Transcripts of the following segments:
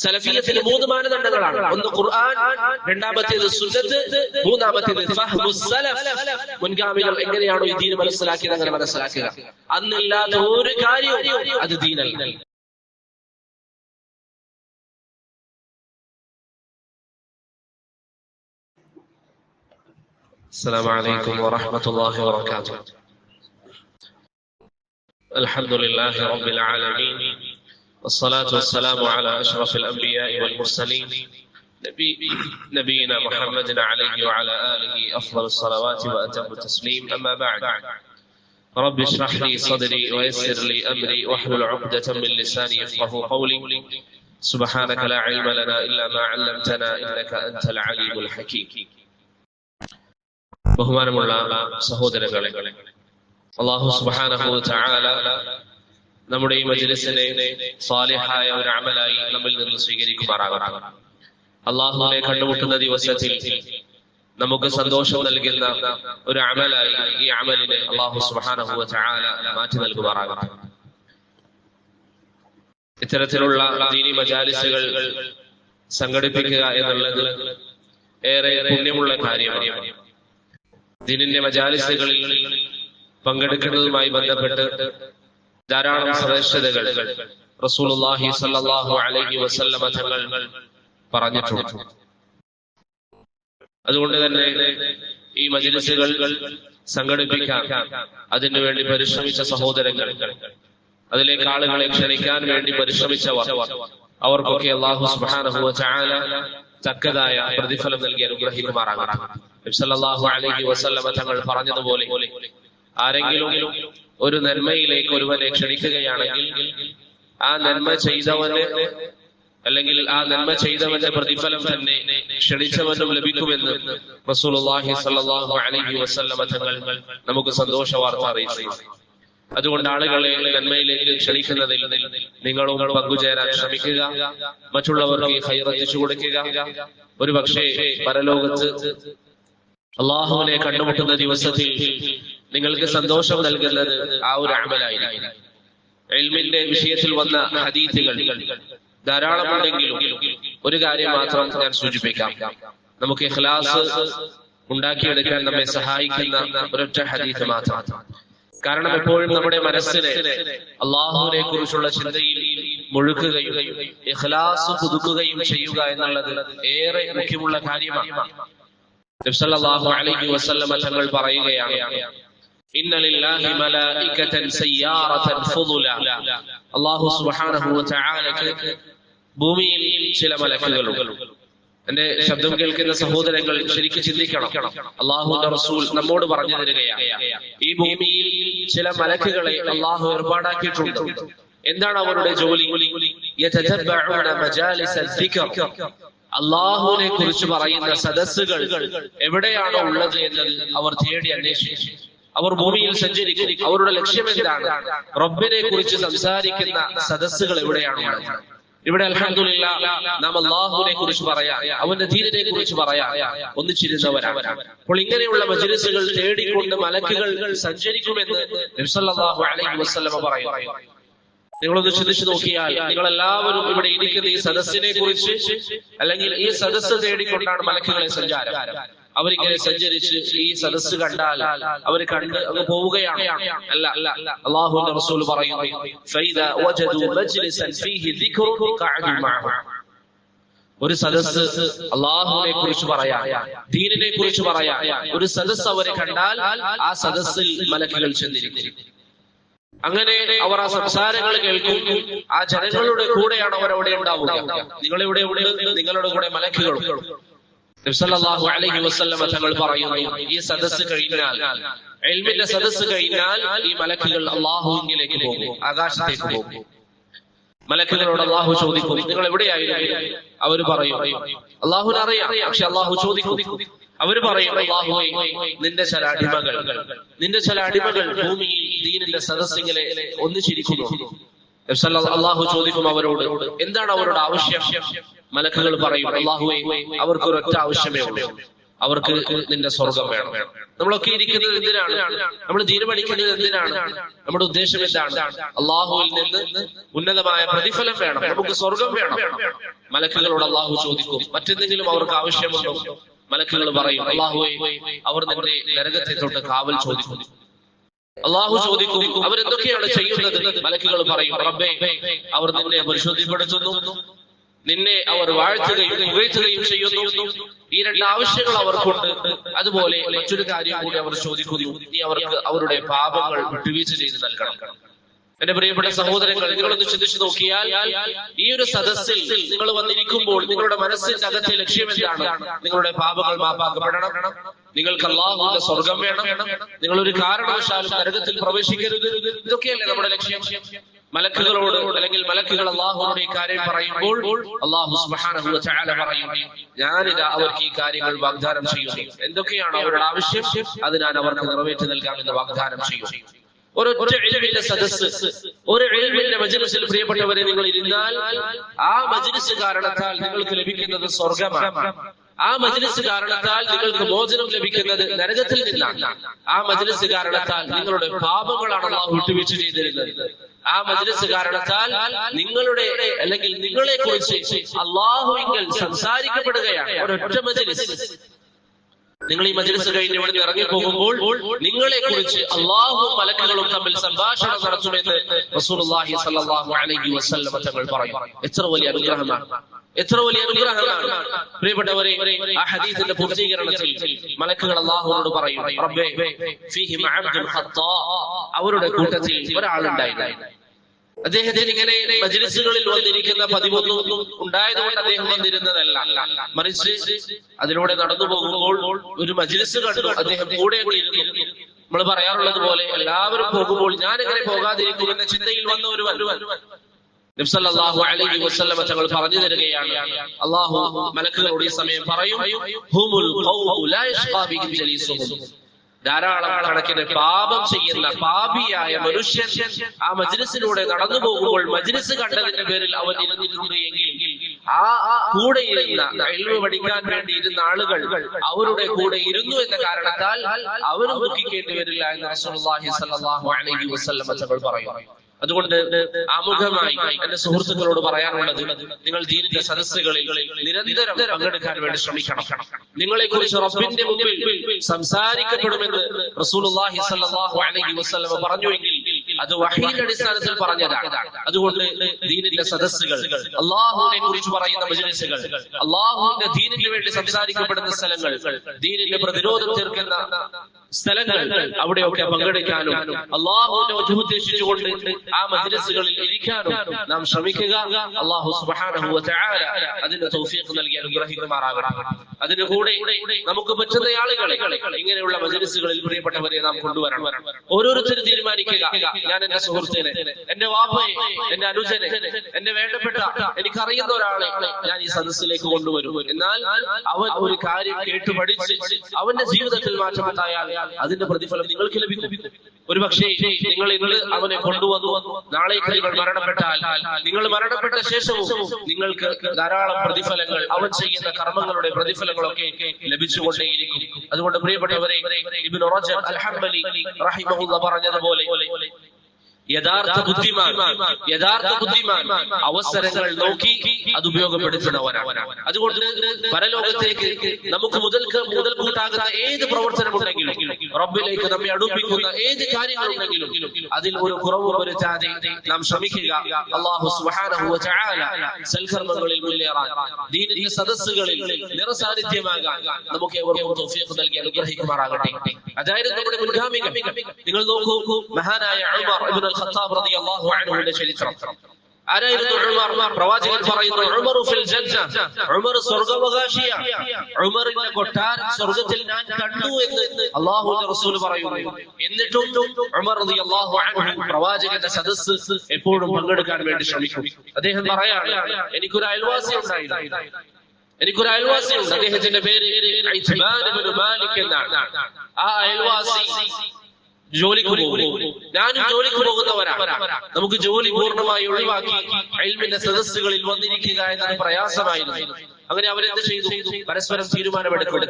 സലഫിയത്തിന് 3 മാനദണ്ഡങ്ങളാണ്. ഒന്ന് ഖുർആൻ, രണ്ടാമത്തേത് സുന്നത്ത്, മൂന്നാമത്തേത് ഫഹ്മുസ് സലഫ്. മുൻഗാമികൾ എങ്ങനെയാണോ ഈ ദീൻ മനസ്സിലാക്കിയത് അങ്ങനെ മനസ്സിലാക്കുക. അന്നില്ലാത്ത ഒരു കാര്യവും അത് ദീനല്ല. السلام عليكم ورحمة الله وبركاته. الحمد لله رب العالمين والصلاة والسلام على أشرف الأنبياء والمرسلين نبينا محمد عليه وعلى آله أفضل الصلوات وأتم التسليم. أما بعد، رب اشرح لي صدري ويسر لي أمري واحلل عقدة من لساني يفقهوا قولي. سبحانك لا علم لنا إلا ما علمتنا إنك أنت العليم الحكيم. ബഹുമാനമുള്ള സഹോദരങ്ങളെ, അല്ലാഹു സുബ്ഹാനഹു വ തആല നമ്മുടെ ഈ മജ്ലിസിനെ സാലിഹായ ഒരു അമലായി നമ്മിൽ നിന്ന് സ്വീകരിക്കുമാറാകട്ടെ. അല്ലാഹുവിനെ കണ്ടുമുട്ടുന്ന ദിവസത്തിൽ നമുക്ക് സന്തോഷം നൽകുന്ന ഒരു അമലായി ഈ അമലിനെ അല്ലാഹു സുബ്ഹാനഹു വ തആല മാറ്റി നൽകുമാറാകട്ടെ. ഇത്തരത്തിലുള്ള ദീനി മജാലിസുകൾ സംഘടിപ്പിക്കുക എന്നുള്ളത് ഏറെ പുണ്യമുള്ള കാര്യമാണ്. ദീനിന്റെ മജാലിസുകളിൽ പങ്കെടുക്കുന്നതുമായി ബന്ധപ്പെട്ട് ധാരാളം ശ്രേഷ്ഠതകൾ റസൂലുള്ളാഹി സ്വല്ലല്ലാഹു അലൈഹി വസല്ലമ തങ്ങൾ പറഞ്ഞിട്ടുണ്ട്. അതുകൊണ്ട് തന്നെ ഈ മജ്ലിസുകൾ സംഘടിപ്പിക്കാൻ അതിനുവേണ്ടി പരിശ്രമിച്ച സഹോദരങ്ങൾ, അതിലേക്ക് ആളുകളെ ക്ഷണിക്കാൻ വേണ്ടി പരിശ്രമിച്ചവർ, അവർക്കൊക്കെ അല്ലാഹു സുബ്ഹാനഹു വ തആല തക്കതായ പ്രതിഫലം നൽകി അനുഗ്രഹിക്കുമാറാകട്ടെ. നബി സല്ലല്ലാഹു അലൈഹി വസല്ലമ തങ്ങൾ പറഞ്ഞതുപോലെ ആരെങ്കിലും ഒരു നന്മയിലേക്ക് ഒരുവനെ ക്ഷണിക്കുകയാണെങ്കിൽ ആ നന്മ ചെയ്തവന് അല്ലെങ്കിൽ ആ നന്മ ചെയ്തവന്റെ പ്രതിഫലം തന്നെ ക്ഷണിച്ചവനും ലഭിക്കുമെന്ന് റസൂലുള്ളാഹി സ്വല്ലല്ലാഹു അലൈഹി വസല്ലമ തങ്ങൾ നമുക്ക് സന്തോഷ വാർത്ത അറിയിച്ചു. അതുകൊണ്ട് ആളുകളെ നന്മയിലേക്ക് ക്ഷണിക്കുന്നതിൽ നിങ്ങളും പങ്കുചേരാൻ ശ്രമിക്കുക. മറ്റുള്ളവർക്ക് ഖൈർ എത്തിച്ചു കൊടുക്കുക. ഒരു പക്ഷേ പരലോകത്ത് അല്ലാഹുവിനെ കണ്ടുമുട്ടുന്ന ദിവസത്തിൽ നിങ്ങൾക്ക് സന്തോഷം നൽകുന്നത് ആ ഒരു അമലായിരിക്കും. ഇൽമിന്റെ വിഷയത്തിൽ വന്ന ഹദീസുകൾ ധാരാളമുണ്ടെങ്കിലും ഒരു കാര്യം മാത്രം ഞാൻ സൂചിപ്പിക്കാം. നമുക്ക് ഇഖ്ലാസ് ഉണ്ടാക്കിയെടുക്കാൻ നമ്മെ സഹായിക്കുന്ന ഒരൊറ്റ ഹദീസ് മാത്രം. കാരണം എപ്പോഴും നമ്മുടെ മനസ്സിനെ അല്ലാഹുവിനെ കുറിച്ചുള്ള ചിന്തയിൽ മുഴുക്കുകയും ഇഖ്ലാസ് പുതുക്കുകയും ചെയ്യുക എന്നുള്ളത് ഏറെ മുഖ്യമുള്ള കാര്യമാണ്. നബി സല്ലല്ലാഹു അലൈഹി വസല്ലമ തങ്ങൾ പറയുകയാണ്, ഇന്ന ലില്ലാഹി മലായികതൻ സയ്യാറതൻ ഫുദുല. അല്ലാഹു സുബ്ഹാനഹു വ തആലക്ക് ഭൂമിയിൽ ചില മലക്കുകളുണ്ട്. എന്റെ ശബ്ദം കേൾക്കുന്ന സഹോദരങ്ങൾ ശരിക്കും ചിന്തിക്കണം. അല്ലാഹുവിന്റെ റസൂൽ നമ്മോട് പറഞ്ഞു തരികയാണ്, ഈ ഭൂമിയിൽ ചില മലക്കുകളെ അല്ലാഹു ഏർപ്പാടാക്കിയിട്ടുണ്ട്. എന്താണ് അവരുടെ ജോലി? യതതബഉന മജാലിസൽ ദിക്ർ. അല്ലാഹുവിനെ കുറിച്ച് പറയുന്ന സദസ്സുകൾ എവിടെയാണോ ഉള്ളത് എന്നത് അവർ തേടി അന്വേഷിക്കും. അവർ ഭൂമിയിൽ സഞ്ചരിക്കും. അവരുടെ ലക്ഷ്യം എന്താണ്? റബ്ബിനെ കുറിച്ച് സംസാരിക്കുന്ന സദസ്സുകൾ എവിടെയാണുള്ളത്? ഇവിടെ അൽഹംദുലില്ലാഹ് നാം അല്ലാഹുവിനെ കുറിച്ച് പറയാം, അവന്റെ ദീനിനെ കുറിച്ച് പറയാം ഒന്നിച്ചിരുന്നവരാണ്. അപ്പോൾ ഇങ്ങനെയുള്ള മജ്ലിസുകൾ തേടിക്കൊണ്ട് മലക്കുകൾ സഞ്ചരിക്കുമെന്ന് നബി സല്ലല്ലാഹു അലൈഹി വസല്ലമ പറയുന്നു. നിങ്ങളൊന്ന് ചിന്തിച്ചു നോക്കിയാൽ നിങ്ങളെല്ലാവരും ഇവിടെ ഇരിക്കുന്ന ഈ സദസ്സിനെ കുറിച്ച് അല്ലെങ്കിൽ ഈ സദസ്സ് തേടിക്കൊണ്ടാണ് മലക്കുകളെ സഞ്ചാരം. അവരിങ്ങനെ സഞ്ചരിച്ച് ഈ സദസ്സ് കണ്ടാൽ അവർ കണ്ട് അങ്ങ് പോവുകയാണ്. അല്ല, അല്ലാഹുവിന്റെ റസൂൽ പറയുന്നു, ഫൈദാ വജദു മജ്ലിസൻ ഫീഹി ദിക്റുൻ ഖഅദു മഅഹു. ഒരു സദസ്സ് അല്ലാഹുവിനെ കുറിച്ച് പറയാം, ദീനിനെ കുറിച്ച് പറയാം, ഒരു സദസ്സ് അവരെ കണ്ടാൽ ആ സദസ്സിൽ മലക്കുകൾ ചെന്നിരിക്കും. അങ്ങനെ അവർ ആ സംസാരങ്ങൾ കേൾക്കും. ആ ജനങ്ങളുടെ കൂടെയാണ് അവർ അവിടെ ഉണ്ടാവുക. നിങ്ങളിവിടെ ഉണ്ട്, നിങ്ങളുടെ കൂടെ മലക്കുകളും. നബി സല്ലല്ലാഹു അലൈഹി വസല്ലമ തങ്ങൾ പറയുന്നു, ഈ സദസ്സ് കഴിഞ്ഞാൽ, ഇൽമിന്റെ സദസ്സ് കഴിഞ്ഞാൽ ഈ മലക്കുകൾ അല്ലാഹുവിലേക്ക് പോകും, ആകാശത്തേക്ക് പോകും. മലക്കുകളോട് അല്ലാഹു ചോദിക്കും, നിങ്ങൾ എവിടെയായിരുന്നു? അവർ പറയും, അല്ലാഹുവിനെ അറിയാം. പക്ഷെ അല്ലാഹു ചോദിക്കും, അവർ പറയും, അല്ലാഹുവേ, നിന്റെ ചില അടിമകൾ ഭൂമിയിൽ ദീനിന്റെ സദസ്സിങ്ങനെ ഒന്നിച്ചിരിക്കുന്നു. അല്ലാഹു ചോദിക്കും അവരോട്, എന്താണ് അവരുടെ ആവശ്യം? മലക്കുകൾ പറയും, അല്ലാഹുവേ, അവർക്കൊരൊറ്റ ആവശ്യമേ ഉള്ളൂ. അവർക്ക് നിന്റെ സ്വർഗം വേണം. നമ്മളൊക്കെ ഇരിക്കുന്നത് എന്തിനാണ്? നമ്മൾ ദീൻ പഠിക്കുന്നത് എന്തിനാണ്? നമ്മുടെ ഉദ്ദേശം എന്താണ്? അള്ളാഹുവിൽ നിന്ന് ഉന്നതമായ പ്രതിഫലം വേണം, നമുക്ക് സ്വർഗം വേണം. മലക്കുകളോട് അള്ളാഹു ചോദിക്കും, മറ്റെന്തെങ്കിലും അവർക്ക് ആവശ്യമുണ്ടോ? മലക്കുകൾ പറയും, അള്ളാഹുവേ, അവർ നിന്റെ നരകത്തെ തൊട്ട് കാവൽ ചോദിക്കും. അള്ളാഹു ചോദിക്കും, അവരെന്തൊക്കെയാണ് ചെയ്യുന്നത്? മലക്കുകൾ പറയും, റബ്ബേ, അവർ നിന്നെ പരിശുദ്ധിപ്പെടുത്തുന്നു, നിന്നെ അവർ വാഴ്ത്തുകയും പുകഴ്ത്തുകയും ചെയ്യുന്നു. ഈ രണ്ട് ആവശ്യങ്ങൾ അവർക്കുണ്ട്. അതുപോലെ മറ്റൊരു കാര്യം കൂടി അവർ ചോദിക്കുന്നു, നീ അവർക്ക് അവരുടെ പാപങ്ങൾ വിട്ടുവീഴ്ച ചെയ്ത് നൽകണം. എന്റെ പ്രിയപ്പെട്ട സഹോദരങ്ങൾ, നിങ്ങളൊന്ന് ചിന്തിച്ചു നോക്കിയാൽ ഈ ഒരു സദസ്സിൽ നിങ്ങൾ വന്നിരിക്കുമ്പോൾ നിങ്ങളുടെ മനസ്സിന്റെ അകത്തെ ലക്ഷ്യം എന്താണ്? നിങ്ങളുടെ പാപങ്ങൾ മാപ്പാക്കപ്പെടണം, നിങ്ങൾക്ക് അല്ലാഹുവിന്റെ സ്വർഗം വേണം, നിങ്ങൾ ഒരു കാരണവശാലും നരകത്തിൽ പ്രവേശിക്കരുത്. ഇതൊക്കെയല്ലേ നമ്മുടെ ലക്ഷ്യം? മലക്കുകളോട് അല്ലെങ്കിൽ മലക്കുകൾ അല്ലാഹുവിനോട് ഈ കാര്യം പറയുമ്പോൾ അല്ലാഹു സുബ്ഹാനഹു വ തആല പറയും, ഞാനിതാ അവർക്ക് ഈ കാര്യങ്ങൾ വാഗ്ദാനം ചെയ്യുന്നു. എന്തൊക്കെയാണ് അവരുടെ ആവശ്യം, അത് ഞാൻ അവർക്ക് നിറവേറ്റി നൽകാമെന്ന് വാഗ്ദാനം ചെയ്യും. ഒരൊറ്റ ഇൽമിന്റെ സദസ്സ്, ഒരു ഇൽമിന്റെ മജ്‌ലിസിൽ പ്രിയപ്പെട്ടവരെ നിങ്ങൾ ഇരുന്നാൽ ആ മജ്‌ലിസ് കാരണത്താൽ നിങ്ങൾക്ക് ലഭിക്കുന്നത് സ്വർഗമാണ്. ആ മജ്‌ലിസ് കാരണത്താൽ നിങ്ങൾക്ക് മോചനം ലഭിക്കുന്നത് നരകത്തിൽ നിന്നാണ്. ആ മജ്‌ലിസ് കാരണത്താൽ നിങ്ങളുടെ പാപങ്ങളാണ് അല്ലാഹു വിട്ടുവീഴ്ച ചെയ്തിരുന്നത്. ആ മജ്‌ലിസ് കാരണത്താൽ നിങ്ങളുടെ അല്ലെങ്കിൽ നിങ്ങളെ കുറിച്ച് അല്ലാഹുവിങ്കൽ സംസാരിക്കപ്പെടുകയാണ്. ഒരൊറ്റ മജ്‌ലിസ്, നിങ്ങൾ ഈ മജ്‌ലിസ് കഴിഞ്ഞ് ഇവിടെ നിന്ന് ഇറങ്ങി പോകുമ്പോൾ നിങ്ങളെ കുറിച്ച് അല്ലാഹുവും മലക്കുകളും തമ്മിൽ സംഭാഷണം നടത്തുമെന്ന് റസൂലുള്ളാഹി സ്വല്ലല്ലാഹു അലൈഹി വസല്ലം തങ്ങൾ പറയും. എത്ര വലിയ അനുഗ്രഹമാണ്, എത്ര വലിയ അനുഗ്രഹമാണ് പ്രിയപ്പെട്ടവരെ. ആ ഹദീസിന്റെ പൂർത്തീകരണത്തിൽ മലക്കുകൾ അല്ലാഹുവിനോട് പറയും, റബ്ബേ, ഫീഹിം അബ്ദുൽ ഖത്താ, അവരുടെ കൂട്ടത്തിൽ ഒരാളുണ്ടായിരുന്നു. അദ്ദേഹത്തിന് ഇങ്ങനെ മജ്‌ലിസുകളിൽ വന്നിരിക്കുന്ന പതിവൊന്നും ഉണ്ടായതുകൊണ്ട് അദ്ദേഹം വന്നിരുന്നതല്ല, മറിച്ച് അതിലൂടെ നടന്നു പോകുമ്പോൾ ഒരു മജ്‌ലിസ് കണ്ടു, അദ്ദേഹം കൂടെ ഇരുന്നു. നമ്മൾ പറയാറുള്ളത് പോലെ എല്ലാവരും പോകുമ്പോൾ ഞാൻ എങ്ങനെ പോകാതിരിക്കുമെന്ന ചിന്തയിൽ വന്ന ഒരുവൻ നബി സല്ലല്ലാഹു അലൈഹി വസല്ലം തങ്ങൾ പറഞ്ഞു തരികയാണ്, അല്ലാഹു മലക്കുകളോട് ഈ സമയം പറയും, ഹുമുൽ ഖൗമു ലാ യഷ്ഖാ ബിഹിം ജലീസുഹും, ധാരാളം കണക്കിന് പാപം ചെയ്യുന്ന പാപിയായ മനുഷ്യൻ ആ മജ്‌ലിസിലൂടെ നടന്നു പോകുമ്പോൾ മജ്‌ലിസ് കണ്ടതിന്റെ പേരിൽ അവൻ ഇരുന്നിട്ടുണ്ട് എങ്കിൽ ആ കൂടെ ഇരുന്ന ഇൽമു പഠിക്കാൻ വേണ്ടി ഇരുന്ന ആളുകൾ അവരുടെ കൂടെ ഇരുന്നു എന്ന കാരണത്താൽ അവരും ദുഃഖിക്കേണ്ടി വരില്ല എന്ന് റസൂലുള്ളാഹി സ്വല്ലല്ലാഹു അലൈഹി വസല്ലം തങ്ങൾ പറയും. അതുകൊണ്ട് ആമുഖമായി എന്റെ സുഹൃത്തുക്കളോട് പറയാനുള്ളത്, നിങ്ങൾ ദീനിന്റെ സദസ്സുകളിൽ നിരന്തരം പങ്കെടുക്കാൻ വേണ്ടി ശ്രമിക്കണം. നിങ്ങളെ കുറിച്ച് റബ്ബിന്റെ മുമ്പിൽ സംസാരിക്കപ്പെടുമെന്ന് റസൂലുള്ളാഹി സ്വല്ലല്ലാഹു അലൈഹി വസല്ലം പറഞ്ഞുവെങ്കിൽ അത് വഹീന്റെ അടിസ്ഥാനത്തിൽ പറഞ്ഞതാണ്. അതുകൊണ്ട് ദീനിന്റെ സദസ്സുകൾ, അല്ലാഹുവിനെ കുറിച്ച് പറയുന്ന മജ്‌ലിസുകൾ, അല്ലാഹുവിന്റെ ദീനിന് വേണ്ടി സംസാരിക്കപ്പെടുന്ന സ്ഥലങ്ങൾ, ദീനിന്റെ പ്രതിരോധം തീർക്കുന്ന സ്ഥലങ്ങൾ, അവിടെയൊക്കെ പങ്കെടുക്കാനും അല്ലാഹുവിനെ ഉദ്ദേശിച്ചുകൊണ്ട് ആ മജ്‌ലിസുകളിൽ ഇരിക്കാനും നാം ശ്രമിക്കുക. അല്ലാഹു സുബ്ഹാനഹു വ തആല അതിന് തൗഫീഖ് നൽകി അനുഗ്രഹിക്കുമാറാകട്ടെ. അതിന് കൂടെ നമുക്ക് പറ്റുന്ന ആളുകളെ ഇങ്ങനെയുള്ള മജ്‌ലിസുകളിൽ പ്രിയപ്പെട്ടവരെ നാം കൊണ്ടുവരണം. ഓരോരുത്തരും തീരുമാനിക്കുക, ഞാൻ എന്റെ സുഹൃത്തിനെ, എന്റെ വാപ്പയെ, എന്റെ അനുജനെ, എന്റെ വേണ്ടപ്പെട്ട എനിക്കറിയുന്ന ഒരാളെ ഞാൻ ഈ സദസ്സിലേക്ക് കൊണ്ടുവരും. എന്നാൽ അവൻ ഒരു കാര്യം കേട്ടു പഠിച്ച് അവന്റെ ജീവിതത്തിൽ മാറ്റമുണ്ടായാൽ അതിന്റെ പ്രതിഫലം നിങ്ങൾക്ക് ലഭിക്കും. ഒരുപക്ഷേ നിങ്ങൾ ഇന്ന് അവനെ കൊണ്ടുവന്നു, നാളേക്ക് നിങ്ങൾ മരണപ്പെട്ടാൽ, നിങ്ങൾ മരണപ്പെട്ട ശേഷവും നിങ്ങൾക്ക് ധാരാളം പ്രതിഫലങ്ങൾ, അവൻ ചെയ്യുന്ന കർമ്മങ്ങളുടെ പ്രതിഫലങ്ങളൊക്കെ ലഭിച്ചുകൊണ്ടേയിരിക്കും. അതുകൊണ്ട് പ്രിയപ്പെട്ടവരെ, ഇബ്നു റജബ് അൽ ഹംബലി റഹിമഹുല്ലാഹ് പറഞ്ഞതുപോലെ യഥാർത്ഥ ബുദ്ധിമാൻ അവസരങ്ങൾ നോക്കി അത് ഉപയോഗപ്പെടുത്തുന്നവനാണ്. അതുകൊണ്ട് പരലോകത്തേക്ക് നമുക്ക് മുതൽക്കൂട്ടാകുന്ന ഏത് പ്രവർത്തനമുണ്ടെങ്കിലും, റബ്ബിലേക്ക് നമ്മെ അടുപ്പിക്കുന്ന ഏത് കാര്യങ്ങളുണ്ടെങ്കിലും അതിൽ ഒരു കുറവ് വരുത്താതെ നാം ശ്രമിക്കുക. അല്ലാഹു സുബ്ഹാനഹു വ തആല സൽക്കർമ്മങ്ങളിൽ മുന്നേറാൻ, ദീനിന്റെ സദസ്സുകളിൽ നിറസാന്നിധ്യമാകാൻ നമുക്ക് ഏവർക്കും തൗഫീഖ് നൽകി അനുഗ്രഹിക്കുമാറാകട്ടെ. അതായത് നമ്മുടെ മുൻഗാമികൾ, നിങ്ങൾ നോക്കൂ, മഹാനായ ഉമർ ഇബ്നുൽ ഖത്താബ് റളിയല്ലാഹു അൻഹുവിന്റെ ചരിത്രം. ആരായിരുന്നു ഉമർ? പ്രവാചകൻ പറയുന്നു, ഉമറു ഫിൽ ജന്ന, ഉമർ സ്വർഗ്ഗാവകാശിയാണ്. ഉമറിന്റെ കൊട്ടാരം സ്വർഗ്ഗത്തിൽ ഞാൻ കണ്ടു എന്ന് അല്ലാഹുവിന്റെ റസൂൽ പറയുന്നു. എന്നിട്ടും ഉമർ റളിയല്ലാഹു അൻഹു പ്രവാചകന്റെ സദസ്സ് എപ്പോഴും പങ്കെടുക്കാൻ വേണ്ടി ശ്രമിക്കും. അദ്ദേഹം പറയാണ്, എനിക്കൊരു അയൽവാസി ഉണ്ടായിരുന്നു, അദ്ദേഹത്തിന്റെ പേര് ഇത്ബാൻ ഇബ്നു മാലിക് എന്നാണ്. ആ അയൽവാസി ജോലിക്ക് പോകും, ഞാനും ജോലിക്ക് പോകുന്നവരാണ്. നമുക്ക് ജോലി പൂർണ്ണമായി ഒഴിവാക്കി ഇൽമിന്റെ സദസ്സുകളിൽ വന്നിരിക്കുക എന്നത് പ്രയാസമായിരുന്നു. അങ്ങനെ അവരെന്ത് ചെയ്തു? പരസ്പരം തീരുമാനമെടുക്കും.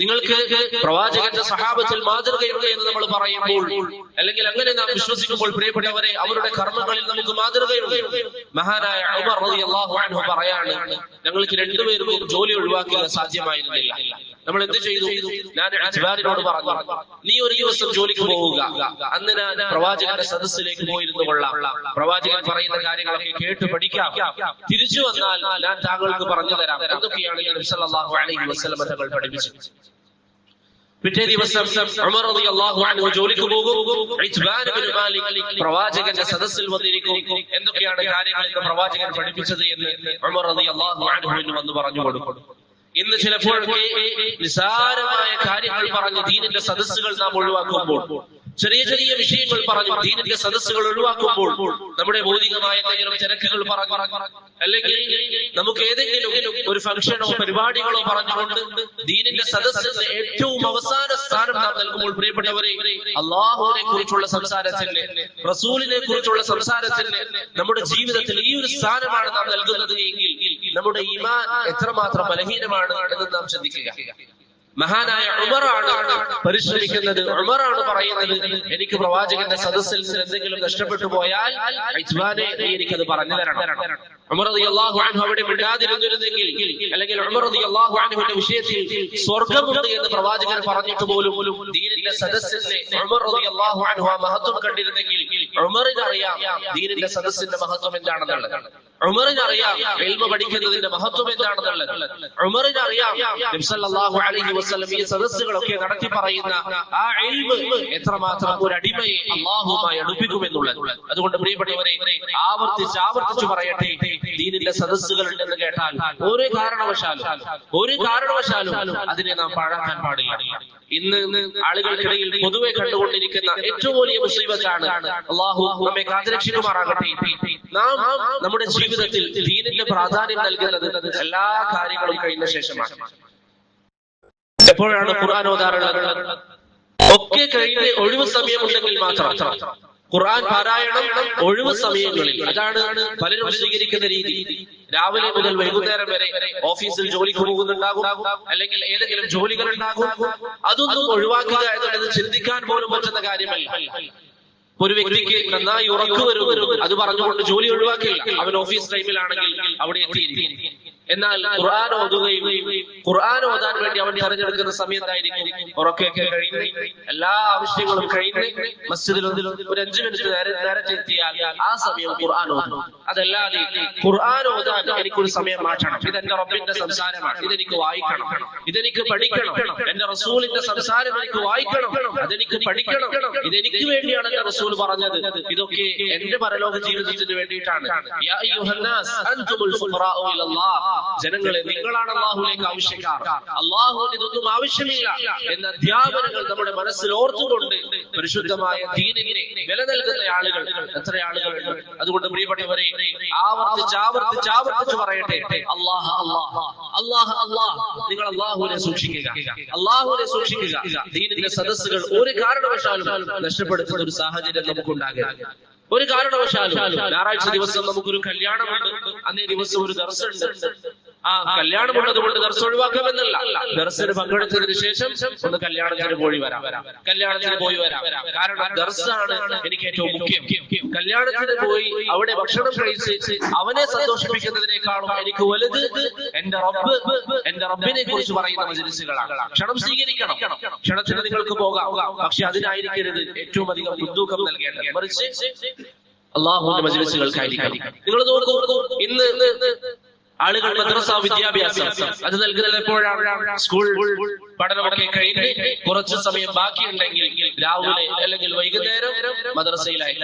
നിങ്ങൾക്ക് പ്രവാചകന്റെ സഹാബത്തിൽ മാതൃകയുണ്ട് എന്ന് നമ്മൾ പറയുമ്പോൾ, അല്ലെങ്കിൽ അങ്ങനെ നാം വിശ്വസിക്കുമ്പോൾ, പ്രിയപ്പെട്ടവരെ, അവരുടെ കർമ്മങ്ങളിൽ നമുക്ക് മാതൃകയുണ്ട്. മഹാനായ ഉമർ റളിയല്ലാഹു അൻഹു പറയാണ്, ഞങ്ങൾക്ക് രണ്ടുപേർക്കും ജോലി ഒഴിവാക്കുക സാധ്യമായിരുന്നില്ല. നമ്മൾ എന്ത് ചെയ്തു? ഞാൻ അജ്ബാരിനോട് പറഞ്ഞു, നീ ഒരു ദിവസം ജോലിക്ക് പോവുക. അന്ന് ഞാൻ പ്രവാചകന്റെ സദസ്സിലേക്ക് പോയിരുന്നു കൊള്ളാം, പ്രവാചകൻ പറയുന്ന കാര്യങ്ങളൊക്കെ കേട്ട് പഠിക്കാം, തിരിച്ചു വന്നാൽ ഞാൻ താങ്കൾക്ക് പറഞ്ഞു തരാം എന്നൊക്കെയാണ് നബി സല്ലല്ലാഹു അലൈഹി വസല്ലം തങ്ങൾ പഠിപ്പിച്ചത്. പിറ്റേ ദിവസം ഉമർ റളിയല്ലാഹു അൻഹു ജോലിക്ക് പോകും. ഇത്ബാൻ ഇബ്നു മാലിക് പ്രവാചകന്റെ സദസ്സിൽ വന്നിരിക്കും. എന്തൊക്കെയാണ് കാര്യങ്ങൾ എന്ന് പ്രവാചകൻ പഠിപ്പിച്ചത് എന്ന് ഉമർ റളിയല്ലാഹു അൻഹുവിന് വന്ന് പറഞ്ഞു കൊടുക്കും. ഇന്ന് ചിലപ്പോഴൊക്കെ നിസാരമായ കാര്യങ്ങൾ പറഞ്ഞ് ദീനിന്റെ സദസ്സുകൾ നാം ഒഴിവാക്കുമ്പോൾ, ചെറിയ ചെറിയ വിഷയങ്ങൾ പറഞ്ഞു ദീനിന്റെ സദസ്സുകൾ ഒഴിവാക്കുമ്പോൾ, നമ്മുടെ ഭൗതികമായ എന്തെങ്കിലും തിരക്കുകൾ പറഞ്ഞു, അല്ലെങ്കിൽ നമുക്ക് ഏതെങ്കിലും ഒരു ഫംഗ്ഷനോ പരിപാടികളോ പറഞ്ഞുകൊണ്ട് ദീനിന്റെ സദസ്സിന്റെ ഏറ്റവും അവസാന സ്ഥാനം നാം നൽകുമ്പോൾ, പ്രിയപ്പെട്ടവരെ, അള്ളാഹുവിനെ കുറിച്ചുള്ള സംസാരത്തിന്, റസൂലിനെ കുറിച്ചുള്ള സംസാരത്തിന് നമ്മുടെ ജീവിതത്തിൽ ഈ ഒരു സ്ഥാനമാണ് നാം നൽകുന്നത് എങ്കിൽ നമ്മുടെ ഈമാൻ എത്രമാത്രം ബലഹീനമാണ് എന്ന് നാം ചിന്തിക്കുക. മഹാനായ ഉമറാണ് പരിശ്രമിക്കുന്നത്. ഉമറാണ് പറയുന്നത്, എനിക്ക് പ്രവാചകന്റെ സദസ്സിൽ എന്തെങ്കിലും നഷ്ടപ്പെട്ടു പോയാൽ ഇത്ബാനെ നീ എനിക്കത് പറഞ്ഞു തരണം. ഉമർ റളിയല്ലാഹു അൻഹു അവിടെ മിണ്ടാതിരുന്നിരുന്നെങ്കിൽ, അല്ലെങ്കിൽ ഉമർ റളിയല്ലാഹു അൻഹുവിന്റെ വിഷയത്തിൽ സ്വർഗ്ഗമുണ്ട് എന്ന് പ്രവാചകൻ പറഞ്ഞിട്ട് പോലും ദീനിന്റെ സദസ്സിന്റെ ഉമർ റളിയല്ലാഹു അൻഹു ആ മഹത്വം കണ്ടിരുന്നെങ്കിൽ, ഉമറിനറിയാം ദീനിന്റെ സദസ്സിന്റെ മഹത്വം എന്താണെന്നുള്ളത്. ഉമറിനറിയാം ഇൽമ പഠിക്കുന്നതിന്റെ മഹത്വം എന്താണെന്നുള്ളത്. ഉമറിനറിയാം നബി സല്ലല്ലാഹു അലൈഹി വസല്ലം ഈ സദസ്സുകളൊക്കെ നടത്തി പറയുന്ന ആ ഇൽമ് എത്രമാത്രം ഒരു അടിമയെ അല്ലാഹുവുമായി അടുപ്പിക്കുമെന്നുള്ളത്. അതുകൊണ്ട് പ്രിയപ്പെട്ടവരെ, ആവർത്തിച്ച് പറയട്ടെ, ദീനിന്റെ സദസ്സുകൾ ഉണ്ടെന്ന് കേട്ടാൽ ഒരു കാരണവശാലും അതിനെ നാം പാഴാക്കാൻ പാടില്ല. ഇന്ന് ആളുകൾക്കിടയിൽ പൊതുവെ കണ്ടുകൊണ്ടിരിക്കുന്ന ഏറ്റവും വലിയ മുസീബത്താണ്, അല്ലാഹു നമ്മെ കാത്തുരക്ഷിക്കുമാറാകട്ടെ, നാം നമ്മുടെ ജീവിതത്തിൽ ദീനിന്റെ പ്രാധാന്യം നൽകുന്നത് എല്ലാ കാര്യങ്ങളും കഴിഞ്ഞ ശേഷമാണ്. എപ്പോഴാണ് ഖുർആൻ ഓതാറുള്ളത്? ഒക്കെ കഴിഞ്ഞ് ഒഴിവ് സമയമുണ്ടെങ്കിൽ മാത്രം. ഖുർആൻ പാരായണം ഒഴിവ് സമയങ്ങളിൽ. അതാണ് പലരും സ്വീകരിക്കുന്ന രീതി. രാവിലെ മുതൽ വൈകുന്നേരം വരെ ഓഫീസിൽ ജോലിക്ക് പോകുന്നുണ്ടാകും, അല്ലെങ്കിൽ ഏതെങ്കിലും ജോലികൾ ഉണ്ടാകും. അതൊന്നും ഒഴിവാക്കുക എന്നുള്ളത് ചിന്തിക്കാൻ പോലും പറ്റുന്ന കാര്യമല്ല. ഒരു വ്യക്തിക്ക് നന്നായി ഉറക്കു വരും, അത് പറഞ്ഞുകൊണ്ട് ജോലി ഒഴിവാക്കില്ല. അവൻ ഓഫീസ് ടൈമിലാണെങ്കിൽ അവിടെ എത്തിയിരിക്കും. എന്നാൽ ഖുർആൻ ഓതുകയും ഖുർആൻ ഓതാൻ വേണ്ടി അവൻ തെരഞ്ഞെടുക്കുന്ന സമയത്തായിരിക്കും ഉറക്കമൊക്കെ കഴിഞ്ഞ് എല്ലാ ആവശ്യങ്ങളും കഴിഞ്ഞ് മസ്ജിദിൽ ഒരു 5 മിനിറ്റ് നേരത്തെ എത്തിയാൽ ആ സമയം ഖുർആൻ ഓതും. അതല്ലാതെ ഖുർആൻ ഓതാൻ എനിക്കൊരു സമയം മാറ്റണം, ഇതെന്റെ റബ്ബിന്റെ സംസാരമാണ്, ഇതെനിക്ക് വായിക്കണം, ഇതെനിക്ക് പഠിക്കണം, എന്റെ റസൂലിന്റെ സംസാരം എനിക്ക് വായിക്കണം, അതെനിക്ക് പഠിക്കണം, ഇതെനിക്ക് വേണ്ടിയാണ് എന്റെ റസൂൽ പറഞ്ഞത്, ഇതൊക്കെ എന്റെ പരലോക ജീവിതത്തിന് വേണ്ടിയിട്ടാണ്. യാ അയ്യുഹന്നാസ് അൻതുമുൽ ഫുഖറാഉ ഇലല്ലാഹ്, ജനങ്ങളെ, നിങ്ങളാണ് അല്ലാഹുവിലേക്ക് ആവശ്യക്കാർ, അല്ലാഹുവിന് ഇതൊന്നും ആവശ്യമില്ല എന്ന അധ്യാപനങ്ങൾ നമ്മുടെ മനസ്സിൽ ഓർത്തുകൊണ്ട് പരിശുദ്ധമായ ദീനിനെ വില നൽകുന്ന ആളുകൾ എത്ര ആളുകളുണ്ട്. അതുകൊണ്ട് പ്രിയപ്പെട്ടവരെ, ആവർത്തിച്ച് പറയട്ടെ, അല്ലാഹ് അല്ലാഹ് അല്ലാഹ് അല്ലാഹ്. നിങ്ങൾ അല്ലാഹുവിനെ സൂക്ഷിക്കുക, അല്ലാഹുവിനെ സൂക്ഷിക്കുക. ദീനിന്റെ സദസ്സുകൾ ഒരു കാരണവശാലും നഷ്ടപ്പെടുത്തുന്ന ഒരു സാഹചര്യം നമുക്കുണ്ടാകരുത്. ഒരു കാരണവശാലും ഞായറാഴ്ച ദിവസം നമുക്കൊരു കല്യാണമുണ്ട്, അന്നേ ദിവസം ഒരു ദർസുണ്ട്. ആ കല്യാണമുള്ളത് കൊണ്ട് ദർസ് ഒഴിവാക്കാമെന്നല്ല, ദർസിന് പങ്കെടുത്തതിന് ശേഷം ഒന്ന് കല്യാണത്തിന് പോയി വരാം. കാരണം ദർസാണ് എനിക്ക് ഏറ്റവും മുഖ്യം. കല്യാണത്തിന് പോയി അവിടെ ഭക്ഷണം കഴിച്ച് അവനെ സന്തോഷിപ്പിക്കുന്നതിനേക്കാളും എനിക്ക് വലുത് എന്റെ റബ്ബിനെ കുറിച്ച് പറയുന്ന മജ്‌ലിസുകളാണ്. ക്ഷണം സ്വീകരിക്കണം, ക്ഷണത്തിന് നിങ്ങൾക്ക് പോകാം, പക്ഷെ അതിനായിരിക്കരുത് ഏറ്റവും അധികം മുൻതൂക്കം നൽകേണ്ടത്, മറിച്ച് അല്ലാഹുവിന്റെ മജ്‌ലിസുകൾക്കായിരിക്കണം. നിങ്ങൾ നോക്കൂ, ഇന്ന് ആളുകൾ മദ്രസ വിദ്യാഭ്യാസം അത് നൽകുന്നത് എപ്പോഴാണ്? സ്കൂൾ പഠനമൊക്കെ കഴിഞ്ഞ് കുറച്ച് സമയം ബാക്കിയുണ്ടെങ്കിൽ രാവിലെ അല്ലെങ്കിൽ വൈകുന്നേരം മദ്രസയിലായി.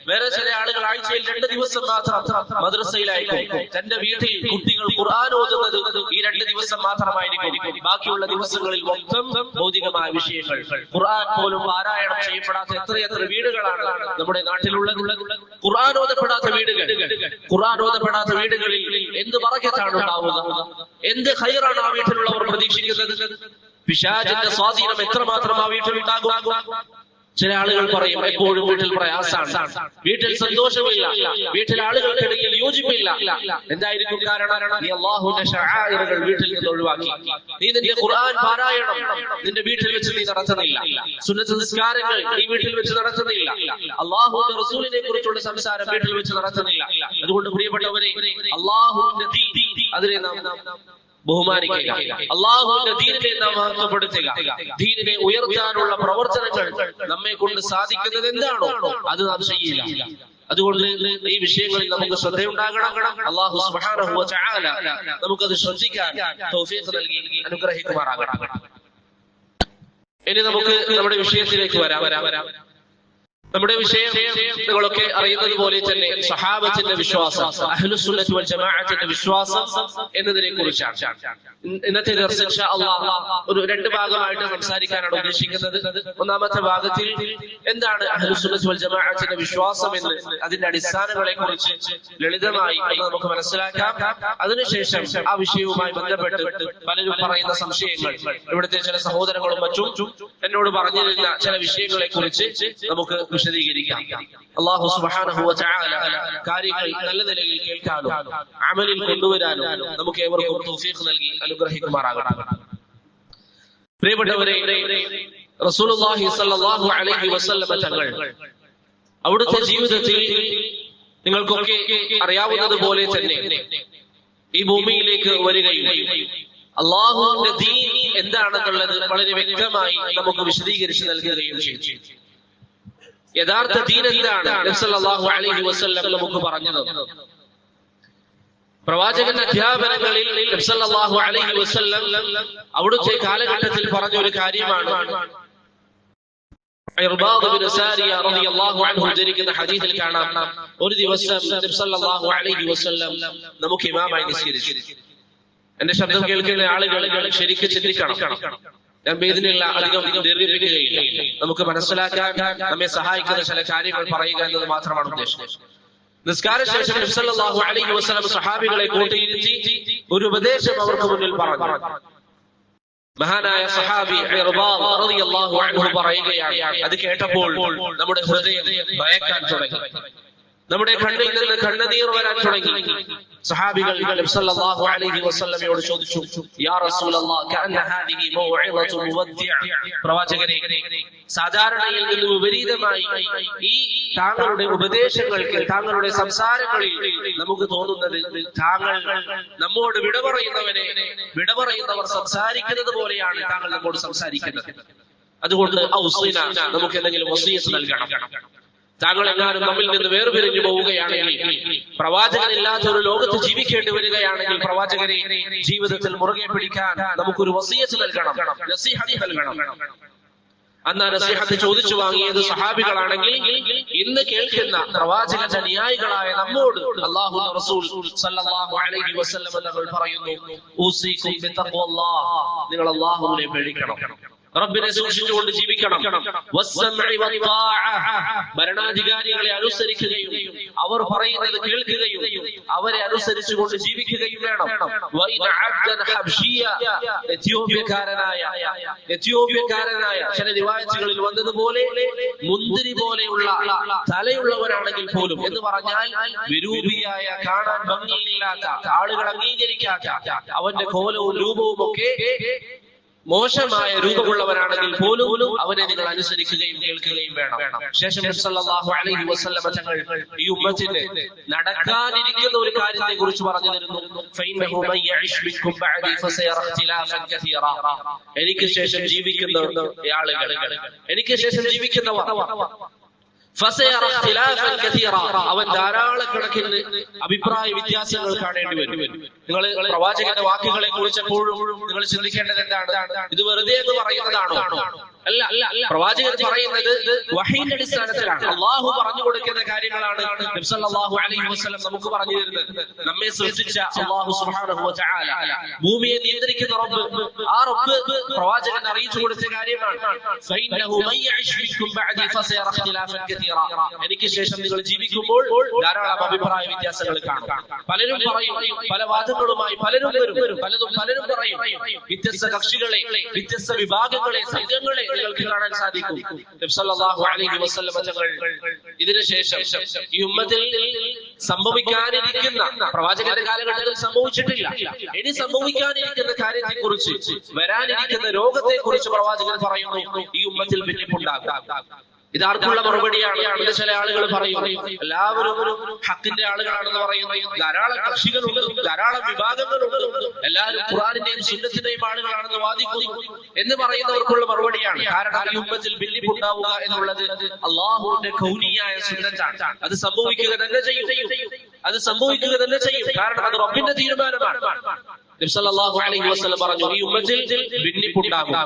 വേറെ ചില ആളുകൾ ആഴ്ചയിൽ 2 ദിവസം മാത്രം മദ്രസയിലായിരിക്കും. തന്റെ വീട്ടിൽ കുട്ടികൾ ഖുർആൻ ഓതുന്നത് ഈ 2 ദിവസം മാത്രമായിരിക്കും. ബാക്കിയുള്ള ദിവസങ്ങളിൽ മൊത്തം ഭൗതികമായ വിഷയങ്ങൾ. ഖുർആൻ പോലും പാരായണം ചെയ്യപ്പെടാത്ത എത്രയെത്ര വീടുകളാണ് നമ്മുടെ നാട്ടിലുള്ളത്. ഖുർആൻ ഓതപ്പെടാത്ത വീടുകളിൽ എന്ത് ബറക്കത്താണ് ഉണ്ടാവുക, എന്ത് ഖൈറാണ് ആ വീട്ടിലുള്ളവർ പ്രതീക്ഷിക്കുന്നത്. പിശാചിന്റെ സ്വാധീനം എത്രമാത്രം ആ വീട്ടിലുണ്ടാകും. ചില ആളുകൾ പറയും എപ്പോഴും വീട്ടിൽ പ്രയാസമാണ്, വീട്ടിൽ സന്തോഷമില്ല, വീട്ടിൽ ആളുകൾക്കിടയിൽ യോജിപ്പില്ല. എന്തായിരിക്കും കാരണം? നീ അല്ലാഹുവിന്റെ ശഅائറുകൾ വീട്ടിൽ നിന്ന് ഒഴിവാക്കി. നീ നിന്റെ ഖുർആൻ പാരായണം നിന്റെ വീട്ടിൽ വെച്ച് നീ നടത്തുന്നില്ല. സുന്നത്ത് നിസ്കാരങ്ങൾ നീ വീട്ടിൽ വെച്ച് നടത്തുന്നില്ല. അല്ലാഹുവിന്റെ റസൂലിനെ കുറിച്ചുള്ള സംസാരം വീട്ടിൽ വെച്ച് നടത്തുന്നില്ല. അതുകൊണ്ട് പ്രിയപ്പെട്ടവരെ, അല്ലാഹുവിന്റെ ദീൻ അതിനെ നാം ബഹുമാനിക്കുക, അല്ലാഹുവിന്റെ ദീനിനെ നാം മഹത്വപ്പെടുത്തുക. ദീനിനെ ഉയർത്താനുള്ള പ്രവർത്തനങ്ങൾ നമ്മെ കൊണ്ട് സാധിക്കുന്നത് എന്താണോ അത് നാം ചെയ്യില്ല. അതുകൊണ്ട് ഈ വിഷയങ്ങളിൽ നമുക്ക് ശ്രദ്ധയുണ്ടാകണം. അല്ലാഹു സുബ്ഹാനഹു വ തആല നമുക്കത് ശ്രദ്ധിക്കാൻ തൗഫീഖ് നൽകി അനുഗ്രഹിക്കുമാറാകട്ടെ. ഇനി നമുക്ക് നമ്മുടെ വിഷയത്തിലേക്ക് വരാം. നമ്മുടെ വിഷയങ്ങളൊക്കെ അറിയുന്നത് പോലെ തന്നെ സഹാബത്തിന്റെ വിശ്വാസം, അഹ്ലുസുന്നത്ത് വൽ ജമാഅത്തിന്റെ വിശ്വാസം എന്നതിനെ കുറിച്ചാണ് ഇന്നത്തെ ദർസ് ഇൻഷാ അല്ലാഹ് ഒരു രണ്ട് ഭാഗമായിട്ട് സംസാരിക്കാനാണ് ഉദ്ദേശിക്കുന്നത്. ഒന്നാമത്തെ ഭാഗത്തിൽ എന്താണ് അഹ്ലുസുന്നത്ത് വൽ ജമാഅത്തിന്റെ വിശ്വാസം എന്ന് അതിന്റെ അടിസ്ഥാനങ്ങളെ കുറിച്ച് ലളിതമായി നമുക്ക് മനസ്സിലാക്കാം. അതിനുശേഷം ആ വിഷയവുമായി ബന്ധപ്പെട്ട് പലരും പറയുന്ന സംശയങ്ങൾ, ഇവിടുത്തെ ചില സഹോദരങ്ങളും മറ്റും എന്നോട് പറഞ്ഞിരുന്ന ചില വിഷയങ്ങളെ കുറിച്ച് നമുക്ക് വിശദീകരിക്കാം. അല്ലാഹു സുബ്ഹാനഹു വ തആല കാര്യങ്ങൾ നല്ല നിലയിൽ കേൾക്കാനും അമലിൽ കൊണ്ടുവരാനും നമുക്ക് ഏവർക്കും തൗഫീഖ് നൽകി അനുഗ്രഹിക്കുമാറാകട്ടെ. പ്രിയപ്പെട്ടവരെ, റസൂലുള്ളാഹി സ്വല്ലല്ലാഹു അലൈഹി വസല്ലം തങ്ങൾ അവിടുത്തെ ജീവിതത്തിൽ നിങ്ങൾക്കൊക്കെ അറിയാവുന്നതുപോലെ തന്നെ ഈ ഭൂമിയിലേക്ക് വരികയും അല്ലാഹുവിന്റെ ദീൻ എന്താണെന്നുള്ളത് വളരെ വ്യക്തമായി നമുക്ക് വിശദീകരിച്ച് നൽകുകയും ചെയ്തു. യഥാർത്ഥ ദീൻ എന്താണ് നബി സല്ലല്ലാഹു അലൈഹി വസല്ലം നമുക്ക് പറഞ്ഞത്? പ്രവാചകന്റെ അധ്യാപനങ്ങളിൽ നബി സല്ലല്ലാഹു അലൈഹി വസല്ലം അവിടുത്തെ കാലഘട്ടത്തിൽ പറഞ്ഞ ഒരു കാര്യമാണ്. ഇർബാദ് ബിൻ സാരിയ റളിയല്ലാഹു അൻഹു ഉദ്ധരിക്കുന്ന ഹദീസിൽ കാണാം, ഒരു ദിവസം നബി സല്ലല്ലാഹു അലൈഹി വസല്ലം നമുക്ക് ഇമാമായി നിസ്കരിച്ചു. എന്റെ ശബ്ദം കേൾക്കുന്ന ആളുകൾ ശരിക്കും ചിന്തിക്കണം. ഞാൻ ഇതിനുള്ള അധികം ദീർഘിപ്പിക്കുകയില്ല. നമുക്ക് മനസ്സിലാക്കാൻ നമ്മെ സഹായിക്കുന്ന ചില കാര്യങ്ങൾ പറയുക എന്നത് മാത്രമാണ് ഉദ്ദേശം. നിസ്കാര ശേഷം നബി സല്ലല്ലാഹു അലൈഹി വസല്ലം സഹാബികളെ കൂട്ടിയിരുത്തി ഒരു ഉപദേശം അവർക്ക് മുന്നിൽ പറഞ്ഞു. മഹാനായ സഹാബി ഇർബാദ് റളിയല്ലാഹു അൻഹു പറയുകയാണ്, അത് കേട്ടപ്പോൾ നമ്മുടെ ഹൃദയം ഭയക്കാൻ തുടങ്ങി, നമ്മുടെ കണ്ണിൽ നിന്ന് കണ്ണുനീർ വരാൻ തുടങ്ങി. സഹാബികൾ നബി സല്ലല്ലാഹു അലൈഹി വസല്ലമയോട് ചോദിച്ചു, യാ റസൂലല്ലാഹ് കഅന്ന ഹാദിഹി മൗഇദതു മുവദ്ദിഅ, പ്രവാചകരെ, സാധാരണയിൽ നിന്ന് വിപരീതമായി ഈ താങ്കളുടെ ഉപദേശങ്ങൾക്ക്, താങ്കളുടെ സംസാരങ്ങളിൽ നമുക്ക് തോന്നുന്നത് താങ്കൾ നമ്മോട് വിട പറയുന്നവർ സംസാരിക്കുന്നത് പോലെയാണ് താങ്കൾ നമ്മോട് സംസാരിക്കുന്നത്. അതുകൊണ്ട് ഔസിന, നമുക്ക് എന്തെങ്കിലും വസിയത്ത് നൽകണം. താങ്കൾ എങ്ങാനും നമ്മിൽ നിന്ന് വേർപിരിഞ്ഞു പോവുകയാണെങ്കിൽ, പ്രവാചകനില്ലാത്ത ഒരു ലോകത്ത് ജീവിക്കേണ്ടി വരികയാണെങ്കിൽ, പ്രവാചകരെ ജീവിതത്തിൽ മുറുകെ പിടിക്കാൻ നമുക്കൊരു വസിയത്ത് നൽകണം, നസീഹത്ത് നൽകണം. അന്ന് നസീഹത്ത് ചോദിച്ചു വാങ്ങിയത് സഹാബികളാണെങ്കിൽ, ഇന്ന് കേൾക്കുന്ന പ്രവാചകന്റെ അനുയായികളായ നമ്മോട് അല്ലാഹുവിന്റെ റസൂൽ സല്ലല്ലാഹു അലൈഹി വസല്ലം തങ്ങൾ പറയുന്നു, ഊസികും ബിത്തഖ്വല്ലാഹ്, നിങ്ങൾ അല്ലാഹുവിനെ പേടിക്കണം, റബ്ബിനെ സൂക്ഷിച്ചുകൊണ്ട് ജീവിക്കണം. ഭരണാധികാരികളെ അനുസരിക്കുകയും അവർ പറയുന്നത് കേൾക്കുകയും അവരെ അനുസരിച്ചുകൊണ്ട് ജീവിക്കുകയും വേണം. എത്യോപ്യക്കാരനായ ചില റിവായത്തുകളിൽ വന്നതുപോലെ മുന്തിരി പോലെയുള്ള തലയുള്ളവരാണെങ്കിൽ പോലും, എന്ന് പറഞ്ഞാൽ വിരൂപിയായ, കാണാൻ ഭംഗിയില്ലാത്ത, ആളുകൾ അംഗീകരിക്കാത്ത, അവന്റെ കോലവും രൂപവും ഒക്കെ മോശമായ രൂപമുള്ളവരാണെങ്കിൽ പോലും അവരെ നിങ്ങൾ അനുസരിക്കുകയും കേൾക്കുകയും വേണം. ശേഷം സല്ലല്ലാഹു അലൈഹി വസല്ലം തങ്ങൾ ഈ ഉമ്മത്തിന് നടക്കാനിരിക്കുന്ന ഒരു കാര്യത്തെ കുറിച്ച് പറഞ്ഞു തരുന്നു. ഫൈനഹു മൻ യഇശ് ബികും ബഅദി ഫസയറ ഇഖ്തിലാഫൻ കസീറ, എനിക്ക് ശേഷം ജീവിക്കുന്ന ആളുകൾ, എനിക്ക് ശേഷം ജീവിക്കുന്നവർ അവൻ ധാരാളക്കണക്കിന് അഭിപ്രായ വ്യത്യാസങ്ങൾ കാണേണ്ടി വരും. നിങ്ങൾ പ്രവാചകന്റെ വാക്കുകളെ കുറിച്ചപ്പോഴും നിങ്ങൾ ചിന്തിക്കേണ്ടത് എന്താണ്? ഇത് വെറുതെ എന്ന് പറയുന്നതാണോ? അല്ല, പ്രവാചകൻ പറയുന്നത് വഹീന്റെ അടിസ്ഥാനത്തിലാണ്. അള്ളാഹു പറഞ്ഞു കൊടുക്കുന്ന കാര്യങ്ങളാണ് നബി സല്ലല്ലാഹു അലൈഹി വസല്ലം നമുക്ക് പറഞ്ഞു തരുന്നത്. നമ്മെ സൃഷ്ടിച്ച അല്ലാഹു സുബ്ഹാനഹു വ തആല, ഭൂമിയെ നിയന്ത്രിക്കുന്ന റബ്ബ്, ആ റബ്ബ് പ്രവാചകൻ അറിയിച്ചു കൊടുത്ത കാര്യമാണ്. ഫൈനഹു മൻ യഇശ് ബികും ബഅദി ഫസയറ ഇഖ്തിലാഫൻ കസീറ, എനിക്ക് ശേഷം നിങ്ങൾ ജീവിക്കുമ്പോൾ ധാരാളം അഭിപ്രായ വ്യത്യാസങ്ങൾ കാണും. പലരും പറയും, പല വാദങ്ങളുമായി പലരും വരും, പലരും പറയും. വ്യത്യസ്ത കക്ഷികളെ, വ്യത്യസ്ത വിഭാഗങ്ങളെ, സംഘങ്ങളെ നിങ്ങൾക്ക് കാണാൻ സാധിക്കും. നബി സല്ലല്ലാഹു അലൈഹി വസല്ലം തങ്ങൾ ഇതിനുശേഷം ഈ ഉമ്മത്തിൽ സംഭവിക്കാനിരിക്കുന്ന, പ്രവാചകന്റെ കാലഘട്ടത്തിൽ സംഭവിച്ചിട്ടില്ല, ഇനി സംഭവിക്കാനിരിക്കുന്ന കാര്യത്തെക്കുറിച്ച്, വരാനിരിക്കുന്ന രോഗത്തെക്കുറിച്ച് പ്രവാചകൻ പറയുന്നു ഈ ഉമ്മത്തിൽ ഭിന്നിപ്പുണ്ടാകും. ഇതാർക്കുള്ള മറുപടിയാണ്? ഇവിടെ ചില ആളുകൾ പറയും എല്ലാവരും ഹക്കിന്റെ ആളുകളാണെന്ന് പറയുന്നു, ധാരാളം കക്ഷികളുണ്ട്, ധാരാളം വിഭാഗങ്ങളുണ്ട്, എല്ലാവരും ഖുർആനിന്റെയും സുന്നത്തിന്റെയും ആളുകളാണെന്ന് വാദിക്കുന്നു എന്ന് പറയുന്നവർക്കുള്ള മറുപടിയാണ്. കാരണം ഈ ഉമ്മത്തിൽ ഭിന്നിപ്പുണ്ടാവുക എന്നുള്ളത് അള്ളാഹുവിന്റെ കൗനിയായ സുന്നത്താണ്. അത് സംഭവിക്കുക തന്നെ ചെയ്യും, അത് സംഭവിക്കുക തന്നെ ചെയ്യും. കാരണം അത് റബ്ബിന്റെ തീരുമാനമാണ്. നബി സല്ലല്ലാഹു അലൈഹി വസല്ലം പറഞ്ഞു ഈ ഉമ്മത്തിൽ ഭിന്നിപ്പുണ്ടാകും,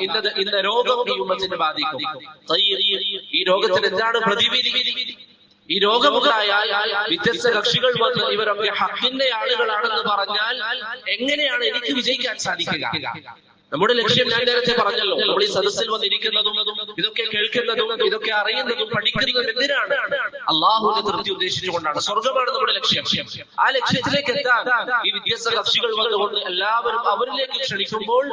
ഇന്ന രോഗം ഈ ഉമ്മത്തിനെ ബാധിക്കും. ഈ രോഗത്തിന് എന്താണ് പ്രതിവിധി? ഈ രോഗമുണ്ടായാൽ വ്യത്യസ്ത കക്ഷികൾ വന്ന് ഇവരൊക്കെ ഹക്കിന്റെ ആളുകളാണെന്ന് പറഞ്ഞാൽ എങ്ങനെയാണ് എനിക്ക് വിജയിക്കാൻ സാധിക്കുക? നമ്മുടെ ലക്ഷ്യം ഞാൻ നേരത്തെ പറഞ്ഞല്ലോ, നമ്മൾ ഈ സദസ്സിൽ വന്നിരിക്കുന്നതും ഇതൊക്കെ കേൾക്കുന്നതും ഇതൊക്കെ അറിയുന്നതും പഠിക്കുന്നതും എന്തിനാണ്? അള്ളാഹുവിന്റെ തൃപ്തി ഉദ്ദേശിച്ചുകൊണ്ടാണ്. സ്വർഗമാണ് നമ്മുടെ ലക്ഷ്യം. ആ ലക്ഷ്യത്തിലേക്ക് എത്താൻ ഈ വ്യത്യസ്ത കക്ഷികൾ വന്നുകൊണ്ട് എല്ലാവരും അവരിലേക്ക് ക്ഷണിക്കുമ്പോൾ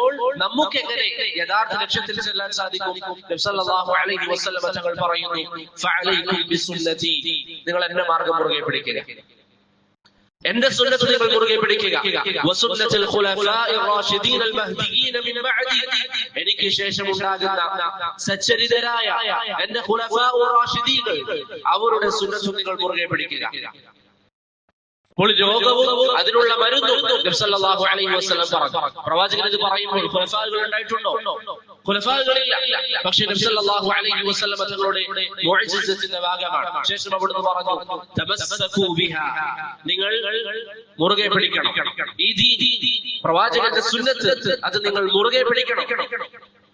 നമുക്ക് എങ്ങനെ യഥാർത്ഥ ലക്ഷ്യത്തിൽ ചെല്ലാൻ സാധിക്കും? നബി സല്ലല്ലാഹു അലൈഹി വസല്ലം തങ്ങൾ പറയുന്നു, ഫഅലൈക്കും ബിസുന്നതി, നിങ്ങൾ എന്റെ മാർഗ്ഗം മുറുകെ പിടിക്കുക, എന്റെ സുന്നത്ത് നിങ്ങൾ മുറുകെ പിടിക്കുക. വസുന്നത്തുൽ ഖുലഫാഇർ റാഷിദീനൽ മഹ്ദിയീന മിൻ ബഅദി, എനിക്ക് ശേഷം ഉണ്ടാകുന്ന സച്ചരിതരായ എന്റെ ഖുലഫാഉർ റാഷിദീകൾ, അവരുടെ സുന്നത്ത് നിങ്ങൾ മുറുകെ പിടിക്കുക. അപ്പോൾ രോഗവും അതിനുള്ള മരുന്നും നബി സല്ലല്ലാഹു അലൈഹി വസല്ലം പറഞ്ഞു. പ്രവാചകൻ ഇത് പറയുമ്പോൾ ഖുലഫാകൾ ഉണ്ടായിട്ടുണ്ടോ? ഖുലഫാകളില്ല. പക്ഷേ നബി സല്ലല്ലാഹു അലൈഹി വസല്ലം തങ്ങളുടെ മുഅ്ജിസത്തിന്റെ ഭാഗമാണ്. ശേഷം അവിടുന്ന് പറഞ്ഞു, തമസ്സകൂ ബിഹാ, നിങ്ങൾ മുറുകെ പിടിക്കണം. ഈ പ്രവാചകന്റെ സുന്നത്ത് അത് നിങ്ങൾ മുറുകെ പിടിക്കണം.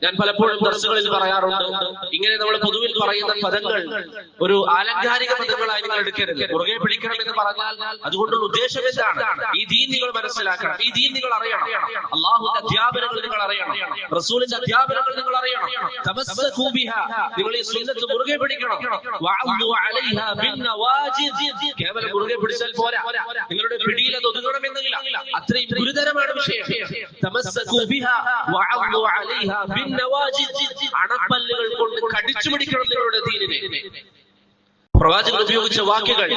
ഞാൻ പലപ്പോഴും ദർസുകളിൽ പറയാറുണ്ട്, ഇങ്ങനെ നമ്മൾ പൊതുവിൽ പറയുന്ന പദങ്ങൾ ഒരു ആലങ്കാരിക പദങ്ങളായി നിങ്ങൾ എടുക്കരുത്. മുറുകെ പിടിക്കണം എന്ന് പറഞ്ഞാൽ അതുകൊണ്ടുള്ള ഉദ്ദേശം എന്താണ്? ഈ ദീൻ നിങ്ങൾ മനസ്സിലാക്കണം, ഈ ദീൻ നിങ്ങൾ അറിയണം, അള്ളാഹുവിന്റെ അധ്യാപനങ്ങൾ നിങ്ങൾ അറിയണം, റസൂലിന്റെ അധ്യാപനങ്ങൾ നിങ്ങൾ അറിയണം. തമസ്സകൂ ബിഹാ, നിങ്ങൾ ഈ സുന്നത്ത് മുറുകെ പിടിക്കണം. വഅദ്ദു അലൈഹാ ബിന്നവാജിദ്, കേവലം മുറുകെ പിടിച്ചാൽ പോരാ, നിങ്ങളുടെ പിടിയിൽ അത് ഒതുങ്ങണമെന്നില്ല, അത്രയും ഗുരുതരമാണ് വിഷയം. തമസ്സകൂ ബിഹാ വഅദ്ദു അലൈഹാ അണപ്പല്ലുകൾ കൊണ്ട് കടിച്ചു പിടിക്കണം നിങ്ങളുടെ ദീനിനെ. പ്രവാചകൻ ഉപയോഗിച്ച വാക്കുകൾ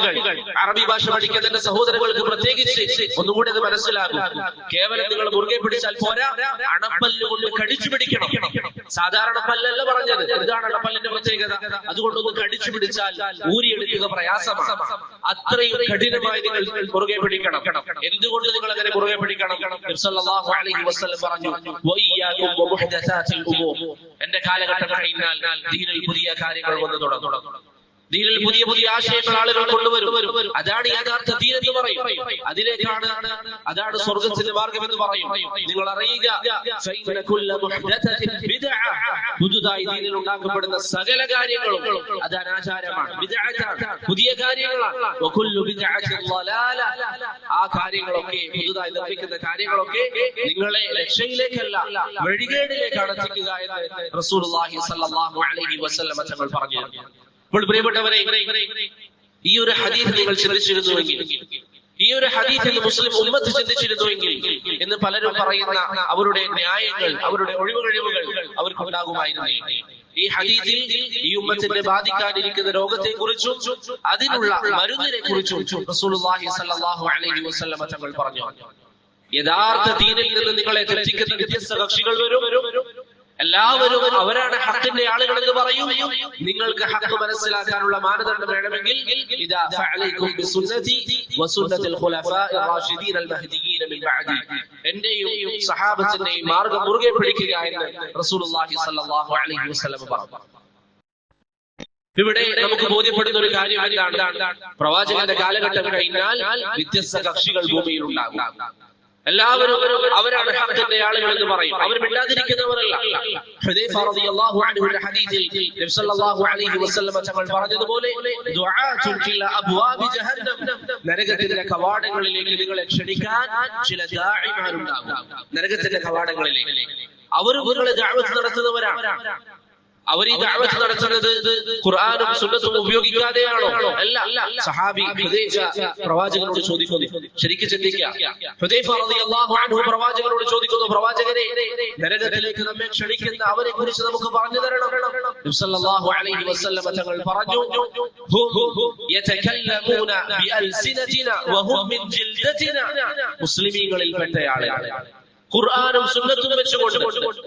അറബി ഭാഷ പഠിക്കുന്ന എന്റെ സഹോദരങ്ങൾക്ക് പ്രത്യേകിച്ച് ഒന്നുകൂടി അത് മനസ്സിലാകും. കേവലം നിങ്ങൾ മുറുകെ പിടിച്ചാൽ പോരാ, അണപ്പല്ല് കൊണ്ട് കടിച്ചു പിടിക്കണം. സാധാരണ പല്ലല്ല പറഞ്ഞത്, ഇതാണ് അണപ്പല്ലിന്റെ പ്രത്യേകത. അതുകൊണ്ടൊന്ന് കടിച്ചു പിടിച്ചാൽ ഊരിയെടുക്കുക പ്രയാസമാണ്. അത്രയും കഠിനമായി നിങ്ങൾ മുറുകെ പിടിക്കണം. എന്തുകൊണ്ട് നിങ്ങൾ അങ്ങനെ മുറുകെ പിടിക്കണം? നബി സല്ലല്ലാഹു അലൈഹി വസല്ലം പറഞ്ഞു, വഇയ്യാകും വമുഹ്ദസാത്തിൽ ഉമൂർ, എന്റെ കാലഘട്ടം കഴിഞ്ഞാൽ ദീനിൽ പുതിയ കാര്യങ്ങൾ വന്നു തുടങ്ങും. ദീനിൽ പുതിയ പുതിയ ആശയങ്ങൾ ആളുകൾ കൊണ്ടുവരും. അതാണ് യഥാർത്ഥ ദീൻ എന്ന് പറയും. അതിലേക്കാണ്, അതാണ് സ്വർഗത്തിന്റെ മാർഗം എന്ന് പറയും. നിങ്ങൾ അറിയുക, പുതുതായി ദീനിൽ ഉണ്ടാക്കപ്പെടുന്ന സകല കാര്യങ്ങളും അത് അനാചാരമാണ്, ബിദ്അത്താണ്, പുതിയ കാര്യങ്ങളാണ്. ആ കാര്യങ്ങളൊക്കെ, പുതുതായി നിർമ്മിക്കുന്ന കാര്യങ്ങളൊക്കെ നിങ്ങളെ രക്ഷയിലേക്കല്ല വഴികേടിലേക്കാണ് എത്തിക്കുക എന്ന് റസൂലുള്ളാഹി സ്വല്ലല്ലാഹു അലൈഹി വസല്ലം തങ്ങൾ പറഞ്ഞു. അപ്പോൾ പ്രിയപ്പെട്ടവരെ, ഈ ഒരു ഹദീസ് നിങ്ങൾ ചിന്തിച്ചിരുന്നുവെങ്കിൽ, ഈ ഒരു ഹദീസിൽ മുസ്ലിം ഉമ്മത്ത് ചിന്തിച്ചിരുന്നുവെങ്കിൽ എന്ന് പലരും പറയുന്ന അവരുടെ ന്യായങ്ങൾ, അവരുടെ ഒഴിവുകഴിവുകൾ അവർക്കുണ്ടാകുമായിരുന്നു. ഈ ഹദീസിൽ ഈ ഉമ്മത്തിനെ ബാധിക്കാനിരിക്കുന്ന രോഗത്തെ കുറിച്ചും അതിനുള്ള മരുന്നിനെ കുറിച്ചും റസൂലുള്ളാഹി സ്വല്ലല്ലാഹു അലൈഹി വസല്ലം തങ്ങൾ പറഞ്ഞു. യഥാർത്ഥ ദീനിൽ നിന്ന് നിങ്ങളെ തെറ്റിക്കുന്ന വ്യത്യസ്ത കക്ഷികൾ വരും. എല്ലാവരും അവരാണ് ഹക്കിന്റെ ആളുകൾ എന്ന് പറയും. നിങ്ങൾക്ക് ഹക്ക് മനസ്സിലാക്കാനുള്ള മാനദണ്ഡം വേണമെങ്കിൽ ഇദാ ഫഅലൈക്കും ബിസുന്നതി വസുന്നത്തിൽ ഖുലഫാഇർ റാഷിദീനൽ മഹ്ദിയീന മിൻ ബഅദി, എന്റെയും സഹാബത്തിന്റെയും മാർഗ്ഗം മുറുകെ പിടിക്കുക എന്ന് റസൂലുള്ളാഹി സ്വല്ലല്ലാഹു അലൈഹി വസല്ലം പറഞ്ഞു. ഇവിടെ നമുക്ക് ബോധ്യപ്പെടുന്ന ഒരു കാര്യം എന്താണ്? പ്രവാചകന്റെ കാലഘട്ടം കഴിഞ്ഞാൽ വ്യത്യസ്ത കക്ഷികൾ ഭൂമിയിൽ ഉണ്ടാകും. എല്ലാവരും അവരാണ് ഹക്കിന്റെ ആളുകൾ എന്ന് പറയും. അവർ മിണ്ടാതിരിക്കുന്നവരല്ല. ഹുദൈഫ റളിയല്ലാഹു അൻഹുവിന്റെ ഹദീസിൽ നബി സല്ലല്ലാഹു അലൈഹി വസല്ലം തങ്ങൾ പറഞ്ഞതുപോലെ ദുആഅത്തുൻ ഇലാ അബ്വാബി ജഹന്നം, നരകത്തിന്റെ കവാടങ്ങളിലേക്ക് നിങ്ങളെ ക്ഷണിക്കാൻ ചില ദാഇമാരുണ്ടാകും. നരകത്തിന്റെ കവാടങ്ങളിലേക്ക് അവർ നിങ്ങളെ ദഅവത്ത് നടത്തുന്നവരാണ്. അവർ ഈ ദഅവത്ത് നടത്തുന്നത് ഖുർആനും സുന്നത്തും ഉപയോഗിക്കാതെയാണോ? അല്ല. സഹാബി ഹുദൈഫ പ്രവാചകനോട് ചോദിക്കുന്നു, ശരിക്കും ചിന്തിക്കുക. ഹുദൈഫ റളിയല്ലാഹു അൻഹു പ്രവാചകനോട് ചോദിക്കുന്നു, പ്രവാചകരെ, നരകത്തിലേക്ക് നമ്മെ ക്ഷണിക്കുന്ന അവരെ കുറിച്ച് നമുക്ക് പറഞ്ഞു തരണം. നബി സല്ലല്ലാഹു അലൈഹി വസല്ലം തങ്ങൾ പറഞ്ഞു, ഹും യതകല്ലമൂന ബിഅൽസിനതിനാ വഹും മിൻ ജിൽദതിനാ. മുസ്ലിമീങ്ങളിൽ പെട്ട ആളുകൾ ഖുർആനും സുന്നത്തും വെച്ചുകൊണ്ട്,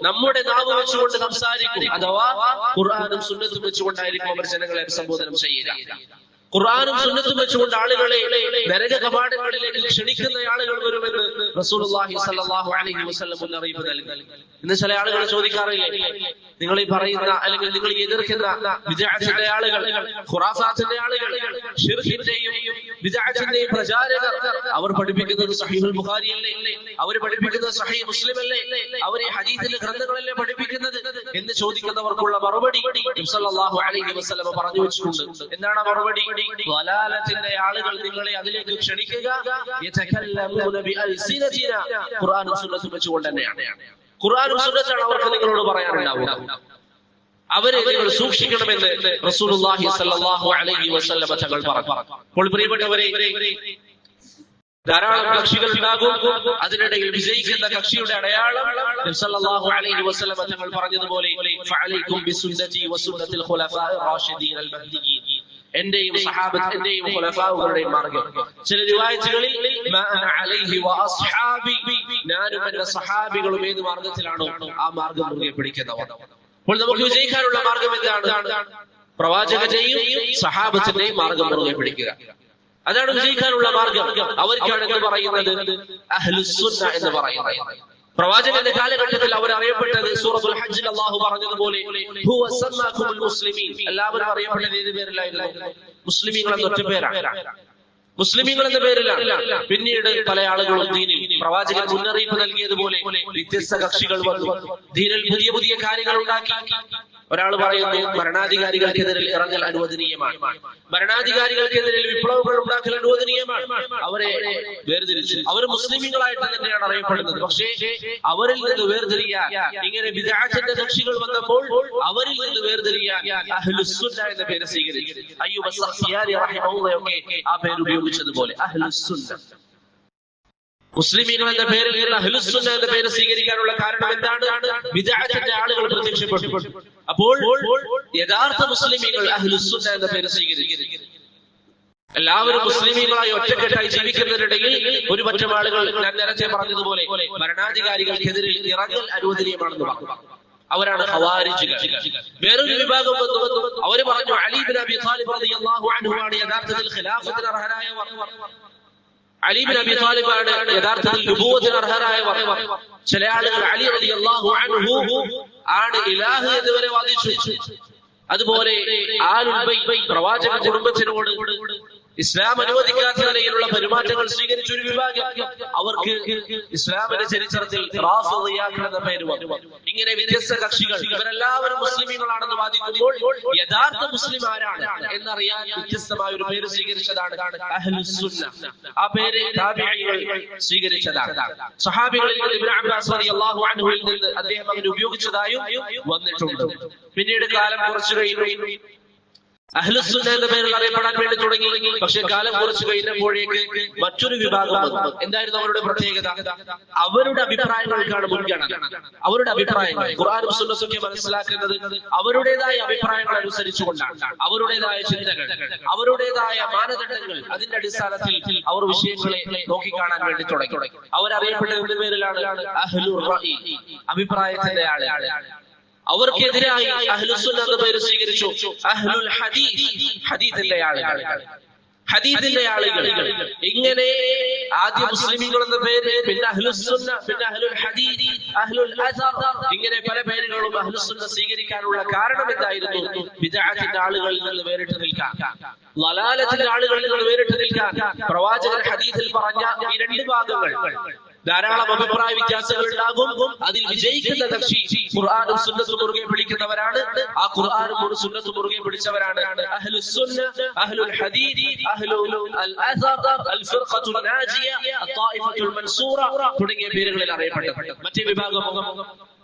നമ്മുടെ നാവ് വെച്ചുകൊണ്ട് സംസാരിക്കും. അഥവാ ഖുർആനും സുന്നത്തും വെച്ചുകൊണ്ടായിരിക്കും അവർ ജനങ്ങളെ അഭിസംബോധന ചെയ്യുക. ഖുർആനും സുന്നത്തും വെച്ചുകൊണ്ട് ആളുകളെ നരക കവാടങ്ങളിലേക്ക് ക്ഷണിക്കുന്ന ആളുകൾ വരുമെന്ന് റസൂലുള്ളാഹി സ്വല്ലല്ലാഹു അലൈഹി വസല്ലം മുന്നറിയിപ്പ് നൽകി. ഇന്ന് ചില ആളുകൾ ചോദിക്കാറില്ലേ, നിങ്ങൾ ഈ പറയുന്ന അല്ലെങ്കിൽ നിങ്ങൾ എതിർക്കുന്ന ബിദ്അത്തിന്റെ ആളുകൾ, ഖുറാഫാത്തിന്റെ ആളുകൾ, ശിർക്കിന്റെയും ബിദ്അത്തിന്റെയും പ്രചാരകർ, അവർ പഠിപ്പിക്കുന്നത് സഹീഹുൽ ബുഖാരിയല്ലേ, അവർ പഠിപ്പിക്കുന്നത് സഹീഹ് മുസ്ലിം അല്ലേ, അവർ ഈ ഹദീസിലെ ഗ്രന്ഥങ്ങളല്ലേ പഠിപ്പിക്കുന്നത് എന്ന് ചോദിക്കുന്നവർക്കുള്ള മറുപടി നബി സല്ലല്ലാഹു അലൈഹി വസല്ലം പറഞ്ഞു വെച്ചിട്ടുണ്ട്. എന്താണ് മറുപടി? വലാലത്തിന്റെ ആളുകൾ നിങ്ങളെ അതിലേക്ക് ക്ഷണിക്കുക യതകല്ലമൂന ബിഅൽസിനതിനാ. ഖുർആനും സുന്നത്തും വെച്ചുകൊണ്ട് തന്നെയാണ്. ഖുർആനും സുന്നത്താണ് അവർക്ക് നിങ്ങളോട് പറയാനുണ്ടാവുക. അവരെ നിങ്ങൾ സൂക്ഷിക്കണമെന്ന് റസൂലുള്ളാഹി സ്വല്ലല്ലാഹു അലൈഹി വസല്ലം തങ്ങൾ പറഞ്ഞു. അപ്പോൾ പ്രിയപ്പെട്ടവരെ, ധാരാളം കക്ഷികൾ ഉണ്ടാകും, അതിനിടയിൽ വിജയിക്കുന്ന കക്ഷിയുടെ അടയാളം നബി സല്ലല്ലാഹു അലൈഹി വസല്ലം തങ്ങൾ പറഞ്ഞതുപോലെ ഫഅലൈക്കും ബിസുന്നതി വസുന്നതിൽ ഖുലഫാഇർ റാഷിദീൻ അൽ മഹ്ദിയീൻ. എന്റെയും സഹാബത്ത്, എന്റെയും ഖുലഫാഉകളുടെയും മാർഗ്ഗം. ചില റിവായത്തുകളിൽ ഞാനും എന്റെ സഹാബികളും ഏത് മാർഗത്തിലാണോ ആ മാർഗം മുറുകെ പിടിക്കുന്നവർ. അപ്പോൾ നമുക്ക് വിജയിക്കാനുള്ള മാർഗം എന്താണ്? പ്രവാചകന്റെയും സഹാബത്തിന്റെയും മാർഗം മുറുകെ പിടിക്കുക. അതാണ് വിജയിക്കാനുള്ള മാർഗം. അവർക്കാണ് എന്ന് പറയുന്നത് അഹ്ലുസ്സുന്ന എന്ന് പറയുന്നത്. പ്രവാചകന്റെ കാലഘട്ടത്തിൽ അവർ അറിയപ്പെട്ടത് സൂറത്തുൽ ഹജ്ജിൽ അല്ലാഹു പറഞ്ഞതുപോലെ ഹുവ സമ്മാകുൽ മുസ്ലിമീൻ. എല്ലാവരും അറിയപ്പെട്ടത് ഏത് പേരിലായിരുന്നു? മുസ്ലിമീങ്ങൾ എന്ന ഒറ്റ പേരാണ്. മുസ്ലിമീങ്ങൾ എന്ന പേരിലാണ്. പിന്നീട് പല ആളുകളും ദീനിൽ പ്രവാചകൻ മുന്നറിയിപ്പ് നൽകിയതുപോലെ വ്യത്യസ്ത കക്ഷികൾ വന്നു, ദീനിൽ പുതിയ പുതിയ കാര്യങ്ങൾ ഉണ്ടാക്കി. ഒരാൾ പറയുന്നു ഭരണാധികാരികൾക്കെതിരെ ഇറങ്ങൽ അനുവദനീയമാണ്, ഭരണാധികാരികൾക്കെതിരെ വിപ്ലവങ്ങൾ ഉണ്ടാക്കൽ അനുവദനീയമാണ്. അവരെ വേർതിരിച്ചു. അവർ മുസ്ലിമീങ്ങളായിട്ട് തന്നെയാണ് അറിയപ്പെടുന്നത്. പക്ഷേ അവരിൽ നിന്ന് വേർതിരിയാൻ ഇങ്ങനെ ബിദ്അത്തിന്റെ കക്ഷികൾ വന്നപ്പോൾ അവരിൽ നിന്ന് വേർതിരിയാൻ അഹ്ലുസ്സുന്ന എന്ന പേര് സ്വീകരിച്ചു. അയ്യൂബ് അസ്സഖ്തിയാനി റഹിമഹുള്ളാഹി ആ പേര് ഉപയോഗിച്ചതുപോലെ അഹ്ലുസ്സുന്ന. മുസ്ലിമീങ്ങൾ എന്ന പേരിൽ നിന്ന് അഹ്ലുസ്സുന്ന എന്ന പേര് സ്വീകരിക്കാനുള്ള കാരണം എന്താണ്? ബിദ്അത്തിന്റെ ആളുകൾ പ്രത്യക്ഷപ്പെട്ടു. അപ്പോൾ യഥാർത്ഥ മുസ്ലിമീങ്ങൾ അഹ്ലുസ്സുന്ന എന്ന പേര് സ്വീകരിച്ചു. എല്ലാവരും മുസ്ലിമീങ്ങളായി ഒറ്റക്കെട്ടായി ജീവിക്കുന്നതിനിടയിൽ ഒരു പറ്റം ആളുകൾ ഞാൻ നേരത്തെ പറഞ്ഞതുപോലെ ഭരണാധികാരികൾക്കെതിരെ ഇറങ്ങൽ അനുവദനീയമാണെന്ന് പറഞ്ഞു. അവരാണ് ഖവാരിജികൾ. വേറൊരു വിഭാഗം വന്നു. അവർ പറഞ്ഞു അലി ഇബ്നു അബി ത്വാലിബ് റളിയല്ലാഹു അൻഹു ആണ് യഥാർത്ഥത്തിൽ ഖിലാഫത്തിന് അർഹനായവർ. അലി ഇബ്നു അബി ത്വാലിബ് ആണ് യഥാർത്ഥത്തിൽ നുബുവത്തിന് അർഹനായവർ. ചില ആളുകൾ അലി റളിയല്ലാഹു അൻഹു ആണ് ഇലാഹ് എന്നുവരെ വാദിച്ചു. അതുപോലെ ആലുൽ ബൈത്ത് പ്രവാചക കുടുംബത്തിനോട് ഇസ്ലാം അനുവദിക്കാത്ത നിലയിലുള്ള പെരുമാറ്റങ്ങൾ സ്വീകരിച്ച ഒരു വിഭാഗം, അവർക്ക് ഇസ്ലാമിന്റെ ചരിത്രത്തിൽ റാഫിദിയ്യാക്കൾ എന്ന പേര് വന്നു. ഇങ്ങനെ വ്യത്യസ്ത കക്ഷികൾ ഇവരെല്ലാവരും മുസ്ലിമീങ്ങളാണെന്ന് വാദിക്കുമ്പോൾ യഥാർത്ഥ മുസ്ലിം ആരാണ് എന്നറിയാൻ വ്യത്യസ്തമായ ഒരു പേര് സ്വീകരിച്ചതാണ് അഹ്ലുസ്സുന്ന. ആ പേര് താബിഈകൾ സ്വീകരിച്ചതാണ്. സഹാബികളിൽ ഇബ്നു അബ്ബാസ് റളിയല്ലാഹു അൻഹുവിൽ നിന്ന് അദ്ദേഹം അങ്ങനെ ഉപയോഗിച്ചതായും വന്നിട്ടുണ്ട്. പിന്നീട് കാലം കുറച്ചു കഴിഞ്ഞു അഹ്ലുസ്സുന്ന എന്ന പേരിൽ അറിയപ്പെടാൻ വേണ്ടി തുടങ്ങി. പക്ഷെ കാലം കുറച്ചു കഴിഞ്ഞപ്പോഴേക്ക് മറ്റൊരു വിഭാഗം വന്നു. എന്തായിരുന്നു അവരുടെ പ്രത്യേകത? അവരുടെ അഭിപ്രായങ്ങൾക്കാണ് മുൻഗണന. അവരുടെ അഭിപ്രായങ്ങൾ ഖുർആനും സുന്നത്തും മനസ്സിലാക്കുന്നത് അവരുടേതായ അഭിപ്രായങ്ങൾ അനുസരിച്ചുകൊണ്ടാണ്. അവരുടേതായ ചിന്തകൾ, അവരുടേതായ മാനദണ്ഡങ്ങൾ, അതിന്റെ അടിസ്ഥാനത്തിൽ അവർ വിഷയങ്ങളെ നോക്കിക്കാണാൻ വേണ്ടി തുടങ്ങി. അവരറിയപ്പെട്ട ഒരു പേരിലാണ് അഹ്ലുർ റഅയ്, അഭിപ്രായത്തിന്റെ ആളുകൾ. അവർക്കെതിരായി അഹ്ലുസ്സുന്ന എന്ന പേര് സ്വീകരിച്ചു അഹ്ലുൽ ഹദീസ്, ഹദീസിന്റെ ആളുകൾ. ഹദീസിന്റെ ആളുകൾ ഇങ്ങനെ ആദ്യം മുസ്ലിമീങ്ങൾ എന്ന പേര്, പിന്നെ അഹ്ലുസ്സുന്ന, പിന്നെ അഹ്ലുൽ ഹദീസ്, അഹ്ലുൽ അസർ, ഇങ്ങനെ പല പേരുകളും അഹ്ലുസ്സുന്ന സ്വീകരിക്കാനുള്ള കാരണം എന്തായിരുന്നു? ബിദ്അത്തിന്റെ ആളുകളിൽ നിന്ന് വേറിട്ട് നിൽക്കാൻ, ളലാലത്തിന്റെ ആളുകളിൽ നിന്ന് വേറിട്ട് നിൽക്കാൻ. പ്രവാചകൻ ഹദീസിൽ പറഞ്ഞ ഈ രണ്ട് ഭാഗങ്ങൾ, ധാരാളം അഭിപ്രായ വ്യത്യാസങ്ങൾ ഉണ്ടാകും. അതിൽ വിജയിക്കുന്ന കക്ഷി ഖുർആനും സുന്നത്തും മുറുകെ പിടിക്കുന്നവരാണ്. ആ ഖുർആനും സുന്നത്തും മുറുകെ പിടിച്ചവരാണ് അഹ്ലുസ്സുന്ന, അഹ്ലുൽ ഹദീസ്, അഹ്ലുൽ അസർ, അൽ ഫിർഖത്തുൻ നാജിയ, അത്വായിഫത്തുൽ മൻസൂറ തുടങ്ങിയ പേരുകളിൽ അറിയപ്പെട്ടത്. മറ്റേ വിഭാഗം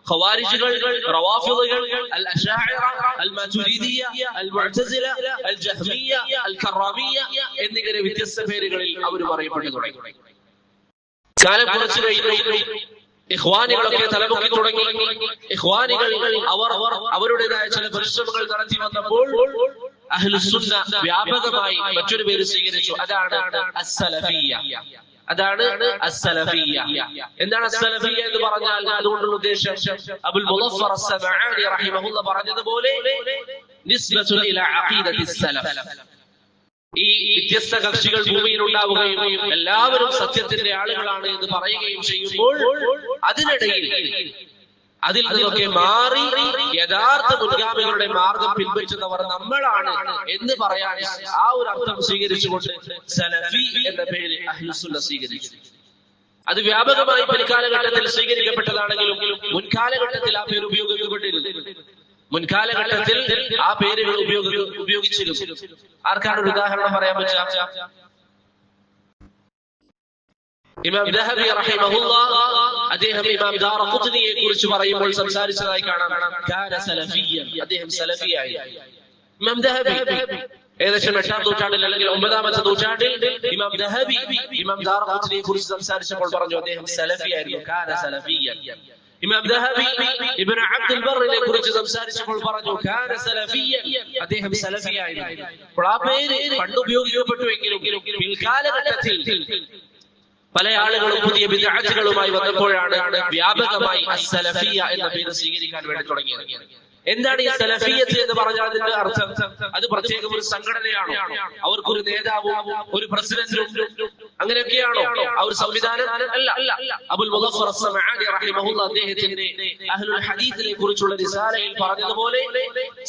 ഖവാരിജുകൾ, റവാഫിദുകൾ, അൽ അശാഇറ, അൽ മാതുരിദിയ, അൽ മുഅ്തസില, അൽ ജഹ്മിയ, അൽ കറാമിയ എന്നിങ്ങനെ വ്യത്യസ്ത പേരുകളിൽ അവർ പറയപ്പെട്ടു തുടങ്ങി. കാലം കുറച്ചു കഴിഞ്ഞു ഇഖ്വാനികളൊക്കെ തലമുക്കി തുടങ്ങി. ഇഖ്വാനികൾ അവരുടേതായ ചില പരിശ്രമങ്ങൾ നടത്തി വന്നപ്പോൾ അഹ്ലുസുന്ന വ്യാപകമായി മറ്റൊരു പേര് സ്വീകരിച്ചു. അതാണ് അസ്സലഫിയ്യ. അതാണ് അസ്സലഫിയ്യ. എന്താണ് അസ്സലഫിയ്യ എന്ന് പറഞ്ഞാൽ അതുകൊണ്ടുള്ള ഉദ്ദേശം അബുൽ മുളഫർ അസ്സമആനി റഹിമഹുല്ലാ പറഞ്ഞതുപോലെ നിസ്ബത്തുൻ ഇലാ അഖീദത്തിസ് സലഫ്. ഈ വ്യത്യസ്ത കക്ഷികൾ ഭൂമിയിൽ ഉണ്ടാവുകയും എല്ലാവരും സത്യത്തിന്റെ ആളുകളാണ് എന്ന് പറയുകയും ചെയ്യുമ്പോൾ അതിനിടയിൽ അതിൽ നിന്നൊക്കെ മാറി യഥാർത്ഥ മുൻഗാമികളുടെ മാർഗം പിൻപറ്റുന്നവർ നമ്മളാണ് എന്ന് പറയാൻ ആ ഒരു അർത്ഥം സ്വീകരിച്ചുകൊണ്ട് സലഫി എന്ന പേര് അഹ്ലുസുന്ന സ്വീകരിച്ചു. അത് വ്യാപകമായി പിൽക്കാലഘട്ടത്തിൽ സ്വീകരിക്കപ്പെട്ടതാണെങ്കിലും മുൻകാലഘട്ടത്തിൽ ആ പേര് ഉപയോഗിക്കപ്പെട്ടിരുന്നു. മുൻകാലഘട്ടത്തിൽ ആ പേരുകൾ ഉപയോഗിച്ചിരുന്നു. ആർക്കാണ് ഒരു ഉദാഹരണം പറയാൻ പറ്റുക? ഇമാം ദഹബി റഹിമഹുല്ലാഹ് അദ്ദേഹം ഇമാം ദാറഖുത്നിയെ കുറിച്ച് പറയുമ്പോൾ സംസാരിച്ചതായി കാണാം. കാന സലഫിയ്യൻ, അദ്ദേഹം സലഫിയായിരുന്നു. ഇമാം ദഹബി ഏകദേശം 8-ാം നൂറ്റാണ്ടിൽ അല്ലെങ്കിൽ 9-ാമത്തെ നൂറ്റാണ്ടിൽ ഇമാം ദഹബി ഇമാം ദാറഖുത്നിയെ കുറിച്ച് സംസാരിച്ചപ്പോൾ പറഞ്ഞു അദ്ദേഹം സലഫിയായിരുന്നു. കാന സലഫിയ്യൻ. ഇമാം ദഹബി ഇബ്നു അബ്ദുൽ ബർറിനെ കുറിച്ച് സംസാരിച്ചപ്പോൾ പറഞ്ഞു കാന സലഫിയ്യൻ, അദ്ദേഹം സലഫിയായിരുന്നു. അപ്പോൾ ആ പേര് പണ്ട് ഉപയോഗിക്കപ്പെട്ടുവെങ്കിലും പിൽക്കാലഘട്ടത്തിൽ പല ആളുകളും പുതിയ ബിദ്അത്തുകളുമായി വന്നപ്പോഴാണ് വ്യാപകമായി അസ്സലഫിയ്യ എന്ന പേര് സ്വീകരിക്കാൻ വേണ്ടി തുടങ്ങിയത്. എന്താണ് ഈ സലഫിയ്യത്ത് എന്ന് പറഞ്ഞാൽ അതിന്റെ അർത്ഥം? അത് പ്രത്യേകം ഒരു സംഘടനയാണോ? അവർക്കൊരു നേതാവും ഒരു പ്രസിഡന്റും അങ്ങനെയൊക്കെയാണോ ആ ഒരു സംവിധാനം? അല്ല. അബുൽ മുളഫർ അസ്സമആനി റഹിമഹുല്ലാഹ് അദ്ദേഹത്തിന്റെ അഹ്ലുൽ ഹദീസിനെ കുറിച്ചുള്ള റിസാലയിൽ പറഞ്ഞതുപോലെ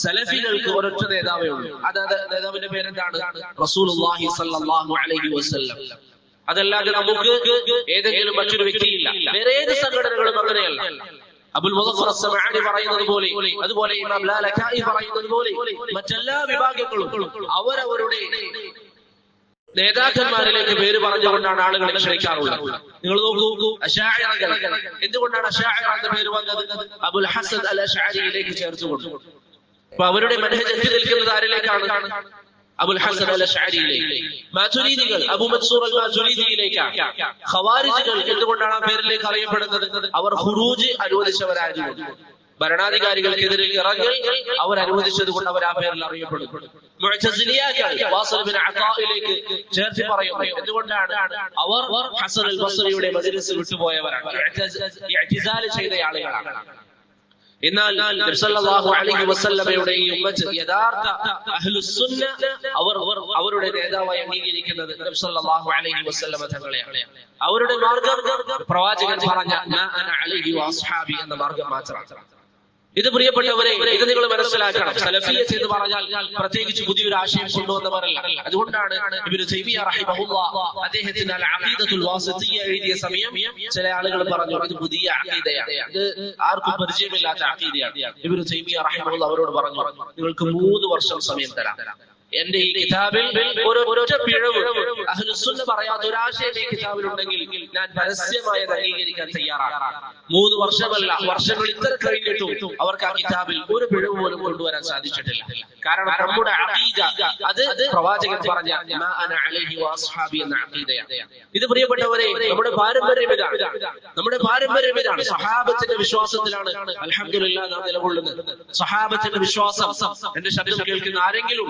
സലഫികൾക്ക് ഒരൊറ്റ നേതാവേ ഉള്ളൂ. അതായത് നേതാവിന്റെ പേരെന്താണ്? റസൂലുള്ളാഹി സ്വല്ലല്ലാഹു അലൈഹി വസല്ലം. അതല്ലാതെ നമുക്ക് ഏതെങ്കിലും മറ്റൊരു വ്യക്തിയില്ല. വേറെ ഏത് സംഘടനകളും അങ്ങനെയല്ല. അബുൽ മുളഫർ അസ്സമആനി പറയുന്നത് പോലെ, അതുപോലെ ഇമാം ലാലകായി പറയുന്നത് പോലെ മറ്റെല്ലാ വിഭാഗങ്ങളും അവരവരുടെ നേതാക്കന്മാരിലേക്ക് പേര് പറഞ്ഞുകൊണ്ടാണ് ആളുകളെ ക്ഷണിക്കാറുള്ളത്. നിങ്ങൾ നോക്കൂ, അശാഇറകൾ എന്തുകൊണ്ടാണ് അശാഇറ എന്ന പേര് വന്നത്? അബുൽ ഹസൻ അൽ അശ്അരിയിലേക്ക് ചേർത്തുകൊണ്ട്. അപ്പൊ അവരുടെ മനഹജ് എത്തി നിൽക്കുന്നത് ആരിലേക്കാണ്? അബുൽ ഹസൻ അൽ അശ്അരിയിലേക്ക്. മാതുരീദികൾ അബു മൻസൂർ അൽ മാതുരീദിയിലേക്കാണ്. ഖവാരിജികൾ എന്തുകൊണ്ടാണ് ആ പേരിലേക്ക് അറിയപ്പെടുന്നത്? അവർ ഖുറൂജ് അനുവദിച്ചവരായിരുന്നു. ഭരണാധികാരികൾക്കെതിരെ ഇറങ്ങൽ അവർ അനുവദിച്ചത് കൊണ്ട് അവർ ആ പേരിൽ അറിയപ്പെടുന്നു. മുഅ്തസിലിയകൾ വാസിൽ ഇബ്നു അതായിലേക്ക് ചേർത്ത് പറയുന്നു. എന്തുകൊണ്ടാണ്? അവർ ഹസൻ അൽ ബസ്രിയുടെ മജ്ലിസ് വിട്ടുപോയവരാണ്, ഇഅ്തിസാൽ ചെയ്ത ആളുകളാണ്. എന്നാൽ നബി സല്ലല്ലാഹു അലൈഹി വസല്ലമയുടെ ഈ ഉമ്മത്ത് യഥാർത്ഥ അഹ്ലുസുന്ന അവരുടെ നേതാവായി അംഗീകരിക്കുന്നത് നബി സല്ലല്ലാഹു അലൈഹി വസല്ലമ തങ്ങളെയാണ്. അവരുടെ മാർഗ്ഗം പ്രവാചകൻ പറഞ്ഞ മാ അന അലൈഹി വഅസ്ഹാബി എന്ന മാർഗ്ഗം മാത്രമാണ്. ഇത് പ്രിയപ്പെട്ടവരെ, ഇത് നിങ്ങൾ മനസ്സിലാക്കണം. സലഫിയ്യത്ത് എന്ന് പറഞ്ഞാൽ പ്രത്യേകിച്ച് പുതിയൊരു ആശയം കൊണ്ടുവന്നവരല്ല. അതുകൊണ്ടാണ് ഇബ്നു തൈമിയ്യ റഹിമഹുല്ലാഹ് അദ്ദേഹത്തിന്റെ അൽ അഖീദത്തുൽ വാസിത്തിയ്യ എഴുതിയ സമയം ചില ആളുകൾ പറഞ്ഞു ഇത് പുതിയ അഖീദയാണ്, ഇത് ആർക്കും പരിചയമില്ലാത്ത അഖീദയാണ്. ഇബ്നു തൈമിയ്യ റഹിമഹുല്ലാഹ് അവരോട് പറഞ്ഞു നിങ്ങൾക്ക് 3 വർഷം സമയം തരാം. എന്റെ ഈ കിതാബിൽ ഒരൊറ്റ പിഴവ് അഹ്ലുസുന്ന പറയാത്ത ഒരു ആശയം ഈ കിതാബിലുണ്ടെങ്കിൽ ഞാൻ പരസ്യമായി അംഗീകരിക്കാൻ തയ്യാറാണ്. 3 വർഷമല്ല, വർഷങ്ങൾ ഇത്ര കഴിഞ്ഞിട്ടും അവർക്ക് ആ കിതാബിൽ ഒരു പിഴവ് പോലും കൊണ്ടുവരാൻ സാധിച്ചിട്ടില്ല. കാരണം നമ്മുടെ അഖീദ അത് പ്രവാചകൻ പറഞ്ഞ മാ അന അലൈഹി വഅസ്ഹാബി എന്ന അഖീദയാണ്. ഇത് പ്രിയപ്പെട്ടവരെ നമ്മുടെ പാരമ്പര്യം ഇതാണ്. സഹാബത്തിന്റെ വിശ്വാസത്തിലാണ് അൽഹംദുലില്ലാഹ് നാം നിലകൊള്ളുന്നത്. സഹാബത്തിന്റെ വിശ്വാസം എന്റെ ശബ്ദം കേൾക്കുന്ന ആരെങ്കിലും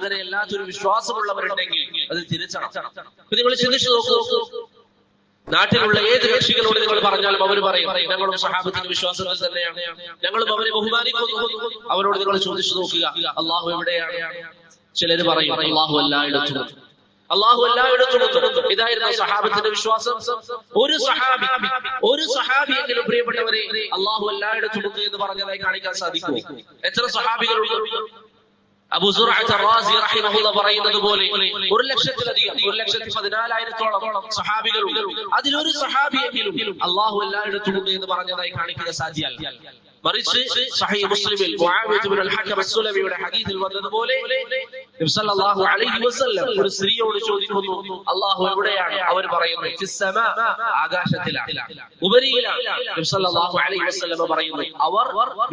അങ്ങനെ എല്ലാത്തൊരു വിശ്വാസമുള്ളവരുണ്ടെങ്കിൽ അത് തിരിച്ചണം. നിങ്ങൾ ചിന്തിച്ചു നോക്കൂ, നാട്ടിലുള്ള ഏത് കക്ഷികളോട് നിങ്ങൾ പറഞ്ഞാലും അവർ പറയും ഞങ്ങളും സഹാബത്തിന്റെ വിശ്വാസത്തിൽ തന്നെയാണ്, ഞങ്ങളും അവരെ ബഹുമാനിക്കുന്നു. അവരോട് നിങ്ങൾ ചോദിച്ചു നോക്കുക അള്ളാഹു എവിടെയാണ്? ചിലര് പറയും അള്ളാഹു എല്ലായിടത്തും. ഇതായിരുന്നു സഹാബത്തിന്റെ വിശ്വാസം. ഒരു സഹാബിയെങ്കിലും പ്രിയപ്പെട്ടവരെ അള്ളാഹു എല്ലായിടത്തും എന്ന് പറഞ്ഞതായി കാണിക്കാൻ സാധിക്കും? എത്ര സഹാബികളുണ്ട്? അബൂ സുറഅത്ത് റാസി റഹിമഹുല്ലാഹ് പറയുന്നത് പോലെ 1,00,000-ലധികം 1,14,000-ഓളം സഹാബികളുണ്ട്. അതിലൊരു സഹാബിയെങ്കിലും അള്ളാഹു എല്ലായിടത്തും ഉണ്ട് എന്ന് പറഞ്ഞതായി കാണിക്കുന്ന സാധ്യമല്ല. മറിച്ച് സഹീഹ് മുസ്ലിമിൽ മുആവിയ ഇബ്നു അൽ ഹകം അസ്സുലമിയുടെ ഹദീസിൽ വന്നതുപോലെ നബി സല്ലല്ലാഹു അലൈഹി വസല്ലം ഒരു സ്ത്രീയോട് ചോദിക്കുന്നു, അല്ലാഹു എവിടെയാണ്? അവർ പറയുന്നു ഫിസ്സമാ, ആകാശത്തിലാണ്, ഉപരിയിലാണ്. നബി സല്ലല്ലാഹു അലൈഹി വസല്ലം പറയുന്നു അവർ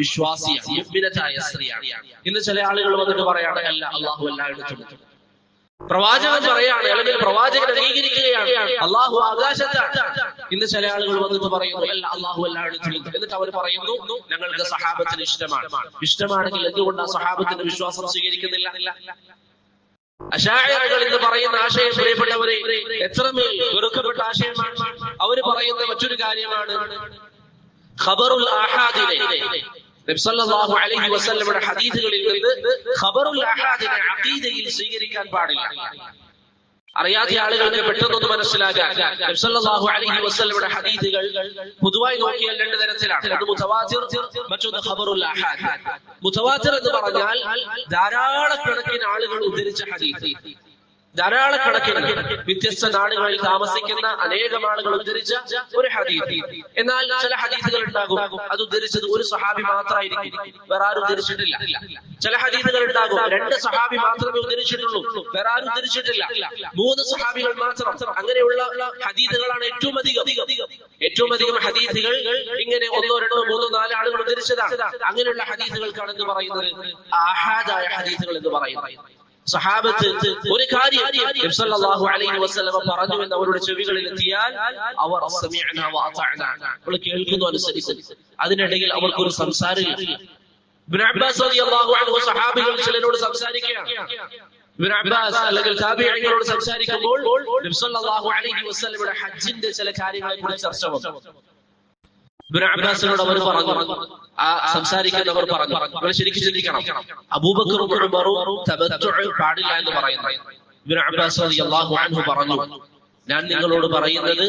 വിശ്വാസിയാണ്, മുഅ്മിനത്തായ സ്ത്രീയാണ്. ഇന്ന് ചില ആളുകൾ വന്നിട്ട് പറയാണ് അല്ല, അല്ലാഹു എല്ലായിടത്തും. പ്രവാചകൻ പറയാണ്, അല്ലെങ്കിൽ പ്രവാചകൻ അംഗീകരിക്കുകയാണ് അല്ലാഹു ആകാശത്താണ്. ഇന്ന് ചില ആളുകൾ വന്നിട്ട് പറയുന്നു അല്ല, അല്ലാഹു എല്ലായിടത്തും. എന്നിട്ട് അവർ പറയുന്നു ഞങ്ങൾക്ക് സഹാബത്തിന് ഇഷ്ടമാണ്. ഇഷ്ടമാണെങ്കിൽ എന്തുകൊണ്ടാണ് സഹാബത്തിന്റെ വിശ്വാസം സ്വീകരിക്കുന്നില്ല? അശാഇറകൾ എന്ന് പറയുന്ന ആശയം പ്രിയപ്പെട്ടവരെ എത്രമേൽ വെറുക്കപ്പെട്ട ആശയമാണ്. അവർ പറയുന്ന മറ്റൊരു കാര്യമാണ് ഖബറുൽ ആഹാദിനെ, നബി സല്ലല്ലാഹു അലൈഹി വസല്ലമയുടെ ഹദീസുകളിൽ നിന്ന് ഖബറുൽ ആഹാദിനെ അഖീദയിൽ സ്വീകരിക്കാൻ പാടില്ല. അറിയാത്ത ആളുകൾക്ക് പെട്ടെന്നൊന്ന് മനസ്സിലാക്കാൻ, നബി സല്ലല്ലാഹു അലൈഹി വസല്ലമയുടെ ഹദീസുകൾ പൊതുവായി നോക്കിയാൽ രണ്ട് തരത്തിലാണ്. ഒന്ന് മുതവാതിർ, മറ്റൊന്ന് ഖബറുൽ ആഹാദ്. മുതവാതിർ എന്ന് പറഞ്ഞാൽ ധാരാളക്കണക്കിന് ആളുകൾ ഉദ്ധരിച്ച ഹദീസ്, ധാരാളക്കണക്കിന് വ്യത്യസ്ത നാടുകളിൽ താമസിക്കുന്ന അനേകം ആളുകൾ ഉദ്ധരിച്ച ഒരു ഹദീസ്. എന്നാൽ ചില ഹദീസുകൾ ഉണ്ടാകും അത് ഉദ്ധരിച്ചത് ഒരു സഹാബി മാത്രമായിരിക്കും, വേറെ ആരും ഉദ്ധരിച്ചിട്ടില്ല. ചില ഹദീസുകൾ ഉണ്ടാകും രണ്ട് സഹാബി മാത്രമേ ഉദ്ധരിച്ചിട്ടുള്ളൂ, വേറെ ആരും ഉദ്ധരിച്ചിട്ടില്ല. മൂന്ന് സഹാബികൾ മാത്രം. അങ്ങനെയുള്ള ഹദീസുകളാണ് ഏറ്റവും അധികം ഹദീസുകൾ. ഇങ്ങനെ ഒന്നോ രണ്ടോ മൂന്നോ നാല് ആളുകൾ ഉദ്ധരിച്ചതാണ്. അങ്ങനെയുള്ള ഹദീസുകൾക്കാണ് എന്ന് പറയുന്നത് ആഹാദായ ഹദീസുകൾ എന്ന് പറയുന്നത്. സഹാബത്ത് ഒരു കാര്യം നബി സല്ലല്ലാഹു അലൈഹി വസല്ലം പറഞ്ഞു എന്ന് അവരുടെ ചെവികളിൽ എത്തിയാൽ അവർ സമിഅനാ വഅതഅനാ, അവർ കേൾക്കുന്നു, അനുസരിക്കുന്നു. അതിനിടയിൽ അവർക്കൊരു സംസാരമില്ല. ഇബ്നു അബ്ബാസ് റളിയല്ലാഹു അൻഹു സഹാബികൾ ചിലരോട് സംസാരിക്കുകയാണ്. ഇബ്നു അബ്ബാസ് അല്ലെങ്കിൽ താബിഈങ്ങളോട് സംസാരിക്കുമ്പോൾ നബി സല്ലല്ലാഹു അലൈഹി വസല്ലമയുടെ ഹജ്ജിന്റെ ചില കാര്യങ്ങളെ കുറിച്ച് ചർച്ച വന്നു. ഇബ്നു അബ്ബാസിനോട് അവർ പറഞ്ഞു, ആ സംസാരിക്കുന്നവർ പറഞ്ഞു, നിങ്ങൾ ശരിക്കും ചിന്തിക്കണം, അബൂബക്കറും ഉമറും തബത്തുഅ് പാടില്ല എന്ന് പറയുന്നു. ഇബ്നു അബ്ബാസ് റളിയല്ലാഹു അൻഹു പറഞ്ഞു, ഞാൻ നിങ്ങളോട് പറയുന്നത്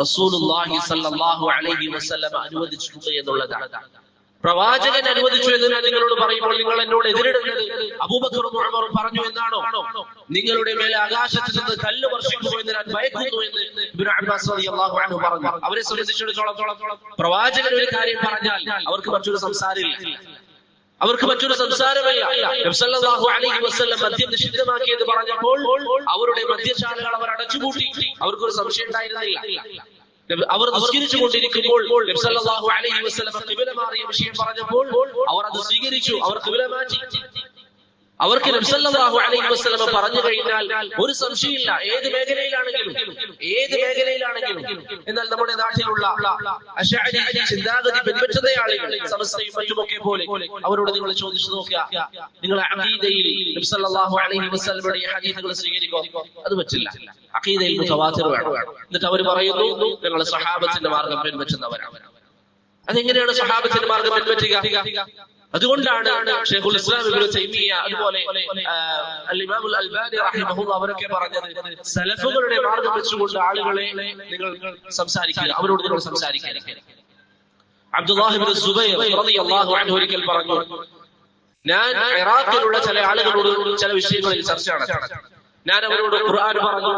റസൂലുള്ളാഹി സ്വല്ലല്ലാഹു അലൈഹി വസല്ലം അനുവദിച്ചിട്ടുണ്ട് എന്നുള്ളതാണ്. പ്രവാചകൻ അനുവദിച്ചു എന്ന് ഞാൻ നിങ്ങളോട് പറയുമ്പോൾ നിങ്ങൾ എന്നോട് എതിരിടുന്നത് അബൂബക്കറും ഉമറും പറഞ്ഞു എന്നാണോ? നിങ്ങളുടെ മേലെ ആകാശത്ത് നിന്ന് കല്ല് വർഷിക്കുമോ എന്ന് ഞാൻ ഭയക്കുന്നു എന്ന് ഇബ്നു അബ്ബാസ് റളിയല്ലാഹു അൻഹു പറഞ്ഞു. അവരെ സംബന്ധിച്ചിടത്തോളം പ്രവാചകൻ ഒരു കാര്യം പറഞ്ഞാൽ അവർക്ക് മറ്റൊരു സംസാരമില്ല, അവർക്ക് മറ്റൊരു സംസാരമില്ല. നബി സല്ലല്ലാഹു അലൈഹി വസല്ലം മദ്യം നിഷിദ്ധമാക്കിയെന്ന് പറഞ്ഞപ്പോൾ അവരുടെ മദ്യശാലകൾ അവർ അടച്ചുപൂട്ടി. അവർക്കൊരു സംശയം ഉണ്ടായിരുന്നില്ല. അവർ നിസ്കരിച്ചു കൊണ്ടിരിക്കുമ്പോൾ നബി സല്ലല്ലാഹു അലൈഹി വസല്ലം ഖിബല മാറിയ വിഷയം പറഞ്ഞപ്പോൾ അവർ അത് സ്വീകരിച്ചു, അവർ ഖിബല മാറ്റി. അവർക്ക് നബി സല്ലല്ലാഹു അലൈഹി വസല്ലം പറഞ്ഞു കഴിഞ്ഞാൽ ഒരു സംശയമില്ല, ഏത് മേഖലയിലാണെങ്കിലും. എന്നാൽ നമ്മുടെ നാട്ടിലുള്ള അശ്അരി ചിന്താഗതി പിൻപറ്റുന്ന ആളുകൾ സമസ്തയും മറ്റുമൊക്കെ പോലെ അവരോട് നിങ്ങൾ ചോദിച്ചു നോക്കുക, നിങ്ങൾ അഖീദയിൽ നബി സല്ലല്ലാഹു അലൈഹി വസല്ലമയുടെ ഹദീസുകൾ സ്വീകരിക്കോ? അത് പറ്റില്ല. അഖീദയിൽ മുതവാതിർ വേണം. എന്നിട്ട് അവർ പറയുന്നു ഞങ്ങൾ സഹാബത്തിന്റെ മാർഗം പിൻപറ്റുന്നവരാണ്. അതെങ്ങനെയാണ് സഹാബത്തിന്റെ മാർഗം പിൻപറ്റുക? അതുകൊണ്ടാണ് ശൈഖുൽ ഇസ്ലാം ഇബ്നു തൈമിയ്യ അതുപോലെ അൽ-ഇമാം അൽബാനി റഹിമഹുല്ലാഹ് അവരൊക്കെ പറഞ്ഞത് സലഫുകളുടെ മാർഗം വെച്ചുകൊണ്ട് ആളുകളെ നിങ്ങൾ സംസാരിക്കുക, അവരോട് നിങ്ങൾ സംസാരിക്കുക. അബ്ദുല്ലാഹ് ഇബ്നു സുബൈർ റളിയല്ലാഹു അൻഹു ഒരിക്കൽ പറഞ്ഞു, ഞാൻ ഇറാഖിലുള്ള ചില ആളുകളോട് ചില വിഷയങ്ങളിൽ ചർച്ച നടത്തി. ഞാൻ അവരോട് ഖുർആൻ പറഞ്ഞു,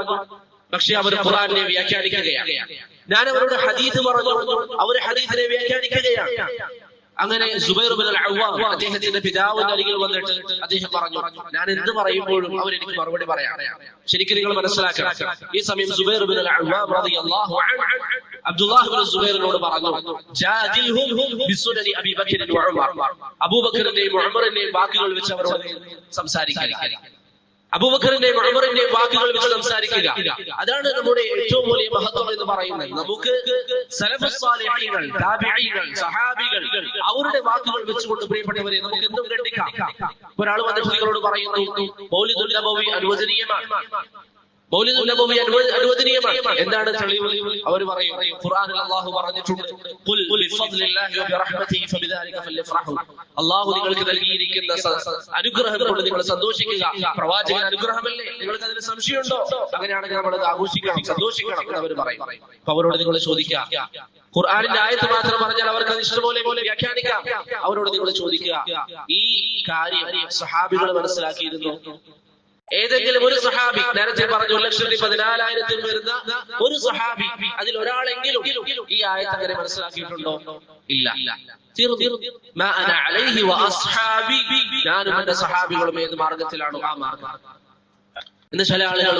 പക്ഷെ അവർ ഖുർആനെ വ്യാഖ്യാനിക്കുകയാണ്. ഞാൻ അവരോട് ഹദീസ് പറഞ്ഞു, അവർ ഹദീസിനെ വ്യാഖ്യാനിക്കുകയാണ്. അങ്ങനെ സുബൈർ ഇബ്നു അൽ-അവ്വാം അദ്ദേഹത്തിന്റെ പിതാവിന്റെ അരികിൽ വന്നിട്ട് അദ്ദേഹം പറഞ്ഞു, ഞാൻ എന്ത് പറയുമ്പോഴും അവരെനിക്ക് മറുപടി പറയാം. ശരിക്കും നിങ്ങൾ മനസ്സിലാക്കണം. ഈ സമയം സുബൈർ ഇബ്നു അൽ-അവ്വാം റളിയല്ലാഹു അൻഹു അബ്ദുല്ലാഹ് ഇബ്നു സുബൈറിനോട് പറഞ്ഞു, ജാദിൽഹും ബിസുനനി അബീ ബക്കർ വ ഉമർ, അബൂബക്കറിന്റെയും ഉമറിന്റെയും വാക്കുകൾ വെച്ച് അവരോട് സംസാരിക്കുക. അബൂബക്കറിന്റെയും ഉമറിന്റെയും വാക്കുകൾ വെച്ച് സംസാരിക്കുക. അതാണ് നമ്മുടെ ഏറ്റവും വലിയ മഹത്വം എന്ന് പറയുന്നത്. നമുക്ക് സലഫുസ് സാലിഹീങ്ങൾ, താബിഈങ്ങൾ, സഹാബികൾ അവരുടെ വാക്കുകൾ വെച്ചുകൊണ്ട് പ്രിയപ്പെട്ടവരെ നമുക്ക് എന്തും ഖണ്ഡിക്കാം. ഒരാൾ വന്നിട്ട് നിങ്ങളോട് പറയുന്നു മൗലിദുൻ നബവി അനുവദനീയമാണ്, മൗലിദുൻ നബവി അനുവദനീയമാണ്. എന്താണ് തെളിവ്? അവർ പറയും ഖുർആനിൽ അല്ലാഹു പറഞ്ഞിട്ടുണ്ട്, ഖുൽ ബിഫദ്ലില്ലാഹി വബിറഹ്മതിഹി ഫബിദാലിക ഫല്യഫ്റഹു, അല്ലാഹു നിങ്ങൾക്ക് നൽകിയിരിക്കുന്ന അനുഗ്രഹം കൊണ്ട് നിങ്ങൾ സന്തോഷിക്കുക. പ്രവാചകൻ അനുഗ്രഹമല്ലേ, നിങ്ങൾക്ക് അതിന് സംശയമുണ്ടോ? അങ്ങനെയാണെങ്കിൽ നമ്മൾ അത് ആഘോഷിക്കണം, സന്തോഷിക്കണം എന്ന് അവർ പറയും. അപ്പൊ അവരോട് നിങ്ങൾ ചോദിക്കുക, ഖുർആനിന്റെ ആയത്ത് മാത്രം പറഞ്ഞാൽ അവർക്ക് അത് ഇഷ്ടപോലെ വ്യാഖ്യാനിക്കാം. അവരോട് നിങ്ങൾ ചോദിക്കുക, ഈ കാര്യം സഹാബികൾ മനസ്സിലാക്കിയിരുന്നു? ഏതെങ്കിലും ഒരു സഹാബി, നേരത്തെ പറഞ്ഞു 1,14,000 വരുന്ന ഒരു സഹാബി, അതിൽ ഒരാളെങ്കിലും ഈ ആയത്ത് അങ്ങനെ മനസ്സിലാക്കിയിട്ടുണ്ടോ? ഇല്ല. ഞാനും എന്റെ സഹാബികളും ഏത് മാർഗത്തിലാണോ ആ മാർഗം. ഇന്ന് ചില ആളുകൾ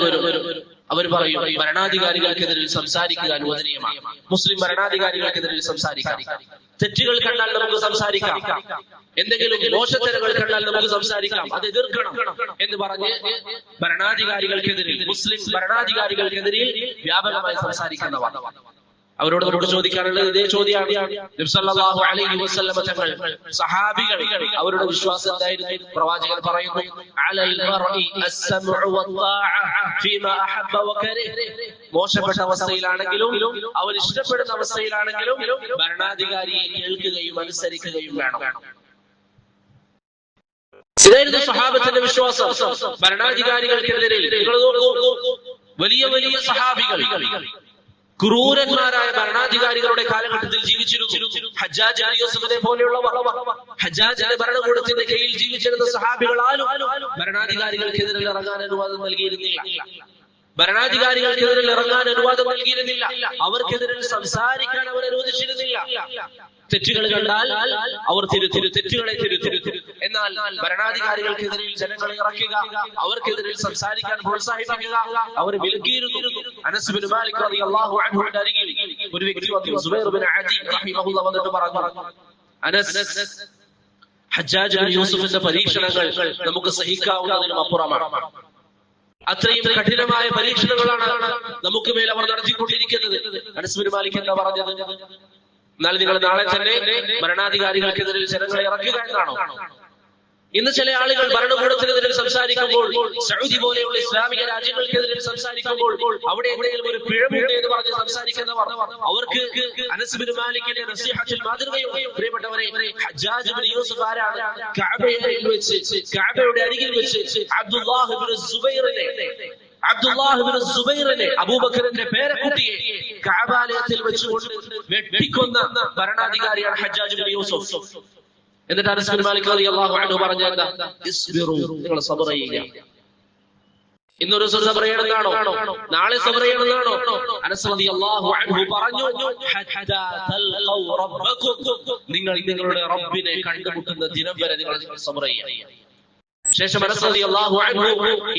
അവർ പറയും ഭരണാധികാരികൾക്കെതിരെ സംസാരിക്കുക അനുവദനീയമാണ്, മുസ്ലിം ഭരണാധികാരികൾക്കെതിരെ സംസാരിക്കാം, തെറ്റുകൾ കണ്ടാൽ നമുക്ക് സംസാരിക്കാം, എന്തെങ്കിലും മോശത്തരങ്ങൾ കണ്ടാൽ നമുക്ക് സംസാരിക്കാം, അത് എതിർക്കണം എന്ന് പറഞ്ഞ് ഭരണാധികാരികൾക്കെതിരെ, മുസ്ലിം ഭരണാധികാരികൾക്കെതിരെ വ്യാപകമായി സംസാരിക്കുന്നവർ. അവരോട് നമുക്ക് ചോദിക്കാനുള്ളത് ഇതേ ചോദ്യമാണ്. നബി സല്ലല്ലാഹു അലൈഹി വസല്ലം തങ്ങൾ സഹാബികൾ അവരുടെ വിശ്വാസം എന്തായിരുന്നു? പ്രവാചകൻ പറയുന്നു, അലൽ മർഇ അസ്സമഉ വത്താഅ ഫീമാ അഹബ്ബ വകരഹ. മോശപ്പെട്ട അവസ്ഥയിലാണെങ്കിലും അവൻ ഇഷ്ടപ്പെടുന്ന അവസ്ഥയിലാണെങ്കിലും ഭരണാധികാരിയെ കേൾക്കുകയും അനുസരിക്കുകയും വേണം. ഇതായിരുന്നു സഹാബത്തിന്റെ വിശ്വാസം. ഭരണാധികാരികൾക്കെതിരെ വലിയ വലിയ സഹാബികൾ ക്രൂരന്മാരായ ഭരണാധികാരികളുടെ കാലഘട്ടത്തിൽ ജീവിച്ചിരുന്നു. ഹജ്ജാജ് ഇബ്നു യൂസുഫിനെ പോലെയുള്ളവർ, ഹജ്ജാജിന്റെ ഭരണകൂടത്തിന്റെ കീഴിൽ ജീവിച്ചിരുന്ന സഹാബികളാലും ഭരണാധികാരികൾക്കെതിരെ ഇറങ്ങാൻ അനുവാദം നൽകിയിരുന്നില്ല. ഭരണാധികാരികൾക്കെതിരെ ഇറങ്ങാൻ അനുവാദം നൽകിയിരുന്നില്ല. അവർക്കെതിരെ സംസാരിക്കാൻ അവർ അനുവദിച്ചിരുന്നില്ല. തെറ്റുകൾ കണ്ടാൽ അവർ തെറ്റുകളെ തിരുത്തും. എന്നാൽ ഭരണാധികാരികൾക്കെതിരെ ജനങ്ങളെ ഇറക്കുക, അവർക്കെതിരെ സംസാരിക്കാൻ പ്രോത്സാഹിപ്പിക്കുക അവർ വിലക്കിയിരുന്നു. അനസ് ബിൻ മാലിക് റളിയല്ലാഹു അൻഹുവിന്റെ അരികിൽ ഒരു വ്യക്തി വന്നു. സുബൈർ ബിൻ അദി റഹിമഹുല്ലാഹ് വന്നിട്ട് പറഞ്ഞു, അനസ്, ഹജ്ജാജ് ബിൻ യൂസുഫിന്റെ പരീക്ഷണങ്ങൾ നമുക്ക് സഹിക്കാവുന്നതിനും അപ്പുറമാണ്. അത്രയും കഠിനമായ പരീക്ഷണങ്ങളാണ് നമുക്ക് മേൽ അവർ നടത്തിക്കൊണ്ടിരിക്കുന്നത്. അനസ് ബിൻ മാലിക് എന്താ പറഞ്ഞത്? എന്നാൽ നിങ്ങൾ നാളെ തന്നെ ഭരണാധികാരികൾക്കെതിരെ ജനങ്ങളെ ഇറക്കുക എന്നാണോ? ഇന്ന് ചില ആളുകൾ ഭരണകൂടത്തിനെതിരെ സംസാരിക്കുമ്പോൾ, സൗദി പോലെയുള്ള ഇസ്ലാമിക രാജ്യങ്ങൾക്കെതിരെ സംസാരിക്കുമ്പോൾ അവിടെ എവിടെയെങ്കിലും ഒരു പിഴവുണ്ട് എന്ന് പറഞ്ഞ് സംസാരിക്കുന്നവർ, അവർക്ക് അനസ് ബിൻ മാലിക്കിന്റെ നസീഹത്തിൽ മാതൃകയുണ്ട്. പ്രിയപ്പെട്ടവരെ, ഹജ്ജാജ് ഇബ്നു യൂസുഫ് ആരാണ്? കഅബയുടെ അരികിൽ വെച്ച് അബ്ദുല്ലാഹ് ഇബ്നു സുബൈറിനെ, അബൂബക്കറിന്റെ പേരക്കുട്ടിയെ കഅബാലയത്തിൽ വെച്ചുകൊണ്ട് വെട്ടിക്കൊന്ന ഭരണാധികാരിയാണ് ഹജ്ജാജ് ഇബ്നു യൂസുഫ്. എന്നിട്ട് അനസ് ബിൻ മാലിക് റളിയല്ലാഹു അൻഹു പറഞ്ഞ എന്താ? ഇസ്ബിറു, നിങ്ങൾ സബർ ചെയ്യുക. ഇന്നൊരു സബർ ചെയ്യണമെന്നാണോ? നാളെ സബർ ചെയ്യണമെന്നാണോ? അനസ് റളിയല്ലാഹു അൻഹു പറഞ്ഞു, ഹത്താ തൽഖൗ റബ്ബകും, നിങ്ങൾ നിങ്ങളുടെ റബ്ബിനെ കണ്ടുമുട്ടുന്ന ദിനം വരെ നിങ്ങൾ സബർ ചെയ്യുക. ശേഷം അനസ് റളിയല്ലാഹു അൻഹു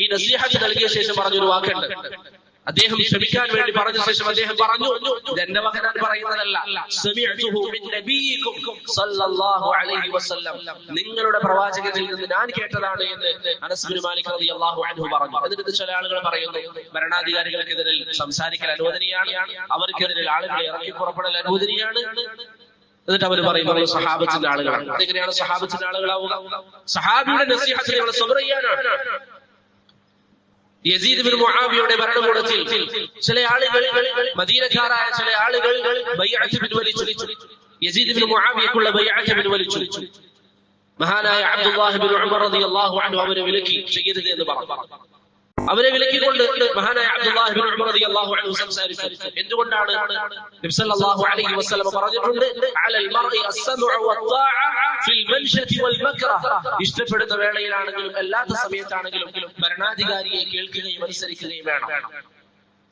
ഈ നസീഹത്ത് നൽകിയ ശേഷം പറഞ്ഞൊരു വാക്കുണ്ട്. അദ്ദേഹം ക്ഷമിക്കാൻ വേണ്ടി പറഞ്ഞ ശേഷം അദ്ദേഹം പറഞ്ഞു, എന്റെ മകനാൻ പറയുന്നതല്ല, സമിഅ്തുഹു മിൻ നബിയിക്കും സല്ലല്ലാഹു അലൈഹി വസല്ലം, നിങ്ങളുടെ പ്രവാചകനിൽ നിന്ന് ഞാൻ കേട്ടതാണ് എന്ന് അനസ് ബിൻ മാലിക് റളിയല്ലാഹു അൻഹു പറഞ്ഞു. എന്നിട്ട് ചില ആളുകൾ പറയുന്നു, ഭരണാധികാരികൾക്കെതിരെ സംസാരിക്കൽ അനുവദനീയാണ്, അവർക്കെതിരെ ആളുകളെ ഇറക്കി പുറപ്പെടൽ അനുവദനീയാണ്. എന്നിട്ട് അവർ പറയും നമ്മൾ സഹാബത്തിന്റെ ആളുകളാണ്. അതെങ്ങനെയാണ് സഹാബത്തിന്റെ ആളുകളാവുക? സഹാബിയുടെ നസീഹത്തിൽ നിങ്ങൾ സബർ ചെയ്യാനാണ്. യസീദ് ബിൻ മുആവിയയുടെ ഭരണകൂടത്തിൽ ചില ആളുകൾ, മദീനക്കാരായ ചില ആളുകൾ ബൈഅത്ത് പിൻവലിച്ചു. യസീദ് ബിൻ മുആവിയക്കുള്ള ബൈഅത്ത് പിൻവലിച്ചു. മഹാനായ അബ്ദുല്ലാഹ് ബിൻ ഉമർ റളിയല്ലാഹു അൻഹു അവരെ വിലക്കി ചെയ്യരുത് എന്ന് പറഞ്ഞു. അവരെ വിലക്കിക്കൊണ്ട് മഹാനായ അബ്ദുല്ലാഹ് ബിൻ ഉമർ റളിയല്ലാഹു അൻഹു സംസാരിച്ചു. എന്തുകൊണ്ടാണ്? നബി സല്ലല്ലാഹു അലൈഹി വസല്ലം പറഞ്ഞിട്ടുണ്ട്, അലൽ മർഇ അസ്സമഉ വത്താഅ ഫിൽ മൻശതി വൽ മക്റഹ, ഇഷ്ടപ്പെടുന്ന വേളയിലാണെങ്കിലും അല്ലാത്ത സമയത്താണെങ്കിലും ഭരണാധികാരിയെ കേൾക്കുകയും അനുസരിക്കുകയും വേണം.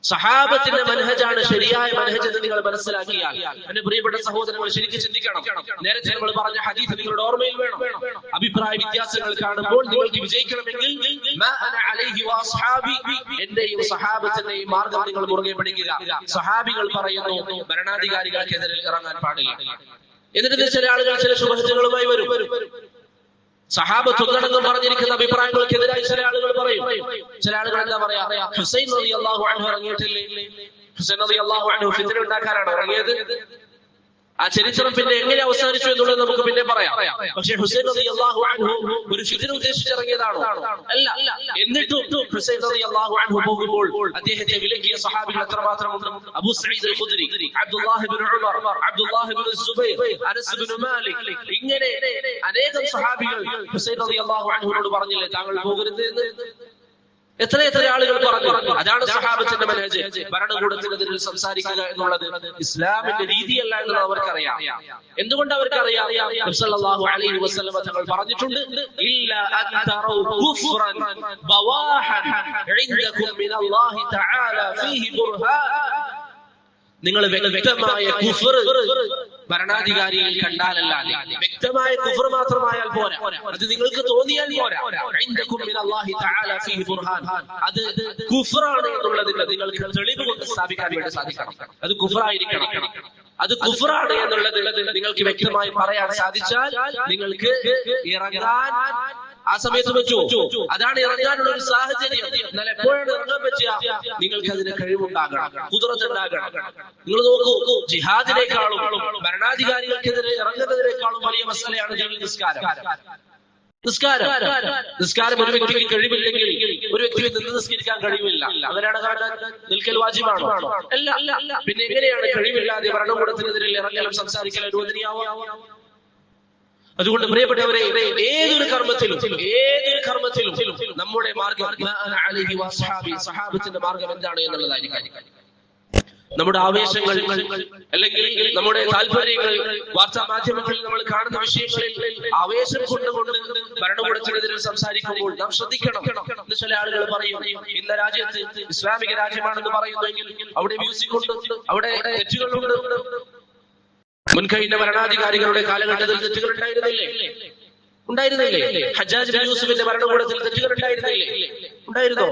സഹാബത്തിന്റെ മനഹജാണ് ശരിയായ മനഹജ് എന്ന് നിങ്ങൾ മനസ്സിലാക്കിയാൽ എന്റെ പ്രിയപ്പെട്ട സഹോദരങ്ങൾ ശരിക്കും ചിന്തിക്കണം. നേരത്തെ നമ്മൾ പറഞ്ഞ ഹദീസ് നിങ്ങളുടെ ഓർമ്മയിൽ വേണം. അഭിപ്രായ വ്യത്യാസങ്ങൾ കാണുമ്പോൾ നിങ്ങൾക്ക് വിജയിക്കണമെങ്കിൽ എന്റെയും സഹാബത്തിന്റെയും മാർഗം നിങ്ങൾ മുറുകെ പിടിക്കുക. സഹാബികൾ പറയുന്നു ഭരണാധികാരികൾക്കെതിരെ ഇറങ്ങാൻ പാടില്ല. എന്നിട്ട് ചില ആളുകൾ ചില ശുഭഹത്തുകളുമായി വരും. സഹാബത്ത് ഒന്നടങ്കം പറഞ്ഞിരിക്കുന്ന അഭിപ്രായങ്ങൾക്കെതിരായി ചില ആളുകൾ പറയും. ചില ആളുകൾ എന്താ പറയാ? ഹുസൈൻ റളിയല്ലാഹു അൻഹു ഇറങ്ങിയിട്ടില്ലേ? ഹുസൈൻ റളിയല്ലാഹു അൻഹു ഫിത്ന ഉണ്ടാക്കാനാണ് ഇറങ്ങിയത്. ആ ചരിത്രം പിന്നെ എങ്ങനെ അവസാനിച്ചു എന്നുള്ളത് നമുക്ക് പിന്നെ പറയാം. പക്ഷേ ഹുസൈൻ റളിയല്ലാഹു അൻഹു ഒരു ഫിത്ന ഉദ്ദേശിച്ചിറങ്ങിയതാണോ? അല്ല. എന്നിട്ടും ഹുസൈൻ റളിയല്ലാഹു അൻഹു പോകുമ്പോൾ അദ്ദേഹത്തെ വിലക്കിയ സഹാബികൾ എത്രമാത്രമുണ്ട്? അബൂ സഈദ് അൽ ഖുദ്രി, അബ്ദുല്ലാഹ് ഇബ്നു ഉമർ, അബ്ദുല്ലാഹ് ഇബ്നു സുബൈർ, അനസ് ഇബ്നു മാലിക്, ഇങ്ങനെ അനേകം സഹാബികൾ ഹുസൈൻ റളിയല്ലാഹു അൻഹുവിനോട് പറഞ്ഞില്ലേ താങ്കൾ പോകരുത് എന്ന്? എത്ര ആളുകൾ പറഞ്ഞു. അതാണ് സഹാബത്തിന്റെ മനഹജ്. ഭരണകൂടത്തിനെതിരെ സംസാരിക്കുക എന്നുള്ളത് ഇസ്ലാമിന്റെ രീതിയല്ല എന്നുള്ളത് അവർക്കറിയാം. എന്തുകൊണ്ട് അവർക്കറിയാം? നബി സല്ലല്ലാഹു അലൈഹി വസല്ലം തങ്ങൾ പറഞ്ഞിട്ടുണ്ട്, ഇല്ലാ അൻ തറൗ കുഫ്റൻ ബവാഹൻ ഇൻദകും മിനല്ലാഹി തആല ഫീഹി ബുർഹാൻ. നിങ്ങൾ വ്യക്തമായ കുഫ്ർ ഭരണാധികാരിയിൽ കണ്ടാലല്ലാതെ, വ്യക്തമായ കുഫ്ർ മാത്രമായാൽ പോരാ, അത് നിങ്ങൾക്ക് തോന്നിയാൽ പോരാ. ഇൻദകും മിനല്ലാഹി തആല ഫീഹി ബുർഹാൻ, അത് കുഫ്റാണ് എന്നുള്ളതിന്റെ നിങ്ങൾക്ക് തെളിവ് കൊണ്ട് സ്ഥാപിക്കാൻ വേണ്ടി സാധിക്കണം. അത് കുഫ്റായിരിക്കണം. അത് കുഫ്റാണ് എന്നുള്ളത് നിങ്ങൾക്ക് വ്യക്തമായി പറയാൻ സാധിച്ചാൽ നിങ്ങൾക്ക് ഇറങ്ങാൻ ആ സമയത്ത് പറ്റുമോ? അതാണ് ഇറങ്ങാനുള്ള ഒരു സാഹചര്യം. എന്നാൽ എപ്പോഴാണ് ഇറങ്ങാൻ പറ്റുക? നിങ്ങൾക്ക് അതിന് കഴിവുണ്ടാകണം, കുതിരത്തുണ്ടാകണം. നിങ്ങൾ നോക്കൂ, ജിഹാദിനേക്കാളും ഭരണാധികാരികൾക്കെതിരെ ഇറങ്ങുന്നതിനേക്കാളും വലിയ മസലയാണ് നിസ്കാരം. ഒരു വ്യക്തിക്ക് കഴിവില്ലെങ്കിൽ ഒരു വ്യക്തിക്ക് നിന്ന് നിസ്കരിക്കാൻ കഴിവില്ല. അങ്ങനെയാണ് നിൽക്കൽ വാജിബാണോ? അല്ല. പിന്നെ എങ്ങനെയാണ് കഴിവില്ലാതെ ഭരണകൂടത്തിനെതിരെ ഇറങ്ങലും സംസാരിക്കലും അനുവദനീയമാവുക? അതുകൊണ്ട് പ്രിയപ്പെട്ടവരെ, ഏതൊരു കർമ്മത്തിലും നമ്മുടെ മാർഗം സഹാബത്തിന്റെ മാർഗം എന്താണ് എന്നുള്ളതായിരിക്കും. നമ്മുടെ ആവേശങ്ങൾ അല്ലെങ്കിൽ നമ്മുടെ താല്പര്യങ്ങൾ, വാർത്താ മാധ്യമങ്ങളിൽ നമ്മൾ കാണുന്ന വിഷയങ്ങളിൽ ആവേശം കൊണ്ടുകൊണ്ട് ഭരണകൂടത്തിനെതിരെ സംസാരിക്കുമ്പോൾ നാം ശ്രദ്ധിക്കണം. ചില ആളുകൾ പറയും, ഇന്ന രാജ്യത്ത് ഇസ്ലാമിക രാജ്യമാണെന്ന് പറയുന്നെങ്കിൽ അവിടെ മ്യൂസിക് ഉണ്ട്, അവിടെ തെറ്റുകളുണ്ട്. മുൻകഴിഞ്ഞ ഭരണാധികാരികളുടെ കാലഘട്ടത്തിൽ തെറ്റുകൾ ഉണ്ടായിരുന്നില്ലേ? ഹജ്ജാജ് ബിൻ യൂസുഫിന്റെ ഭരണകൂടത്തിൽ തെറ്റുകൾ ഉണ്ടായിരുന്നോ?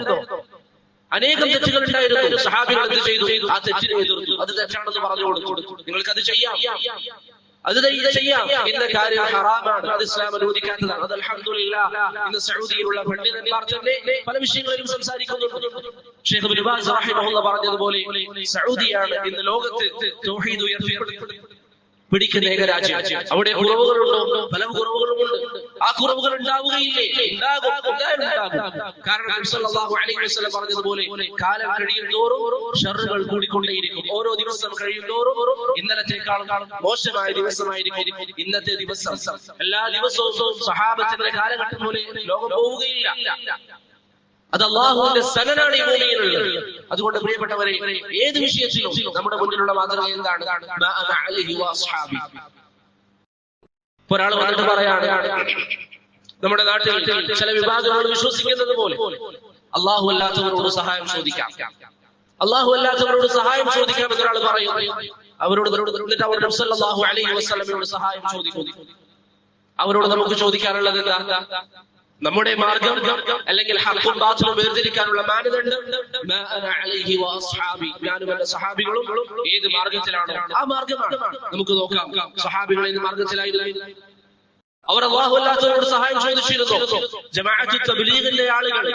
അനേകം തെറ്റുകൾ ഉണ്ടായിരുന്നു. സഹാബികൾ എന്ത് ചെയ്തു? ആ തെറ്റിനെ എതിർത്തു. അത് തെറ്റാണെന്ന് പറഞ്ഞു കൊടുത്തു. നിങ്ങൾക്കത് ചെയ്യാം, അത് ചെയ്യാം. ഇന്ന കാര്യം ഹറാമാണ്, അത് ഇസ്ലാം അനുവദിക്കാത്തതാണ്. അത് അൽഹംദുലില്ലാഹ് ഇന്ന് സൗദിയിലുള്ള പണ്ഡിതന്മാർ തന്നെ പല വിഷയങ്ങളിലും സംസാരിക്കുന്നുണ്ട്. ശൈഖ് ഇബ്നു ബാസ് റഹിമഹുല്ലാഹ് പറഞ്ഞതുപോലെ സൗദിയാണ് ഇന്ന് ലോകത്ത് തൗഹീദ് പിടിക്കുന്ന ഏക രാജ്യം. അവിടെ കുറവുകളുണ്ടോ? പല കുറവുകളുമുണ്ട്. ആ കുറവുകൾ ഉണ്ടാവുകയില്ലേ? ഉണ്ടാകും. കാരണം നബി സല്ലല്ലാഹു അലൈഹി വസല്ലം പറഞ്ഞതുപോലെ കാലം കഴിയുന്തോറും ഷർറുകൾ കൂടിക്കൊണ്ടേയിരിക്കും. ഓരോ ദിവസം കഴിയുന്തോറും ഇന്നലത്തേക്കാളും മോശമായ ദിവസമായിരിക്കും ഇന്നത്തെ ദിവസം. എല്ലാ ദിവസവും സഹാബത്തിന്റെ കാലഘട്ടം പോലെ ലോകം പോവുകയില്ല. അത് അല്ലാഹുവിന്റെ സനനാണ് ഈ ഭൂമിയിലുള്ളത്. അതുകൊണ്ട് പ്രിയപ്പെട്ടവരെ, ഏത് വിഷയത്തിലും നമ്മുടെ മുന്നിലുള്ള മാതൃക എന്താണ്? ഒരാൾ വന്നിട്ട് പറയാണ്, നമ്മുടെ നാട്ടിൽ ചില വിഭാഗങ്ങൾ വിശ്വസിക്കുന്നത് പോലെ അല്ലാഹു അല്ലാത്തവരോട് സഹായം ചോദിക്കാം എന്നൊരാൾ പറയുന്നു. അവരോട് നബി സല്ലല്ലാഹു അലൈഹി വസല്ലമയോട് സഹായം ചോദിക്കുന്നു. അവരോട് നമുക്ക് ചോദിക്കാനുള്ളത് എന്താ? നമ്മുടെ മാർഗം അല്ലെങ്കിൽ ഹഖും ബാത്തിലും വേർതിരിക്കാനുള്ള മാനദണ്ഡം ഞാനും എന്റെ സഹാബികളും ഏത് മാർഗത്തിലാണോ ആ മാർഗമാണ്. നമുക്ക് നോക്കാം, സഹാബികൾ ഏത് മാർഗത്തിലായിരുന്നു? അവർ അല്ലാഹു അല്ലാത്തവരോട് സഹായം ചോദിച്ചിരുന്നു. ജമാഅത്ത് തബ്ലീഗിന്റെ ആളുകൾ,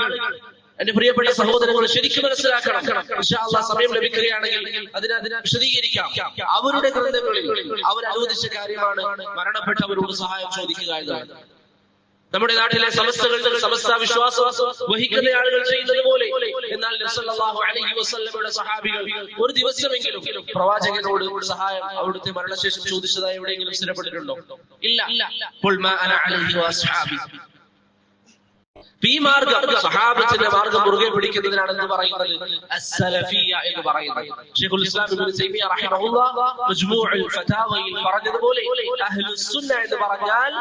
എന്റെ പ്രിയപ്പെട്ട സഹോദരങ്ങൾ, ശരിക്കും മനസ്സിലാക്കണം. ഇൻഷാ അല്ലാഹ് സമയം ലഭിക്കുകയാണെങ്കിൽ അതിനെ വിശദീകരിക്കാം. അവരുടെ ഗ്രന്ഥങ്ങളിൽ അവർ അനുവദിച്ച കാര്യമാണ് മരണപ്പെട്ടവരോട് സഹായം ചോദിക്കുക എന്നത്. നമ്മുടെ നാട്ടിലെ സമസ്ത വിശ്വാസം വഹിക്കുന്ന ആളുകൾ ചെയ്യുന്നത് പോലെ. എന്നാൽ നബി സല്ലല്ലാഹു അലൈഹി വസല്ലമയുടെ സഹാബികൾ ഒരു ദിവസമെങ്കിലും പ്രവാചകനോട് സഹായം അവിടുത്തെ മരണശേഷം ചോദിച്ചതായി എവിടെയെങ്കിലും സ്ഥിരപ്പെട്ടിട്ടുണ്ടോ? ഇല്ല. ഖുൽ മാ അന അലൈഹി വഅസ്ഹാബി. ഈ മാർഗം, സഹാബത്തിന്റെ മാർഗം മുറുകെ പിടിക്കുന്നതിനാണ് എന്ന് പറയുന്നത് അസ്സലഫിയ്യ എന്ന് പറയുന്നത്. ശൈഖുൽ ഇസ്ലാം ഇബ്നു തൈമിയ്യ റഹിമഹുല്ലാഹ് മജ്മൂഉൽ ഫതാവയിൽ പറഞ്ഞതുപോലെ അഹ്ലുസ് സുന്ന എന്ന് പറഞ്ഞാൽ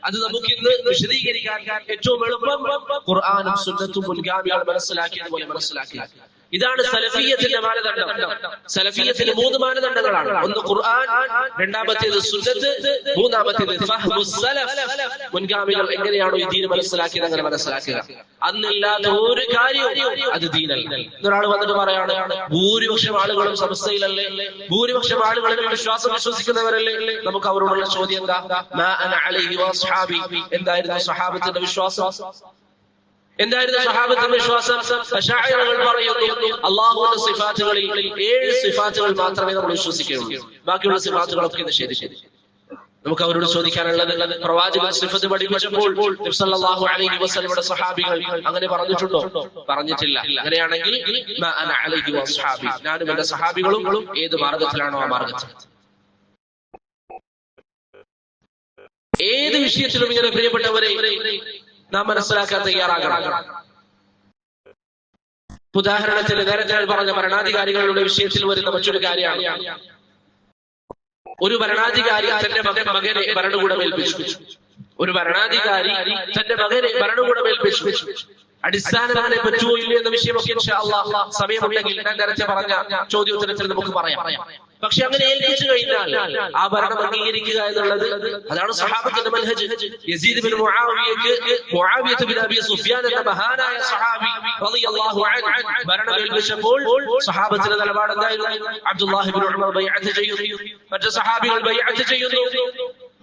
അത് നമുക്ക് ഇന്ന് വിശദീകരിക്കാൻ ഏറ്റവും എളുപ്പം ഖുർആനും സുന്നത്തും മുൻഗാമികൾ മനസ്സിലാക്കിയതുപോലെ മനസ്സിലാക്കുക. ഇതാണ് സലഫിയ്യത്തിന്റെ മാനദണ്ഡം. സലഫിയ്യത്തിന് 3 മാനദണ്ഡങ്ങളാണ്. ഒന്ന് ഖുർആൻ, രണ്ടാമത്തേത് സുന്നത്ത്, മൂന്നാമത്തേത് ഫഹ്മുസ് സലഫ്. മുൻഗാമികൾ എങ്ങനെയാണോ ഈ ദീൻ മനസ്സിലാക്കിയത് അങ്ങനെ മനസ്സിലാക്കുക. അന്നില്ലാത്ത ഒരു കാര്യവും അത് ദീനല്ല. ഒരാൾ വന്നിട്ട് പറയാണ്, ഭൂരിപക്ഷം ആളുകളും സമസ്തയിലല്ലേ, ഭൂരിപക്ഷം ആളുകളും വിശ്വസിക്കുന്നവരല്ലേ. നമുക്ക് അവരോടുള്ള ചോദ്യം എന്താ? മാ അന അലൈഹി വഅസ്ഹാബി. എന്തായിരുന്നു സഹാബത്തിന്റെ വിശ്വാസം? അശാഇറകൾ പറയുന്നു അല്ലാഹുവിന്റെ സിഫാത്തുകളിൽ 7 സിഫാത്തുകൾ മാത്രമേ നമ്മൾ വിശ്വസിക്കുകയുള്ളൂ, ബാക്കിയുള്ള സിഫാത്തുകളൊക്കെ നിഷേധിച്ചു. നമുക്ക് അവരോട് ചോദിക്കാനുള്ളത്, പ്രവാചകൻ സിഫത്ത് പഠിപ്പിച്ചപ്പോൾ നബി സല്ലല്ലാഹു അലൈഹി വസല്ലമയുടെ സഹാബികൾ അങ്ങനെ പറഞ്ഞിട്ടുണ്ടോ? പറഞ്ഞിട്ടില്ല. അങ്ങനെയാണെങ്കിൽ മാ അന അലൈഹി വഅസ്ഹാബി, ഞാനും എന്റെ സഹാബികളും ഏത് മാർഗത്തിലാണോ ആ മാർഗത്തിൽ. ഏത് വിഷയത്തിലും ഇങ്ങനെ പ്രിയപ്പെട്ടവരെ നാം മനസ്സിലാക്കാൻ തയ്യാറാകണം. ഉദാഹരണത്തിന് നേരത്തെ പറഞ്ഞ ഭരണാധികാരികളുടെ വിഷയത്തിൽ വരുന്ന മറ്റൊരു കാര്യമാണ്, ഒരു ഭരണാധികാരി തന്റെ മകനെ ഭരണകൂടം ഏൽപ്പിച്ചു. ഒരു ഭരണാധികാരി തന്റെ മകനെ ഭരണകൂടം ഏൽപ്പിച്ചു. അടിസ്ഥാനമാനെ പറ്റുമോ ഇല്ലയോ എന്ന വിഷയമൊക്കെ ഇൻഷാ അല്ലാഹ് സമയമുണ്ടെങ്കിൽ ഞാൻ നേരത്തെ പറഞ്ഞ ചോദ്യോത്തരത്തിൽ നമുക്ക് പറയാം. പക്ഷെ അങ്ങനെ ഏൽപ്പിച്ചു കഴിഞ്ഞാൽ ആ ഭരണം അംഗീകരിക്കുക എന്നുള്ളത് അതാണ് സഹാബത്തിന്റെ മനഹജ്. Yazid bin Muawiya bin Abi Sufyan എന്ന മഹാനായ സഹാബി റളിയല്ലാഹു അൻഹു ഭരണം ഏൽപ്പിച്ചപ്പോൾ സഹാബത്തിന്റെ നിലപാട് എന്തായിരുന്നു? അബ്ദുല്ലാഹി ബിൻ ഉമർ ബൈഅത്ത് ചെയ്യുന്നു, മറ്റു സഹാബികൾ ബൈഅത്ത് ചെയ്യുന്നു.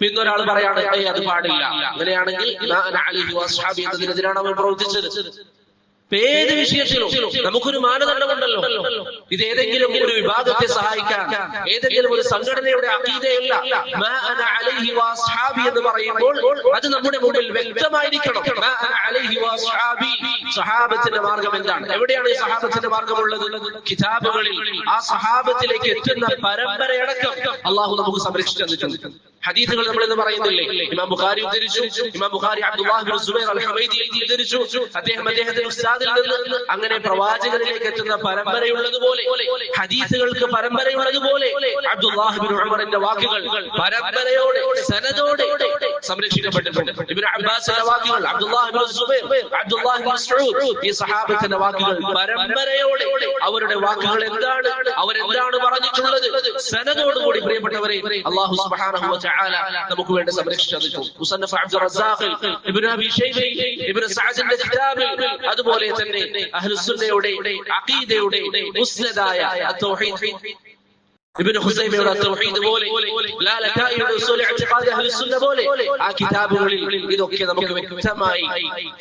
പിന്നെ ഒരാൾ പറയാണ് അത് പാടില്ല, അങ്ങനെയാണെങ്കിൽ എന്നതിനെതിരാണ് അവർ പ്രവർത്തിച്ചത്. ഏത് വിഷയത്തിലും നമുക്കൊരു മാനദണ്ഡമുണ്ടല്ലോ. ഇത് ഏതെങ്കിലും ഒരു വിഭാഗത്തെ സഹായിക്കാൻ, ഏതെങ്കിലും ഒരു സംഘടനയുടെ അഖീദയല്ല. എന്ന് പറയുമ്പോൾ അത് നമ്മുടെ മുന്നിൽ വ്യക്തമായിരിക്കണം. സഹാബത്തിന്റെ മാർഗം എന്താണ്? എവിടെയാണ് ഈ സഹാബത്തിന്റെ മാർഗമുള്ളത്? കിതാബുകളിൽ ആ സഹാബത്തിലേക്ക് എത്തുന്ന പരമ്പരയടക്കം അള്ളാഹു നമുക്ക് സംരക്ഷിച്ചു തന്നിട്ടുണ്ട്. ഹദീസുകൾ നമ്മൾ എന്ന് പറയുന്നില്ലേ, ഇമാം ബുഖാരി ഉദ്ധരിച്ചു, ഇമാം ബുഖാരി അബ്ദുല്ലാഹി ബിൻ സുബൈർ അൽ-ഹുമൈദി ഉദ്ധരിച്ചു, അദ്ദേഹത്തിന്റെ ഉസ്താദിൽ നിന്ന് അങ്ങനെ പ്രവാചകനിലേക്ക് എത്തുന്ന പരമ്പരയുള്ളതുപോലെ, ഹദീസുകൾക്ക് പരമ്പരയുള്ളതുപോലെ അബ്ദുല്ലാഹി ബിൻ ഉമറിന്റെ വാക്കുകൾ പരമ്പരയോടെ സനദോടെ സംരക്ഷിക്കപ്പെട്ടിട്ടുണ്ട്. ഇബ്നു അബ്ബാസിന്റെ വാക്കുകൾ, അബ്ദുല്ലാഹി ബിൻ സുബൈർ, അബ്ദുല്ലാഹി ബിൻ മസ്ഊദ്, ഈ സഹാബത്തിന്റെ വാക്കുകൾ പരമ്പരയോടെ അവരുടെ വാക്കുകൾ എന്താണ്, അവരെന്താണ് പറഞ്ഞിട്ടുള്ളത്, സനദോടുകൂടി പ്രിയപ്പെട്ടവരെ അല്ലാഹു സുബ്ഹാനഹു വ തആല നമുക്ക് വേണ്ടി സംരക്ഷിച്ചു. മുസന്നഫ് അബ്ദുർ റസാഖ്, ഇബ്നു അബീ ശൈബ, ഇബ്നു സഅദിന്റെ കിതാബിൽ, അതുപോലെ തന്നെ അഹ്ലുസുന്നയുടെ അഖീദയുടെ മുസ്നദായ അത്തൗഹീദ്, ഇബ്നു ഖുസൈമയുടെ തൗഹീദ് പോലെ, ലകായിദു ഉസൂൽ ഇഅ്തിഖാദ് അഹ്ലുസുന്ന പോലെ ആ കിതാബുകളിൽ ഇതൊക്കെ നമുക്ക് വ്യക്തമായി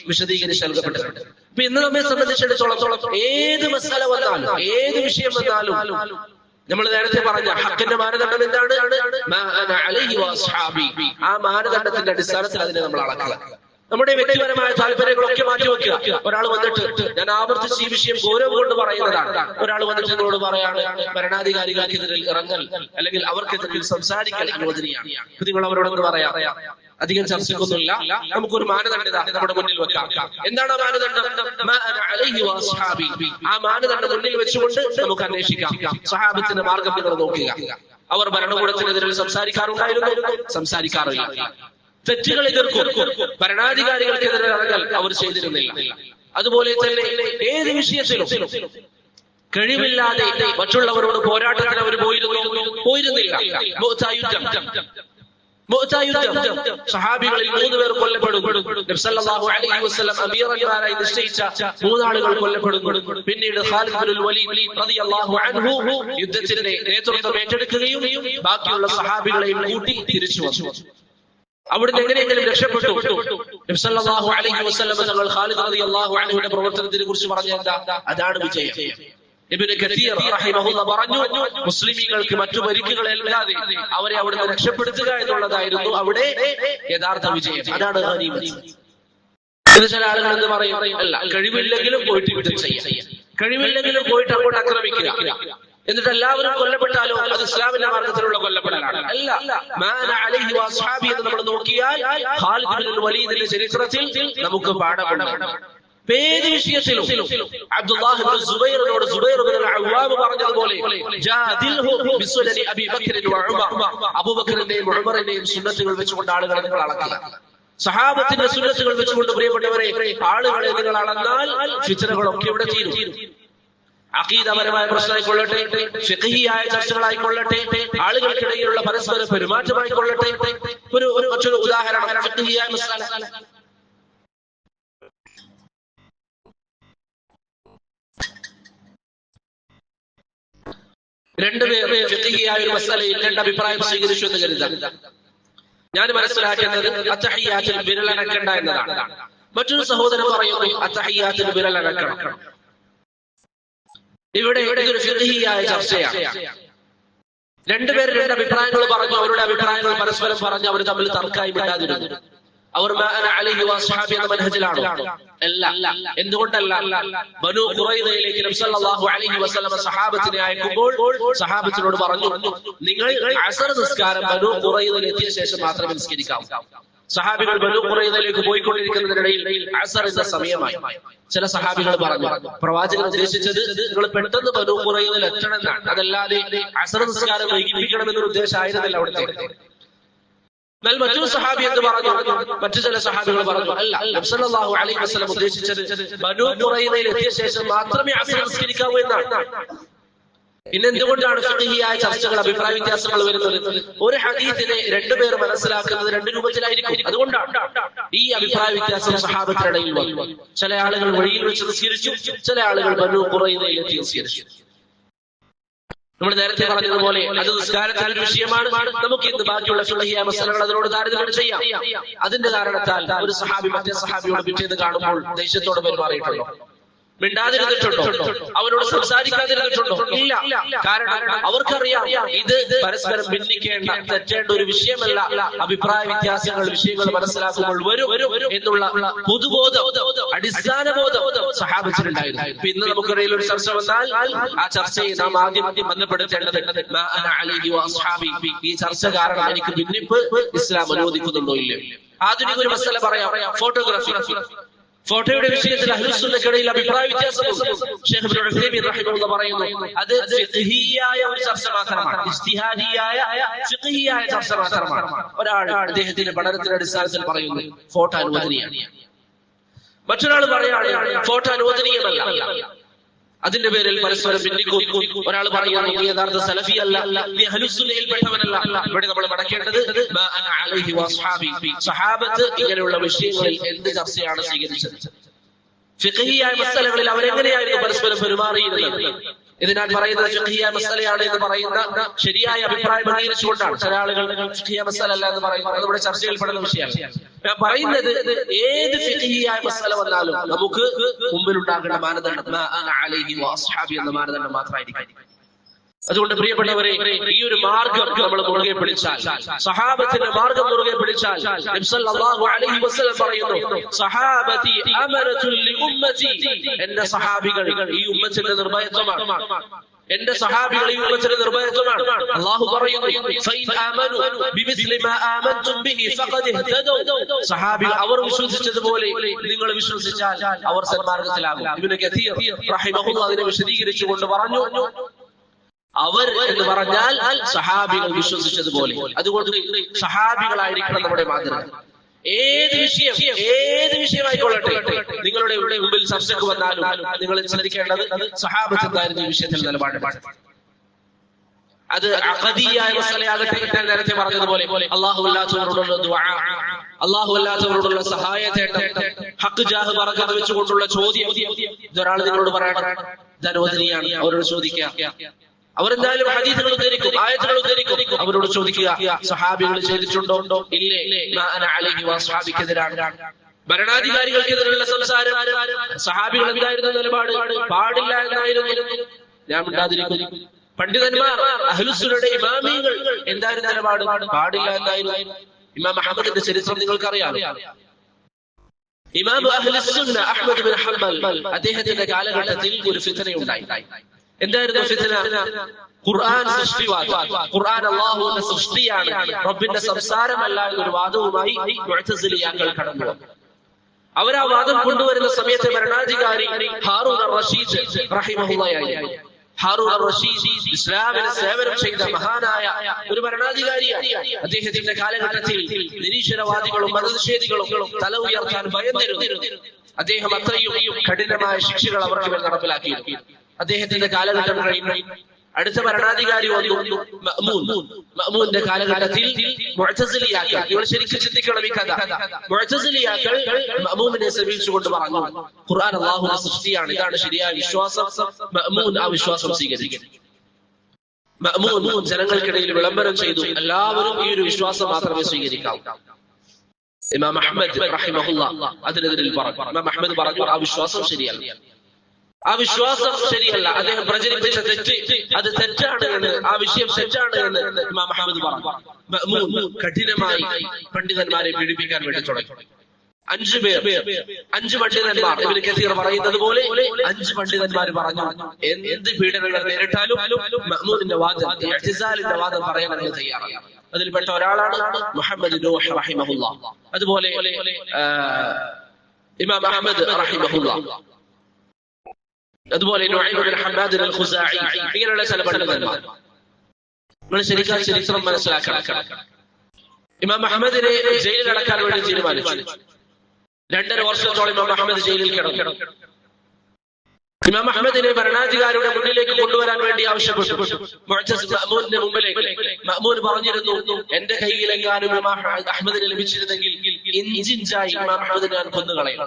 വിശദീകരിച്ച് നൽകപ്പെട്ടിട്ടുണ്ട്. ഇപ്പൊ ഇന്ന് നമ്മെ സംബന്ധിച്ചിടത്തോളം ഏത് മസല വന്നാലും, ഏത് വിഷയം വന്നാലും, നമ്മൾ നേരത്തെ പറഞ്ഞ ഹക്കിന്റെ മാനദണ്ഡം എന്താണ്? ആ മാനദണ്ഡത്തിന്റെ അടിസ്ഥാനത്തിൽ അതിനെ നമ്മൾ അളക്കുക. നമ്മുടെ വ്യക്തിപരമായ താല്പര്യങ്ങളൊക്കെ മാറ്റിവെക്കുക. ഒരാൾ വന്നിട്ട്, ഞാൻ ആവർത്തിച്ച് ഈ വിഷയം ഗൗരവം കൊണ്ട് പറയുന്നതാണ്, ഒരാൾ വന്നിട്ട് നിങ്ങളോട് പറയാണ് ഭരണാധികാരികൾക്കെതിരിൽ ഇറങ്ങൽ അല്ലെങ്കിൽ അവർക്കെതിരിൽ സംസാരിക്കൽ അനുവദനീയമാണ്. നിങ്ങൾ അവരോടൊന്ന് പറയാം, അധികം ചർച്ചയ്ക്കൊന്നുമില്ല, നമുക്കൊരു മാനദണ്ഡം നമ്മുടെ മുന്നിൽ വെക്കാം. എന്താണ് ആ മാനദണ്ഡം? ആ മാനദണ്ഡം മുന്നിൽ വെച്ചുകൊണ്ട് നമുക്ക് അന്വേഷിക്കാം. സഹാബത്തിന്റെ മാർഗം നിങ്ങൾ നോക്കുക. അവർ ഭരണകൂടത്തിനെതിരെ സംസാരിക്കാറുണ്ടായിരുന്നു? സംസാരിക്കാറില്ല. തെറ്റുകൾ എതിർക്കും. ഭരണാധികാരികൾക്കെതിരെ ഇറങ്ങൽ അവർ ചെയ്തിരുന്നില്ല. അതുപോലെ തന്നെ ഏത് വിഷയത്തിലും കഴിവില്ലാതെ മറ്റുള്ളവരോട് പോരാട്ടത്തിന് അവർ പോയിരുന്നില്ല. സഹാബികളിൽ 3 പേർ കൊല്ലപ്പെടും. നബി സല്ലല്ലാഹു അലൈഹി വസല്ലം അമീറന്മാരായി നിശ്ചയിച്ച 3 ആളുകൾ കൊല്ലപ്പെടും. പിന്നീട് ഖാലിദ് ബിൻ വലീദ് റളിയല്ലാഹു അൻഹു യുദ്ധത്തിന്റെ നേതൃത്വം ഏറ്റെടുക്കുകയും ബാക്കിയുള്ള സഹാബികളെയും കൂട്ടി തിരിച്ചു വന്നു. അവിടുന്ന് എങ്ങനെയെങ്കിലും രക്ഷപ്പെട്ടു. നബി സല്ലല്ലാഹു അലൈഹി വസല്ലം തങ്ങൾ ഖാലിദ് റളിയല്ലാഹു അൻഹുവിന്റെ പ്രവർത്തനത്തിനെ കുറിച്ച് പറഞ്ഞ എന്താ? അതാണ് വിജയം. ഇബ്നു കതീർ റഹിമഹുല്ലാഹ് പറഞ്ഞു, മുസ്ലിമീങ്ങൾക്ക് മറ്റു പരിക്കുകളല്ലാതെ അവരെ അവിടുന്ന് രക്ഷപ്പെടുത്തുക എന്നുള്ളതായിരുന്നു അവിടെ യഥാർത്ഥ വിജയം. അതാണ് ഗനീമത്ത്. ചില ആളുകൾ എന്ന് പറയും, അല്ല, കഴിവില്ലെങ്കിലും പോയിട്ട് യുദ്ധം ചെയ്യാം, കഴിവില്ലെങ്കിലും പോയിട്ട് അങ്ങോട്ട് ആക്രമിക്കുക, എന്നിട്ട് എല്ലാവരും കൊല്ലപ്പെട്ടാലോ അത് ഇസ്ലാമിന്റെ മാർഗത്തിലുള്ള കൊല്ലപ്പെടലാണ്. അല്ല, മാന അലൈഹി വസ്ഹാബി എന്ന് നമ്മൾ നോക്കിയാൽ ഖാലിദ് ബിൻ വലീദിന്റെ ചരിത്രത്തിൽ നമുക്ക് പാഠമുണ്ട്. ഏത് വിഷയത്തിലും അബ്ദുല്ലാഹി ബിൻ സുബൈറിനോട് സുബൈർ ബിൻ അൽ-അവ്വാം പറഞ്ഞതുപോലെ ജാദിൽഹു ബിസുനനി അബീ ബക്കർ വ ഉമർ, അബൂബക്കറിന്റെയും ഉമറിന്റെയും സുന്നത്തുകൾ വെച്ചുകൊണ്ട് ആളുകളെ നിങ്ങൾ അളക്കുക. സഹാബത്തിന്റെ സുന്നത്തുകൾ വെച്ചുകൊണ്ട് പ്രിയപ്പെട്ടവരെ ആളുകളെ നിങ്ങൾ അളന്നാൽ ഫിത്നകളൊക്കെ ഇവിടെ തീരും. അഖീദപരമായ പ്രശ്നമായിക്കൊള്ളട്ടെ, ഫിഖ്ഹിയായ ചർച്ചകളായിക്കൊള്ളട്ടെ, ആളുകൾക്കിടയിലുള്ള പരസ്പര പെരുമാറ്റമായിക്കൊള്ളട്ടെ. മറ്റൊരു ഉദാഹരണം, ഫിഖ്ഹിയായ മസാല. രണ്ടുപേർ ഫിഖ്ഹിയായ ഒരു മസാലയിൽ 2 അഭിപ്രായം സ്വീകരിച്ചു എന്ന് കരുതാം. ഞാൻ മനസ്സിലാക്കുന്നത് അത്തഹിയ്യാത്തിൽ വിരലനക്കണ്ട എന്നതാണ്. മറ്റൊരു സഹോദരൻ പറയുന്നു അത്തഹിയ്യാത്തിൽ വിരലനക്കണം. ഇവിടെ ഇതൊരു ഫിഖ്ഹിയായ ചർച്ചയാണ്. 2 പേര് 2 അഭിപ്രായങ്ങൾ പറഞ്ഞു. അവരുടെ അഭിപ്രായങ്ങൾ പരസ്പരം പറഞ്ഞ് അവർ തമ്മിൽ തർക്കമായി വിടാതിരുന്നു. അവർ മാഅന അലൈഹി വസ്ഹാബി എന്ന മനഹജിലാണോ? അല്ല. എന്തുകൊണ്ടല്ല? ബനൂ ഖുറൈദയിലേക്ക് നബി സല്ലല്ലാഹു അലൈഹി വസല്ലം സഹാബത്തിനെ അയക്കുമ്പോൾ സഹാബത്തിനോട് പറഞ്ഞു, നിങ്ങൾ അസർ നിസ്കാരം ബനൂ ഖുറൈദയിൽ എത്തിയ ശേഷം മാത്രമേ നിസ്കരിക്കാവൂ. സഹാബികൾ ബനൂ ഖുറൈദയിലേക്ക് പോയിക്കൊണ്ടിരിക്കുന്നതിനിടയിൽ അസർ എന്ന സമയമായി. ചില സഹാബികൾ പറഞ്ഞു, പ്രവാചകൻ ഉദ്ദേശിച്ചത് നിങ്ങൾ പെട്ടെന്ന് ബനൂ ഖുറൈദയിൽ എത്തണമെന്നാണ്, അതല്ലാതെ അസർ നിസ്കാരം വൈകിപ്പിക്കണമെന്നൊരു ഉദ്ദേശമായിരുന്നില്ല അവിടുത്തെ. എന്നാൽ മറ്റൊരു സഹാബി എന്ന് പറഞ്ഞു, മറ്റു ചില സഹാബികൾ പറഞ്ഞു, അല്ല, നബി സല്ലല്ലാഹു അലൈഹി വസല്ലം ഉദ്ദേശിച്ചത് ബനൂ ഖുറൈദയിൽ എത്തിയ ശേഷം മാത്രമേ അസർ നിസ്കരിക്കാവൂ എന്നാണ്. ഇന്നെന്തുകൊണ്ടാണ് ഫിഖ്ഹിയായ ചർച്ചകൾ, അഭിപ്രായ വ്യത്യാസങ്ങൾ വരുന്നത്? ഒരു ഹദീസിനെ രണ്ടുപേർ മനസ്സിലാക്കുന്നത് രണ്ട് രൂപത്തിലായിരിക്കും. അതുകൊണ്ടാണ് ഈ അഭിപ്രായ വ്യത്യാസം സഹാബത്തിനിടയിൽ വന്നു. ചില ആളുകൾ വഴിയിൽ വെച്ച് നിസ്കരിച്ചു, ചില ആളുകൾ ബനൂ ഖുറൈദയിൽ എത്തി നിസ്കരിച്ചു. നമ്മൾ നേരത്തെ പറഞ്ഞതുപോലെ അത് നിസ്കാരത്തിന്റെ ഒരു വിഷയമാണ്. നമുക്ക് ഇന്ന് ബാക്കിയുള്ള ഫിഖ്ഹിയായ മസലകൾ അതിനോട് താരതമ്യം ചെയ്യാം. അതിന്റെ കാരണത്താൽ ഒരു സഹാബി മറ്റേ സഹാബിയോട് പിറ്റേന്ന് കാണുമ്പോൾ ദേഷ്യത്തോടെ പെരുമാറിയിട്ടുണ്ടോ? മിണ്ടാതിരുന്നിട്ടുണ്ടോ? അവനോട് സംസാരിക്കാതിരുന്നിട്ടുണ്ടോ? ഇല്ല. കാരണം അവർക്കറിയാം ഇത് പരസ്പരം ഭിന്നിക്കേണ്ട, തെറ്റേണ്ട ഒരു വിഷയമല്ല. അഭിപ്രായ വ്യത്യാസങ്ങൾ, വിഷയങ്ങൾ മനസ്സിലാക്കുമ്പോൾ വരും എന്നുള്ള പൊതുബോധം, അടിസ്ഥാന ബോധം സഹാബത്തിനുണ്ടായിരുന്നു. ഇന്ന് നമുക്കിടയിൽ ഒരു ചർച്ച വന്നാൽ ആ ചർച്ചയെ നാം ആദ്യം ബന്ധപ്പെടുത്തേണ്ടത് ഈ ചർച്ച കാരണം എനിക്ക് ഭിന്നിപ്പ് ഇസ്ലാം അനുവദിക്കുന്നുണ്ടോ ഇല്ലയോ? ആധുനിക ഒരു മസല പറയാം, ഫോട്ടോഗ്രാഫി. ഫോട്ടോയുടെ വിഷയത്തിൽ അഹ്ലുസുന്നത്തിനിടയിൽ അഭിപ്രായ വ്യത്യാസമുണ്ട്. ശൈഖ് ഇബ്നു ഉസൈമീൻ റഹിമഹുല്ലാഹ് പറയുന്നു, അത് ഫിഖ്ഹിയായ ഒരു ചർച്ച മാത്രമാണ്, ഇജ്തിഹാദിയായ ഫിഖ്ഹിയായ ചർച്ച മാത്രമാണ്. ഒരാൾ അദ്ദേഹത്തിന്റെ പഠനത്തിന്റെ അടിസ്ഥാനത്തിൽ പറയുന്നു ഫോട്ടോ അനുവദനീയമാണ്, മറ്റൊരാൾ പറയാണ് ഫോട്ടോ അനുവദനീയമല്ല. അതിന്റെ പേരിൽ പരസ്പരം ഭിന്നിക്കും. ഒരാൾ പറയുന്നു നീ യഥാർത്ഥ സലഫി അല്ല, നീ അഹ്ലുസുന്നയിൽ പെട്ടവനല്ല. ഇവിടെ നമ്മൾ മടക്കേണ്ടത് സഹാബത്ത് ഇങ്ങനെയുള്ള വിഷയങ്ങളിൽ എന്ത് ചർച്ചയാണ് സ്വീകരിച്ചത്, ഫിഖ്ഹിയായ മസലകളിൽ അവരെങ്ങനെയായിരുന്നു പരസ്പരം പെരുമാറിയിരുന്നത്. ഇതിനാൽ പറയുന്നത് ഫിഖ്ഹിയായ മസലയാണ് എന്ന് പറയുന്ന ശരിയായ അഭിപ്രായം അംഗീകരിച്ചുകൊണ്ടാണ്. ചില ആളുകൾ ഫിഖ്ഹിയായ മസല അല്ല എന്ന് പറയുന്നത് അത് ഇവിടെ ചർച്ചയിൽ പെടുന്ന വിഷയമാണ്. ഞാൻ പറയുന്നത് ഏത് ഫിഖ്ഹിയായ മസല വന്നാലും നമുക്ക് മുമ്പിലുണ്ടാകേണ്ട മാനദണ്ഡം എന്ന മാനദണ്ഡം മാത്രമായിരിക്കും. അതുകൊണ്ട് പ്രിയപ്പെട്ടവരെ, ഈ ഒരു മാർഗം നമ്മൾ മുറുകെ പിടിച്ചാൽ, സഹാബത്തിന്റെ മാർഗം മുറുകെ പിടിച്ചാൽ, നബി സല്ലല്ലാഹു അലൈഹി വസല്ലം പറയുന്നു, സഹാബതി അമനതുൽ ലിഉമ്മതി, എന്റെ സഹാബികൾ ഈ ഉമ്മത്തിന്റെ നിർഭയത്വമാണ്, എന്റെ സഹാബികൾ ഈ ഉമ്മത്തിന്റെ നിർഭയത്വമാണ്. അല്ലാഹു പറയുന്നു, ഫൈൻ ആമനു ബിമിസ്ലി മാ ആമൻതും ബിഹി ഫഖദ് ഇഹ്തദൂ, സഹാബികൾ അവർ വിശ്വസിച്ചതുപോലെ നിങ്ങൾ വിശ്വസിച്ചാൽ അവർ സന്മാർഗ്ഗത്തിലാകും. ഇബ്നു കസീർ റഹിമഹുല്ലാഹ് അതിനെ വിശദീകരിച്ചുകൊണ്ട് പറഞ്ഞു, അവർ എന്ന് പറഞ്ഞാൽ സഹാബികൾ വിശ്വസിച്ചതുപോലെ. അതുകൊണ്ട് സഹാബികളായിരിക്കണം നമ്മുടെ മാതൃക. ഏത് വിഷയമായിക്കൊള്ളട്ടെ, നിങ്ങളുടെ ഇവിടെ മുമ്പിൽ ചർച്ചയ്ക്ക് വന്നാലും നിങ്ങൾ ചിന്തിക്കേണ്ടത് സഹാബത്ത് എന്തായിരുന്നു ഈ വിഷയത്തിൽ നിലപാട്. അത് അഖദിയായ മസലയാകട്ടെ, ഞാൻ നേരത്തെ പറഞ്ഞതുപോലെ അല്ലാഹു അല്ലാത്തവരോടുള്ള ദുആ, അല്ലാഹു അല്ലാത്തവരോടുള്ള സഹായത്തേട്ടം, ഹഖ് ജാഹ് ബറകത്ത് വെച്ചുകൊണ്ടുള്ള ചോദ്യം. ഇതൊരാൾ നിങ്ങളോട് പറയണം ഇത് അനുവദനീയമാണ്, അവരോട് ചോദിക്കുക. അവരെന്തായാലും ഹദീസുകൾ ഉദ്ധരിക്കും, ആയത്തുകൾ ഉദ്ധരിക്കും. അവരോട് ചോദിക്കുക സഹാബികൾ ചെയ്തിട്ടുണ്ടോ? ഇല്ലേ, സഹാബിക്കെതിരാണ്. ഭരണാധികാരികൾക്കെതിരെയുള്ള സംസാരം, സഹാബികൾ എന്തായിരുന്നു നിലപാട്? പാടില്ല എന്നായിരുന്നു. ഞാൻ മിണ്ടാതിരിക്കുന്നു. പണ്ഡിതന്മാർ, അഹ്ലുസുന്നയുടെ ഇമാമികൾ എന്തായിരുന്നു നിലപാട്? പാടില്ല എന്നായിരുന്നു. ഇമാം അഹ്മദിന്റെ ചരിത്രം നിങ്ങൾക്കറിയാം. ഇമാം അഹ്ലുസുന്ന അഹ്മദ് ബിൻ ഹംബൽ, അദ്ദേഹത്തിന്റെ കാലഘട്ടത്തിൽ ഒരു ഫിത്നയുണ്ടായി. എന്തായിരുന്നു ഫിത്ന? ഖുർആൻ സൃഷ്ടിവാദം. ഖുർആൻ അല്ലാഹുവിന്റെ സൃഷ്ടിയാണ്, റബ്ബിന്റെ സംസാരമല്ല എന്നൊരു വാദവുമായി മുഅ്തസിലിയാക്കൾ കടന്നു വന്നു. അവർ ആ വാദം കൊണ്ടുവരുന്ന സമയത്ത് ഭരണാധികാരി ഹാറൂൻ അർ-റഷീദ് റഹിമഹുല്ലാഹി. ഹാറൂൻ അർ-റഷീദ് ഇസ്ലാമിന് സേവനം ചെയ്ത മഹാനായ ഒരു ഭരണാധികാരിയാണ്. അദ്ദേഹത്തിന്റെ കാലഘട്ടത്തിൽ നിരീശ്വരവാദികളും മതനിഷേധികളും തല ഉയർത്താൻ ഭയന്നിരുന്നു. അദ്ദേഹം അത്രയും കഠിനമായ ശിക്ഷകൾ അവർക്ക് മേൽ നടപ്പിലാക്കിയിരുന്നു. അദ്ദേഹത്തിന്റെ കാലഘട്ടം കഴിഞ്ഞു. അടുത്ത ഭരണാധികാരി വന്നു മഅ്മൂന്റെ കാലഘട്ടത്തിൽ മുഅ്തസിലിയാക്കൾ, നിങ്ങൾ ശരിക്കും ചിന്തിക്കണം ഈ കഥ. മുഅ്തസിലിയാക്കൾ മഅ്മൂമിനെ സമീപിച്ചുകൊണ്ട് പറഞ്ഞു ഖുർആൻ അല്ലാഹുവിന്റെ സൃഷ്ടിയാണ്, ഇതാണ് ശരിയായ വിശ്വാസം. മഅ്മൂൻ ആ വിശ്വാസം സ്വീകരിക്കും. മഅ്മൂൻ ജനങ്ങൾക്കിടയിൽ വിളംബരം ചെയ്തു, എല്ലാവരും ഈ ഒരു വിശ്വാസം മാത്രമേ സ്വീകരിക്കാവൂ. ഇമാം അഹ്മദ് റഹിമഹുല്ലാഹ് അതിനെതിരിൽ പറഞ്ഞു. ഇമാം അഹ്മദ് പറഞ്ഞു ആ വിശ്വാസം ശരിയല്ല, ആ വിശ്വാസം ശരിയല്ല, അദ്ദേഹം പ്രചരിപ്പിച്ച തെറ്റ് അത് തെറ്റാണ് എന്ന്, ആ വിഷയം തെറ്റാണ് എന്ന് ഇമാം അഹ്മദ് പറഞ്ഞു. മഅ്മൂൻ കഠിനമായി പണ്ഡിതന്മാരെ പീഡിപ്പിക്കാൻ വേണ്ടി തുടങ്ങി. 5 പണ്ഡിതന്മാർ, ഇബ്നു കസീർ പറയുന്നത് പോലെ 5 പണ്ഡിതന്മാർ പറഞ്ഞു എന്ത് പീഡനങ്ങൾ നേരിട്ടാലും മഅ്മൂനിന്റെ വാദം, ഇഅ്തിസാലിന്റെ വാദം പറയാൻ അവർ തയ്യാറാണ്. അതിൽപ്പെട്ട ഒരാളാണ് മുഹമ്മദ് നൂഹ് റഹിമഹുല്ലാഹ്. അതുപോലെ ഇമാം അഹ്മദ് റഹിമഹുല്ലാഹ്, അതുപോലെ നുഅയ്ം ബിൻ ഹമ്മാദ് അൽ-ഖുസാഇ, ഇങ്ങനെയുള്ള ചില പണ്ഡിതന്മാർ. നിങ്ങൾ ശരിക്കും ചരിത്രം മനസ്സിലാക്കണം. ഇമാം അഹ്മദിനെ ജയിലിൽ അടക്കാൻ വേണ്ടി തീരുമാനിച്ചു. 2.5 വർഷത്തോളം ഇമാം അഹ്മദ് ജയിലിൽ കിടന്നു. ഇമാം അഹ്മദിനെ ഭരണാധികാരിയുടെ മുന്നിലേക്ക് കൊണ്ടുവരാൻ വേണ്ടി ആവശ്യപ്പെട്ടു. മുഅ്തസിം മഅ്മൂനിന്റെ മുമ്പിലേക്ക്. മഅ്മൂൻ പറഞ്ഞിരുന്നു, എന്റെ കയ്യിലെങ്ങാനും ഇമാം അഹ്മദിനെ ലഭിച്ചിരുന്നെങ്കിൽ ഇഞ്ചിഞ്ചായി ഇമാം അഹ്മദിനെ ഞാൻ കൊന്നുകളയും.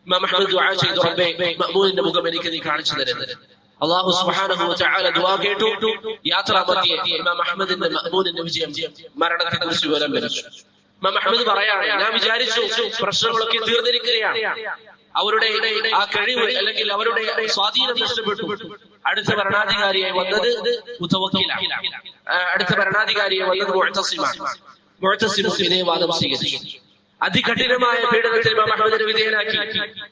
ഇമാം അഹ്മദ് ദുആ ചെയ്തു, റബ്ബേ മഅ്മൂനിന്റെ മുഖം എനിക്ക് നീ കാണിച്ചു തരുന്നത്. അല്ലാഹു സുബ്ഹാനഹു വ തആല ദുആ കേട്ടു. യാത്രാമധ്യേ ഇമാം അഹ്മദിന്റെ മഅ്മൂനിന്റെ വിജയം മരണത്തെ കുറിച്ച് വിവരം ലഭിച്ചു. ഇമാം അഹ്മദ് പറയാണ്, ഞാൻ വിചാരിച്ചു പ്രശ്നങ്ങളൊക്കെ തീർന്നിരിക്കുകയാണ്, അവരുടെ ആ കഴിവ് അല്ലെങ്കിൽ അവരുടെ സ്വാധീനം നഷ്ടപ്പെട്ടു. അടുത്ത ഭരണാധികാരിയായി വന്നത് മുതവക്കിലാണ്. അടുത്ത ഭരണാധികാരിയായി വന്നത് മുഅ്തസിമാണ്. മുഅ്തസിം ഇതേ വാദം സ്വീകരിച്ചു. അതികഠിനമായ പീഡനത്തിൽ ഇമാം അഹ്മദിനെ വിധേയനാക്കി.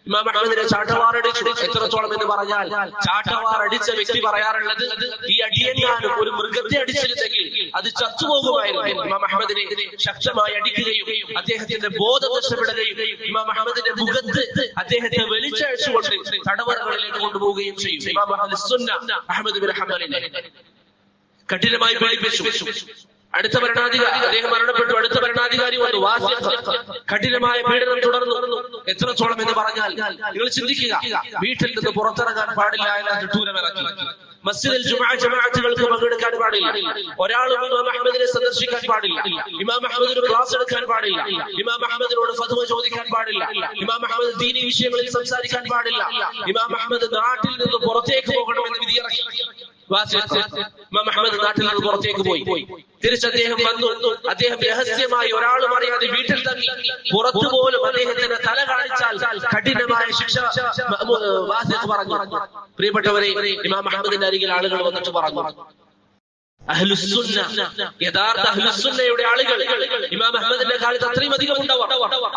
ഇമാം അഹ്മദിനെ ചാട്ടവാറടിച്ചു. എത്രത്തോളം എന്ന് പറഞ്ഞാൽ, ചാട്ടവാറടിച്ച വ്യക്തി പറയാറുള്ളത്, ഈ അടിയെങ്ങാനും ഒരു മൃഗത്തെ അടിച്ചിരുന്നെങ്കിൽ അത് ചത്തുപോകുമായിരുന്നു. ഇമാം അഹ്മദിനെ ശക്തമായി അടിക്കുകയും അദ്ദേഹത്തിന്റെ ബോധം നഷ്ടപ്പെടുകയും ഇമാം അഹ്മദിന്റെ മുഖത്ത് അദ്ദേഹത്തെ വലിച്ചഴിച്ചുകൊണ്ട് തടവറകളിലേക്ക് കൊണ്ടുപോവുകയും ചെയ്യും. ഇമാം അഹ്മദ് ബിൻ ഹംബലിനെ കഠിനമായി പീഡിപ്പിച്ചു. അടുത്ത ഭരണാധികാരി, അദ്ദേഹം മരണപ്പെട്ടു. അടുത്ത ഭരണാധികാരി വന്നു, വാസിഖ്. കഠിനമായ പീഡനം തുടർന്നു. എത്രത്തോളം എന്ന് പറഞ്ഞാൽ, നിങ്ങൾ ചിന്തിക്കുക, വീട്ടിൽ നിന്ന് പുറത്തിറങ്ങാൻ പാടില്ല എന്ന ചട്ടൂരമിറക്കി. മസ്ജിദിൽ ജമാഅത്തുകൾക്ക് പങ്കെടുക്കാൻ പാടില്ല. ഒരാളും ഇമാം അഹ്മദിനെ സന്ദർശിക്കാൻ പാടില്ല. ഇമാം അഹ്മദിന് ക്ലാസ് എടുക്കാൻ പാടില്ല. ഇമാം അഹ്മദിനോട് ഫത്വ ചോദിക്കാൻ പാടില്ല. ഇമാം അഹ്മദ് ദീനി വിഷയങ്ങളിൽ സംസാരിക്കാൻ പാടില്ല. ഇമാം അഹ്മദ് നാട്ടിൽ നിന്ന് പുറത്തേക്ക് പോകണമെന്ന് വിധിയിറക്കി. ഇമാം അഹ്മദ് നാട്ടിൽ നിന്ന് പുറത്തേക്ക് പോയി. തിരിച്ച് അദ്ദേഹം വന്നു. അദ്ദേഹം രഹസ്യമായി ഒരാളും അറിയാതെ വീട്ടിൽ തങ്ങി. പുറത്തു പോലും അദ്ദേഹത്തിന്റെ തല കാണിച്ചാൽ കഠിനമായ ശിക്ഷ വാസിഖ് പറഞ്ഞു. പ്രിയപ്പെട്ടവരെ, ഇമാം അഹ്മദിന്റെ അരികിൽ ആളുകൾ വന്നിട്ട് പറഞ്ഞു, അഹ്ലുസുന്ന, യഥാർത്ഥ അഹ്ലുസുന്നയുടെ ആളുകൾ ഇമാം അഹ്മദിന്റെ കാലത്ത് അത്രയും അധികം ഉണ്ടാവും.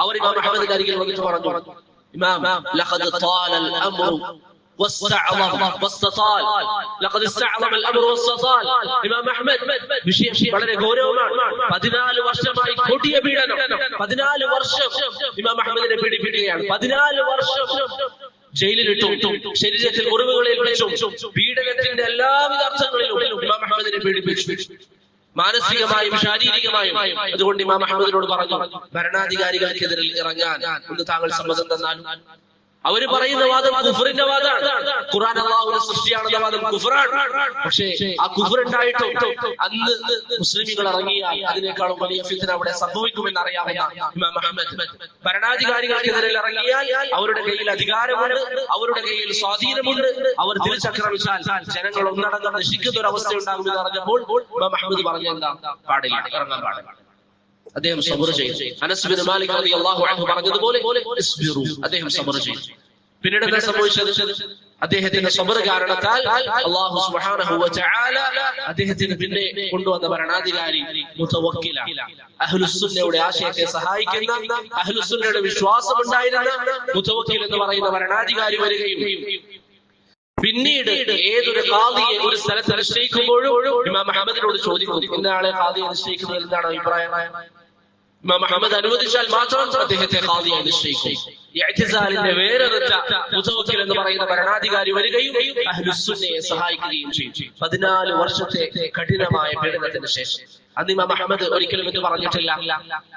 അവർ ഇമാം അഹ്മദിന്റെ അരികിൽ വന്നിട്ട് പറഞ്ഞു, ഇമാം, ലഖദ് ത്വാലൽ അംറു لقد استعظم الامر واستطال. ഇമാം അഹ്മദ് വിഷയം വളരെ ഗൗരവമാണ്. 14 വർഷമായി കൊടിയ പീഡനം. 14 വർഷം ഇമാം അഹ്മദിനെ പീഡിപ്പിക്കുകയാണ്. 14 വർഷം ജയിലിലിട്ടു. ശരീരത്തിൽ മുറിവുകളിൽ വിളിച്ചു. പീഡനത്തിന്റെ എല്ലാവിധ അർത്ഥങ്ങളിലും ഇമാം അഹ്മദിനെ പീഡിപ്പിച്ചു, മാനസികമായും ശാരീരികമായും. അതുകൊണ്ട് ഇമാം അഹ്മദിനോട് പറഞ്ഞു, ഭരണാധികാരികൾക്കെതിരിൽ ഇറങ്ങാൻ ഒന്ന് താങ്കൾ സമ്മതം തന്നാലും. അവര് പറയുന്ന വാദം കുഫറിന്റെ വാദമാണ്. ഖുർആൻ അല്ലാഹുവിന്റെ സൃഷ്ടിയാണെന്ന വാദം കുഫറാണ്. പക്ഷേ ആ കുഫറുണ്ടായിട്ടും അന്ന് മുസ്ലിമുകൾ ഇറങ്ങിയാൽ അതിനേക്കാളും വലിയ ഫിത്ന അവിടെ സംഭവിക്കുമെന്ന് അറിയാവുന്ന ഇമാം അഹ്മദ് ഭരണാധികാരികൾക്കെതിരെ ഇറങ്ങിയാൽ അവരുടെ കയ്യിൽ അധികാരമുണ്ട്, അവരുടെ കയ്യിൽ സ്വാധീനമുണ്ട്. അവർ തിരിച്ചക്രമിച്ചാൽ ജനങ്ങൾ ഒന്നടങ്കം നശിക്കുന്ന ഒരു അവസ്ഥ ഉണ്ടാകുമെന്ന് അറിഞ്ഞപ്പോൾ ഇമാം അഹ്മദ് പറഞ്ഞ എന്താ, പാടില്ല, ഇറങ്ങാൻ പാടില്ല. അദ്ദേഹം സബർ ചെയ്തു. അനസ് ബിൻ മാലിക് റളിയല്ലാഹു അൻഹു പറഞ്ഞതുപോലെ ഇസ്ബിറു, അദ്ദേഹം സബർ ചെയ്തു. പിന്നീട് എന്താ സംഭവിച്ചത്? അദ്ദേഹത്തിന്റെ സബർ കാരണത്താൽ അല്ലാഹു സുബ്ഹാനഹു വ തആല അദ്ദേഹത്തിന് പിന്നെ കൊണ്ടുവന്ന ഭരണാധികാരി മുതവക്കിലാണ്. അഹ്ലുസുന്നയുടെ ആശയത്തെ സഹായിക്കുന്ന, അഹ്ലുസുന്നയുടെ വിശ്വാസം ഉണ്ടായിരുന്ന മുതവക്കിൽ എന്ന് പറയുന്ന ഭരണാധികാരി വരികയും പിന്നീട് ഏതൊരു ഖാദിയെ ഒരു സ്ഥലത്ത് നിശ്ചയിക്കുമ്പോഴും ഇമാം അഹ്മദിനോട് ചോദിക്കും, ഇന്നയാളെ ഖാദിയെ നിശ്ചയിക്കുന്നതിൽ എന്താണ് അഭിപ്രായം? ഇമാം അഹ്മദ് അനുവദിച്ചാൽ മാത്രം അദ്ദേഹത്തെ ഖാദിയായി നിശ്ചയിക്കും. ഇഅ്തിസാലിന്റെ വേറെടുത്ത മുതവക്കിൽ എന്ന് പറയുന്ന ഭരണാധികാരി വരികയും അഹ്ലുസുന്നയെ സഹായിക്കുകയും ചെയ്യും. 14 വർഷത്തെ കഠിനമായ പീഡനത്തിന് ശേഷം അന്ന് ഇമാം അഹ്മദ് ഒരിക്കലും എന്ന് പറഞ്ഞിട്ടില്ല,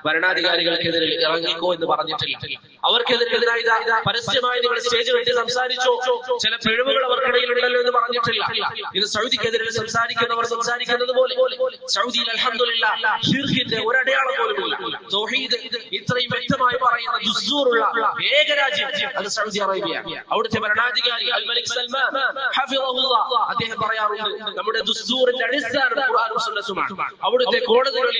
ഭരണാധികാരികൾക്കെതിരെ ഇറങ്ങിക്കോ എന്ന് പറഞ്ഞിട്ടില്ല. അവർക്കെതിരായി പരസ്യമായി നിങ്ങൾ സ്റ്റേജ് വെച്ച് സംസാരിച്ചോ, ചില പിഴവുകൾ അവർക്കിടയിൽ ഉണ്ടല്ലോ എന്ന് പറഞ്ഞിട്ടില്ല. ഇത് സൗദിക്കെതിരെ സംസാരിക്കുന്നവർ സംസാരിക്കുന്നത് പോലെ സൗദിയിൽ അൽഹംദുലില്ലാഹ് ശിർക്കിന്റെ ഒരടയാളം പോലും ഇല്ല. തൗഹീദ് ഇത്രയും വ്യക്തമായി പറയുന്ന ദുസ്സൂറുള്ള ഏക രാജ്യം അത് സൗദി അറേബ്യ. അവിടുത്തെ ഭരണാധികാരി അൽ മലിക് സൽമാൻ ഹഫിളഹുല്ലാഹ് അദ്ദേഹം പറയാറുണ്ട്, നമ്മുടെ ദുസ്സൂറിന്റെ അടിസ്ഥാനം ഖുർആനും സുന്നത്തുമാണ്. അവിടുത്തെ കോടതികളിൽ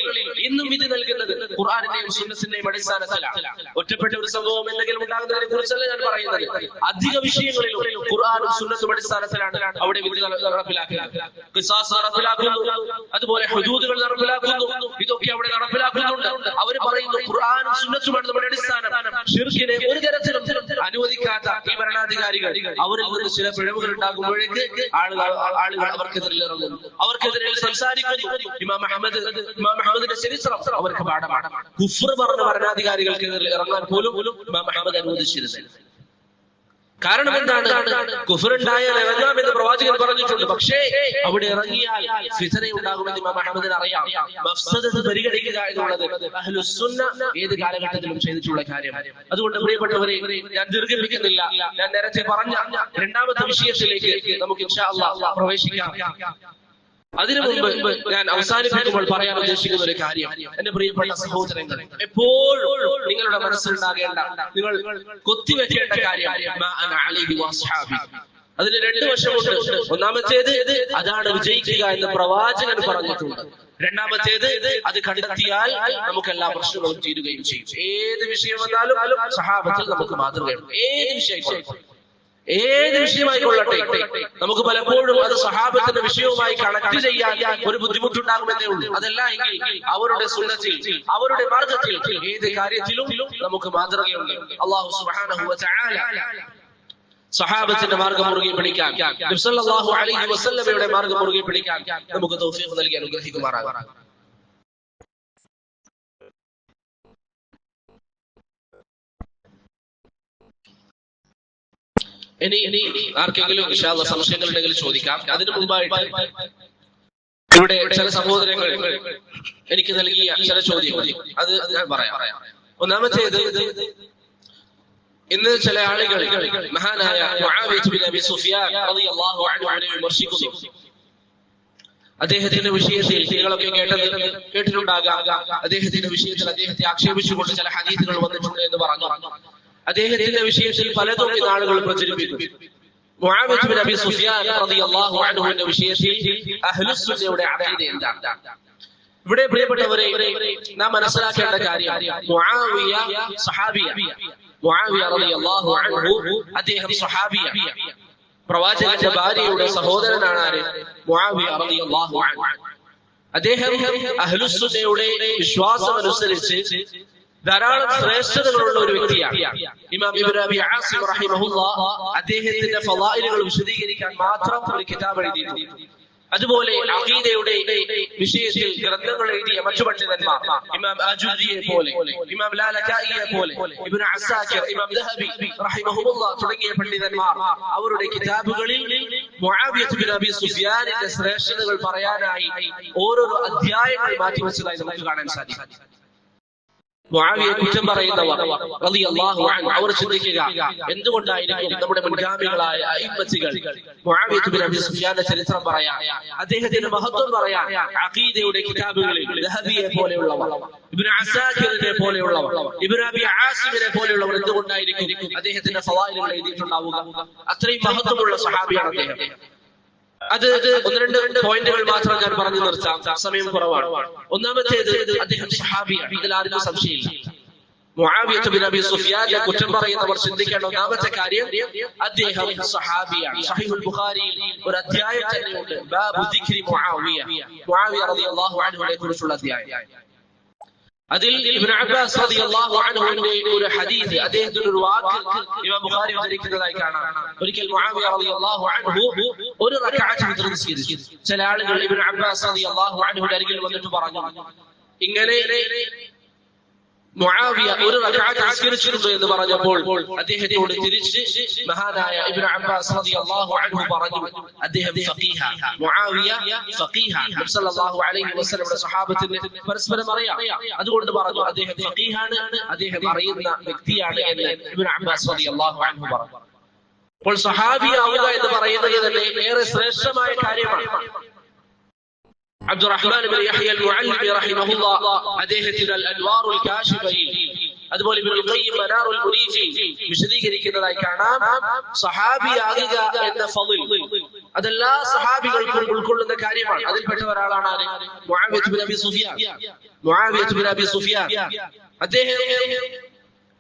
ഇന്നും വിധി നൽകുന്നത് ഖുർആനിന്റെയും സുന്നത്തിന്റെയും അടിസ്ഥാനത്തിലാണ്. ഒറ്റപ്പെട്ട ഒരു സംഭവം എന്തെങ്കിലും ഉണ്ടാകുന്നതിനെ കുറിച്ചല്ല ഞാൻ പറയുന്നത്. അധിക വിഷയങ്ങളിലും ഖുർആനും സുന്നത്തും അടിസ്ഥാനത്തിലാണ് അവിടെ വിധി നടപ്പിലാക്കുന്നത്. ഖിസാസ് നടപ്പിലാക്കുന്നു, അതുപോലെ ഹുദൂദുകൾ നടപ്പിലാക്കുന്നു. ഇതൊക്കെ അവിടെ നടപ്പിലാക്കുന്നുണ്ട്. അവർ പറയുന്നു ഖുർആനും സുന്നത്തുമാണ് നമ്മുടെ അടിസ്ഥാനം. ശിർക്കിനെ ഒരു തരത്തിലും അനുവദിക്കാത്ത ഈ ഭരണാധികാരികൾ അവരിൽ നിന്ന് ചില പിഴവുകൾ ഉണ്ടാകുമ്പോഴേക്ക് ആളുകൾ അവർക്കെതിരെ ഇറങ്ങുന്നു, അവർക്കെതിരെ സംസാരിക്കുന്നു. ഇമാം അഹമ്മദിന്റെ ചരിത്രം അവർക്ക് പാഠമാണ്. കുഫ്ർ പറഞ്ഞ ഭരണാധികാരികൾക്കെതിരെ ഇറങ്ങാൻ പോലും ഇമാം അഹമ്മദ് അനുവദിച്ചിരുന്നില്ല. കാരണം എന്താണ്? കുഫറുണ്ടായാൽ ഇറങ്ങാമെന്ന് പ്രവാചകൻ പറഞ്ഞിട്ടുണ്ട്. പക്ഷേ അവിടെ ഇറങ്ങിയാൽ ഫിത്ന ഉണ്ടാകുമെന്ന് ഇമാം അഹമ്മദിന് അറിയാം. മഫ്സദത്ത് പരിഗണിക്കുക എന്നുള്ളത് അഹ്ലുസ്സുന്ന ഏത് കാലഘട്ടത്തിലും ചെയ്തിട്ടുള്ള കാര്യം. അതുകൊണ്ട് പ്രിയപ്പെട്ടവരെ, ഞാൻ ദീർഘിപ്പിക്കുന്നില്ല. ഞാൻ നേരത്തെ പറഞ്ഞ രണ്ടാമത്തെ വിഷയത്തിലേക്ക് നമുക്ക് ഇൻഷാ അല്ലാഹ് പ്രവേശിക്കാം. അതിനു മുമ്പ് ഞാൻ അവസാനിപ്പിക്കുമ്പോൾ പറയാൻ ഉദ്ദേശിക്കുന്ന ഒരു കാര്യം, എന്റെ പ്രിയപ്പെട്ട സഹോദരങ്ങൾ, എപ്പോഴും നിങ്ങളുടെ മനസ്സിലുണ്ടാകേണ്ട, നിങ്ങൾ കൊത്തിവെക്കേണ്ട കാര്യം, അതിന് രണ്ട് വശമുണ്ട്. ഒന്നാമത്തേത് അതാണ് വിജയിക്കുക എന്ന് പ്രവാചകൻ പറഞ്ഞിട്ടുണ്ട്. രണ്ടാമത്തേത് അത് കണ്ടെത്തിയാൽ നമുക്ക് എല്ലാ പ്രശ്നങ്ങളും തീരുകയും ചെയ്യും. ഏത് വിഷയം വന്നാലും സഹാബത്തിൽ നമുക്ക് മാതൃകയുണ്ട്. ഏത് വിഷയമായിക്കൊള്ളട്ടെ, നമുക്ക് പലപ്പോഴും അത് സഹാബത്തിന്റെ വിഷയവുമായി കണക്ട് ചെയ്യാൻ ഒരു ബുദ്ധിമുട്ടുണ്ടാകുമെന്നേ ഉള്ളൂ. അതല്ല എങ്കിൽ അവരുടെ സുന്നത്തിൽ, അവരുടെ മാർഗത്തിൽ ഏത് കാര്യത്തിലും നമുക്ക് മാതൃകയുണ്ട്. അല്ലാഹു സുബ്ഹാനഹു വ തആല സഹാബത്തിന്റെ മാർഗം മുറുകെ പിടിക്കാൻ, നബി സല്ലല്ലാഹു അലൈഹി വസല്ലമയുടെ മാർഗം മുറുകെ പിടിക്കാൻ നമുക്ക് തൗഫീഖ് നൽകി അനുഗ്രഹിക്കുമാറാകട്ടെ. ഇനി ആർക്കെങ്കിലും ഇൻഷാ അല്ലാഹ് സംശയങ്ങളുണ്ടെങ്കിൽ ചോദിക്കാം. അതിനു മുമ്പായിട്ട് ഇവിടെ ചില സഹോദരങ്ങൾ എനിക്ക് നൽകിയ ചില ചോദ്യങ്ങൾ അത് ഞാൻ പറയാം. ഒന്നാമത്തേത്, ഇന്ന് ചില ആളുകൾ മഹാനായ മുആവിയ ബിൻ അബി സുഫിയാൻ റളിയല്ലാഹു അൻഹുവിനെ വിമർശിക്കുന്നു. അദ്ദേഹത്തിന്റെ വിഷയത്തിൽ നിങ്ങളൊക്കെ കേട്ടിട്ടുണ്ടാകാം. അദ്ദേഹത്തിന്റെ വിഷയത്തിൽ അദ്ദേഹത്തെ ആക്ഷേപിച്ചുകൊണ്ട് ചില ഹദീസുകൾ വന്നിട്ടുണ്ട് എന്ന് പറഞ്ഞു. അദ്ദേഹത്തിന്റെ വിഷയത്തിൽ പലതും ആളുകൾ പ്രചരിപ്പിക്കും. മുആവിയ ബിൻ അബി സുഫിയാൻ റളിയല്ലാഹു അൻഹുവിന്റെ വിഷയത്തിൽ അഹ്ലുസ്സുന്നയുടെ അഖീദ എന്താണ്? ഇവിടെ പ്രിയപ്പെട്ടവരെ, നാം മനസ്സിലാക്കേണ്ട കാര്യം, മുആവിയ സഹാബിയ, മുആവിയ റളിയല്ലാഹു അൻഹു അദ്ദേഹം സഹാബിയ, പ്രവാചകന്റെ ഭാര്യയുടെ സഹോദരനാണ് ആര്? മുആവിയ റളിയല്ലാഹു അൻഹു. അദ്ദേഹം അഹ്ലുസ്സുന്നയുടെ വിശ്വാസം അനുസരിച്ച് ധാരാളം ശ്രേഷ്ഠതകളുള്ള ഒരു വ്യക്തിയാണ്. ഇമാം ഇബ്നു അബി ആസിം റഹിമഹുല്ലാഹ് അദ്ദേഹത്തിന്റെ ഫളായിലുകൾ വിശദീകരിക്കാൻ മാത്രം ഒരു കിതാബ് എഴുതിയിട്ടുണ്ട്. അതുപോലെ അഖീദയുടെ വിഷയത്തിൽ ഗ്രന്ഥങ്ങൾ എഴുതിയ മറ്റു പണ്ഡിതന്മാർ, ഇമാം അജുരിയെ പോലെ, ഇമാം ലാലകായിയെ പോലെ, ഇബ്നു അസാകിർ, ഇമാം ദഹബി റഹിമഹുല്ലാഹ് തുടങ്ങിയ പണ്ഡിതന്മാർ അവരുടെ കിതാബുകളിൽ മുആവിയ ബിൻ അബി സുഫിയാനിന്റെ ശ്രേഷ്ഠതകൾ പറയാനായി ഓരോരോ അധ്യായങ്ങൾ മാറ്റിവെച്ചതായി നമുക്ക് കാണാൻ സാധിക്കും. മുആവിയെ കുറ്റം പറയുന്നവർ റളിയല്ലാഹു അൻഹു അവർ ചിന്തിക്കുക, എന്തുകൊണ്ടായിരിക്കും നമ്മുടെ മുൻഗാമികളായ അഇമ്മത്തുകൾ മുആവിയ ബിൻ അബി സുഫിയാന്റെ ചരിത്രം പറയാൻ, അദ്ദേഹത്തിന്റെ മഹത്വം പറയാൻ അഖീദയുടെ കിതാബുകളിൽ ദഹബിയെ പോലെയുള്ളവർ, ഇബ്നു അസാകിറിനെ പോലെയുള്ളവർ, ഇബ്നു അബി ആസിമിനെ പോലെയുള്ളവർ എന്തുകൊണ്ടായിരിക്കും അദ്ദേഹത്തിന്റെ ഫളായിലുകൾ എഴുതിയിട്ടുണ്ടാവുക? അത്രയും മഹത്വമുള്ള സ്വഹാബിയാണ് അദ്ദേഹം. അത് ഒന്ന് രണ്ട് പോയിന്റുകൾ മാത്രം ഞാൻ പറഞ്ഞു നിർത്താം, സമയം കുറവാണ്. ഒന്നാമത്തേത്, അദ്ദേഹം സഹാബിയാണ്, ഇതിൽ ആർക്കും സംശയമില്ല. മുആവിയ ബിൻ അബി സുഫിയാനെ കുറ്റം പറയുന്നവർ ചിന്തിക്കേണ്ട ഒന്നാമത്തെ കാര്യം, അദ്ദേഹം സഹാബിയാണ്. സഹീഹുൽ ബുഖാരിയിൽ ഒരു അധ്യായം തന്നെയുണ്ട്, ബാബു ദിക്രി മുആവിയ, മുആവിയ റളിയല്ലാഹു അൻഹുവിനെ കുറിച്ചുള്ള അധ്യായം. അതിൽ ഇബ്നു അബ്ബാസ് റളിയല്ലാഹു അൻഹുവിന്റെ ഒരു ഹദീസ്, അദ്ദേഹത്തിന്റെ ഒരു വാക്ക് ഇമാം ബുഖാരി ഉദ്ധരിക്കുന്നതായി കാണാം. ഒരിക്കൽ മുആവിയ റളിയല്ലാഹു അൻഹു ഒരു റക്അത്ത് വിത്ർ നിസ്കരിച്ചു. ചില ആളുകൾ ഇബ്നു അബ്ബാസ് റളിയല്ലാഹു അൻഹുവിന്റെ അരികിൽ വന്നിട്ട് പറഞ്ഞു, ഇങ്ങനെ മുആവിയ ഒരു റക്അത്ത് നിസ്കരിച്ചിട്ടുണ്ട് എന്ന് പറഞ്ഞപ്പോൾ അദ്ദേഹത്തോട് തിരിച്ച് മഹാനായ ഇബ്നു അബ്ബാസ് റളിയല്ലാഹു അൻഹു പറഞ്ഞു, അദ്ദേഹം ഫഖീഹാണ്, മുആവിയ ഫഖീഹാണ്. നബി സല്ലല്ലാഹു അലൈഹി വസല്ലമയുടെ സ്വഹാബത്തിന് പരസ്പരം അറിയാം, അതുകൊണ്ട് പറഞ്ഞു അദ്ദേഹം ഫഖീഹാണ്, അദ്ദേഹം അറിയുന്ന വ്യക്തിയാണ് എന്ന് ഇബ്നു അബ്ബാസ് റളിയല്ലാഹു അൻഹു പറഞ്ഞു. അപ്പോൾ സ്വഹാബിയാവുക എന്ന് പറയുന്നത് തന്നെ ഏറെ ശ്രേഷ്ഠമായ കാര്യമാണ്. അബ്ദുറഹ്മാൻ ബിൻ യഹ്യ അൽ-മുഅല്ലിമി റഹിമഹുല്ലാഹ് അദ്ദേഹത്തിന്റെ അൽ-അൻവാറുൽ കാശിഫയിൽ, അതുപോലെ ഇബ്നുൽ ഖയ്യിം മനാറുൽ മുനീഫിൽ വിശദീകരിക്കുന്നതായി കാണാം, സഹാബിയാകുക എന്ന ഫളിൽ അതെല്ലാ സഹാബികൾക്കും ഉൾക്കൊള്ളുന്ന കാര്യമാണ്. അതിൽപ്പെട്ട ഒരാളാണ് ആര്? Muawiya bin Abi Sufyan. Muawiya bin Abi Sufyan അദ്ദേഹം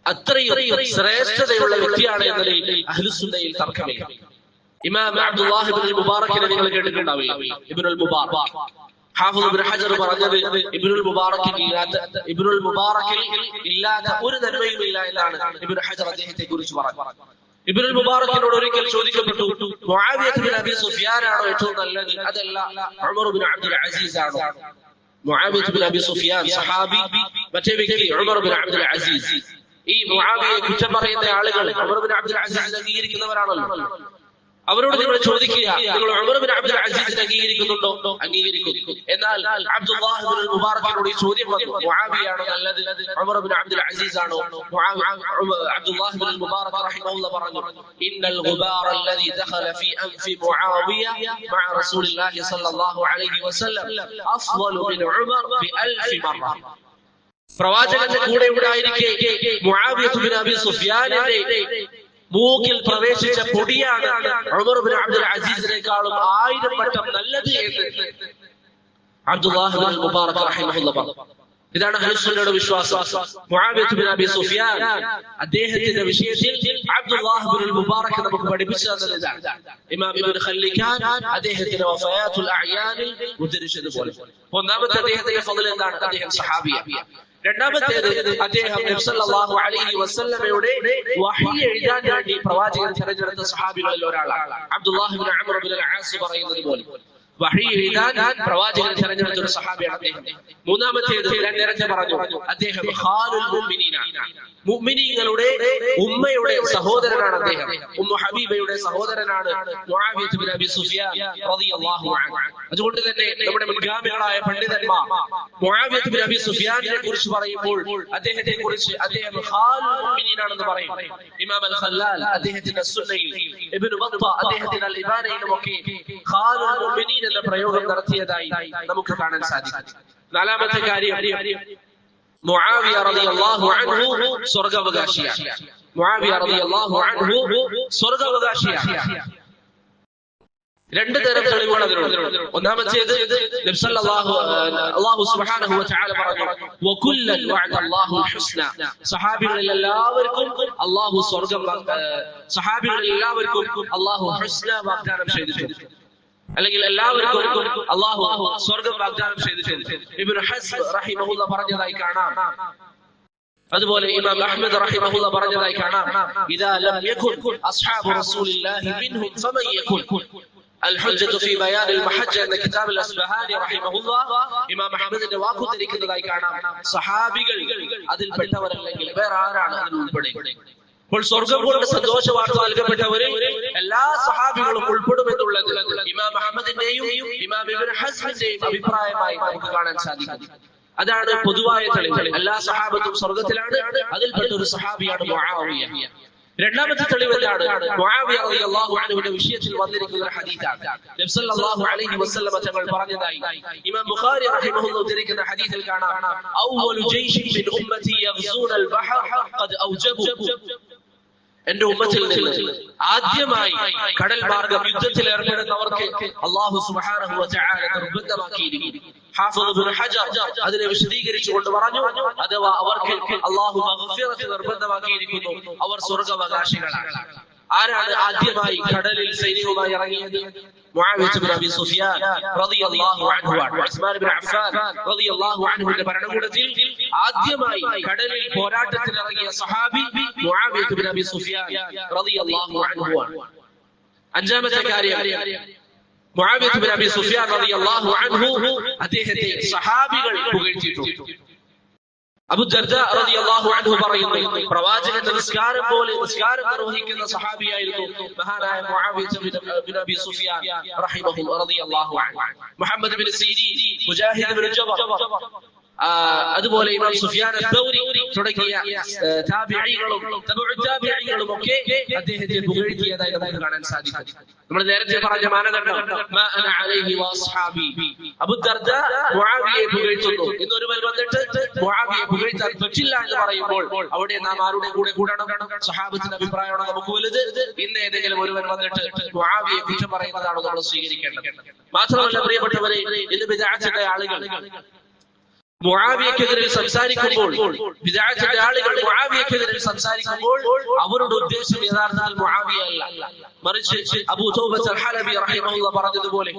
അത്രയും ശ്രേഷ്ഠതയുള്ള വ്യക്തിയാണ് എന്നതിൽ അഹ്ലുസുന്നയിൽ തർക്കമില്ല. ഇമാം അബ്ദുല്ലാഹ് ഇബ്നുൽ മുബാറക്കിനെ നിങ്ങൾ കേട്ടിട്ടുണ്ടാവില്ല, ഇബ്നുൽ മുബാറക്. ഹാഫിദ് ഇബ്നു ഹജർ പറഞ്ഞത് ഇബ്നുൽ മുബാറക്കിൽ ഇല്ലാത്ത ഒരു നന്മയും ഇല്ല എന്നാണ് ഇബ്നു ഹജർ അദ്ദേഹത്തെ കുറിച്ച് പറഞ്ഞത്. ഇബ്നുൽ മുബാറക്കിനോട് ഒരിക്കൽ ചോദിക്കപ്പെട്ടു, മുആവിയ ബിൻ അബി സുഫിയാൻ ആണോ ഏറ്റവും നല്ലത്, അതല്ല ഉമർ ബിൻ അബ്ദുൽ അസീസ് ആണോ? മുആവിയ ബിൻ അബി സുഫിയാൻ സഹാബി, മറ്റേ വ്യക്തി ഉമർ ബിൻ അബ്ദുൽ അസീസ്. ഈ മുആവിയയെ കുറ്റം പറയുന്ന ആളുകൾ ഉമർ ബിൻ അബ്ദുൽ അസീസ് അംഗീകരിക്കുന്നവരാണല്ലോ. അവരോട് നിങ്ങൾ ചോദിക്കുക, നിങ്ങൾ ഉമർ ബിൻ അബ്ദുൽ അസീസിനെ അംഗീകരിക്കുന്നുണ്ടോ? അംഗീകരിക്കുന്നു. എന്നാൽ അബ്ദുല്ലാഹ് ഇബ്നുൽ മുബാറക്കിനോട് ഈ ചോദ്യം വന്നു, മുആവിയയാണോ നല്ലത്, ഉമർ ബിൻ അബ്ദുൽ അസീസ് ആണോ? അബ്ദുല്ലാഹ് ഇബ്നുൽ മുബാറക് റഹിമഹുല്ലാഹ് പറഞ്ഞു, ഇന്നൽ ഗുബാറ അല്ലദീ ദഖല ഫീ അൻഫി മുആവിയ മഅ റസൂലില്ലാഹി സ്വല്ലല്ലാഹു അലൈഹി വസല്ലം അഫ്ളു മിൻ ഉമർ ബിഅൽഫി മറ. പ്രവാചകന്റെ കൂടെ ഉണ്ടായിരിക്കെ മുആവിയ ബിൻ അബി സുഫിയാനിന്റെ മൂക്കിൽ പ്രവേശിച്ച പൊടിയാണ് ഉമർ ബിൻ അബ്ദുൽ അസീസിനേക്കാളും 1000 വട്ടം നല്ലത് എന്ന് അബ്ദുല്ലാഹ് ഇബ്നുൽ മുബാറക് റഹിമഹുല്ലാഹ് പറഞ്ഞു. ഇതാണ് അഹ്ലുസുന്നയുടെ വിശ്വാസം. മുആവിയ ബിൻ അബി സുഫിയാൻ അദ്ദേഹത്തിന്റെ വിഷയത്തിൽ അബ്ദുല്ലാഹ് ഇബ്നുൽ മുബാറക് നമുക്ക് പഠിപ്പിച്ചു തന്നത് ഇതാണ്. ഇമാം ഇബ്നു ഖല്ലിഖാൻ അദ്ദേഹത്തിന്റെ വഫയാത്തുൽ അഅയാനിൽ ഉദ്ധരിച്ചതുപോലെ ഒന്നാമത്തെ അദ്ദേഹത്തിന്റെ ഫളൽ എന്താണ്? അദ്ദേഹം സഹാബിയാണ്. രണ്ടാമത്തേത് അദ്ദേഹം നബി സല്ലല്ലാഹു അലൈഹി വസല്ലമയുടെ വഹി എഴുതാൻ വേണ്ടി പ്രവാചകൻ തിരഞ്ഞെടുത്ത സഹാബികളിൽ ഒരാളാണ്. അബ്ദുല്ലാഹ് ഇബ്നു അംർ ഇബ്നു അൽ-ആസ് പറയുന്നത് പോലെ വഹി എഴുതാൻ പ്രവാചകൻ തിരഞ്ഞെടുത്ത ഒരു സഹാബിയാണ് അദ്ദേഹം. മൂന്നാമത്തേത് ഞാൻ നേരത്തെ പറഞ്ഞു, അദ്ദേഹം ഖാലുൽ മുഅ്മിനീനാണ്. മുഅ്മിനീങ്ങളുടെ ഉമ്മയുടെ സഹോദരനാണ് അദ്ദേഹം. ഉമ്മു ഹബീബയുടെ സഹോദരനാണ് മുആവിയ ബിൻ അബി സുഫിയാൻ റളിയല്ലാഹു അൻഹു. അതുകൊണ്ട് തന്നെ നമ്മുടെ മുൻഗാമികളായ പണ്ഡിതന്മാർ മുആവിയ ബിൻ അബി സുഫിയാനിനെ കുറിച്ച് പറയുമ്പോൾ അദ്ദേഹത്തെ കുറിച്ച് അദ്ദേഹം ഖാലുൽ മുഅ്മിനീനാണെന്ന് പറയും. ഇമാം അൽ ഖല്ലാൽ അദ്ദേഹത്തിന്റെ സുന്നയിൽ, ഇബ്നു ബത്തൂഹ അദ്ദേഹത്തിന്റെ അൽ ഇബാനയിലും ഒക്കെ ഖാലുൽ മുഅ്മിനീൻ എന്ന പ്രയോഗം നടത്തിയതായി നമുക്ക് കാണാൻ സാധിക്കും. നാലാമത്തെ കാര്യം, മുആവിയ റളിയല്ലാഹു അൻഹു സ്വർഗ്ഗാവകാശിയാണ്. മുആവിയ റളിയല്ലാഹു അൻഹു സ്വർഗ്ഗാവകാശിയാണ്. രണ്ട് തരം തെളിവുകൾ അതിനുണ്ട്. ഒന്നാമത്തേത് നബി സല്ലല്ലാഹു അല്ലാഹു സുബ്ഹാനഹു വ തആല പറഞ്ഞു, വകുല്ലൻ വഅദ അല്ലാഹുൽ ഹുസ്ന. സഹാബികളിൽ എല്ലാവർക്കും അല്ലാഹു ഹുസ്ന വാഗ്ദാനം ചെയ്തിട്ടുണ്ട്, അല്ലെങ്കിൽ എല്ലാവർക്കും അല്ലാഹു സ്വർഗ്ഗം വാഗ്ദാനം ചെയ്തിട്ടുണ്ട്. ഇബ്നു ഹസ്ബ് റഹിമഹുല്ലാഹ് പറഞ്ഞതായി കാണാം. അതുപോലെ ഇമാം അഹ്മദ് റഹിമഹുല്ലാഹ് പറഞ്ഞതായി കാണാം, ഇദാ ലം യകുൻ അസ്ഹാബു റസൂലില്ലാഹി മിൻഹും ഫമൻ യകുൻ. الحجة في بيان المحجة എന്ന കിതാബിൽ അസ്ബഹാനി റഹിമഹുല്ലാഹ് ഇമാം അഹ്മദിന്റെ വാക്കുദ്ധരിക്കുന്നതായി കാണാം, സഹാബികൾ അതിൽപ്പെട്ടവരല്ലെങ്കിൽ വേറെ ആരാണ് അതിൽ ഉൾപ്പെടുക? അപ്പോൾ സ്വർഗ്ഗം കൊണ്ട് സന്തോഷ വാർത്ത നൽകപ്പെട്ടവരിൽ എല്ലാ സഹാബികളും ഉൾപ്പെടുമെന്നുള്ളത് ഇമാം അഹ്മദിന്റെയും ഇമാം ഇബ്നു ഹസ്മിന്റെയും അഭിപ്രായമായി നമുക്ക് കാണാൻ സാധിക്കും. അതാണ് പൊതുവായ തെളിവ്. എല്ലാ സഹാബത്തും സ്വർഗ്ഗത്തിലാണ്. അതിൽപ്പെട്ട ഒരു സഹാബിയാണ് മുആവിയ. രണ്ടാമത്തെ തെളിവ് എന്താണ്? മുആവിയ റളിയല്ലാഹു അൻഹുവിന്റെ വിഷയത്തിൽ വന്നിരിക്കുന്ന ഒരു ഹദീസാണ്. നബി സല്ലല്ലാഹു അലൈഹി വസല്ലം തങ്ങൾ പറഞ്ഞതായി ഇമാം ബുഖാരി റഹിമഹുല്ലാഹു ഉദ്ധരിക്കുന്ന ഹദീസിൽ കാണാം, അവ്വലു ജയ്ഷിൻ മിൻ ഉമ്മത്തി യഗ്സൂനൽ ബഹർ ഖദ് ഔജബു. എന്റെ ഉമ്മത്തിൽ നിന്ന് ആദ്യമായി കടൽ മാർഗം യുദ്ധത്തിൽ ഏർപ്പെടുന്നവർക്ക് അല്ലാഹു സുബ്ഹാനഹു വ തആല നിർബന്ധമാക്കിയിരിക്കുന്നു. ഹാഫിദ് ഇബ്നു ഹജർ അതിനെ വിശദീകരിച്ചുകൊണ്ട് പറഞ്ഞു, അഥവാ അവർക്ക് അല്ലാഹു മഗ്ഫിറത്ത് നിർബന്ധമാക്കിയിരിക്കുന്നു, അവർ സ്വർഗ്ഗാവകാശികളാണ്. ആരാണ് ആദ്യമായി കടലിൽ സൈന്യവുമായി ഇറങ്ങിയത്? മുആവിയ ബിൻ അബി സുഫിയാൻ റളിയല്ലാഹു അൻഹു. ഉസ്മാൻ ഇബ്നു അഫ്ഫാൻ റളിയല്ലാഹു അൻഹുവിന്റെ ഭരണകൂടത്തിൽ ആദ്യമായി കടലിൽ പോരാട്ടത്തിൽ ഇറങ്ങിയ സഹാബി മുആവിയ ബിൻ അബി സുഫിയാൻ റളിയല്ലാഹു അൻഹു. അഞ്ചാമത്തെ കാര്യം, മുആവിയ ബിൻ അബി സുഫിയാൻ റളിയല്ലാഹു അൻഹു അദ്ദേഹത്തെ സഹാബികൾ പുകഴ്ത്തിയിട്ടുണ്ട്. അബൂ ദർദാ റളിയല്ലാഹു അൻഹു പറയുന്നു, പ്രവാചകന്റെ നിസ്കാരം പോലെ നിസ്കാരം നിർവഹിക്കുന്ന സഹാബിയായിരുന്നു മഹാനായ മുആവിയ ബിൻ അബി സുഫിയാൻ റളിയല്ലാഹു അൻഹു. Muhammad bin Sirin, Mujahid bin Jabr, അതുപോലെ ഇമാം സുഫിയാൻ അൽ-തൗരി തുടങ്ങിയ താബിഈകളും താബിഈകളും ഒക്കെ അദ്ദേഹത്തെ പുകഴ്ത്തിയതായി നമുക്ക് കാണാൻ സാധിക്കും. നമ്മൾ നേരത്തെ പറഞ്ഞ മാനദണ്ഡം മാ അന അലൈഹി വഅസ്ഹാബി. അബൂ ദർദാ മുആവിയയെ പുകഴ്ത്തുന്നു. ഇന്നൊരുവൻ വന്നിട്ട് മുആവിയയെ പുകഴ്ത്താൻ പറ്റില്ല എന്ന് പറയുമ്പോൾ അവിടെ നാം ആരുടെ കൂടെ കൂടണം? സഹാബത്തിന്റെ അഭിപ്രായമാണോ നമുക്ക് വലുത്? ഇന്ന് ഏതെങ്കിലും ഒരുവൻ വന്നിട്ട് മുആവിയയെ കുറ്റം പറയുന്നതാണോ നമ്മൾ സ്വീകരിക്കേണ്ടത്? മാത്രമല്ല പ്രിയപ്പെട്ടവരെ, ഇന്ന് ബിദ്അത്തിന്റെ ആളുകൾ മുആവിയക്കെതിരെ സംസാരിക്കുമ്പോൾ, ബിദ്അത്തിന്റെ ആളുകൾ മുആവിയക്കെതിരെ സംസാരിക്കുമ്പോൾ അവരുടെ ഉദ്ദേശം യഥാർത്ഥത്തിൽ മുആവിയ അല്ല, മറിച്ച് അബൂ തൗബത്ത് അൽ ഹലബി റഹിമഹുല്ലാഹ് പറഞ്ഞതുപോലെ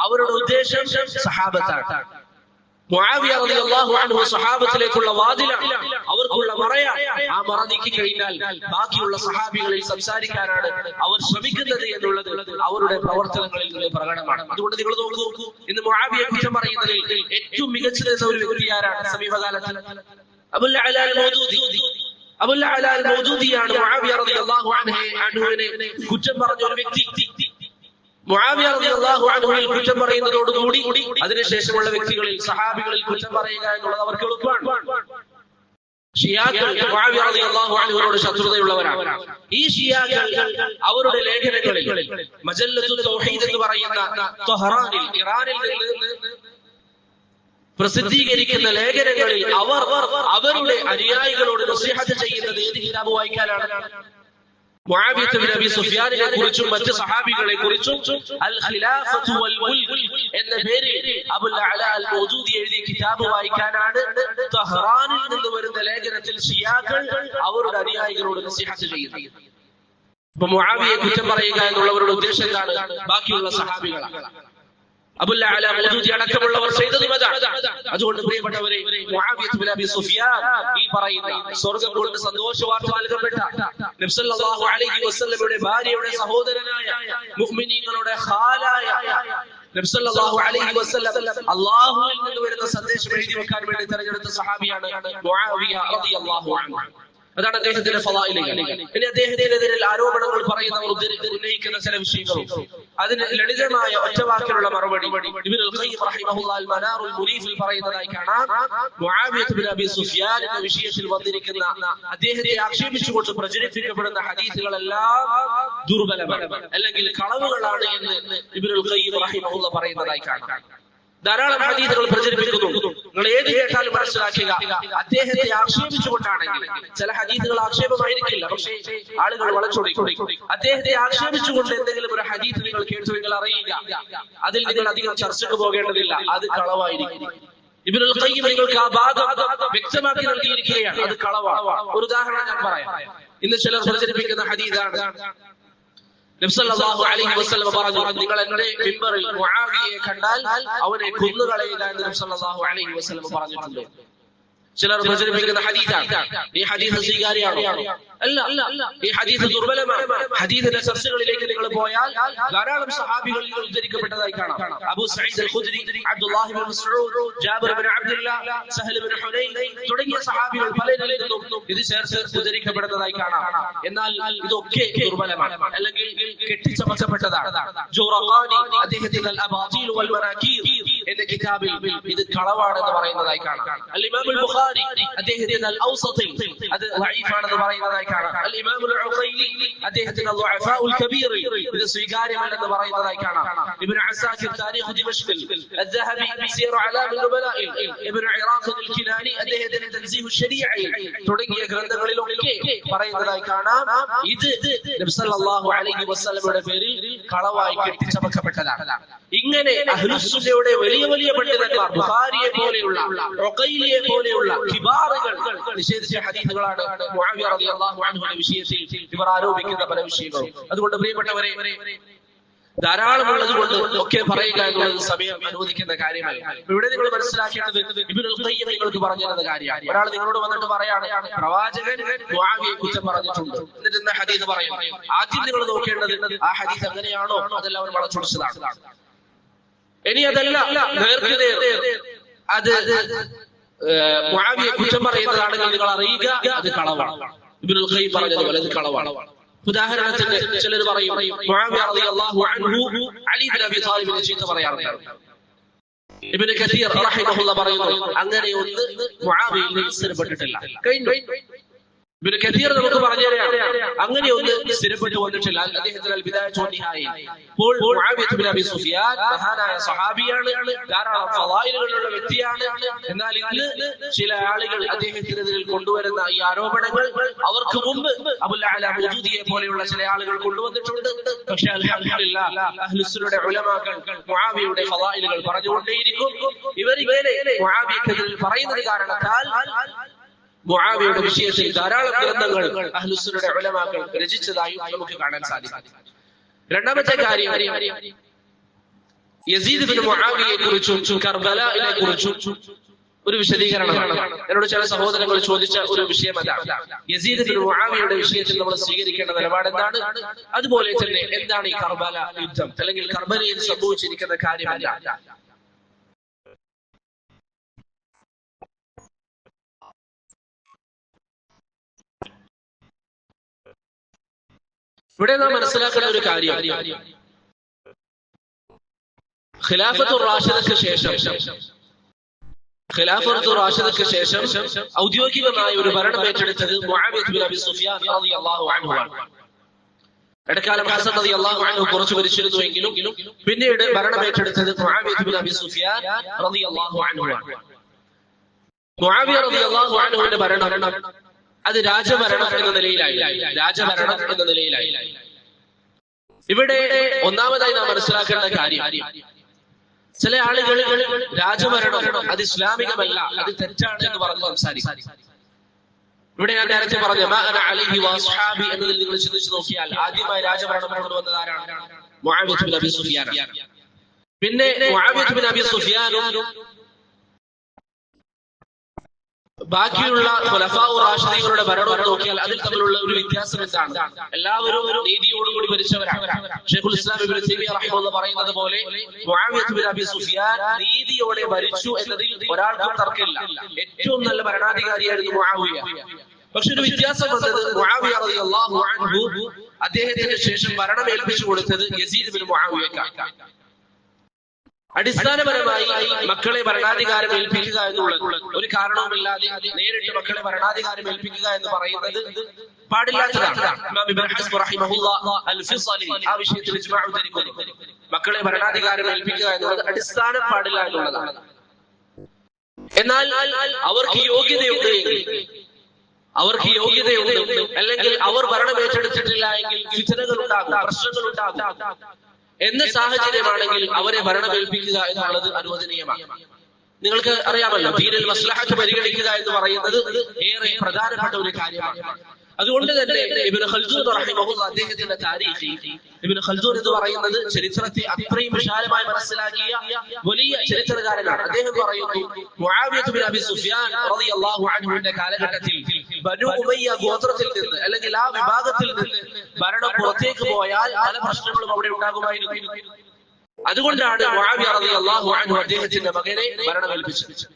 അവരുടെ ഉദ്ദേശം സഹാബത്താണ്. മുആവിയ റളിയല്ലാഹു അൻഹു സഹാബത്തിലേക്കുള്ള വാതിലാണ്, അവർക്കുള്ള മറയാണ്. ആ മറ നീക്കി കഴിഞ്ഞാൽ ബാക്കിയുള്ള സഹാബികളിൽ സംസാരിക്കാനാണ് അവർ ശ്രമിക്കുന്നത് എന്നുള്ളത് അവരുടെ പ്രവർത്തനങ്ങളിൽ നിന്ന് പ്രകടമാണ്. അതുകൊണ്ട് നിങ്ങൾ നോക്കൂ, ഇന്ന് മുആവിയെ കുറ്റം പറയുന്നതിൽ ഏറ്റവും മികച്ചത് ഒരു വ്യക്തിയാരാണ് സമീപകാലത്ത്? അബുൽ അഅ്ല അൽ മൗദൂദി. അബുൽ അഅ്ല അൽ മൗദൂദിയാണ് മുആവിയ റളിയല്ലാഹു അൻഹുവിനെ കുറ്റം പറഞ്ഞ ഒരു വ്യക്തി. മുആവിയ റളിയല്ലാഹു അൻഹുവിൽ കുറ്റം പറയുന്നതോടുകൂടി അതിനുശേഷമുള്ള വ്യക്തികളിൽ സഹാബികളിൽ കുറ്റം പറയുക എന്നുള്ളത് അവർക്ക് എളുപ്പമാണ്. ഷിയാക്കൾ മുആവിയ റളിയല്ലാഹു അൻഹുവിനോട് ശത്രുതയുള്ളവരാണ്. ഈ ഷിയാക്കൾ അവരുടെ ലേഖനങ്ങളിൽ മജല്ലത്തു തൗഹീദ് എന്ന് പറയുന്ന ത്വഹറാനിൽ, ഇറാനിൽ നിന്ന് പ്രസിദ്ധീകരിക്കുന്ന ലേഖനങ്ങളിൽ അവർ അവരുടെ അനുയായികളോട് നസീഹത്ത് ചെയ്യുന്നത് ഏത് കിതാബ് വായിക്കാനാണ്? മുആവിയ ഇബ്നു അബീ സുഫിയാനിനെ കുറിച്ചും മറ്റ് സഹാബികളെ കുറിച്ചും അൽ ഖിലാഫത്തു വൽ മുൽക് എന്ന പേരിൽ അബുൽ അഅ്ല അൽ മൗദൂദി എഴുതിയ കിതാബ് വായിക്കാനാണ് തഹ്റാനിൽ നിന്ന് വരുന്ന ലേഖനത്തിൽ ഷിയാക്കൾ അവരുടെ അനുയായികളോട് നസീഹത്ത് ചെയ്യുന്നത്. അപ്പൊ മുആവിയെ കുറ്റം പറയുക എന്നുള്ളവരുടെ ഉദ്ദേശം എന്താണ്? ബാക്കിയുള്ള സഹാബികളാണ്. അബുൽ അഅ്ല മൗദൂദി അടക്കമുള്ളവർ ചെയ്തതും അതാണ്. അതുകൊണ്ട് പ്രിയപ്പെട്ടവരെ, മുആവിയ ഇബ്നു അബീ സുഫിയാൻ ഈ പറയുന്ന സ്വർഗ്ഗം കൊണ്ട് സന്തോഷവാർത്ത നൽകപ്പെട്ട നബി സല്ലല്ലാഹു അലൈഹി വസല്ലമയുടെ ഭാര്യയുടെ സഹോദരനായ മുഅ്മിനീങ്ങളുടെ ഖാലായ നബി സല്ലല്ലാഹു അലൈഹി വസല്ലം അല്ലാഹുവിൽ നിന്ന് വരുന്ന സന്ദേശം എഴുതി വെക്കാൻ വേണ്ടി തിരഞ്ഞെടുത്ത സഹാബിയാണ് മുആവിയ റളിയല്ലാഹു അൻഹു. അതാണ് അദ്ദേഹത്തിന്റെ ഫളായിലുകൾ. ഇനി അദ്ദേഹത്തിനെതിരെ ആരോപണങ്ങൾ പറയുന്നവർ ഉന്നയിക്കുന്ന ചില വിഷയങ്ങളും അതിന് ലളിതമായ ഒറ്റവാക്കിലുള്ള മറുപടി ഇബ്നുൽ ഖയ്യിം റഹിമഹുല്ലാഹ് അൽ മനാറുൽ മുനീഫിൽ പറയുന്നതായി കാണാം. മുആവിയ ഇബ്നു അബീ സുഫിയാൻ എന്ന വിഷയത്തിൽ വന്നിരിക്കുന്ന അദ്ദേഹത്തെ ആക്ഷേപിച്ചുകൊണ്ട് പ്രചരിപ്പിക്കപ്പെടുന്ന ഹദീസുകളെല്ലാം ദുർബലമാണ്, അല്ലെങ്കിൽ കളവുകളാണ് എന്ന് ഇബ്നുൽ ഖയ്യിം റഹിമഹുല്ലാഹ് പറയുന്നതായി കാണാം. ധാരാളം ഹദീസുകൾ പ്രചരിപ്പിക്കുന്നു. നിങ്ങൾ ഏത് കേട്ടാലും മനസ്സിലാക്കുക, അദ്ദേഹത്തെ ആക്ഷേപിച്ചുകൊണ്ടാണെങ്കിൽ ചില ഹദീസുകൾ ആക്ഷേപമായിരിക്കില്ല, പക്ഷേ ആളുകൾ വളച്ചൊടിക്കും. അദ്ദേഹത്തെ ആക്ഷേപിച്ചുകൊണ്ട് എന്തെങ്കിലും ഒരു ഹദീസ് നിങ്ങൾ കേട്ടു, നിങ്ങൾ അറിയുക, അതിൽ നിങ്ങൾ അധികം ചർച്ചയ്ക്ക് പോകേണ്ടതില്ല, അത് കളവായിരിക്കും. ഇബ്നുൽ ഖയ്യിം നിങ്ങൾക്ക് ആ ഭാഗം വ്യക്തമാക്കി നൽകിയിരിക്കുകയാണ്, അത് കളവാണ്. ഒരു ഉദാഹരണം ഞാൻ പറയാം. ഇന്ന് ചിലർ പ്രചരിപ്പിക്കുന്ന ഹദീസാണ്, നബി സല്ലല്ലാഹു അലൈഹി വസല്ലം പറഞ്ഞു, നിങ്ങൾ എന്റെ മിമ്പറിൽ മുആവിയയെ കണ്ടാൽ അവനെ കൊന്നുകളയുക എന്ന് നബി സല്ലല്ലാഹു അലൈഹി വസല്ലം പറഞ്ഞിട്ടുണ്ട്. ചിലർ പ്രചരിപ്പിക്കുന്ന ഹദീസാണ്. ഈ ഹദീസ് സ്വീകാര്യമാണോ? അല്ല, ഈ ഹദീസ് ദുർബലമാണ്. ഹദീസിന്റെ ചർച്ചകളിലേക്ക് നിങ്ങൾ പോയാൽ ധാരാളം സഹാബികളിൽ ഉദ്ധരിക്കപ്പെട്ടതായി കാണാം. അബൂ സഈദ് അൽ ഖുദ്രി, അബ്ദുല്ലാഹി ഇബ്നു മസ്ഊദ്, ജാബിർ ഇബ്നു അബ്ദുല്ലാഹ്, സഹൽ ഇബ്നു ഹുനൈൻ തുടങ്ങിയ സഹാബികൾ പലരിൽ നിന്നും ഇത് ചേർത്ത് ഉദ്ധരിക്കപ്പെടുന്നതായി കാണാം. എന്നാൽ ഇതൊക്കെ ദുർബലമാണ്, അല്ലെങ്കിൽ കെട്ടിച്ചമച്ചപ്പെട്ടതാണ്. ജുറഖാനി അദ്ദേഹത്തിന്റെ അൽ അബാതീൽ വൽ മനാകീർ എന്ന കിതാബിൽ ഇത് കളവാണെന്ന് പറയുന്നതായി കാണാം. അൽ ഇമാം അൽ ബുഖാരി അദ്ദേഹത്തിന്റെ അൽ ഔസത്തിൽ അത് ദഈഫാണെന്ന് പറയുന്നതായി കാണാം. അൽ ഇമാം അൽ ഉഖൈലി അദ്ദേഹത്തിന്റെ ദുഅഫാഉൽ കബീർ ഇത് സ്വീകാര്യമല്ലെന്ന് പറയുന്നതായി കാണാം. ഇബ്നു അസാകിർ താരീഖ് ദിമഷ്ഖിൽ, അദ്ദഹബി സിയർ അലാം നുബലാഇൽ, ഇബ്നു ഇറാഖ് അൽ കിലാനി അദ്ദേഹത്തിന്റെ തൻസീഹു ശരീഅയിൽ തുടങ്ങിയ ഗ്രന്ഥങ്ങളിലൊക്കെ പറയുന്നതായി കാണാം. ഇത് നബി സല്ലല്ലാഹു അലൈഹി വസല്ലമയുടെ പേരിൽ കളവായി കെട്ടിച്ചമക്കപ്പെട്ടതാണ്. ഇങ്ങനെ അഹ്ലുസുന്നയുടെ വലിയ വലിയ പണ്ഡിതന്മാർ ബുഖാരിയെ പോലെയുള്ള, ഉഖൈലിയെ പോലെയുള്ള കിബാറുകൾ നിഷേധിച്ച ഹദീസുകളാണ് മുആവിയ റളിയല്ലാഹു അൻഹുവിന്റെ വിഷയത്തിൽ ഇവർ ആരോപിക്കുന്ന പല വിഷയങ്ങളും. അതുകൊണ്ട് പ്രിയപ്പെട്ടവരെ, ധാരാളമുള്ളത് കൊണ്ട് ഒക്കെ പറയുക എന്നുള്ളത് സമയം അനുവദിക്കുന്ന കാര്യമല്ല. ഇവിടെ നിങ്ങൾ മനസ്സിലാക്കേണ്ടത് ഇബ്നുൽ ഖയ്യിം നിങ്ങൾക്ക് പറഞ്ഞു തരുന്ന കാര്യമാണ്. ഒരാൾ നിങ്ങളോട് വന്നിട്ട് പറയാണ്, പ്രവാചകൻ മുആവിയെ കുറ്റം പറഞ്ഞിട്ടുണ്ട്, എന്നിട്ട് എന്താ ഹദീസ് പറയും? ആദ്യം നിങ്ങൾ നോക്കേണ്ടത് ആ ഹദീസ് എങ്ങനെയാണോ അതെല്ലാം അവർ വളച്ചൊടിച്ചതാണ്. ഇനി അതല്ല, നേർക്കുനേർ അത് മുആവിയെ കുറ്റം പറയുന്നതാണെങ്കിൽ നിങ്ങൾ അറിയുക, അത് കളവാണ്. ഇബ്നുൽ ഖയ്യിം പറഞ്ഞതുപോലെ അത് കളവാണ്. ഉദാഹരണത്തിന് ചിലർ പറയും മുആവിയ റളിയല്ലാഹു അൻഹു അലി ഇബ്നു അബീ ത്വാലിബിനെ ചീത്ത പറയാറുണ്ട്. ഇബ്നു കസീർ റഹിമഹുല്ലാഹ് പറയുന്നു, അങ്ങനെ ഒന്ന് മുആവിയയിൽ സ്ഥിരപ്പെട്ടിട്ടില്ല. കഴിഞ്ഞു. ഇബ്നു കതീർ നമുക്ക് പറഞ്ഞുതരാണ് അങ്ങനെ ഒന്ന് സ്ഥിരപ്പെട്ടു വന്നിട്ടില്ല. അദ്ദേഹത്തിന് അൽ ബിദായത്ത് വന്നിഹായ അപ്പോൾ മുആവിയ ഇബ്നു അബി സുഫിയാൻ മഹാനായ സഹാബിയാണ്, ധാരാളം ഫളായിലുകളുള്ള വ്യക്തിയാണ്. എന്നാൽ ഇന്ന് ചില ആളുകൾ അദ്ദേഹത്തിനെതിരെ കൊണ്ടുവരുന്ന ഈ ആരോപണങ്ങൾ അവർക്ക് മുമ്പ് അബുൽ അഅല മൗദൂദിയെ പോലെയുള്ള ചില ആളുകൾ കൊണ്ടുവന്നിട്ടുണ്ട്. പക്ഷേ അൽഹംദുലില്ലാഹ് അഹ്ലുസുന്നയുടെ ഉലമാക്കൾ മുആവിയയുടെ ഫളായിലുകൾ പറഞ്ഞുകൊണ്ടേയിരിക്കും. ഇവർ ഇങ്ങനെ മുആവിയക്കെതിരെ പറയുന്നത് കാരണത്താൽ മുആവിയയുടെ വിഷയത്തിൽ ധാരാളം ഗ്രന്ഥങ്ങൾ അഹ്ലുസുന്നയുടെ ഉലമാക്കൾ രചിച്ചതായും നമുക്ക് കാണാൻ സാധിക്കും. രണ്ടാമത്തെ കാര്യം യസീദ് ബിൻ മുആവിയയെ കുറിച്ചും കർബലയെ കുറിച്ചും ഒരു വിശദീകരണമാണ്. എന്നോട് ചില സഹോദരങ്ങൾ ചോദിച്ച ഒരു വിഷയം അതാണ്. യസീദ് ബിൻ മുആവിയയുടെ വിഷയത്തിൽ നമ്മൾ സ്വീകരിക്കേണ്ട നിലപാട് എന്താണ്? അതുപോലെ തന്നെ എന്താണ് ഈ കർബല യുദ്ധം അല്ലെങ്കിൽ കർബലയിൽ സംഭവിച്ചിരിക്കുന്ന കാര്യം എന്താണ്? ഇവിടെ നാം മനസ്സിലാക്കുന്ന ഒരു കാര്യം, ഖിലാഫത്തുർ റാഷിദക്ക് ശേഷം ഔദ്യോഗികമായ ഒരു ഭരണം ഏറ്റെടുത്തത് മുആവിയ ഇബ്നു അബി സുഫിയാൻ റളിയല്ലാഹു അൻഹു ആണ്. ഇടക്കാലം ഹസൻ റളിയല്ലാഹു അൻഹു കുറച്ച് ഭരിച്ചിരുന്നുവെങ്കിലും പിന്നീട് ഭരണം ഏറ്റെടുത്തത് മുആവിയ ഇബ്നു അബി സുഫിയാൻ റളിയല്ലാഹു അൻഹു ആണ്. മുആവിയ റളിയല്ലാഹു അൻഹുവിന്റെ ഭരണം അത് രാജഭരണം എന്ന നിലയിലായി. ഇവിടെ ഒന്നാമതായി നാം മനസ്സിലാക്കേണ്ട കാര്യം, ചില ആളുകൾ രാജഭരണം അത് ഇസ്ലാമികമല്ല, അത് തെറ്റാണ് എന്ന് പറഞ്ഞ് സംസാരിക്കും. ഇവിടെ ഞാൻ നേരത്തെ പറഞ്ഞ മാ അന അലൈഹി വഅസ്ഹാബി എന്നതിൽ നിങ്ങൾ ചിന്തിച്ചു നോക്കിയാൽ ആദ്യമായി രാജഭരണം കൊണ്ടുവന്നത് ആരാണ്? മുആവിയ ഇബ്നു അബി സുഫിയാൻ. പിന്നെ മുആവിയ ഇബ്നു അബി സുഫിയാനും ബാക്കിയുള്ള ഖുലഫാഉർ റാഷിദീങ്ങളുടെ ഭരണം നോക്കിയാൽ അതിൽ തമ്മിലുള്ള ഒരു വ്യത്യാസം എന്താണ്? എല്ലാവരും ഒരു നീതിയോടുകൂടി ഭരിച്ചവരാണ്. ശൈഖുൽ ഇസ്ലാം ഇബ്നു തൈമിയ്യ റഹിമഹുല്ലാഹ് പറയുന്നത് പോലെ മുആവിയ ഇബ്നു അബി സുഫിയാൻ നീതിയോടെ ഭരിച്ചു എന്നതിൽ ഒരാൾക്കും തർക്കമില്ല. ഏറ്റവും നല്ല ഭരണാധികാരിയായിരുന്നു മുആവിയ. പക്ഷെ ഒരു വ്യത്യാസം വന്നത് മുആവിയ റളിയല്ലാഹു അൻഹു അദ്ദേഹത്തിന് ശേഷം ഭരണം ഏൽപ്പിച്ചു കൊടുത്തത് യസീദ് ബിൻ മുആവിയക്കാണ്. അടിസ്ഥാനപരമായി മക്കളെ ഭരണാധികാരം ഏൽപ്പിക്കുക എന്നുള്ളത് ഒരു കാരണവുമില്ലാതെ നേരിട്ട് മക്കളെ ഭരണാധികാരം ഏൽപ്പിക്കുക എന്ന് പറയുന്നത് പാടില്ലാത്തതാണ്. ഇമാം ഇബ്നു ഹസ്ബ് റഹിമഹുല്ലാഹ് അൽ-ഫിസ്സലി ആ വിഷയത്തിൽ ഇജ്മാ ഉദ്ധരിക്കുന്നു. മക്കളെ ഭരണാധികാരം ഏൽപ്പിക്കുക എന്നുള്ളത് അടിസ്ഥാനം പാടില്ല എന്നുള്ളതാണ്. എന്നാൽ അവർക്ക് യോഗ്യതയുണ്ട് അല്ലെങ്കിൽ അവർ ഭരണം ഏറ്റെടുത്തിട്ടില്ല എങ്കിൽ ഫിത്നകൾ ഉണ്ടാകും, പ്രശ്നങ്ങൾ ഉണ്ടാകും എന്ന സാഹചര്യമാണെങ്കിൽ അവരെ ഭരണമേൽപ്പിക്കുക എന്നുള്ളത് അനുവദനീയമാണ്. നിങ്ങൾക്ക് അറിയാമല്ലോ, ദീനിൽ മസ്ലഹത്ത് പരിഗണിക്കുക എന്ന് പറയുന്നത് ഏറെ പ്രധാനപ്പെട്ട ഒരു കാര്യമാണ്. അതുകൊണ്ട് തന്നെ ഇബ്നു ഖൽദൂൻ റഹിമഹുല്ലാഹ് അദ്ദേഹത്തിന്റെ താരീഖിൽ ഇബ്നു ഖൽദൂൻ എന്ന് പറയുന്നത് ചരിത്രത്തെ അത്രയും വിശാലമായി മനസ്സിലാക്കിയ വലിയ ചരിത്രകാരനാണ്. അദ്ദേഹം പറയുന്നു മുആവിയ ഇബ്നു അബി സുഫിയാൻ റളിയല്ലാഹു അൻഹുവിന്റെ കാലഘട്ടത്തിൽ ബനു ഉമയ്യ ഗോത്രത്തിൽ നിന്ന് അല്ലെങ്കിൽ ആ വിഭാഗത്തിൽ നിന്ന് ഭരണം പുറത്തേക്ക് പോയാൽ പല പ്രശ്നങ്ങളും അവിടെ ഉണ്ടാകുമായിരുന്നു. അതുകൊണ്ടാണ് മുആവിയ റളിയല്ലാഹു അൻഹു അദ്ദേഹത്തിന്റെ മകനെ ഭരണമേൽപ്പിച്ചത്.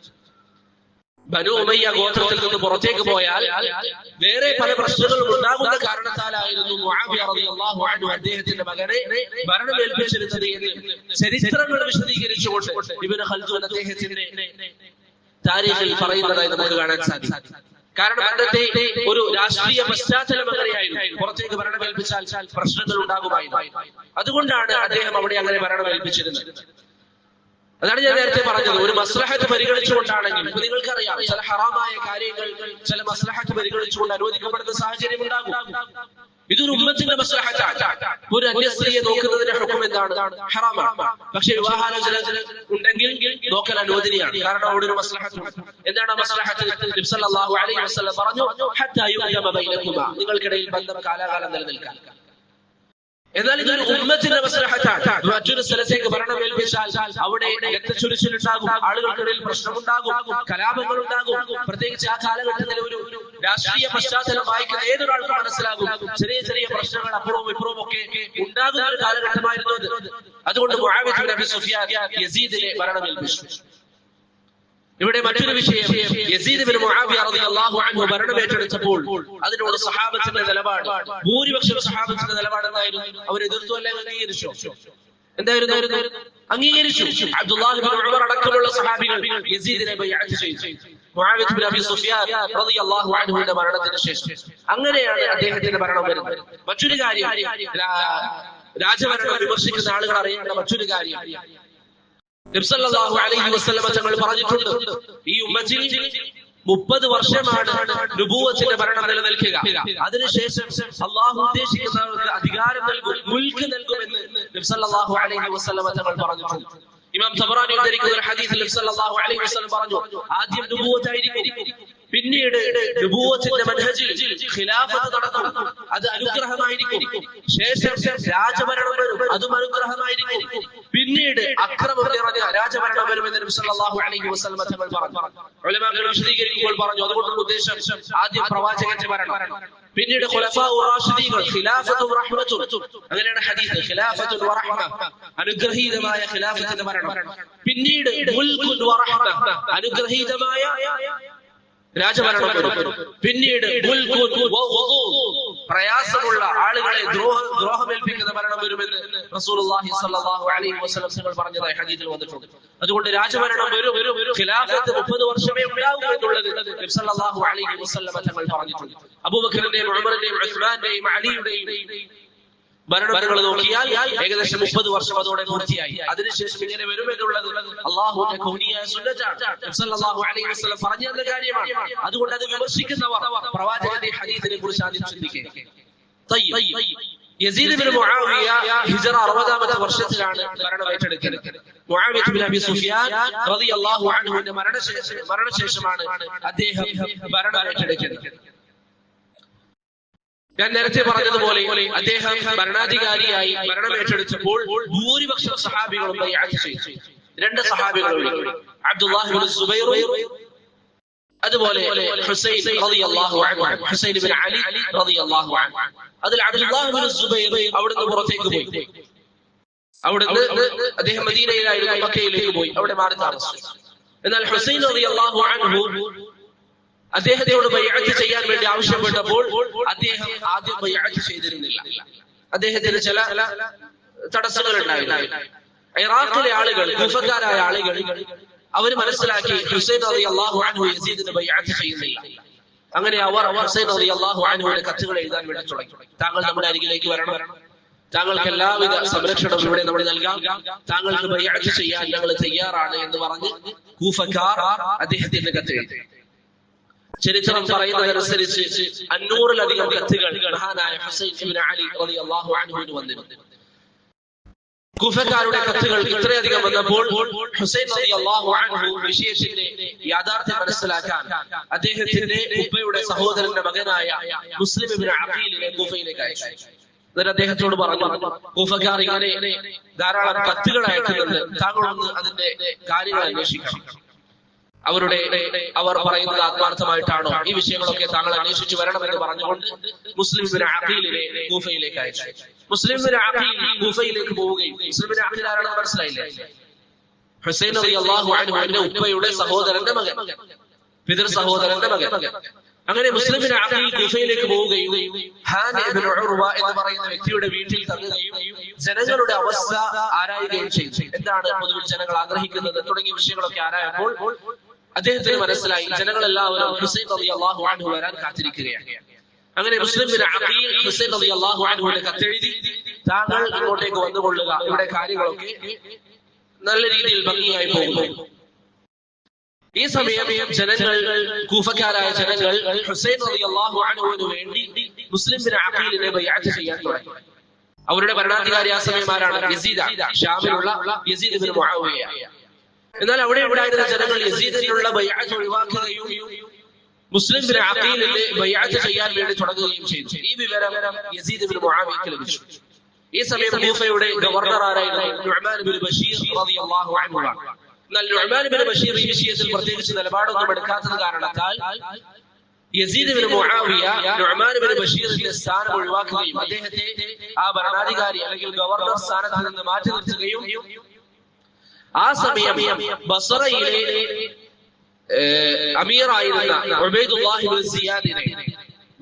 ബനു ഉമയ്യ ഗോത്രത്തിൽ നിന്ന് പുറത്തേക്ക് പോയാൽ വേറെ പല പ്രശ്നങ്ങളും ഉണ്ടാകുന്ന കാരണത്താലായിരുന്നു മുആവിയ റളിയല്ലാഹു അൻഹു അദ്ദേഹത്തിന്റെ മകനെ ഭരണമേൽപ്പിച്ചിരുന്നത് എന്ന് ചരിത്രങ്ങൾ വിശദീകരിച്ചുകൊണ്ട് ഇബ്നു ഖൽദൂൻ അദ്ദേഹത്തിന്റെ താരീഖിൽ പറയുന്നതായി നമുക്ക് കാണാൻ സാധിക്കും. കാരണം അന്നത്തെ ഒരു രാഷ്ട്രീയ പശ്ചാത്തലം അങ്ങനെയായിരുന്നു. പുറത്തേക്ക് ഭരണമേൽപ്പിച്ചാൽ പ്രശ്നങ്ങൾ ഉണ്ടാകുമായിരുന്നു. അതുകൊണ്ടാണ് അദ്ദേഹം അവിടെ അങ്ങനെ ഭരണമേൽപ്പിച്ചിരുന്നത്. അതാണ് ഞാൻ നേരത്തെ പറഞ്ഞത്. ഒരു മസ്ലഹത്ത് പരിഗണിച്ചുകൊണ്ടാണെങ്കിൽ നിങ്ങൾക്കറിയാം, ചില ഹറാമായ കാര്യങ്ങൾ ചില മസ്ലഹത്ത് പരിഗണിച്ചുകൊണ്ട് അനുവദിക്കപ്പെടുന്ന സാഹചര്യം ഉണ്ടാകും. ഇതൊരു ഉമ്മത്തിന്റെ മസ്ലഹത്താണ്. ഒരു അന്യസ്ത്രീയെ നോക്കുന്നതിന്റെ ഹുക്ം എന്താണ്? ഹറാമാണ്. പക്ഷെ വിവാഹാലോചന ഉണ്ടെങ്കിൽ നോക്കൽ അനുവദനീയമാണ്. കാരണം അവിടെ ഒരു മസ്ലഹത്ത്. എന്താണ് മസ്ലഹത്ത്? നബി സല്ലല്ലാഹു അലൈഹി വസല്ലം പറഞ്ഞു, ഹത്താ യുഅ്തമ ബൈനകുമാ, നിങ്ങൾക്കിടയിൽ ബന്ധം കാലാകാലം നിലനിൽക്കാൻ. എന്നാൽ ഇതൊരു ഉമ്മത്തിന്റെ മസ്ലഹത്താണ്. മറ്റൊരു സ്ഥലത്തേക്ക് ഭരണം ഏൽപ്പിച്ചാൽ അവിടെ രക്തച്ചൊരിച്ചിലുണ്ടാകും, ആളുകൾക്കിടയിൽ പ്രശ്നമുണ്ടാകും, കലാപങ്ങൾ ഉണ്ടാകും. പ്രത്യേകിച്ച് ആ കാലഘട്ടത്തിൽ ഒരു രാഷ്ട്രീയ പശ്ചാത്തലം വായിക്കുന്ന ഏതൊരാൾക്കും മനസ്സിലാകും ചെറിയ ചെറിയ പ്രശ്നങ്ങൾ അപ്പുറവും ഇപ്പുറവും ഒക്കെ ഉണ്ടാകുന്ന ഒരു കാലഘട്ടമായിരുന്നു അത്. അതുകൊണ്ട് മുആവിയ ഇബ്നു അബി സുഫിയാൻ യസീദിനെ ഭരണം ഏൽപ്പിച്ചു. ഇവിടെ മറ്റൊരു വിഷയം, യസീദ് ബിൻ മുആവിയ റളിയല്ലാഹു അൻഹു ഭരണം ഏറ്റെടുത്തപ്പോൾ അതിനോട് സഹാബത്തിന്റെ നിലപാട്, ഭൂരിപക്ഷം സഹാബത്തിന്റെ നിലപാട് എന്തായിരുന്നു? അവർ എതിർത്തു അല്ലെ അംഗീകരിച്ചു? എന്തായിരുന്നു? അംഗീകരിച്ചു. അബ്ദുല്ലാഹ് ഇബ്നു ഉമർ അടക്കമുള്ള സഹാബികൾ യസീദിനെ ബൈഅത്ത് ചെയ്തു. മുആവിയ ബിൻ അബി സുഫിയാൻ റളിയല്ലാഹു അൻഹുവിന്റെ മരണത്തിന് ശേഷം. അങ്ങനെയാണ് അദ്ദേഹത്തിന്റെ ഭരണം വരുന്നത്. മറ്റൊരു കാര്യം, രാജഭരണം വിമർശിക്കുന്ന ആളുകൾ അറിയേണ്ട മറ്റൊരു കാര്യം, നബി സല്ലല്ലാഹു അലൈഹി വസല്ലം തങ്ങൾ പറഞ്ഞിട്ടുണ്ട്, ഈ ഉമ്മത്തിൽ 30 വർഷമാണ് നുബുവത്തിന്റെ ഭരണം നിലനിൽക്കുക. അതിനുശേഷം അള്ളാഹു ഉദ്ദേശിക്കുന്നവർക്ക് അധികാരം നൽകും, മുൽക്ക് നൽകുമെന്ന് നബി സല്ലല്ലാഹു അലൈഹി വസല്ലം തങ്ങൾ പറഞ്ഞിട്ടുണ്ട്. ഇമാം തബറാനി ഉദ്ധരിക്കുന്ന ഒരു ഹദീസിൽ നബി സല്ലല്ലാഹു അലൈഹി വസല്ലം പറഞ്ഞു, ആദ്യം നുബുവത്തായിരിക്കും, പിന്നീട് നുബുവത്തിന്റെ മനഹജിൽ ഖിലാഫത്ത് നടക്കും, അത് അനുഗ്രഹമായിരിക്കും. ശേഷം രാജഭരണം വരും, അതും അനുഗ്രഹമായിരിക്കും. പിന്നീട് അക്രമം നിറഞ്ഞ രാജഭരണം വരുമെന്ന് നബി സല്ലല്ലാഹു അലൈഹി വസല്ലം തങ്ങൾ പറഞ്ഞു. ഉലമാക്കൾ വിശദീകരിക്കുമ്പോൾ പറഞ്ഞു, അതുകൊണ്ടുള്ള ഉദ്ദേശം ആദ്യം പ്രവാചകന്റെ ഭരണം, പിന്നീട് ഖുലഫാഉ റാഷിദീകൾ, ഖിലാഫത്തും റഹ്മത്തും. അങ്ങനെയാണ് ഹദീസ്, ഖിലാഫത്തുൻ വറഹ്മ, അനുഗ്രഹീതമായ ഖിലാഫത്തിന്റെ ഭരണം. പിന്നീട് മുൽകുൻ വറഹ്മ, അനുഗ്രഹീതമായ രാജഭരണം വരും. പിന്നീട് പ്രയാസമുള്ള ആളുകളെ ദ്രോഹമേൽപ്പിക്കുന്ന ഭരണം വരുമെന്ന് റസൂലുള്ളാഹി സ്വല്ലല്ലാഹു അലൈഹി വസല്ലം തങ്ങൾ പറഞ്ഞതായി ഹദീസിൽ വന്നിട്ടുണ്ട്. അതുകൊണ്ട് രാജഭരണം വരും, ഖിലാഫത്ത് 30 വർഷമേ ഉണ്ടാവൂ എന്നുള്ളത് നബി സല്ലല്ലാഹു അലൈഹി വസല്ലം തങ്ങൾ പറഞ്ഞിട്ടുണ്ട്. അബൂബക്കറിന്റെയും ഉമറിന്റെയും ഉസ്മാന്റെയും അലിയുടെയും ഭരണങ്ങൾ നോക്കിയാൽ ഏകദേശം 30 വർഷം അതോടെ പൂർത്തിയായി. അതിനുശേഷം ഇങ്ങനെ വരുമെന്നുള്ളത് അള്ളാഹുവിന്റെ കൗനിയായ സുന്നത്താണ്. നബി സല്ലല്ലാഹു അലൈഹി വസല്ലം പറഞ്ഞു തന്ന കാര്യമാണ്. അതുകൊണ്ട് അത് വിമർശിക്കുന്നവർ പ്രവാചകന്റെ ഹദീസിനെ കുറിച്ച് ആദ്യം ചിന്തിക്കുക. യസീദ് ഇബ്നു മുആവിയ ഹിജ്റ 60ാമത്തെ വർഷത്തിലാണ് ഭരണം ഏറ്റെടുക്കുന്നത്. മുആവിയ ഇബ്നു അബി സുഫിയാൻ റളിയല്ലാഹു അൻഹുവിന്റെ മരണശേഷമാണ് അദ്ദേഹം ഭരണം ഏറ്റെടുക്കുന്നത്. ഞാൻ നേരത്തെ പറഞ്ഞതുപോലെ അദ്ദേഹം ഭരണാധികാരിയായി ഭരണം ഏറ്റെടുത്തപ്പോൾ ഭൂരിപക്ഷം സഹാബികളും ബൈഅത്ത് ചെയ്തു. 2 സഹാബികൾ, അബ്ദുല്ലാഹ് ഇബ്നു സുബൈർ, അതുപോലെ ഹുസൈൻ റളിയല്ലാഹു അൻഹു, ഹുസൈൻ ഇബ്നു അലി റളിയല്ലാഹു അൻഹു. അതിൽ അബ്ദുല്ലാഹ് ഇബ്നു സുബൈർ അവിടുന്ന് പുറത്തേക്ക് പോയി. അവിടുന്ന് അദ്ദേഹം മദീനയിലായിരുന്നു, മക്കയിലേക്ക് പോയി, അവിടെ മാറി താമസിച്ചു. എന്നാൽ ഹുസൈൻ റളിയല്ലാഹു അൻഹു അദ്ദേഹത്തോട് ബൈഅത്ത് ചെയ്യാൻ വേണ്ടി ആവശ്യപ്പെട്ടപ്പോൾ അദ്ദേഹം ആദ്യം ബൈഅത്ത് ചെയ്തിരുന്നില്ല. അദ്ദേഹത്തിന് ചില തടസ്സങ്ങൾ ഉണ്ടായിരുന്നു. ഇറാഖിലെ ആളുകൾ, കൂഫക്കാരായ ആളുകൾ, അവർ മനസ്സിലാക്കി ഹുസൈൻ റളിയല്ലാഹു അൻഹു യസീദിന് ബൈഅത്ത് ചെയ്യുന്നില്ല. അങ്ങനെ അവർ ഹുസൈൻ റളിയല്ലാഹു അൻഹുവിന്റെ കത്തുകൾ എഴുതാൻ വേണ്ടി തുടങ്ങി. താങ്കൾ നമ്മുടെ അരികിലേക്ക് വരണം, താങ്കൾക്ക് എല്ലാവിധ സംരക്ഷണവും ഇവിടെ നമ്മൾ നൽകാം, താങ്കൾക്ക് ബൈഅത്ത് ചെയ്യാൻ ഞങ്ങൾ തയ്യാറാണ് എന്ന് പറഞ്ഞ് കൂഫക്കാർ അദ്ദേഹത്തിന്റെ കത്ത് എഴുതി. ചരിത്രം പറയുന്നതനുസരിച്ച് 500-ലധികം കത്തുകൾ മഹാനായ ഹുസൈൻ ഇബ്നു അലി റളിയല്ലാഹു അൻഹുവിന് വന്നിരുന്നു. കൂഫക്കാരുടെ കത്തുകൾ ഇത്രയധികം വന്നപ്പോൾ ഹുസൈൻ റളിയല്ലാഹു അൻഹു വിഷയത്തിന്റെ യാഥാർത്ഥ്യം മനസ്സിലാക്കാൻ അദ്ദേഹത്തിന്റെ ഉപ്പയുടെ സഹോദരന്റെ മകനായ മുസ്ലിം ഇബ്നു അഖീലിനെ കൂഫയിലേക്ക് അയച്ചു. എന്നിട്ട് അദ്ദേഹത്തോട് പറഞ്ഞു, കൂഫക്കാർ ഇങ്ങനെ ധാരാളം കത്തുകൾ അയക്കുന്നുണ്ട്, താങ്കളൊന്ന് അതിന്റെ കാര്യങ്ങൾ അന്വേഷിക്കണം. അവർ പറയുന്നത് ആത്മാർത്ഥമായിട്ടാണോ, ഈ വിഷയങ്ങളൊക്കെ താങ്കൾ അന്വേഷിച്ചു വരണമെന്ന് പറഞ്ഞുകൊണ്ട് മുസ്ലിം ഇബ്നു അഖീലിനെ കൂഫയിലേക്ക് അയച്ചു. മുസ്ലിം ഇബ്നു അഖീൽ കൂഫയിലേക്ക് പോവുകയും, മുസ്ലിം ഇബ്നു അഖീൽ ആരാണെന്ന് മനസ്സിലായില്ലേ? ഹുസൈൻ റളിയല്ലാഹു അൻഹുവിന്റെ ഉപ്പയുടെ സഹോദരന്റെ മകൻ, പിതൃ സഹോദരന്റെ മകൻ. അങ്ങനെ മുസ്ലിം ഇബ്നു അഖീൽ കൂഫയിലേക്ക് പോവുകയും ഹാനി ഇബ്നു ഉർവ എന്ന് പറയുന്ന വ്യക്തിയുടെ വീട്ടിൽ തങ്ങുകയും ജനങ്ങളുടെ അവസ്ഥ ആരായുകയും ചെയ്തു. എന്താണ് പൊതുവിൽ ജനങ്ങൾ ആഗ്രഹിക്കുന്നത് തുടങ്ങിയ വിഷയങ്ങളൊക്കെ ആരായപ്പോൾ അദ്ദേഹത്തിന് മനസ്സിലായി ജനങ്ങളെല്ലാവരും ഹുസൈൻ റളിയല്ലാഹു അൻഹു വരാൻ കാത്തിരിക്കുകയാണ്. അങ്ങനെ മുസ്ലിം ഇബ്നു അഖീൽ ഹുസൈൻ റളിയല്ലാഹു അൻഹുവിന്റെ കത്തെഴുതി, താങ്കൾ ഇങ്ങോട്ടേക്ക് വന്നുകൊള്ളുക, ഇവിടെ കാര്യങ്ങളൊക്കെ നല്ല രീതിയിൽ ഭംഗിയായി പോകുന്നു. ഈ സമയം ജനങ്ങൾ, കൂഫക്കാരായ ജനങ്ങൾ ഹുസൈൻ റളിയല്ലാഹു അൻഹുവിന് വേണ്ടി മുസ്ലിം ഇബ്നു അഖീലിനെ ബൈഅത്ത് ചെയ്യാൻ തുടങ്ങി. അവരുടെ ഭരണാധികാരി ആ സമയം ആരാണ്? യസീദ്, ഷാമിലുള്ള യസീദ് ഇബ്നു മുആവിയ. എന്നാൽ അവിടെ ഉണ്ടായിരുന്ന ജനങ്ങൾ യസീദിനുള്ള ബൈഅത്ത് ഒഴിവാക്കുകയും മുസ്ലിം ഇബ്നു അഖീലിനെ ബൈഅത്ത് ചെയ്യാൻ വേണ്ടി തുടങ്ങുകയും ചെയ്തു. ഈ വിവരം യസീദ് ഇബ്നു മുആവിയക്ക് ലഭിച്ചു. ഈ സമയം കൂഫയുടെ ഗവർണർ ആരായിരുന്നു? നുഅ്മാൻ ഇബ്നു ബഷീർ റളിയല്ലാഹു അൻഹു. എന്നാൽ നുഅ്മാൻ ഇബ്നു ബഷീർ ഈ വിഷയത്തിൽ പ്രത്യേകിച്ച് നിലപാടൊന്നും എടുക്കാത്തത് കാരണത്താൽ യസീദ് ഇബ്നു മുആവിയ നുഅ്മാൻ ഇബ്നു ബഷീറിന്റെ സ്ഥാനം ഒഴിവാക്കുകയും അദ്ദേഹത്തെ ആ ഭരണാധികാരി അല്ലെങ്കിൽ ഗവർണർ സ്ഥാനത്ത് നിന്ന് മാറ്റി നിർത്തുകയും, ആ സമയം ബസറയിലെ അമീറായിരുന്ന ഉബൈദുല്ലാഹി ഇബ്നു സിയാദിനെ,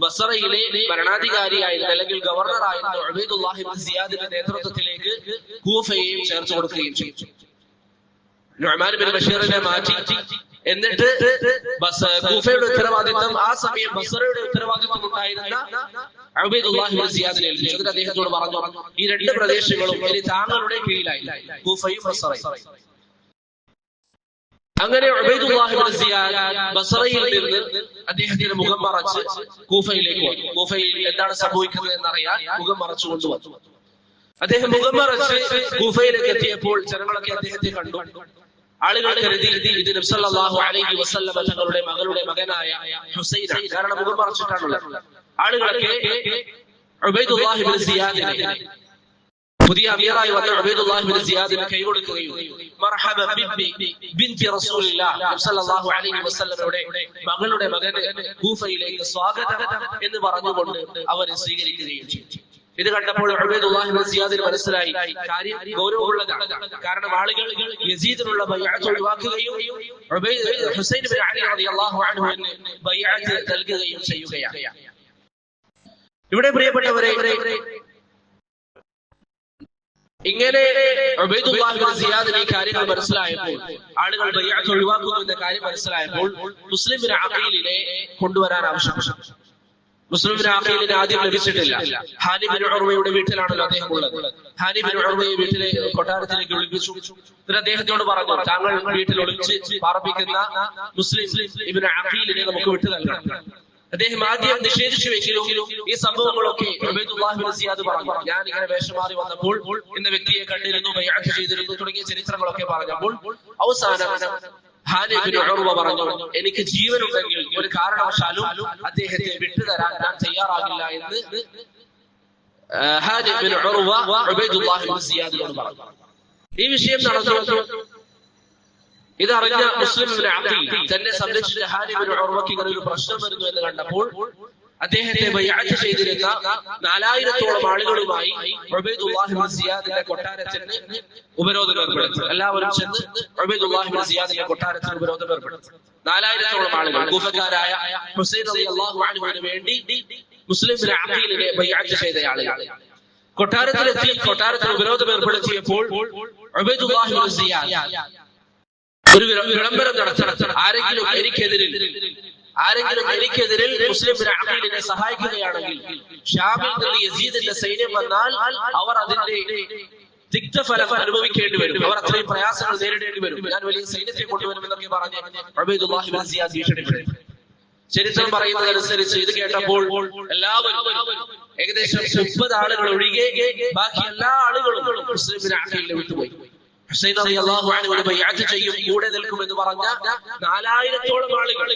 ബസറയിലെ ഭരണാധികാരിയായിരുന്ന അല്ലെങ്കിൽ ഗവർണറായിരുന്ന ഉബൈദുല്ലാഹി ഇബ്നു സിയാദിന്റെ നേതൃത്വത്തിലേക്ക് കൂഫയെയും ചേർത്ത് കൊടുക്കുകയും ചെയ്തു. നുഅ്മാൻ ഇബ്നു ബഷീറിനെ മാറ്റി എന്നിട്ട് കൂഫയുടെ ഉത്തരവാദിത്വം ആ സമയം ബസറയുടെ ഉത്തരവാദിത്വം ഉണ്ടായിരുന്ന ഉബൈദുല്ലാഹി ഇബ്നു സിയാദിനെ ഏൽപ്പിച്ചു. എന്നിട്ട് അദ്ദേഹത്തോട് പറഞ്ഞു, ഈ രണ്ട് പ്രദേശങ്ങളും ഇനി താങ്കളുടെ കീഴിലായി, കൂഫയും ബസറയും. അങ്ങനെ ഉബൈദുല്ലാഹി ഇബ്നു സിയാദ് ബസറയിൽ നിന്ന് അദ്ദേഹത്തിന്റെ മുഖം മറച്ച് കൂഫയിലേക്ക് വന്നു. കൂഫയിൽ എന്താണ് സംഭവിക്കുന്നത് എന്നറിയാൻ മുഖം മറച്ചു കൊണ്ടുവന്നു. അദ്ദേഹം മുഖം മറച്ച് കൂഫയിലേക്ക് എത്തിയപ്പോൾ ജനങ്ങളൊക്കെ അദ്ദേഹത്തെ കണ്ടു. ആളുകൾ കരുതി ഇത് നബി സല്ലല്ലാഹു അലൈഹി വസല്ലം തങ്ങളുടെ മകളുടെ മകനായ ഹുസൈനാണ്, കാരണം മുഖം മറച്ചിട്ടാണുള്ളത്. ആളുകളൊക്കെ ഉബൈദുല്ലാഹി ഇബ്നു സിയാദിനെ, പുതിയ അമീറായി വന്ന ഉബൈദുല്ലാഹി ഇബ്നു സിയാദിനെ കൈ കൊടുക്കുകയും മർഹബൻ ബിൻതി റസൂലില്ലാഹ് നബി സല്ലല്ലാഹു അലൈഹി വസല്ലമയുടെ മകളുടെ മകന് കൂഫയിലേക്ക് സ്വാഗതം എന്ന് പറഞ്ഞുകൊണ്ട് അവരെ സ്വീകരിക്കുകയും ചെയ്തു. ഇത് കണ്ടപ്പോൾ ഉബൈദുല്ലാഹി ഇബ്നു സിയാദിന് മനസ്സിലായി കാര്യം ഗൗരവമുള്ളതാണ്. കാരണം ആളുകൾ യസീദിനുള്ള ബൈഅത്ത് ഒഴിവാക്കുകയും ഹുസൈൻ ഇബ്നു അലി റളിയല്ലാഹു അൻഹുവിന് ബൈഅത്ത് നൽകുകയും ചെയ്യുകയാണ്. ഇവിടെ പ്രിയപ്പെട്ടവരെ, ഇങ്ങനെ ഉബൈദുല്ലാഹി ഇബ്നു സിയാദിന് ഈ കാര്യങ്ങൾ മനസ്സിലായപ്പോൾ, ആളുകൾ ബൈഅത്ത് ഒഴിവാക്കുന്നു എന്ന കാര്യം മനസ്സിലായപ്പോൾ മുസ്ലിം ബിൻ അഖീലിനെ കൊണ്ടുവരാൻ ആവശ്യപ്പെട്ടു. മുസ്ലിം ബിൻ അഖീലിനെ ആദ്യം ലഭിച്ചിട്ടില്ല. ഹാനി ബിൻ ഉർവയുടെ വീട്ടിലാണല്ലോ അദ്ദേഹം ഉള്ളത്. ഹാനി ബിൻ ഉർവയെ വീട്ടിലെ കൊട്ടാരത്തിലേക്ക് വിളിപ്പിച്ചു. എന്നിട്ട് അദ്ദേഹത്തോട് പറഞ്ഞു, താങ്കൾ വീട്ടിൽ ഒളിച്ച് പാർപ്പിക്കുന്ന മുസ്ലിം ഇബ്നു അഖീലിനെ നമുക്ക് വിട്ടു നൽകണം. അദ്ദേഹം ആദ്യം നിഷേധിച്ചുവെങ്കിലും ഈ സംഭവങ്ങളൊക്കെ ഉബൈദുല്ലാഹി ഇബ്നു സിയാദ് പറഞ്ഞു, ഞാൻ ഇങ്ങനെ വേഷം മാറി വന്നപ്പോൾ ഇന്ന വ്യക്തിയെ കണ്ടിരുന്നു, ബൈഅത്ത് ചെയ്തിരുന്നു തുടങ്ങിയ ചരിത്രങ്ങളൊക്കെ പറഞ്ഞപ്പോൾ അവസാനം ഹാനി ബിൻ ഉർവ പറഞ്ഞു, എനിക്ക് ജീവനുണ്ടെങ്കിൽ ഒരു കാരണവശാലും അദ്ദേഹത്തെ വിട്ടുതരാൻ ഞാൻ തയ്യാറാകില്ല എന്ന് ഹാനി ബിൻ ഉർവ ഉബൈദുല്ലാഹി ഇബ്നു സിയാദിനോട് പറഞ്ഞു. ഈ വിഷയം നടന്നു. ഇതറിഞ്ഞ മുസ്ലിം ഇബ്നു അഖീൽ തന്നെ സംരക്ഷിച്ച ഹാനി ബിൻ ഉർവയ്ക്ക് ഇങ്ങനെ ഒരു പ്രശ്നം വരുന്നു എന്ന് കണ്ടപ്പോൾ അദ്ദേഹത്തെ ബൈഅത്ത് ചെയ്തിരുന്ന 4000-ഓളം ആളുകളുമായി ഉബൈദുല്ലാഹി ഇബ്നു സിയാദിന്റെ കൊട്ടാരത്തിന് ഉപരോധം ഏർപ്പെടുത്തി. എല്ലാവരും ചെന്ന് ഉബൈദുല്ലാഹി ഇബ്നു സിയാദിന്റെ കൊട്ടാരത്തിന് ഉപരോധം ഏർപ്പെടുത്തി. 4000-ഓളം ആളുകൾ കൂഫക്കാരായ ഹുസൈൻ റളിയല്ലാഹു അൻഹുവിന് വേണ്ടി മുസ്ലിം ഇബ്നു അഖീലിനെ ബൈഅത്ത് ചെയ്ത ആളുകൾ കൊട്ടാരത്തിലെത്തി. കൊട്ടാരത്തിൽ ഉപരോധം ഏർപ്പെടുത്തിയപ്പോൾ ഉബൈദുല്ലാഹി ഇബ്നു സിയാദ് ഒരു വിളംബരം നടത്തണം, ആരെങ്കിലും എനിക്കെതിരിൽ മുസ്ലിം ഇബ്നു അഖീലിനെ സഹായിക്കുകയാണെങ്കിൽ ഷാമിൽ നിന്ന് യസീദിന്റെ സൈന്യം വന്നാൽ അവർ അതിന്റെ തിക്തഫലം അനുഭവിക്കേണ്ടി വരും, അവർ അത്രയും പ്രയാസങ്ങൾ നേരിടേണ്ടി വരും, ഞാൻ വലിയ സൈന്യത്തെ കൊണ്ടുവരും എന്നൊക്കെ പറഞ്ഞ് ഉബൈദുല്ലാഹി ഇബ്നു സിയാദ് ഭീഷണിപ്പെടുത്തി. ചരിത്രം പറയുന്നതനുസരിച്ച് ഇത് കേട്ടപ്പോൾ എല്ലാവരും, ഏകദേശം 30 ആളുകൾ ഒഴികെ ബാക്കി എല്ലാ ആളുകളും മുസ്ലിം ഇബ്നു അഖീലിനെ വിട്ടുപോയി. ഹുസൈൻ റളിയല്ലാഹു അൻഹുവിനെ ബൈഅത്ത് ചെയ്യും, കൂടെ നിൽക്കുമെന്ന് പറഞ്ഞ 4000-ഓളം ആളുകൾ,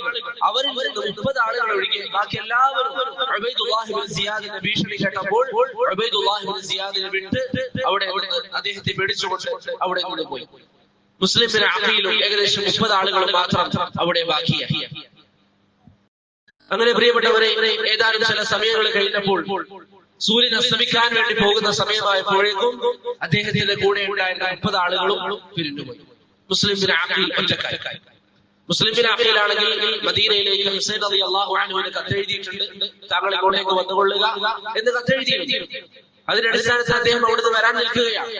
അവരിൽ നിന്ന് 30 ആളുകൾ ഒഴികെ ബാക്കി എല്ലാവരും ഉബൈദുല്ലാഹി ഇബ്നു സിയാദിന്റെ ഭീഷണി കേട്ടപ്പോൾ ഉബൈദുല്ലാഹി ഇബ്നു സിയാദിനെ വിട്ട് അവിടെ അദ്ദേഹത്തെ പിടിച്ചുകൊണ്ട് അവിടെ നിന്ന് പോയി. മുസ്ലിം ഇബ്നു അഖീലും ഏകദേശം 30 ആളുകൾ മാത്രം അവിടെ ബാക്കിയായി. അങ്ങനെ പ്രിയപ്പെട്ടവരെ, ഏതാനും ചില സമയങ്ങൾ കഴിഞ്ഞപ്പോൾ സൂര്യൻ അസ്തമിക്കാൻ വേണ്ടി പോകുന്ന സമയമായപ്പോഴേക്കും അദ്ദേഹത്തിന്റെ കൂടെ ഉണ്ടായിരുന്ന 30 ആളുകളും പിരിഞ്ഞുപോയി. മുസ്ലിം ബിൻ അഖീൽ ഒറ്റക്കായി. മുസ്ലിം ബിൻ അഖീൽ ആണെങ്കിൽ മദീനയിലേക്ക് ഹുസൈൻ റളിയല്ലാഹു അൻഹുവിന് കത്തെഴുതിയിട്ടുണ്ട്, താങ്കൾ ഇങ്ങോട്ടേക്ക് വന്നുകൊള്ളുക എന്ന് കത്തെഴുതിയിരുന്നു. അതിന്റെ അടിസ്ഥാനത്തിൽ അദ്ദേഹം അവിടുന്ന് വരാൻ നിൽക്കുകയാണ്.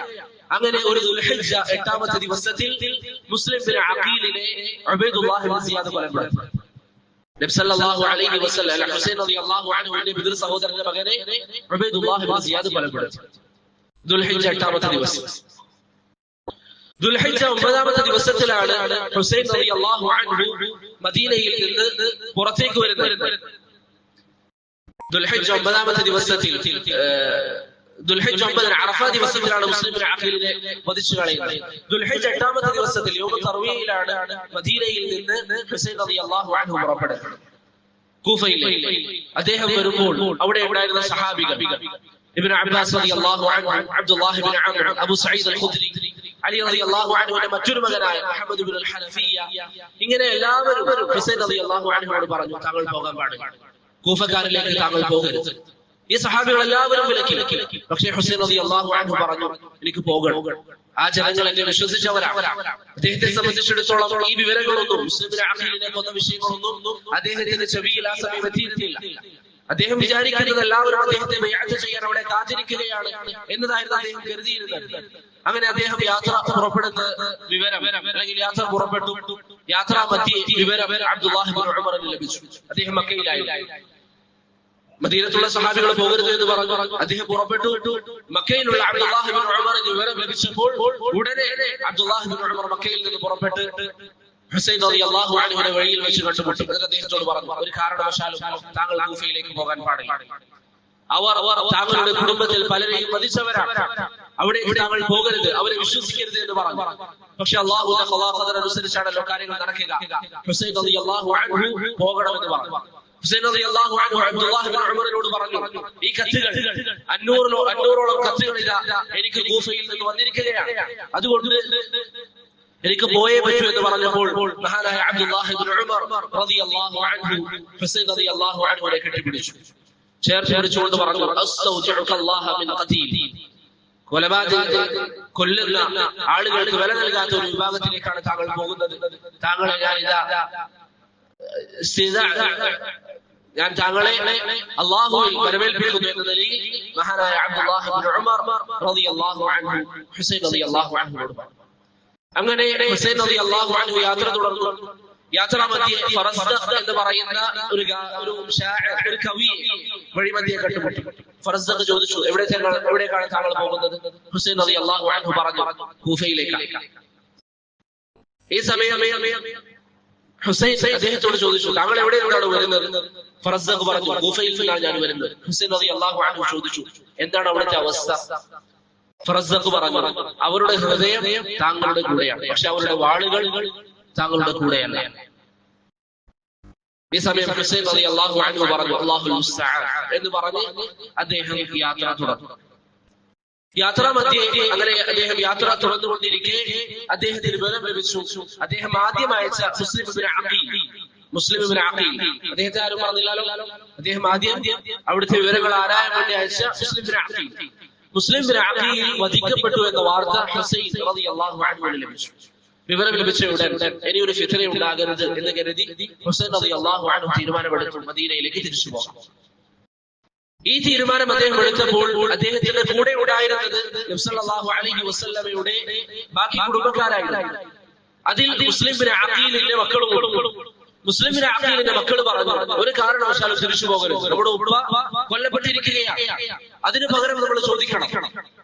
അങ്ങനെ ഒരു ദുൽഹിജ്ജ 8-ാമത്തെ ദിവസത്തിൽ മുസ്ലിം ബിൻ അഖീലിനെ ഉബൈദുല്ലാഹി ഇബ്നു സിയാദ് കൊലപ്പെടുത്തി. നബി സല്ലല്ലാഹു അലൈഹി വസല്ലം ഹുസൈൻ റളിയല്ലാഹു അൻഹുവിന്റെ ബിദർ സഹോദരന്റെ മകനെ ഉബൈദുല്ലാഹി ഇബ്നു സിയാദ് കൊലപ്പെടുത്തി. ദുൽഹിജ്ജ 8-ാമത്തെ ദിവസം. ദുൽഹിജ്ജ 9-ാമത്തെ ദിവസത്തിലാണ് ഹുസൈൻ റളിയല്ലാഹു അൻഹു മദീനയിൽ നിന്ന് പുറത്തേക്ക് വരുന്നത്. ദുൽഹിജ്ജ 9-ാമത്തെ ദിവസത്തിൽ, ദുൽഹിജ്ജ 9 അറഫ ദിവസത്തിലാണ് മുസ്ലിം ഇബ്നു അഖീലിനെ വധിച്ചു കളയുന്നത്. ദുൽഹിജ്ജ 8-ാമത്തെ ദിവസത്തിൽ യൗമ തർവീയിലാണ് മദീനയിൽ നിന്ന് ഹുസൈൻ റളിയല്ലാഹു അൻഹു പുറപ്പെടുന്നത് കൂഫയിലേക്ക്. അദ്ദേഹം വരുമ്പോൾ അവിടെ ഉണ്ടായിരുന്ന സഹാബികൾ ഇബ്നു അബ്ബാസ് റളിയല്ലാഹു അൻഹു, അബ്ദുല്ലാഹി ഇബ്നു അംർ, അബൂ സഈദ് അൽ ഖുദ്രി, അലി റളിയല്ലാഹു അൻഹുവിന്റെ മറ്റൊരു മകനായ മുഹമ്മദ് ഇബ്നു അൽ ഹനഫിയ്യ, ഇങ്ങനെ എല്ലാവരും ഹുസൈൻ റളിയല്ലാഹു അൻഹുവോട് പറഞ്ഞു, താങ്കൾ പോകാൻ പാടില്ല, കൂഫക്കാരിലേക്ക് താങ്കൾ പോകരുത്. ഈ സഹാബികൾ എല്ലാവരും വിലക്കി. പക്ഷേ ഹുസൈൻ റളിയല്ലാഹു അൻഹു പറഞ്ഞു, എനിക്ക് പോകണം, ആ ജനങ്ങൾ എന്നെ വിശ്വസിച്ചവരാണ്. അദ്ദേഹത്തെ സംബന്ധിച്ചിടത്തോളം ഈ വിവരങ്ങളൊന്നും, മുസ്ലിം ഇബ്നു അഖീലിനെ കൊന്ന വിഷയങ്ങളൊന്നും അദ്ദേഹത്തിന്റെ ചെവിയിൽ ആ സമയം എത്തിയിരുന്നില്ല. അദ്ദേഹം വിചാരിക്കുന്നത് എല്ലാവരും അദ്ദേഹത്തെ ബൈഅത്ത് ചെയ്യാൻ അവിടെ കാത്തിരിക്കുകയാണ് എന്നതായിരുന്നു അദ്ദേഹം കരുതിയിരുന്നത്. അങ്ങനെ അദ്ദേഹം യാത്ര പുറപ്പെടുന്ന വിവരം, അല്ലെങ്കിൽ യാത്ര പുറപ്പെട്ടു. യാത്രാമധ്യേ വിവരം അബ്ദുല്ലാഹി ഇബ്നു ഉമറിന് ലഭിച്ചു. അദ്ദേഹം മക്കയിലായിരുന്നു. മദീനത്തുള്ള സഹാബികൾ പോകരുത് എന്ന് പറഞ്ഞു. അദ്ദേഹം പുറപ്പെട്ടു. മക്കയിലുള്ള അബ്ദുല്ലാഹി ഇബ്നു ഉമറിന് വിവരം ലഭിച്ചപ്പോൾ ഉടനെ അബ്ദുല്ലാഹി ഇബ്നു ഉമർ മക്കയിൽ നിന്ന് പുറപ്പെട്ട് ഹുസൈൻ റളിയല്ലാഹു അൻഹുവിനെ വഴിയിൽ വെച്ച് കണ്ടുമുട്ടി. എന്നിട്ട് അദ്ദേഹത്തോട് പറഞ്ഞു, ഒരു കാരണവശാലും താങ്കൾ കൂഫയിലേക്ക് പോകാൻ പാടില്ല. അവർ താങ്കളുടെ കുടുംബത്തിൽ പലരെയും വധിച്ചവരാണ്. അവിടെ താങ്കൾ പോകരുത്, അവരെ വിശ്വസിക്കരുത് എന്ന് പറഞ്ഞു. പക്ഷെ അല്ലാഹുവിന്റെ ഖദാ ഖദർ അനുസരിച്ചാണല്ലോ കാര്യങ്ങൾ നടക്കുക. ഹുസൈൻ റളിയല്ലാഹു അൻഹു പോകണമെന്ന് പറഞ്ഞു. ഹുസൈൻ റളിയല്ലാഹു അൻഹു അബ്ദുല്ലാഹി ഇബ്നു ഉമറിനോട് പറഞ്ഞു, ഈ കത്തുകൾ 500ഓളം കത്തുകൾ ഇതാ എനിക്ക് കൂഫയിൽ നിന്ന് വന്നിരിക്കുകയാണ്, അതുകൊണ്ട് എനിക്ക് പോയേ പറ്റൂ എന്ന് പറഞ്ഞപ്പോൾ മഹാനായ അബ്ദുല്ലാഹി ഇബ്നു ഉമർ റളിയല്ലാഹു അൻഹു ഹുസൈൻ റളിയല്ലാഹു അൻഹുവിനെ കെട്ടിപ്പിടിച്ചു. ചേർത്ത് പിടിച്ചുകൊണ്ട് പറഞ്ഞു, അസ്തൗജിഉകല്ലാഹ മിൻ ഖതീൽ. കൊല്ലുന്ന ആളുകൾക്ക് വില നൽകാത്ത ഒരു വിഭാഗത്തിലേക്കാണ് താങ്കൾ പോകുന്നത്. താങ്കളെ ഞാൻ താങ്കളെ അല്ലാഹുവിൽ വരവേൽപ്പിക്കുന്നു എന്ന നിലയിൽ മഹാനായ അബ്ദുല്ലാഹി ഇബ്നു ഉമർ റളിയല്ലാഹു അൻഹു ഹുസൈൻ റളിയല്ലാഹു അൻഹുവോട് പറഞ്ഞു. അങ്ങനെ ഹുസൈൻ റളിയല്ലാഹു അൻഹു യാത്ര തുടർന്നു. യാത്രാമധ്യേ ഫറസ്ദഖ് എന്ന് പറയുന്ന ഒരു കവി വഴിമധ്യേ കണ്ടുമുട്ടി. ഫറസ്ദഖ് ചോദിച്ചു, എവിടേക്കാണ് താങ്കൾ പോകുന്നത്? ഹുസൈൻ റളിയല്ലാഹു അൻഹു പറഞ്ഞു, കൂഫയിലേക്കാണ്. ഈ സമയം ഹുസൈൻ അദ്ദേഹത്തോട് ചോദിച്ചു, താങ്കൾ എവിടെയാണ് വരുന്നത്? ഫറസ്ദഖ് പറഞ്ഞു, കൂഫയിൽ നിന്നാണ് ഞാൻ വരുന്നത്. ഹുസൈൻ റളിയല്ലാഹു അൻഹു ചോദിച്ചു, എന്താണ് അവിടുത്തെ അവസ്ഥ? ഫറസ്ദഖ് പറഞ്ഞു, അവരുടെ ഹൃദയം താങ്കളുടെ കൂടെയാണ്, പക്ഷെ അവരുടെ വാളുകൾ താങ്കളുടെ കൂടെയല്ല. ഈ സമയം ഹുസൈൻ റളിയല്ലാഹു അൻഹു പറഞ്ഞു, അല്ലാഹുൽ മുസ്തആൻ എന്ന് പറഞ്ഞ് അദ്ദേഹം യാത്ര തുടർന്നു. യാത്രാമധ്യേ അങ്ങനെ അദ്ദേഹം യാത്ര തുടർന്നുകൊണ്ടിരിക്കെ അദ്ദേഹത്തിന് വിവരം ലഭിച്ചു. അദ്ദേഹം ആദ്യം അയച്ച മുസ്ലിം ഇബ്നു അഖീൽ, അദ്ദേഹത്തെ ആരും പറഞ്ഞില്ലല്ലോ. അദ്ദേഹം ആദ്യം അവിടുത്തെ വിവരങ്ങൾ ആരായാൻ വേണ്ടി അയച്ച മുസ്ലിം ഇബ്നു അഖീൽ വധിക്കപ്പെട്ടു എന്ന വാർത്ത ഹുസൈൻ റളിയല്ലാഹു അൻഹുവിന് ലഭിച്ചു. വിവരം ലഭിച്ച ഉടൻ ഇനി ഒരു ഫിത്ന ഉണ്ടാകരുത് എന്ന് കരുതി ഹുസൈൻ റളിയല്ലാഹു അൻഹു തീരുമാനമെടുത്തു മദീനയിലേക്ക് തിരിച്ചു പോകാം. ഈ തീരുമാനം അദ്ദേഹം എടുത്തപ്പോൾ അദ്ദേഹത്തിന്റെ കൂടെ ഉണ്ടായിരുന്നത് നബി സല്ലല്ലാഹു അലൈഹി വസല്ലമയുടെ ബാക്കി കുടുംബക്കാരായിരുന്നു. അതിൽ മുസ്ലിം ഇബ്നു അഖീലിന്റെ മക്കളും മുസ്ലിം ഇബ്നു അഖീലിന്റെ മക്കൾ പറഞ്ഞു, ഒരു കാരണവശാലും തിരിച്ചു പോകരുത്, നമ്മുടെ ഉപ്പ കൊല്ലപ്പെട്ടിരിക്കുകയാണ്, അതിന് പകരം നമ്മൾ ചോദിക്കണം,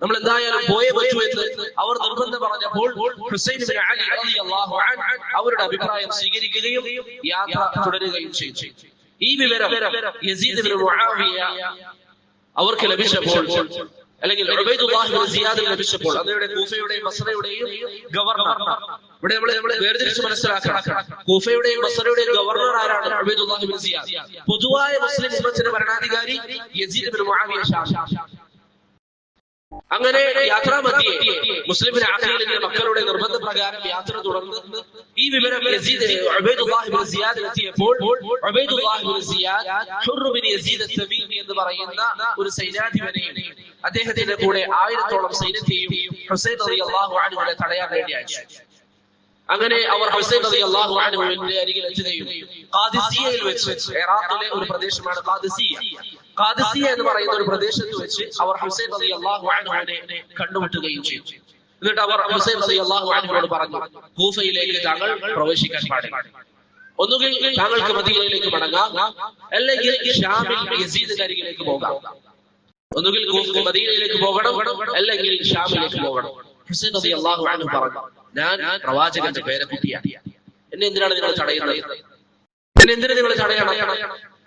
നമ്മൾ എന്തായാലും പോയേ പറ്റൂ എന്ന് അവർ നിർബന്ധം പറഞ്ഞപ്പോൾ ഹുസൈൻ ഇബ്നു അലി റളിയല്ലാഹു അൻഹു അവരുടെ അഭിപ്രായം സ്വീകരിക്കുകയും യാത്ര തുടരുകയും ചെയ്തു. ഈ വിവരം യസീദ് ഇബ്നു മുആവിയ അവർക്ക് ലഭിച്ചപ്പോൾ, അല്ലെങ്കിൽ ഉബൈദുല്ലാഹി ഇബ്നു സിയാദിന് ലഭിച്ചപ്പോൾ, അവരുടെ കൂഫയുടെയും ബസ്രയുടെയും ഗവർണർ, ഇവിടെ നമ്മൾ വേർതിരിച്ച് മനസ്സിലാക്കണം, കൂഫയുടെയും ബസ്രയുടെയും ഗവർണർ ആരാണ്? ഉബൈദുല്ലാഹി ഇബ്നു സിയാദ്. പൊതുവായ മുസ്ലിം ഉമ്മത്തിന്റെ ഭരണാധികാരി യസീദ് ഇബ്നു മുആവിയ ഷാഹി. അങ്ങനെ യാത്രാമധ്യേ മുസ്ലിം ഇബ്നു അഖീലിന്റെ മക്കളുടെ നിർബന്ധപ്രകാരം യാത്ര തുടർന്ന് ഈ വിവരം ഉബൈദുല്ലാഹി ഇബ്നു സിയാദിന് എത്തിയപ്പോൾ ഉബൈദുല്ലാഹി ഇബ്നു സിയാദ് ഹുർ ബിൻ യസീദ് അസ്സബീനി എന്ന് പറയുന്ന ഒരു സൈന്യാധിപനെയും അദ്ദേഹത്തിന്റെ കൂടെ 1000ഓളം സൈന്യത്തെയും ഹുസൈൻ റളിയല്ലാഹു അൻഹുവിനെ തടയാൻ വേണ്ടി അയച്ചു. അങ്ങനെ അവർ ഹുസൈൻ റളിയല്ലാഹു അൻഹുവിന്റെ അരികിൽ എത്തുകയും ഖാദിസിയയിൽ വെച്ച്, ഇറാഖിലെ ഒരു പ്രദേശമാണ് ഖാദിസിയ എന്ന് പറയുന്ന ഒരു പ്രദേശത്ത് വെച്ച് അവർ ഹുസൈൻ റളിയല്ലാഹു അൻഹുവിനെ കണ്ടുമുട്ടുകയും ചെയ്തു. എന്നിട്ട് അവർ ഹുസൈൻ റളിയല്ലാഹു അൻഹുവിനോട് പറഞ്ഞു, കൂഫയിലേക്ക് താങ്കൾ പ്രവേശിക്കാൻ പാടില്ല, ഒന്നുകിൽ താങ്കൾക്ക് മദീനയിലേക്ക് മടങ്ങാം, അല്ലെങ്കിൽ ഷാമിൽ യസീദിന്റെ അരികിലേക്ക് പോകാം. ഒന്നുകിൽ മദീനയിലേക്ക് പോകണം, അല്ലെങ്കിൽ ഷാമിലേക്ക് പോകണം. ഹുസൈൻ റളിയല്ലാഹു അൻഹു പറഞ്ഞു, ഞാൻ പ്രവാചകന്റെ പേരക്കുട്ടിയാണ്, എന്നെ എന്തിനാണ് നിങ്ങൾ തടയുന്നത്?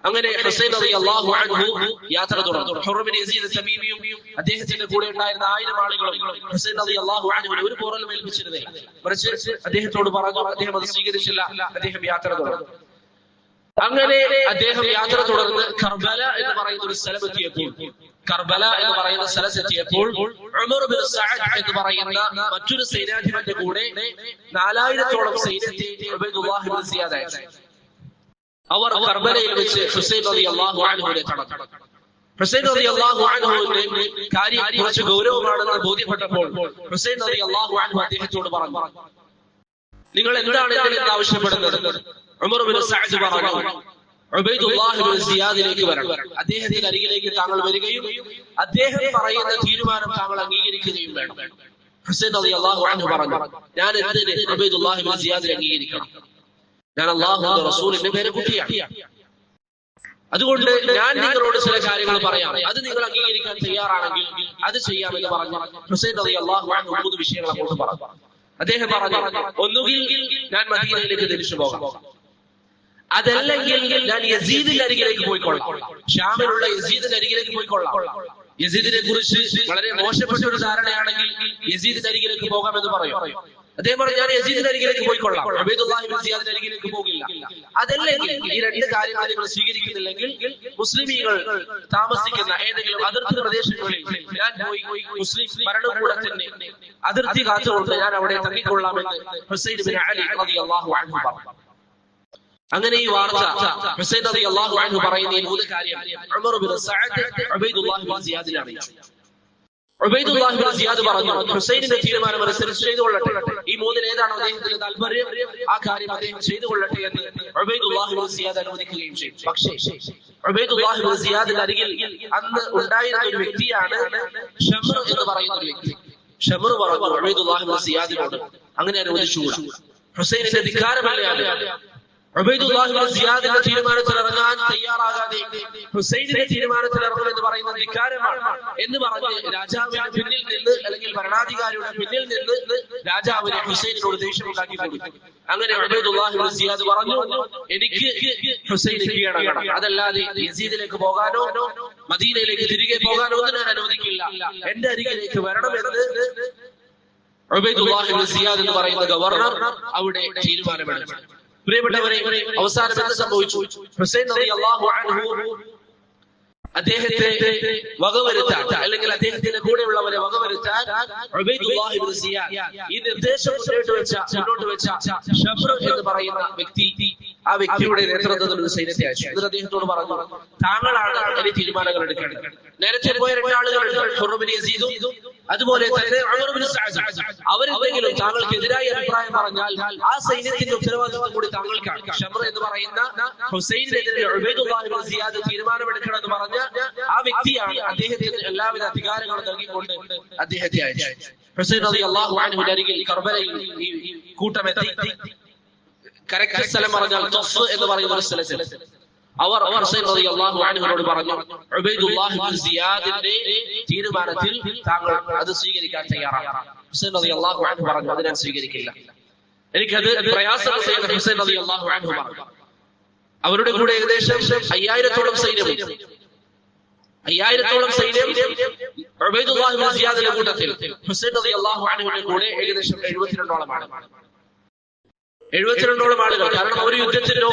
അങ്ങനെ ഹുസൈൻ റളിയല്ലാഹു അൻഹു യാത്ര തുടർന്നു. ഹുർ ബിൻ യസീദ് തമീമിയും അദ്ദേഹത്തിന്റെ കൂടെ ഉണ്ടായിരുന്ന 1000 ആളുകളും ഹുസൈൻ റളിയല്ലാഹു അൻഹുവിനെ ഒരു പോറലും ഏൽപ്പിച്ചിരുന്നില്ല. മറിച്ച് അദ്ദേഹത്തോട് പറഞ്ഞു, അദ്ദേഹം അത് സ്വീകരിച്ചില്ല. അദ്ദേഹം യാത്ര തുടർന്നു. അങ്ങനെ അദ്ദേഹം യാത്ര തുടർന്ന് കർബല എന്ന് പറയുന്ന ഒരു സ്ഥലമെത്തിയപ്പോൾ ഉമർ ബിൻ സഅദ് എന്ന് പറയുന്ന മറ്റൊരു സൈന്യാധിപന്റെ കൂടെ 4000ഓളം സൈന്യത്തെ ഉബൈദുല്ലാഹി ഇബ്നു സിയാദ് അയച്ചു. അവർ കർബലയിൽ വെച്ച് ഹുസൈൻ റളിയല്ലാഹു അൻഹുവിനെ തടഞ്ഞു. ഹുസൈൻ റളിയല്ലാഹു അൻഹുവിന്റെ കാര്യം കുറച്ച് ഗൗരവമാണെന്ന് ബോധ്യപ്പെട്ടപ്പോൾ ഹുസൈൻ റളിയല്ലാഹു അൻഹു അദ്ദേഹത്തോട് പറഞ്ഞു, നിങ്ങൾ എന്താണ് ഇതിൽ ആവശ്യപ്പെടുന്നത്? ഉമർ ബിൻ സഅദ് പറഞ്ഞു, ഉബൈദുല്ലാഹി ഇബ്നു സിയാദിലേക്ക് വരണം, അദ്ദേഹത്തിന്റെ അരികിലേക്ക് താങ്കൾ വരികയും അദ്ദേഹം പറയുന്ന തീരുമാനം താങ്കൾ അംഗീകരിക്കുകയും വേണം. ഹുസൈൻ റളിയല്ലാഹു അൻഹു പറഞ്ഞു, ഞാൻ എന്തിന് ഉബൈദുല്ലാഹി ഇബ്നു സിയാദിനെ അംഗീകരിക്കണം? ഞാൻ അല്ലാഹുവിന്റെ റസൂലിന്റെ പേരക്കുട്ടിയാണ്. അതുകൊണ്ട് ഞാൻ നിങ്ങളോട് ചില കാര്യങ്ങൾ പറയാം, അത് നിങ്ങൾ അംഗീകരിക്കാൻ തയ്യാറാണെങ്കിൽ അത് ചെയ്യാമെന്ന് പറഞ്ഞു ഹുസൈൻ റളിയല്ലാഹു അൻഹു 3 വിഷയങ്ങൾ അങ്ങോട്ട് പറഞ്ഞു. അദ്ദേഹം പറഞ്ഞു, ഒന്നുകിൽ ഞാൻ മദീനയിലേക്ക് തിരിച്ചു പോകാം, അതല്ലെങ്കിൽ ഞാൻ യസീദിന്റെ അരികിലേക്ക് പോയിക്കൊള്ളാം, ഷാമിലുള്ള യസീദിന്റെ അരികിലേക്ക് പോയിക്കൊള്ളാം. യസീദിനെ കുറിച്ച് വളരെ മോശപ്പെട്ട ഒരു ധാരണയാണെങ്കിൽ യസീദിന്റെ അരികിലേക്ക് പോകാമെന്ന് പറയും. അദ്ദേഹം പറഞ്ഞു, ഞാൻ യസീദിന്റെ അരികിലേക്ക് പോയിക്കൊള്ളാം, ഉബൈദുല്ലാഹി ഇബ്നു സിയാദിന്റെ അരികിലേക്ക് പോകില്ല. അതല്ലെങ്കിൽ ഈ 2 കാര്യങ്ങൾ നിങ്ങൾ സ്വീകരിക്കുന്നില്ലെങ്കിൽ മുസ്ലിമീങ്ങൾ താമസിക്കുന്ന ഏതെങ്കിലും അതിർത്തി പ്രദേശങ്ങളിൽ ഞാൻ പോയി മുസ്ലിം ഭരണകൂടത്തിന്റെ അതിർത്തി കാത്തുകൊണ്ട് ഞാൻ അവിടെ തങ്ങിക്കൊള്ളാമെന്ന് ഹുസൈൻ ഇബ്നു അലി റളിയല്ലാഹു അൻഹു പറഞ്ഞു. അങ്ങനെ ഈ വാർത്ത ഹുസൈൻ റളിയല്ലാഹു അൻഹു പറയുന്ന ഈ 3 കാര്യം ഉമർ ഇബ്നു സഅദ് ഉബൈദുല്ലാഹി ഇബ്നു സിയാദിനെ അറിയിച്ചു. ഉബൈദുല്ലാഹി ഇബ്നു സിയാദ് പറഞ്ഞു, ഹുസൈനിന്റെ തീരുമാനം അനുസരിച്ച് ചെയ്തുകൊള്ളട്ടെ, ഈ 3 ഏതാണോ അദ്ദേഹത്തിന് താല്പര്യം ആ കാര്യം അദ്ദേഹം ചെയ്തുകൊള്ളട്ടെ എന്ന് ഉബൈദുല്ലാഹി ഇബ്നു സിയാദ് അനുവദിക്കുകയും ചെയ്തു. പക്ഷേ ഉബൈദുല്ലാഹി ഇബ്നു സിയാദിന്റെ അരികിൽ അന്ന് ഉണ്ടായിരുന്ന ഒരു വ്യക്തിയാണ് ഷംർ എന്ന് പറയുന്ന ഒരു വ്യക്തി. ഷംർ പറഞ്ഞു ഉബൈദുല്ലാഹി ഇബ്നു സിയാദിനോട്, അങ്ങനെ അനുവദിച്ചുകൂടാ, ഹുസൈനിന്റെ ധിക്കാരമല്ലേ അത്. ഉബൈദുല്ലാഹി ഇബ്നു സിയാദിന്റെ തീരുമാനത്തിൽ ഇറങ്ങാൻ തയ്യാറാകാതെ ഹുസൈനിന്റെ തീരുമാനത്തിൽ ഇറങ്ങുമെന്ന് പറയുന്ന ധിക്കാരമാണ് എന്ന് പറഞ്ഞ് രാജാവിന്റെ പിന്നിൽ നിന്ന് അല്ലെങ്കിൽ ഭരണാധികാരിയുടെ പിന്നിൽ നിന്ന് രാജാവിനെ ഹുസൈനിനോട് ദേഷ്യമുണ്ടാക്കി കൊടുത്തു. അങ്ങനെ ഉബൈദുല്ലാഹി ഇബ്നു സിയാദ് പറഞ്ഞു, എനിക്ക് ഹുസൈന് കീഴടങ്ങണം, അതല്ലാതെ യസീദിലേക്ക് പോകാനോ മദീനയിലേക്ക് തിരികെ പോകാനോ ഒന്നും ഞാൻ അനുവദിക്കില്ല, എന്റെ അരികിലേക്ക് വരണമെന്ന് ഉബൈദുല്ലാഹി ഇബ്നു സിയാദ് എന്ന് പറയുന്ന ഗവർണർ അവിടെ തീരുമാനമെടുത്തു. പ്രിയപ്പെട്ടവരെ, അവസാനം എന്ത് സംഭവിച്ചു? ഹുസൈൻ റളിയല്ലാഹു അൻഹു അദ്ദേഹത്തെ വകവരുത്താൻ അല്ലെങ്കിൽ അദ്ദേഹത്തിന്റെ കൂടെയുള്ളവരെ വകവരുത്താൻ ഉബൈദുല്ലാഹി ഇബ്നു സിയാദ് ഈ നിർദ്ദേശം മുന്നോട്ട് വെച്ച ഷംർ എന്ന് പറയുന്ന വ്യക്തി, ആ വ്യക്തിയുടെ നേതൃത്വത്തിൽ ഒരു സൈന്യത്തെ അയച്ചു. എന്നിട്ട് അദ്ദേഹത്തോട് പറഞ്ഞു, താങ്കളാണ് ഈ തീരുമാനങ്ങൾ എടുക്കേണ്ടത്. നേരത്തെ പോയ 2 ആളുകളുണ്ട്, ഹുർ ഇബ്നു യസീദും അതുപോലെ തന്നെ ഉമർ ഇബ്നു സഅദ്. അവരെന്തെങ്കിലും താങ്കൾക്കെതിരായി അഭിപ്രായം പറഞ്ഞാൽ ആ സൈന്യത്തിന്റെ ഉത്തരവാദിത്വം കൂടി താങ്കൾക്കാണ്. ഷംർ എന്ന് പറയുന്ന ഹുസൈനിനെതിരെ ഉബൈദുല്ലാഹി ഇബ്നു സിയാദ് തീരുമാനമെടുക്കണമെന്ന് പറഞ്ഞ ആ വ്യക്തിയാണ് അദ്ദേഹത്തിന് എല്ലാവിധ അധികാരങ്ങളും നൽകിക്കൊണ്ട് അദ്ദേഹത്തെ അയച്ചു. ഹുസൈൻ റളിയല്ലാഹു അൻഹുവിന്റെ അരികിൽ കർബലയിൽ ഈ കൂട്ടമെത്തി. കറക്റ്റ് സ്ഥലം പറഞ്ഞാൽ ത്വഫ് എന്ന് പറയുന്ന ഒരു സ്ഥലത്തിൽ അവർ ഹുസൈൻ റളിയല്ലാഹു അൻഹുവിനോട് പറഞ്ഞു, ഉബൈദുല്ലാഹി ഇബ്നു സിയാദിന്റെ തീരുമാനത്തിൽ താങ്കൾ അത് സ്വീകരിക്കാൻ തയ്യാറാണ്. ഹുസൈൻ റളിയല്ലാഹു അൻഹു പറഞ്ഞു, അത് ഞാൻ സ്വീകരിക്കില്ല, എനിക്കത് പ്രയാസമുണ്ട്. ഹുസൈൻ റളിയല്ലാഹു അൻഹു പറഞ്ഞു. അവരുടെ കൂടെ ഏകദേശം 5000-ഓളം സൈന്യമുണ്ട്. 5000-ഓളം സൈന്യം ഉബൈദുല്ലാഹി ഇബ്നു സിയാദിന്റെ കൂട്ടത്തിൽ. ഹുസൈൻ റളിയല്ലാഹു അൻഹുവിന്റെ കൂടെ ഏകദേശം 72-ഓളം ആളുകൾ. 72-ഓളം ആളുകൾ. കാരണം അവർ യുദ്ധത്തിനോ,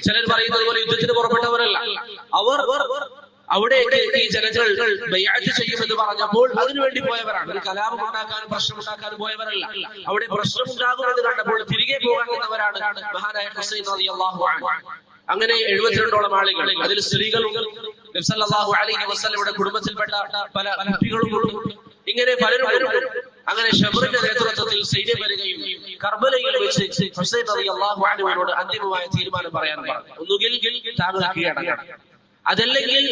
ചിലർ പറയുന്നത് പോലെ യുദ്ധത്തിന് പുറപ്പെട്ടവരല്ല. അവർ അവിടെ ഈ ജനങ്ങൾ ബൈഅത്ത് ചെയ്യുമെന്ന് പറഞ്ഞപ്പോൾ അതിനുവേണ്ടി പോയവരാണ്. ഒരു കലാപം ഉണ്ടാക്കാനും പ്രശ്നമുണ്ടാക്കാനും പോയവരല്ല. അവിടെ പ്രശ്നമുണ്ടാകുമെന്ന് കണ്ടപ്പോൾ തിരികെ പോകാൻ വന്നവരാണ് മഹാനായ ഹുസൈൻ റളിയല്ലാഹു അൻഹു. അങ്ങനെ 72-ഓളം ആളുകൾ, അതിൽ സ്ത്രീകളും നബി സല്ലല്ലാഹു അലൈഹി വസല്ലമയുടെ കുടുംബത്തിൽപ്പെട്ട പല കുട്ടികളും ഇങ്ങനെ പലരും. അങ്ങനെ ഷംറിന്റെ നേതൃത്വത്തിൽ സൈന്യം വരികയും കർബലയിൽ വെച്ച് ഹുസൈൻ റളിയല്ലാഹു അൻഹുവിനോട് അന്തിമമായ തീരുമാനം പറയാൻ പറഞ്ഞു. ഒന്നുകിൽ താങ്കൾ കീഴടങ്ങണം, അതല്ലെങ്കിൽ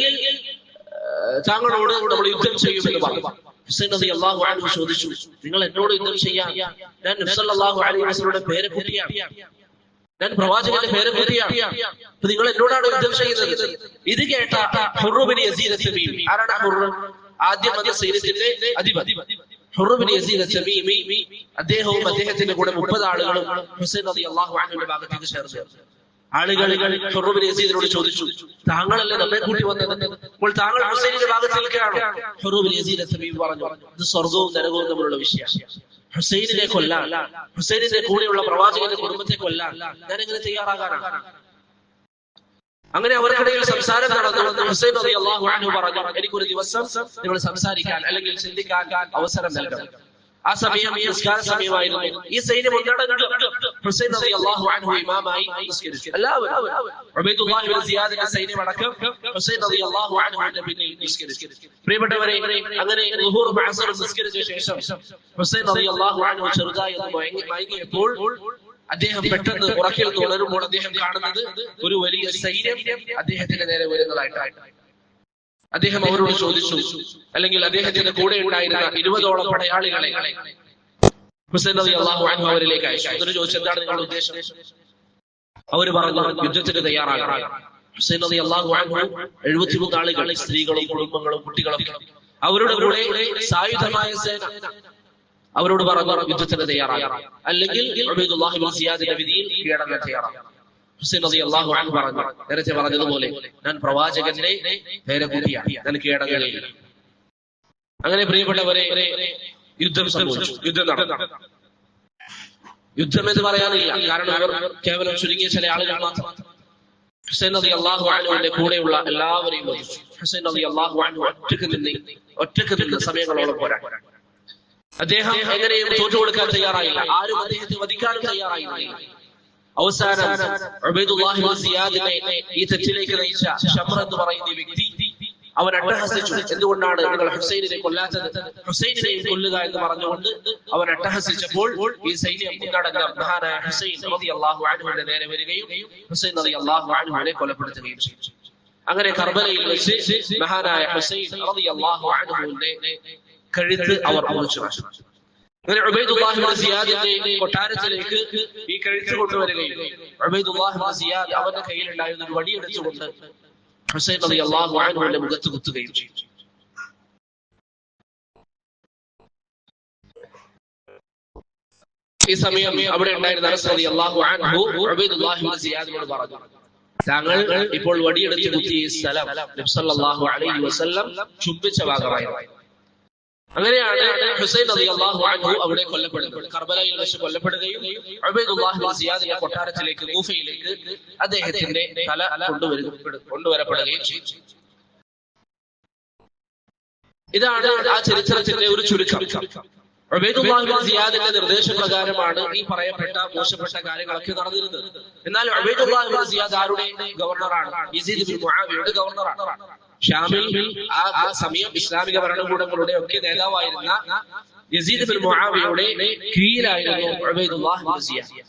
താങ്കളോട് നമ്മൾ യുദ്ധം ചെയ്യുമെന്ന് പറഞ്ഞു. ഹുസൈൻ റളിയല്ലാഹു അൻഹു ചോദിച്ചു, നിങ്ങൾ എന്നോട് യുദ്ധം ചെയ്യാൻ? ഞാൻ നബി സല്ലല്ലാഹു അലൈഹി വസല്ലമയുടെ പേരക്കുട്ടിയാണ്, ഞാൻ പ്രവാചകന്റെ പേരക്കുട്ടിയാണ്, അപ്പൊ നിങ്ങൾ എന്നോടാണ് യുദ്ധം ചെയ്യുന്നത്. ഇത് കേട്ട ഹുർ ഇബ്നു യസീദ് അത്തമീമി, ആരാണ് ഹുർ? ആദ്യം വന്ന സൈന്യത്തിന്റെ അധിപതി ഹുർ ഇബ്നു യസീദ് അത്തമീമി, അദ്ദേഹവും അദ്ദേഹത്തിന്റെ കൂടെ 30 ആളുകളും ഹുസൈൻ റളിയല്ലാഹു അൻഹുവിന്റെ ഭാഗത്തേക്ക് ചേർന്നു. ആളുകൾ ഹുർ ഇബ്നു യസീദിനോട് ചോദിച്ചു, താങ്കളല്ലേ നമ്മെ കൂട്ടി വന്നത്, അപ്പോൾ താങ്കൾ ഹുസൈനിന്റെ ഭാഗത്തേക്കാണോ? ഹുർ ഇബ്നു യസീദ് അത്തമീമി പറഞ്ഞു, ഇത് സ്വർഗവും നരകവും തമ്മിലുള്ള വിഷയമാണ്. ഹുസൈനിനെ കൊല്ലാൻ, ഹുസൈനിന്റെ കൂടെയുള്ള പ്രവാചകന്റെ കുടുംബത്തെ കൊല്ലാൻ ഞാൻ എങ്ങനെ തയ്യാറാകാനാണ്? അങ്ങനെ അവർക്കിടയിൽ സംസാരം നടന്നു. ഹുസൈൻ റളിയല്ലാഹു അൻഹു പറഞ്ഞു, എനിക്കൊരു ദിവസം നിങ്ങൾ സംസാരിക്കാൻ അല്ലെങ്കിൽ ചിന്തിക്കാൻ അവസരം നൽകണം. ആ സമയം നിസ്കാര സമയമായിരുന്നു. ഈ സൈന്യം ഒന്നടങ്കം ഹുസൈൻ റളിയല്ലാഹു അൻഹു ഇമാമായി നിസ്കരിച്ചു. എല്ലാവരും ഉബൈദുല്ലാഹി ഇബ്നു സിയാദിന്റെ സൈന്യം അടക്കം ഹുസൈൻ റളിയല്ലാഹു അൻഹുവിന്റെ പിന്നിൽ നിസ്കരിച്ചു. പ്രിയപ്പെട്ടവരെ, അങ്ങനെ ളുഹൂർ അസ്ർ നിസ്കരിച്ച ശേഷം ഹുസൈൻ റളിയല്ലാഹു അൻഹു ചെറുതായി മയങ്ങിയപ്പോൾ അദ്ദേഹം പെട്ടെന്ന് ഉറക്കിൽ തുടരുമ്പോൾ അദ്ദേഹം കാണുന്നത് ഒരു വലിയ സൈന്യം അദ്ദേഹത്തിന്റെ നേരെ വരുന്നതായിട്ടാണ്. അദ്ദേഹം അവരോട് ചോദിച്ചു, അല്ലെങ്കിൽ അദ്ദേഹത്തിന്റെ കൂടെ ഉണ്ടായിരുന്ന 20ഓളം പടയാളികളെ ഹുസൈൻ റളിയല്ലാഹു അൻഹു അവരിലേക്ക് അയച്ചു. എന്നിട്ട് ചോദിച്ചു, എന്താണ് നിങ്ങളുടെ ഉദ്ദേശം? അവർ പറഞ്ഞു യുദ്ധത്തിന് തയ്യാറാകണം. ഹുസൈൻ റളിയല്ലാഹു അൻഹു 73 ആളുകൾ, സ്ത്രീകളും കുടുംബങ്ങളും കുട്ടികളും, അവരുടെ കൂടെ സായുധമായ സേന അവരോട് പറഞ്ഞു യുദ്ധത്തിന് തയ്യാറാകണം, അല്ലെങ്കിൽ ഉബൈദുല്ലാഹി ഇബ്നു സിയാദിന്റെ വിധിയിൽ കീഴടങ്ങാൻ തയ്യാറാകണം. ഹുസൈൻ റളിയല്ലാഹു അൻഹു പറഞ്ഞു, നേരത്തെ പറഞ്ഞതുപോലെ ഞാൻ പ്രവാചകന്റെ പേരക്കുട്ടിയാണ്, ഞാൻ കീഴടങ്ങുകയില്ല. അങ്ങനെ പ്രിയപ്പെട്ടവരെ യുദ്ധം സംഭവിച്ചു. യുദ്ധം നടന്നു. യുദ്ധം എന്ന് പറയാനില്ല, കാരണം അവർ കേവലം ചുരുങ്ങിയ ചില ആളുകൾ മാത്രം. ഹുസൈൻ റളിയല്ലാഹു അൻഹുവിന്റെ കൂടെയുള്ള എല്ലാവരെയും വധിച്ചു. ഹുസൈൻ റളിയല്ലാഹു അൻഹു ഒറ്റക്ക് നിന്ന് സമയങ്ങളോളം പോരാടി. അദ്ദേഹം എങ്ങനെയും തോറ്റുകൊടുക്കാൻ തയ്യാറായില്ല, ആരും അദ്ദേഹത്തെ വധിക്കാനും തയ്യാറായില്ല. അവസാനം ഉബൈദുല്ലാഹി ഇബ്നു സിയാദിനെ ഈ തെറ്റിലേക്ക് നയിച്ച ശംർ എന്ന് പറയുന്ന വ്യക്തി അവൻ അട്ടഹസിച്ചു. എന്തുകൊണ്ടാണ് നിങ്ങൾ ഹുസൈനിനെ കൊല്ലാത്തത്, ഹുസൈനിനെയും കൊല്ലുക എന്ന് പറഞ്ഞുകൊണ്ട് അവൻ അട്ടഹസിച്ചപ്പോൾ ഈ സൈന്യം ഒന്നടങ്കം മഹാനായ ഹുസൈൻ റളിയല്ലാഹു അൻഹുവിന്റെ നേരെ വരികയും ഹുസൈൻ റളിയല്ലാഹു അൻഹുവിനെ കൊലപ്പെടുത്തുകയും ചെയ്തു. അങ്ങനെ കർബലയിൽ വെച്ച് മഹാനായ ഹുസൈൻ റളിയല്ലാഹു അൻഹുവിന്റെ കഴുത്ത് അവർ മുറിച്ചു. അങ്ങനെ ഉബൈദുല്ലാഹി ഇബ്നു സിയാദിന്റെ കൊട്ടാരത്തിലേക്ക് ഈ കഴുത്ത് കൊണ്ടുവരികയും ഉബൈദുല്ലാഹി ഇബ്നു സിയാദ് അവന്റെ കയ്യിലുണ്ടായിരുന്ന ഒരു വടിയെടുത്തുകൊണ്ട് ഹുസൈൻ റളിയല്ലാഹു അൻഹുവിന്റെ മുഖത്ത് കുത്തുകയും ചെയ്തു. ഈ സമയം അവിടെ ഉണ്ടായിരുന്ന അനസ് റളിയല്ലാഹു അൻഹു ഉബൈദുല്ലാഹി ഇബ്നു സിയാദിനോട് പറഞ്ഞു, താങ്കൾ ഇപ്പോൾ വടിയെടുത്ത് കുത്തിയ ഈ സ്ഥലം നബി സല്ലല്ലാഹു അലൈഹി വസല്ലം ചുംബിച്ച ഭാഗമായിരുന്നു. അങ്ങനെയാണ് ഹുസൈൻ റളിയല്ലാഹു അൻഹു അവിടെ കൊല്ലപ്പെടുന്നത്. കർബലയിൽ വെച്ച് കൊല്ലപ്പെടുകയും ഉബൈദുല്ലാഹി ഇബ്നു സിയാദിന്റെ കൊട്ടാരത്തിലേക്ക് കൂഫയിലേക്ക് അദ്ദേഹത്തിന്റെ തല കൊണ്ടുവരപ്പെടുകയും ചെയ്തു. ഇതാണ് ആ ചരിത്രത്തിന്റെ ഒരു ചുരുക്കം. ഉബൈദുല്ലാഹി ഇബ്നു സിയാദിന്റെ നിർദ്ദേശപ്രകാരമാണ് ഈ പറയപ്പെട്ട മോശപ്പെട്ട കാര്യങ്ങളൊക്കെ നടന്നിരുന്നത്. എന്നാൽ ഉബൈദുല്ലാഹി ഇബ്നു സിയാദ് ആരുടെ ഗവർണറാണ്? യസീദ് ഇബ്നു മുആവിയയുടെ ഗവർണറാണ്. ഷാമിൽ ആ സമയം ഇസ്ലാമിക ഭരണകൂടങ്ങളുടെ ഒക്കെ നേതാവായിരുന്ന യസീദ് ഇബ്നു മുആവിയയുടെ കീഴിലായിരുന്നു ഉബൈദുല്ലാഹി ഇബ്നു സിയാദ്.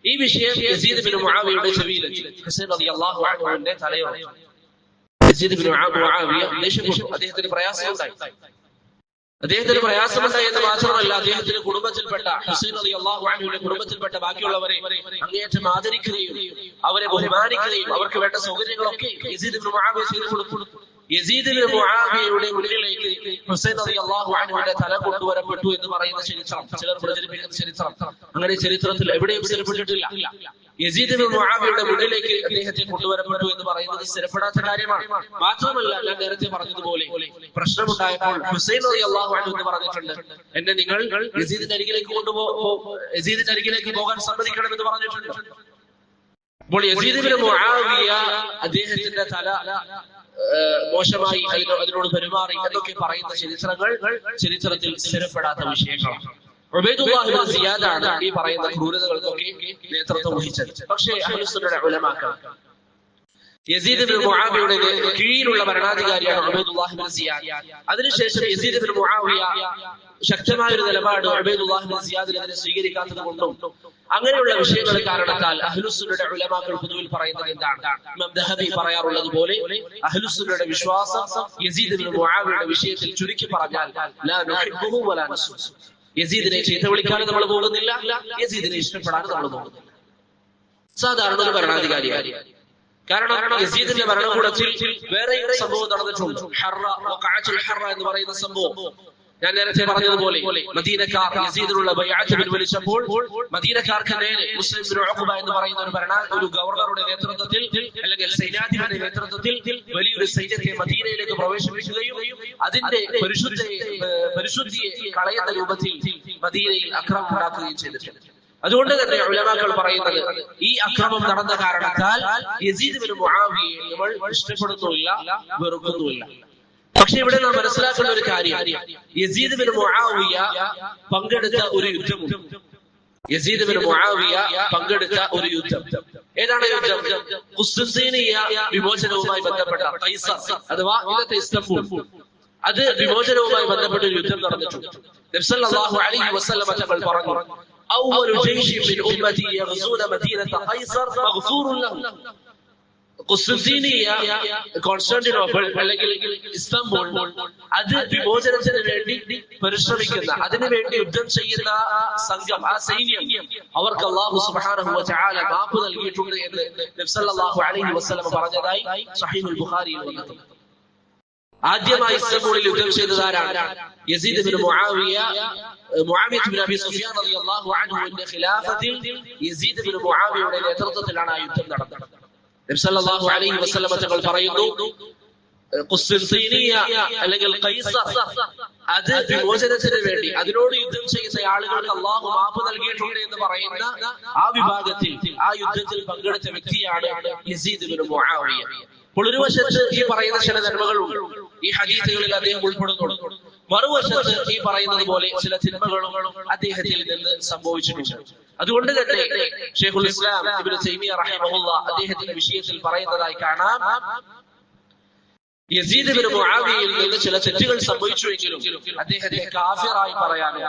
ഈ വിഷയം യസീദ് ഇബ്നു മുആവിയയുടെ ചെവിയിലെത്തി. ഹുസൈൻ റളിയല്ലാഹു അൻഹുവിന്റെ തലയോർച്ചു. യസീദ് ഇബ്നു മുആവിയ ദേഷ്യപ്പെട്ടു. അദ്ദേഹത്തിന് പ്രയാസമുണ്ടായി. അദ്ദേഹത്തിന് പ്രയാസമുണ്ടായി എന്ന് മാത്രമല്ല, അദ്ദേഹത്തിന്റെ കുടുംബത്തിൽപ്പെട്ട ഹുസൈൻ റളിയല്ലാഹു അൻഹുവിന്റെ കുടുംബത്തിൽപ്പെട്ട ബാക്കിയുള്ളവരെ അങ്ങേയറ്റം ആദരിക്കുകയും അവരെ ബഹുമാനിക്കുകയും അവർക്ക് വേണ്ട സൗകര്യങ്ങളൊക്കെ യസീദ് ഇബ്നു മുആവിയ ചെയ്തു കൊടുത്തു. യസീദ് ഇബ്നു മുആവിയയുടെ മുന്നിലേക്ക് ഹുസൈൻ റളിയല്ലാഹു അൻഹുവിന്റെ തല കൊണ്ടുവരപ്പെട്ടു എന്ന് പറയുന്ന ചരിത്രം ചിലർ പ്രചരിപ്പിക്കുന്ന ചരിത്രം അങ്ങനെ ചരിത്രത്തിൽ എവിടെയും സ്ഥിരപ്പെട്ടിട്ടില്ല. യസീദ് ഇബ്നു മുആവിയയുടെ മുന്നിലേക്ക് അദ്ദേഹത്തെ കൊണ്ടുവരപ്പെട്ടു എന്ന് പറയുന്നത് സ്ഥിരപ്പെടാത്ത കാര്യമാണ്. മാത്രമല്ല, ഞാൻ നേരത്തെ പറഞ്ഞതുപോലെ പ്രശ്നമുണ്ടായപ്പോൾ ഹുസൈൻ റളിയല്ലാഹു അൻഹു എന്ന് പറഞ്ഞിട്ടുണ്ട്, എന്നെ നിങ്ങൾ യസീദിന്റെ അരികിലേക്ക് പോകാൻ സമ്മതിക്കണമെന്ന് പറഞ്ഞിട്ടുണ്ട്. അപ്പോൾ യസീദ് ഇബ്നു മുആവിയ അദ്ദേഹത്തിന്റെ തല മോശമായി അതിനോട് പെരുമാറി എന്നൊക്കെ പറയുന്ന ചരിത്രത്തിൽ സ്ഥിരപ്പെടാത്ത വിഷയങ്ങളാണ്. ഉബൈദുല്ലാഹി ഇബ്നു സിയാദാണ് ഈ പറയുന്ന ക്രൂരതകൾക്കൊക്കെ നേതൃത്വം വഹിച്ചത്. പക്ഷേ അഹ്ലുസുന്നയുടെ ഉലമാക്കൾ യസീദ് ഇബ്നു മുആവിയയുടെ കീഴിലുള്ള ഭരണാധികാരിയാണ് ഉബൈദുല്ലാഹി ഇബ്നു സിയാദ്. അതിനുശേഷം യസീദ് ഇബ്നു മുആവിയ ശക്തമായ ഒരു നിലപാട് ഉബൈദുല്ലാഹി ഇബ്നു സിയാദിനെതിരെ സ്വീകരിക്കാത്തത് കൊണ്ടും അങ്ങനെയുള്ള വിഷയങ്ങൾ കാരണത്താൽ അഹ്ലുസുന്നയുടെ ഉലമാക്കൾ പൊതുവിൽ പറയുന്നത് എന്താണ്? ഇമാം ദഹബി പറയാറുള്ളത് പോലെ അഹ്ലുസുന്നയുടെ വിശ്വാസം യസീദ് ഇബ്നു മുആവിയയുടെ വിഷയത്തിൽ ചുരുക്കി പറഞ്ഞാൽ ലാ നുഹിബ്ബുഹു വലാ നസ്ഉ. യസീദിനെ ചീത്ത വിളിക്കാനും നമ്മൾ പോകുന്നില്ല, യസീദിനെ ഇഷ്ടപ്പെടാനും നമ്മൾ പോകുന്നില്ല. സാധാരണ ഒരു ഭരണാധികാരിയാണ്. കാരണം യസീദിന്റെ ഭരണകൂടത്തിൽ വേറെ സംഭവം നടന്നിട്ടുണ്ട്. ഹർറ എന്ന് പറയുന്ന സംഭവം ഞാൻ നേരത്തെ പറഞ്ഞതുപോലെ മദീനക്കാർ യസീദിനുള്ള ബൈഅത്ത് പിൻവലിച്ചപ്പോൾ മദീനക്കാർക്ക് നേരെ മുസ്ലിം ഇബ്നു ഉഖബ എന്ന് പറയുന്ന ഒരു ഗവർണറുടെ നേതൃത്വത്തിൽ അല്ലെങ്കിൽ സൈന്യാധിപന്റെ നേതൃത്വത്തിൽ വലിയൊരു സൈന്യത്തെ മദീനയിലേക്ക് പ്രവേശിപ്പിക്കുകയും അതിന്റെ പരിശുദ്ധിയെ കളയുന്ന രൂപത്തിൽ മദീനയിൽ അക്രമം ഉണ്ടാക്കുകയും ചെയ്തിട്ടുണ്ട്. അതുകൊണ്ട് തന്നെ ഉലമാക്കൾ പറയുന്നത് ഈ അക്രമം നടന്ന കാരണത്താൽ യസീദ് ഇബ്നു മുആവിയയെ നമ്മൾ ഇഷ്ടപ്പെടുന്നുമില്ല, വെറുക്കുന്നുമില്ല. പക്ഷെ ഇവിടെ നാം മനസ്സിലാക്കുന്ന ഒരു കാര്യം, യസീദ് ഇബ്നു മുആവിയ പങ്കെടുത്ത ഒരു യുദ്ധമുണ്ട്. യസീദ് ഇബ്നു മുആവിയ പങ്കെടുത്ത ഒരു യുദ്ധം. ഏതാണ് യുദ്ധം? ഖുസ്തുൻതീനിയ വിമോചനവുമായി ബന്ധപ്പെട്ട ഖൈസർ അഥവാ ഇന്നത്തെ ഇസ്തംബൂൾ, അത് വിമോചനവുമായി ബന്ധപ്പെട്ട ഒരു യുദ്ധം നടന്നിട്ടുണ്ട്. നബി സല്ലല്ലാഹു അലൈഹി വസല്ലം തങ്ങൾ പറഞ്ഞു, അവ്വലു ജയ്ശിൻ മിൻ ഉമ്മതി യഗ്സൂന മദീനത ഖൈസർ മഗ്ഫൂറുൻ ലഹു. കോൺസ്റ്റാന്റിനോപ്പിൾ അല്ലെങ്കിൽ ഇസ്താംബൂൾ അത് വിമോചനത്തിന് വേണ്ടി പരിശ്രമിക്കുന്ന, അതിനുവേണ്ടി യുദ്ധം ചെയ്യുന്ന സംഘം, ആ സൈന്യം, അവർക്ക് അല്ലാഹു സുബ്ഹാനഹു വ തആല മാപ്പ് നൽകിയിട്ടുണ്ട് എന്ന് നബി സല്ലല്ലാഹു അലൈഹി വസല്ലം പറഞ്ഞതായി സ്വഹീഹുൽ ബുഖാരിയിൽ വന്നിട്ടുണ്ട്. ആദ്യമായി ഇസ്താംബൂളിൽ യുദ്ധം ചെയ്തതാരാണ്? യസീദ് ഇബ്നു മുആവിയ ഇബ്നു അബി സുഫിയാൻ റളിയല്ലാഹു അൻഹുവിന്റെ ഖിലാഫത്തിൽ യസീദ് ഇബ്നു മുആവിയയുടെ നേതൃത്വത്തിലാണ് ആ യുദ്ധം നടന്നത്. നബി സല്ലല്ലാഹു അലൈഹി വസല്ലം തങ്ങൾ പറയുന്നു, ഖുസ്തൻതീനിയ അല്ലെങ്കിൽ ഖൈസർ, അത് വിമോചനത്തിന് വേണ്ടി അതിനോട് യുദ്ധം ചെയ്യുന്ന ആളുകൾക്ക് അല്ലാഹു മാപ്പ് നൽകിയിട്ടുണ്ട് എന്ന് പറയുന്ന ആ വിഭാഗത്തിൽ, ആ യുദ്ധത്തിൽ പങ്കെടുത്ത വ്യക്തിയാണ് യസീദ് ഇബ്നു മുആവിയ. അപ്പോൾ ഒരു വശത്ത് ഈ പറയുന്ന ചില നന്മകളുണ്ട്, ഈ ഹദീസുകളിൽ അദ്ദേഹം ഉൾപ്പെടുന്നു. മറുവശത്ത് ഈ പറയുന്നത് പോലെ ചില തിന്മകളും അദ്ദേഹത്തിൽ നിന്ന് സംഭവിച്ചിട്ടുണ്ട്. അതുകൊണ്ട് തന്നെ ശൈഖുൽ ഇസ്ലാം ഇബ്നു തൈമിയ്യ റഹിമഹുല്ലാഹ് അദ്ദേഹത്തിന്റെ വിഷയത്തിൽ പറയുന്നതായി കാണാം, യസീദ് ഇബ്നു മുആവിയയിൽ നിന്ന് ചില തെറ്റുകൾ സംഭവിച്ചുവെങ്കിലും അദ്ദേഹത്തെ കാഫിറായി പറയാനോ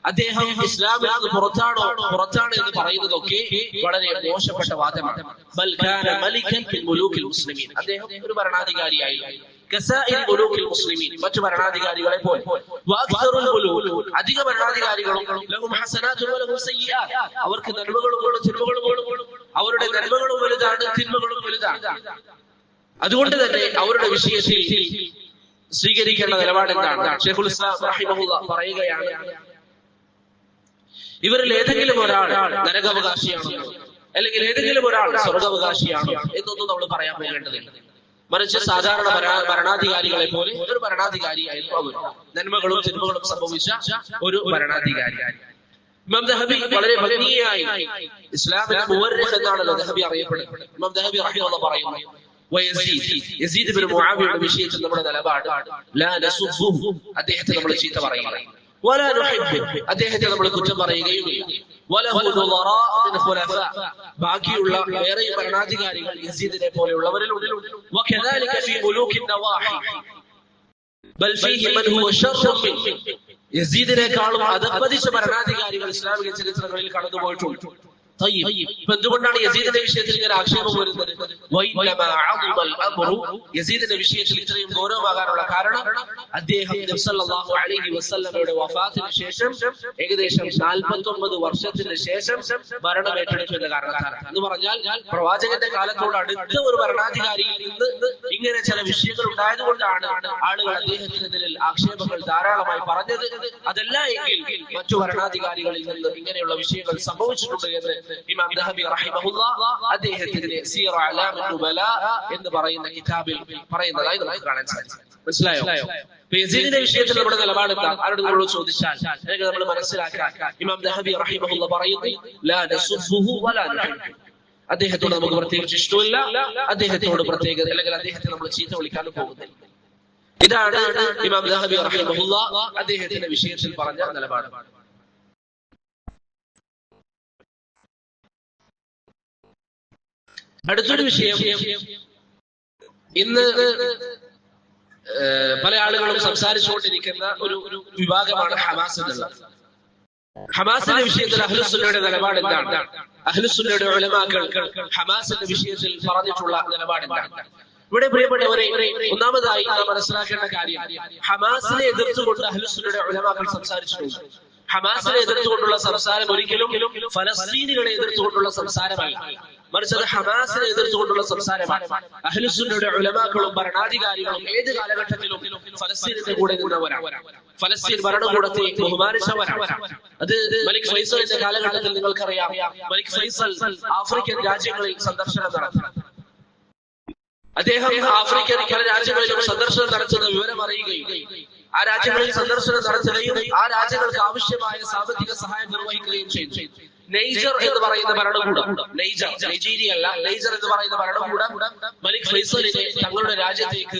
അദ്ദേഹം ഇസ്ലാമിൽ നിന്ന് പുറത്താണ് എന്ന് പറയുന്നതൊക്കെ വളരെ മോശപ്പെട്ട വാദമാണ്. ബൽ കാന മലികൻ മിൻ മുലൂകിൽ മുസ്ലിമീൻ, അദ്ദേഹം ഒരു ഭരണാധികാരിയായി കസാഇൽ മുലൂകിൽ മുസ്ലിമീൻ, മറ്റു ഭരണാധികാരികളെ പോലെ. വഅക്സറുൽ മുലൂക്, അധിക ഭരണാധികാരികളും ലഹും ഹസനാത്തുൻ വലഹും സയ്യിആത്ത്, അവർക്ക് നന്മകളും തിന്മകളും, അവരുടെ നന്മകളും വലുതാണ്, തിന്മകളും വലുതാണ്. അതുകൊണ്ട് തന്നെ അവരുടെ വിഷയത്തിൽ സ്വീകരിക്കേണ്ട നിലപാട് എന്താണ്? ശൈഖുൽ ഇസ്ലാം റഹിമഹുല്ലാഹ് പറയുകയാണ്, ഇവരിൽ ഏതെങ്കിലും ഒരാൾ നരകാവകാശിയാണോ അല്ലെങ്കിൽ ഏതെങ്കിലും ഒരാൾ സ്വർഗാവകാശിയാണോ എന്നൊന്നും നമ്മൾ പറയാൻ പോകേണ്ടതില്ല. മറിച്ച് സാധാരണ ഭരണാധികാരികളെ പോലെ ഒരു ഭരണാധികാരിയായിരുന്നു അവർ, നന്മകളും തിന്മകളും സംഭവിച്ച ഒരു ഭരണാധികാരി. ഇമാം ദഹബി വളരെ ഭംഗിയായി ഇസ്ലാമിലെ മുവർരിഖ് എന്നാണല്ലോ ദഹബി അറിയപ്പെടുന്നത്. ഇമാം ദഹബി റഹിമഹുല്ലാഹ് പറയുന്നു, യസീദ് ഇബ്നു മുആവിയയുടെ വിഷയത്തിൽ നമ്മുടെ നിലപാട് ലാ നസുബ്ബുഹു, അദ്ദേഹത്തെ നമ്മൾ ചീത്ത പറയുകയില്ല, വലാ നുഹിബ്ബുഹു, അദ്ദേഹത്തെ നമ്മൾ കുറ്റം പറയുകയുമില്ല, വലഹു നുളറാ മിൻ ഖുലഫാ, ബാക്കിയുള്ള വേറെ ഭരണാധികാരികൾ യസീദിനെ പോലെയുള്ളവരിലുണ്ട്. വകദാലിക ഫീ മുലൂകിൻ നവാഹി ബൽ ഫീഹി മൻ ഹുവ ശർറുൻ മിൻ, യസീദിനെക്കാളും അധപ്പതിച്ച ഭരണാധികാരികൾ ഇസ്ലാമിക ചരിത്രങ്ങളിൽ കടന്നുപോയിട്ടുണ്ട്. എന്തുകൊണ്ടാണ് യസീദിന്റെ വിഷയത്തിൽ ഇങ്ങനെ ആക്ഷേപം വരുന്നത്? യസീദിന്റെ വിഷയത്തിൽ ഇത്രയും ഗൗരവമാകാനുള്ള കാരണം അദ്ദേഹം നബി സല്ലല്ലാഹു അലൈഹി വസല്ലമയുടെ വഫാത്തിന് ശേഷം ഏകദേശം 49 വർഷത്തിന് ശേഷം ഭരണം ഏറ്റെടുത്തു എന്ന കാരണത്താലാണ്. എന്ന് പറഞ്ഞാൽ പ്രവാചകന്റെ കാലത്തോട് അടുത്ത ഒരു ഭരണാധികാരിയിൽ നിന്ന് ഇങ്ങനെ ചില വിഷയങ്ങൾ ഉണ്ടായതുകൊണ്ടാണ് ആളുകൾ അദ്ദേഹത്തിനെതിരിൽ ആക്ഷേപങ്ങൾ ധാരാളമായി പറഞ്ഞത്. അതല്ല എങ്കിൽ മറ്റു ഭരണാധികാരികളിൽ നിന്ന് ഇങ്ങനെയുള്ള വിഷയങ്ങൾ സംഭവിച്ചിട്ടുണ്ട് എന്ന് ഇമാം ദഹബി റഹിമഹുല്ലാഹ് അദ്ദേഹത്തിന്റെ സീറ അലാമുൻ നുബലാ എന്ന് പറയുന്ന കിതാബിൽ പറയുന്നതായി നമുക്ക് കാണാൻ സാധിക്കും. മനസ്സിലായോ? യസീദിന്റെ വിഷയത്തിൽ നമ്മുടെ നിലപാട് എന്താ? ആരോട് നമ്മൾ ചോദിച്ചാൽ അല്ലെങ്കിൽ നമ്മൾ മനസ്സിലാക്കാൻ ഇമാം ദഹബി റഹിമഹുല്ലാഹ് പറയുന്നു, ലാ നസുബ്ബുഹു വലാ നുഹിബ്ബുഹു, അദ്ദേഹത്തോട് നമുക്ക് പ്രത്യേകിച്ച് ഇഷ്ടമില്ല, അദ്ദേഹത്തോട് പ്രത്യേകത അല്ലെങ്കിൽ അദ്ദേഹത്തെ നമ്മൾ ചീത്ത വിളിക്കാനും പോകുന്നില്ല. ഇതാണ് ഇമാം ദഹബി റഹിമഹുല്ലാഹ് അദ്ദേഹത്തിന്റെ വിഷയത്തിൽ പറഞ്ഞ നിലപാട്. അടുത്തൊരു വിഷയം, ഇന്ന് പല ആളുകളും സംസാരിച്ചുകൊണ്ടിരിക്കുന്ന ഒരു വിഭാഗമാണ് ഹമാസ് എന്നുള്ളത്. ഹമാസിന്റെ വിഷയത്തിൽ അഹ്ലുസുന്നയുടെ നിലപാട് എന്താണ്? അഹ്ലുസുന്നയുടെ ഉലമാക്കൾ ഹമാസിന്റെ വിഷയത്തിൽ പറഞ്ഞിട്ടുള്ള നിലപാട് എന്താണ്? ഇവിടെ പ്രിയപ്പെട്ടവരെ, ഒന്നാമതായി നാം മനസ്സിലാക്കേണ്ട കാര്യം, ഹമാസിനെ എതിർത്തുകൊണ്ട് അഹ്ലുസുന്നയുടെ ഉലമാക്കൾ സംസാരിച്ചിട്ടുണ്ട്. ഹമാസിനെ എതിർത്തുകൊണ്ടുള്ള സംസാരം ഒരിക്കലും ഫലസ്തീനികളെ എതിർത്തുകൊണ്ടുള്ള സംസാരമല്ല, മറിച്ച് അത് ഹമാസിനെ എതിർത്തുകൊണ്ടുള്ള സംസാരമാണ്. അഹ്ലുസുന്നയുടെ ഉലമാക്കളും ഭരണാധികാരികളും ഏത് കാലഘട്ടത്തിലും ഫലസ്തീനിന്റെ കൂടെ നിന്നവരാണ്, ഫലസ്തീൻ ഭരണകൂടത്തെ ബഹുമാനിച്ചവരാണ്. അത് മലിക് ഫൈസലിന്റെ കാലഘട്ടത്തിൽ നിങ്ങൾക്കറിയാം, മലിക് ഫൈസൽ ആഫ്രിക്കൻ രാജ്യങ്ങളിൽ സന്ദർശനം നടത്തി. അദ്ദേഹം ആഫ്രിക്കൻ പല രാജ്യങ്ങളിലും സന്ദർശനം നടത്തുന്ന വിവരം അറിയുകയും ആ രാജ്യങ്ങളിൽ സന്ദർശനം നടത്തുകയും ആ രാജ്യങ്ങൾക്ക് ആവശ്യമായ സാമ്പത്തിക സഹായം നിർവഹിക്കുകയും ചെയ്തു. നൈജർ എന്ന് പറയുന്ന ഭരണകൂടം, നൈജീരിയ അല്ല, നൈജർ എന്ന് പറയുന്ന ഭരണകൂടം മലിക് ഫൈസലിനെ തങ്ങളുടെ രാജ്യത്തേക്ക്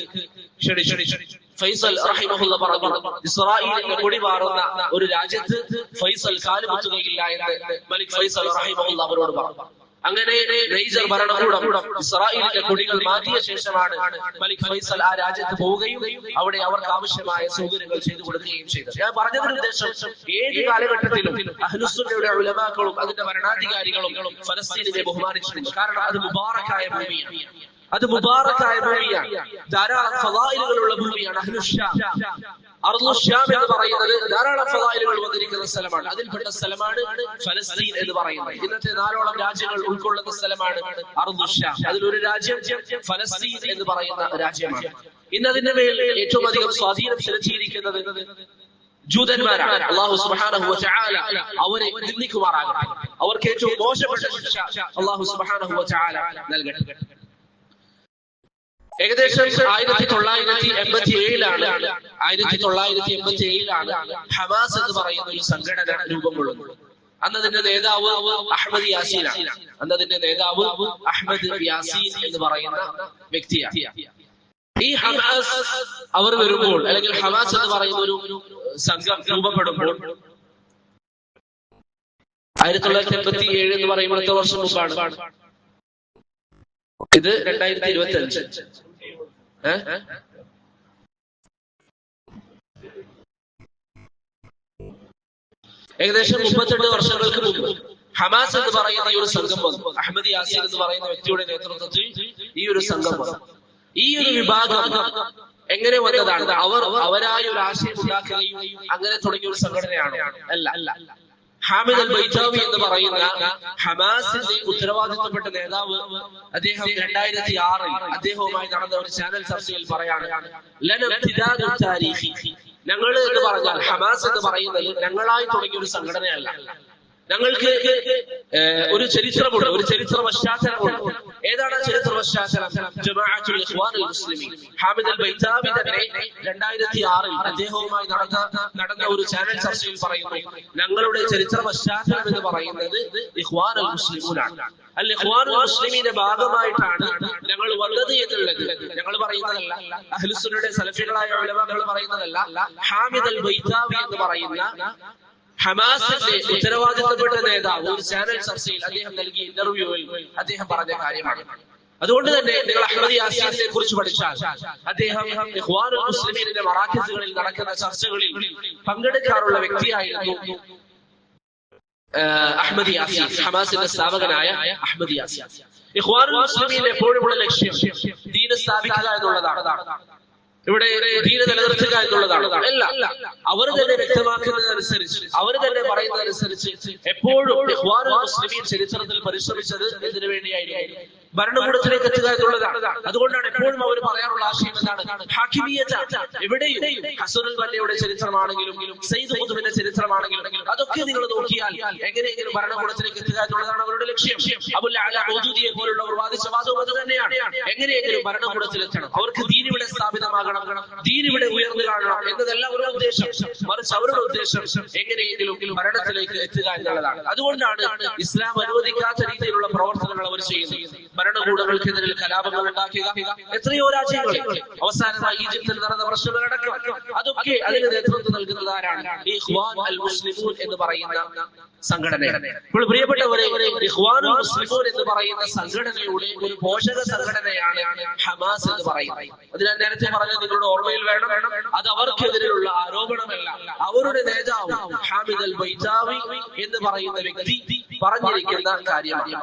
ക്ഷണിച്ചു. ഫൈസൽ റഹിമഹുല്ലാഹ് പറഞ്ഞു, ഇസ്രായേലിന്റെ കൊടി പാറുന്ന ഒരു രാജ്യത്ത് ഫൈസൽ കാലുകുത്തുകയില്ല എന്ന് മലിക് ഫൈസൽ റഹിമഹുല്ലാഹ് അവരോട് പറഞ്ഞു. അങ്ങനെ നൈജർ ഭരണകൂടം ഇസ്രായേലിന്റെ കൊടികൾ മാറ്റിയ ശേഷമാണ് മലിക് ഫൈസൽ ആ രാജ്യത്ത് പോവുകയും അവിടെ അവർക്ക് ആവശ്യമായ സൗകര്യങ്ങൾ ചെയ്തു കൊടുക്കുകയും ചെയ്തത്. ഞാൻ പറഞ്ഞതിന്റെ ഉദ്ദേശം, ഏത് കാലഘട്ടത്തിലും അഹ്ലുസുന്നയുടെ ഉലമാക്കളും അതിന്റെ ഭരണാധികാരികളും ഫലസ്തീനിനെ ബഹുമാനിച്ചിട്ടുണ്ട്. കാരണം അത് മുബാറക്കായ ഭൂമിയാണ്. അത് മുബാറക്കായ ഭൂമിയാണ്, ധാരാളം ഫളായിലുകളുള്ള ഭൂമിയാണ്. അഹ്ലുശ്ശാം, അർളുശ്ശാം എന്ന് പറയുന്നത് ധാരാളം ഫളായിലുകൾ വന്നിരിക്കുന്ന സ്ഥലമാണ്. അതിൽപ്പെട്ട സ്ഥലമാണ് ഫലസ്തീൻ എന്ന് പറയുന്നത്. ഇന്നത്തെ 4ഓളം രാജ്യങ്ങൾ ഉൾക്കൊള്ളുന്ന സ്ഥലമാണ് അർളുശ്ശാം. അതിലൊരു രാജ്യം ഫലസ്തീൻ എന്ന് പറയുന്ന രാജ്യമാണ്. ഇന്നതിന്റെ മേൽ ഏറ്റവും അധികം സ്വാധീനം ചെലുത്തിയിരിക്കുന്നത് ജൂതന്മാരാണ്. അല്ലാഹു സുബ്ഹാനഹു വ തആല അവരെ നിന്ദിക്കുമാറാകട്ടെ. അവർക്ക് ഏറ്റവും മോശപ്പെട്ട ശിക്ഷ അല്ലാഹു സുബ്ഹാനഹു വ തആല നൽകട്ടെ. ഏകദേശം 1987 ഹമാസ് എന്ന് പറയുന്ന ഒരു സംഘടന രൂപം കൊള്ളുന്നത്. അന്നതിന്റെ നേതാവ് അഹ്മദ് യാസീനാണ്. എന്ന് പറയുന്ന വ്യക്തിയാണ്. ഈ ഹമാസ് അവർ വരുമ്പോൾ, അല്ലെങ്കിൽ ഹമാസ് എന്ന് പറയുന്ന ഒരു സംഘം രൂപപ്പെടുമ്പോൾ 1987 എന്ന് പറയുമ്പോൾ എത്ര വർഷം മുമ്പാണ്? ഇത് 2025. ഏകദേശം 38 വർഷങ്ങൾക്ക് മുമ്പ് ഹമാസ് എന്ന് പറയുന്ന ഈ ഒരു സംഘം വന്നു. അഹ്മദ് യാസീൻ എന്ന് പറയുന്ന വ്യക്തിയുടെ നേതൃത്വത്തിൽ ഈ ഒരു സംഘം വന്നു. ഈ ഒരു വിഭാഗം എങ്ങനെ വന്നതാണ്? അവരായ ഒരു ആശയം ഉണ്ടാക്കുകയും അങ്ങനെ തുടങ്ങിയ ഒരു സംഘടനയാണ്? അല്ല. ഹാമിദ് അൽ ബൈതാവി എന്ന് പറയുന്ന ഹമാസിന്റെ ഉത്തരവാദിത്തപ്പെട്ട നേതാവ്, അദ്ദേഹം 2006 അദ്ദേഹവുമായി നടന്ന ഒരു ചാനൽ ചർച്ചയിൽ പറയാണ്, ഞങ്ങൾ എന്ന് പറഞ്ഞാൽ ഹമാസ് എന്ന് പറയുന്നത് ഞങ്ങളായി തുടങ്ങിയ ഒരു സംഘടനയല്ല. ഞങ്ങൾക്ക് ഒരു ചരിത്രമുണ്ട്, ഒരു ചരിത്ര പശ്ചാത്തലമുണ്ട്. ഏതാണ് ചരിത്ര പശ്ചാത്തലം? ജമാഅത്തുൽ ഇഖ്വാനുൽ മുസ്ലിമീൻ. ഹാമിദ് അൽ ബൈതാവി തന്നെ 2006 അദ്ദേഹവുമായി നടന്ന ഒരു ചാനൽ ചർച്ചയിൽ പറയുന്നു, ഞങ്ങളുടെ ചരിത്ര പശ്ചാത്തലം എന്ന് പറയുന്നത് ഇഖ്വാനുൽ മുസ്ലിമൂനാണ്. അൽ ഇഖ്വാനുൽ മുസ്ലിമീന്റെ ഭാഗമായിട്ടാണ് ഞങ്ങൾ വന്നത് എന്നുള്ളത് ഞങ്ങൾ പറയുന്നതല്ല. അഹ്ലുസുന്നയുടെ സലഫികളായ ഉലമാക്കൾ പറയുന്നതല്ല. ഹാമിദ് അൽ ബൈതാവി എന്ന് പറയുന്ന ഹമാസിന്റെ ഉത്തരവാദിത്തപ്പെട്ട നേതാവ് ഒരു ചാനൽ ചർച്ചയിൽ അദ്ദേഹം നൽകിയ ഇന്റർവ്യൂവിൽ അദ്ദേഹം പറഞ്ഞ കാര്യമാണ്. അതുകൊണ്ട് തന്നെ നിങ്ങൾ അഹ്മദ് യാസീനെ കുറിച്ച് പഠിച്ചാൽ അദ്ദേഹം ഇഖ്വാനുൽ മുസ്ലിമീന്റെ മറാക്കിസുകളിൽ നടക്കുന്ന ചർച്ചകളിൽ പങ്കെടുക്കാറുള്ള വ്യക്തിയായിരുന്നു അഹ്മദ് യാസീൻ, ഹമാസിന്റെ സ്ഥാപകനായ അഹ്മദ് യാസീൻ. ഇഖ്വാനുൽ മുസ്ലിമീന്റെ എപ്പോഴുമുള്ള ലക്ഷ്യം ദീൻ സ്ഥാപിക്കുക എന്നുള്ളതാണ്. ഇവിടെ ദീൻ നിലനിർത്തുക എന്നുള്ളതാണ്. അല്ല, അവർ തന്നെ വ്യക്തമാക്കുന്നതനുസരിച്ച്, അവർ തന്നെ പറയുന്നതനുസരിച്ച് എപ്പോഴും ഇഖ്വാനുൽ മുസ്ലിമീൻ ചരിത്രത്തിൽ പരിശ്രമിച്ചത് എന്തിനു വേണ്ടിയായിരുന്നു? ഭരണകൂടത്തിലേക്ക് എത്തുക എന്നുള്ളതാണ്. അതുകൊണ്ടാണ് എപ്പോഴും അവർ പറയാറുള്ള ആശയം എന്താണ്? ഹാക്കിമിയ്യത്ത്. എവിടെയും ഹസനുൽ ബന്നയുടെ ചരിത്രമാണെങ്കിലും സയ്യിദ് ഖുത്ബിന്റെ ചരിത്രമാണെങ്കിലും അതൊക്കെ നിങ്ങൾ നോക്കിയാൽ എങ്ങനെയെങ്കിലും ഭരണകൂടത്തിലേക്ക് എത്തുക എന്നുള്ളതാണ് അവരുടെ ലക്ഷ്യം. അബുൽ അഅല മൗദൂദിയെ പോലുള്ളവർ വാദിച്ച വാദവും അത് തന്നെയാണ്. എങ്ങനെയെങ്കിലും ഭരണകൂടത്തിലെത്തണം, അവർക്ക് ദീൻ ഇവിടെ സ്ഥാപിതമാകണം, ദീൻ ഇവിടെ ഉയർന്നു കാണണം എന്നതല്ല അവരുടെ ഉദ്ദേശം. മറിച്ച് അവരുടെ ഉദ്ദേശം എങ്ങനെയെങ്കിലും ഭരണത്തിലേക്ക് എത്തുക എന്നുള്ളതാണ്. അതുകൊണ്ടാണ് ഇസ്ലാം അനുവദിക്കാത്ത രീതിയിലുള്ള പ്രവർത്തനങ്ങൾ അവർ ചെയ്യുന്നത്. ഭരണകൂടങ്ങൾക്കെതിരെ കലാപങ്ങൾ ഉണ്ടാക്കുക, എത്രയോ രാജ്യങ്ങൾ, അവസാനമായി ഈജിപ്തിൽ നടന്ന പ്രശ്നങ്ങളടക്കം, അതൊക്കെ അതിന് നേതൃത്വം നൽകുന്നത് ആരാണ്? ഇഖ്വാൻ അൽ മുസ്ലിമൂൻ എന്ന് പറയുന്ന സംഘടനയാണ്. ഇപ്പോൾ പ്രിയപ്പെട്ടവരെ, ഇഖ്വാനുൽ മുസ്ലിമൂൻ എന്ന് പറയുന്ന സംഘടനയുടെ ഒരു പോഷക സംഘടനയാണ് ഹമാസ് എന്ന് പറയുന്നത്. അതിനാൽ നേരത്തെ പറഞ്ഞ നിങ്ങളുടെ ഓർമ്മയിൽ വേണം, അത് അവർക്കെതിരെയുള്ള ആരോപണമല്ല, അവരുടെ നേതാവ് ഹാമിദ് അൽ ബൈതാവി എന്ന് പറയുന്ന വ്യക്തി പറഞ്ഞിരിക്കുന്ന കാര്യമാണ്.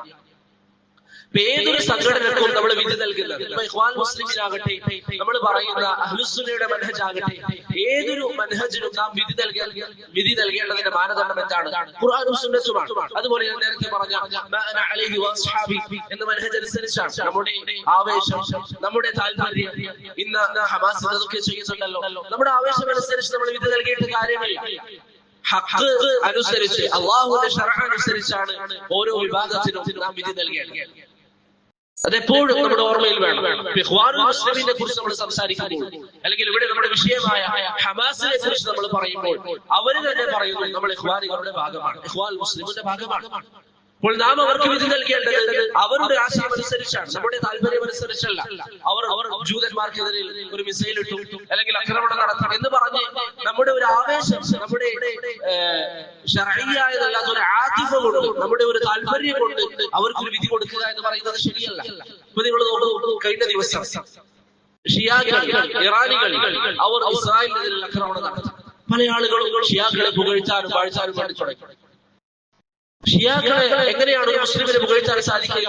ഏതൊരു സംഘടനക്കും നമ്മൾ വിധി നൽകുന്നത്, ഇപ്പൊ ഇഖ്വാൻ മുസ്ലിമിനാകട്ടെ, നമ്മൾ പറയുന്ന അഹ്ലുസുന്നയുടെ മനഹജ് ആകട്ടെ, ഏതൊരു മനഹജിനും നാം വിധി നൽകേണ്ടതിന്റെ മാനദണ്ഡം എന്താണ്? ഖുർആനും സുന്നത്തുമാണ്. അതുപോലെ ഞാൻ നേരത്തെ പറഞ്ഞ മഅന അലൈഹി വഅസ്ഹാബി എന്ന മനഹജ് അനുസരിച്ചാണ് നമ്മുടെ ആവേശം, നമ്മുടെ താല്പര്യം. ഇന്ന് ഹമാസ് അതൊക്കെ ചെയ്യുന്നുണ്ടല്ലോ. നമ്മുടെ ആവേശം അനുസരിച്ച് നമ്മൾ വിധി നൽകേണ്ട കാര്യമില്ല. ഹഖ് അനുസരിച്ച്, അല്ലാഹുവിന്റെ ശറഅ അനുസരിച്ചാണ് ഓരോ വിഭാഗത്തിനും നാം വിധി നൽകേണ്ടത്. അതെപ്പോഴും നമ്മുടെ ഓർമ്മയിൽ വേണം. ഇഖ്വാനുൽ മുസ്ലിമീനെ കുറിച്ച് നമ്മൾ സംസാരിക്കുമ്പോൾ, അല്ലെങ്കിൽ ഇവിടെ നമ്മുടെ വിഷയമായ ഹമാസിനെ കുറിച്ച് നമ്മൾ പറയുമ്പോൾ, അവര് തന്നെ പറയുന്നു നമ്മൾ ഇഖ്വാനികളുടെ ഭാഗമാണ്, ഇഖ്വാനുൽ മുസ്ലിമിന്റെ ഭാഗമാണ്. അപ്പോൾ നാം അവർക്ക് വിധി നൽകേണ്ടത് അവരുടെ ആശയം അനുസരിച്ചാണ്, നമ്മുടെ താല്പര്യം അനുസരിച്ചല്ല. അവർ ജൂതന്മാർക്കെതിരെ ഒരു മിസൈൽ ഇട്ടു, അല്ലെങ്കിൽ ആക്രമണം നടത്തണം എന്ന് പറഞ്ഞ് നമ്മുടെ ഒരു ആവേശം, നമ്മുടെ ശർഈയായതല്ലാത്ത ഒരു ആതിഫ കൊണ്ട്, നമ്മുടെ ഒരു താല്പര്യം കൊണ്ട് അവർക്കൊരു വിധി കൊടുക്കുക എന്ന് പറയുന്നത് ശരിയല്ല. ഇപ്പൊ നിങ്ങൾ നോക്കൂ, കഴിഞ്ഞ ദിവസം ഷിയാകൾ, ഇറാനികൾ അവർ ഇസ്രായേലിനെതിരെ ആക്രമണം നടത്തി. പല ആളുകളും ഷിയാക്കളെ പുകഴ്ത്താനും വാഴ്ത്താനും വേണ്ടി തുടങ്ങി. ഷിയാക്കളെ എങ്ങനെയാണ് ഒരു മുസ്ലിമിനെ പുകഴ്ത്താൻ സാധിക്കുക?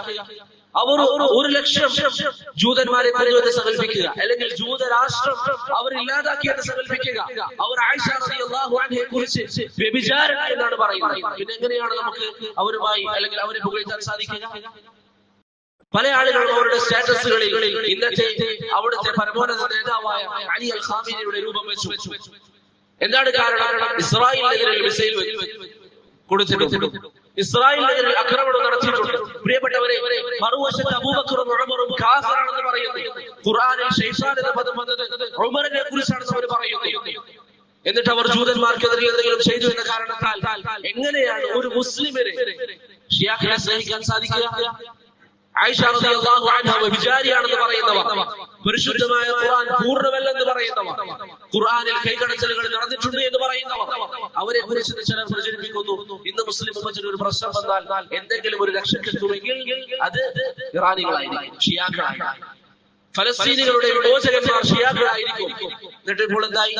അവർ 1,00,000 ജൂതന്മാരെ കൊല്ലുമെന്ന് സങ്കല്പിക്കുക, അല്ലെങ്കിൽ ജൂതരാഷ്ട്രം അവർ ഇല്ലാതാക്കിയെന്ന് സങ്കല്പിക്കുക. അവർ ആയിഷ റളിയല്ലാഹു അൻഹയെ കുറിച്ച് വ്യഭിചാരം എന്നാണ് പറയുന്നത്. പിന്നെ എങ്ങനെയാണ് നമുക്ക് അവരുമായി അല്ലെങ്കിൽ അവരെ പുകഴ്ത്താൻ സാധിക്കുക? പല ആളുകളും അവരുടെ സ്റ്റാറ്റസുകളിൽ ഇന്നത്തെ അവിടുത്തെ പരമോന്നത നേതാവായ അലി അൽ ഖാമിനിയുടെ രൂപം വെച്ചു. എന്താണ് കാരണം? ഇസ്രായേലിനെതിരെ മിസൈൽ കൊടുത്തിട്ടുണ്ട്, ഇസ്രായേലിനെതിരെ ആക്രമണം നടത്തിയിട്ടുണ്ട്. പ്രിയപ്പെട്ടവരെ, മറുവശത്ത് അബൂബക്കറും ഉമറും കാഫിറാണെന്ന് പറയുന്നു. ഖുർആനിൽ ശൈത്താൻ എന്ന പദം വന്നത് ഉമറിനെ കുറിച്ചാണെന്ന് അവർ പറയുന്നു. എന്നിട്ട് അവർ ജൂതന്മാർക്കെതിരെ എന്തെങ്കിലും ചെയ്തു എന്ന കാരണത്താൽ എങ്ങനെയാണ് ഒരു മുസ്ലിമിനെ ഷിയാഖിനെ സ്നേഹിക്കാൻ സാധിക്കുക? ആയിഷ റളിയല്ലാഹു അൻഹ വ്യഭിചാരിയാണെന്ന് പറയുന്നവർ, പരിശുദ്ധമായ ഖുർആൻ പൂർണ്ണമല്ലെന്ന് പറയുന്നവർ, ഖുർആനിൽ കൈകടത്തലുകൾ നടന്നിട്ടുണ്ട് എന്ന് പറയുന്നവർ, അവരെ കുറിച്ച് ചിലർ പ്രചരിപ്പിക്കുന്നു. ഇന്ന് മുസ്ലിം ഉമ്മത്തിന് ഒരു പ്രശ്നം വന്നാൽ എന്തെങ്കിലും ഒരു രക്ഷക്കെത്തുമെങ്കിൽ അത് ഇറാനികളായിരിക്കും, ഷിയാക്കളായിരിക്കും. ഫലസ്തീനികളുടെ വിമോചകന്മാർ ഷിയാക്കളായിരിക്കും. എന്നിട്ട് ഇപ്പോൾ എന്തായി?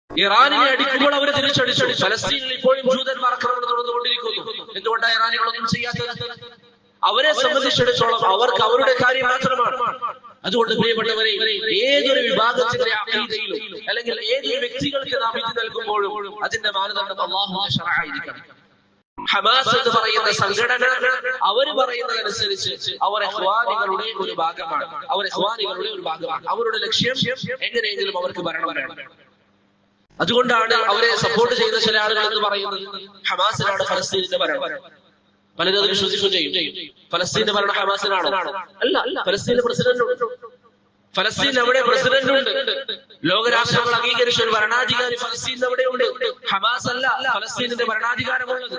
ഇറാനിനെ അടിക്കുമ്പോൾ അവരെ തിരിച്ചടിച്ചു. ഫലസ്തീനിൽ ഇപ്പോഴും ജൂതന്മാർ ആക്രമണം നടന്നുകൊണ്ടിരിക്കുന്നു. എന്തുകൊണ്ടാണ് ഇറാനികളൊന്നും ചെയ്യാത്തത്? അവരെ സംബന്ധിച്ചിടത്തോളം അവർക്ക് അവരുടെ കാര്യം മാത്രമാണ്. അതുകൊണ്ട് പ്രിയപ്പെട്ടവരെ, ഏതൊരു വിഭാഗത്തിന്റെ അഖീദയിലും അല്ലെങ്കിൽ ഏതൊരു വ്യക്തികൾക്ക് നാം ഇത് നൽകുമ്പോഴും അതിന്റെ മാനദണ്ഡം അല്ലാഹുവിന്റെ ശറഅായിരിക്കണം. ഹമാസ് എന്ന് പറയുന്ന സംഘടന അവർ പറയുന്നതനുസരിച്ച് അവർ ഇഖ്വാനികളുടെ ഒരു ഭാഗമാണ്. അവരുടെ ലക്ഷ്യം എങ്ങനെയെങ്കിലും അവർക്ക് ഭരണം വേണം. അതുകൊണ്ടാണ് അവരെ സപ്പോർട്ട് ചെയ്യുന്ന ചില ആളുകൾ എന്ന് പറയുന്നത് ഹമാസിനാണ് ഫലസ്തീനിന്റെ ഭരണം. പലരും അത് വിശ്വസിക്കുകയും ചെയ്യും. ഫലസ്തീന്റെ ഭരണം ഹമാസിനാണോ? അല്ല, ഫലസ്തീന്റെ പ്രസിഡന്റ് ഉണ്ട്. ഫലസ്തീൻ അവിടെ പ്രസിഡന്റ് ഉണ്ട്. ലോകരാഷ്ട്രങ്ങൾ അംഗീകരിച്ച ഒരു ഭരണാധികാരി ഫലസ്തീൻ അവിടെ ഉണ്ട്. ഹമാസ് അല്ല ഫലസ്തീനിന്റെ ഭരണാധികാരമുള്ളത്.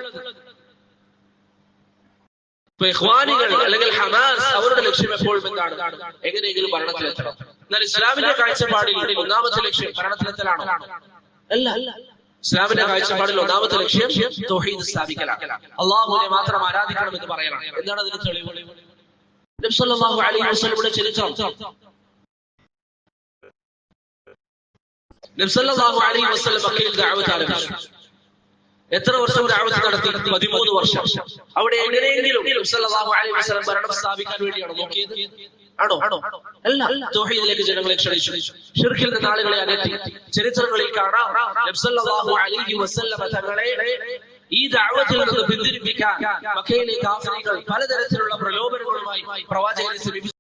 ഇപ്പൊ ഇഖ്വാനികൾ അല്ലെങ്കിൽ ഹമാസ് അവരുടെ ലക്ഷ്യം എപ്പോഴും എന്താണ്? എങ്ങനെയെങ്കിലും ഭരണത്തിലെത്തണം. എന്നാൽ ഇസ്ലാമിന്റെ കാഴ്ചപ്പാടിൽ ഒന്നാമത്തെ ലക്ഷ്യം ഭരണത്തിലെത്തലാണോ? അല്ല, ഇസ്ലാമിന്റെ കാഴ്ചപ്പാടിൽ ഒന്നാമത്തെ ലക്ഷ്യം തൗഹീദ് സ്ഥാപിക്കലാണ്, അല്ലാഹുവിനെ മാത്രം ആരാധിക്കണം എന്ന് പറയലാണ്. എന്താണ് അതിന് തെളിവ്? നബി സല്ലല്ലാഹു അലൈഹി വസല്ലമയുടെ ചരിത്രം. നബി സല്ലല്ലാഹു അലൈഹി വസല്ലം മക്കയിൽ ദഅവത്ത് ആരംഭിച്ചു. എത്ര വർഷം ദഅവത്ത് നടത്തി? 13 വർഷം. അവിടെ എങ്ങനെയെങ്കിലും നബി സല്ലല്ലാഹു അലൈഹി വസല്ലം ഭരണം സ്ഥാപിക്കാൻ വേണ്ടിയാണ് നോക്കിയത്? ആണോ? അല്ല, തൗഹീദിലേക്ക് ജനങ്ങളെ ക്ഷണിച്ചു, ശിർക്കിൽ നിന്ന് ആളുകളെ അകറ്റി. ചരിത്രങ്ങളിൽ കാണാം നബി സല്ലല്ലാഹു അലൈഹി വസല്ലം തങ്ങളെ ഈ ദഅവത്തിൽ നിന്ന് പിന്തിരിപ്പിക്കാൻ മക്കയിലെ കാഫിറുകൾ പലതരത്തിലുള്ള പ്രലോഭനങ്ങളുമായി പ്രവാചകനെ സമീപിച്ചു.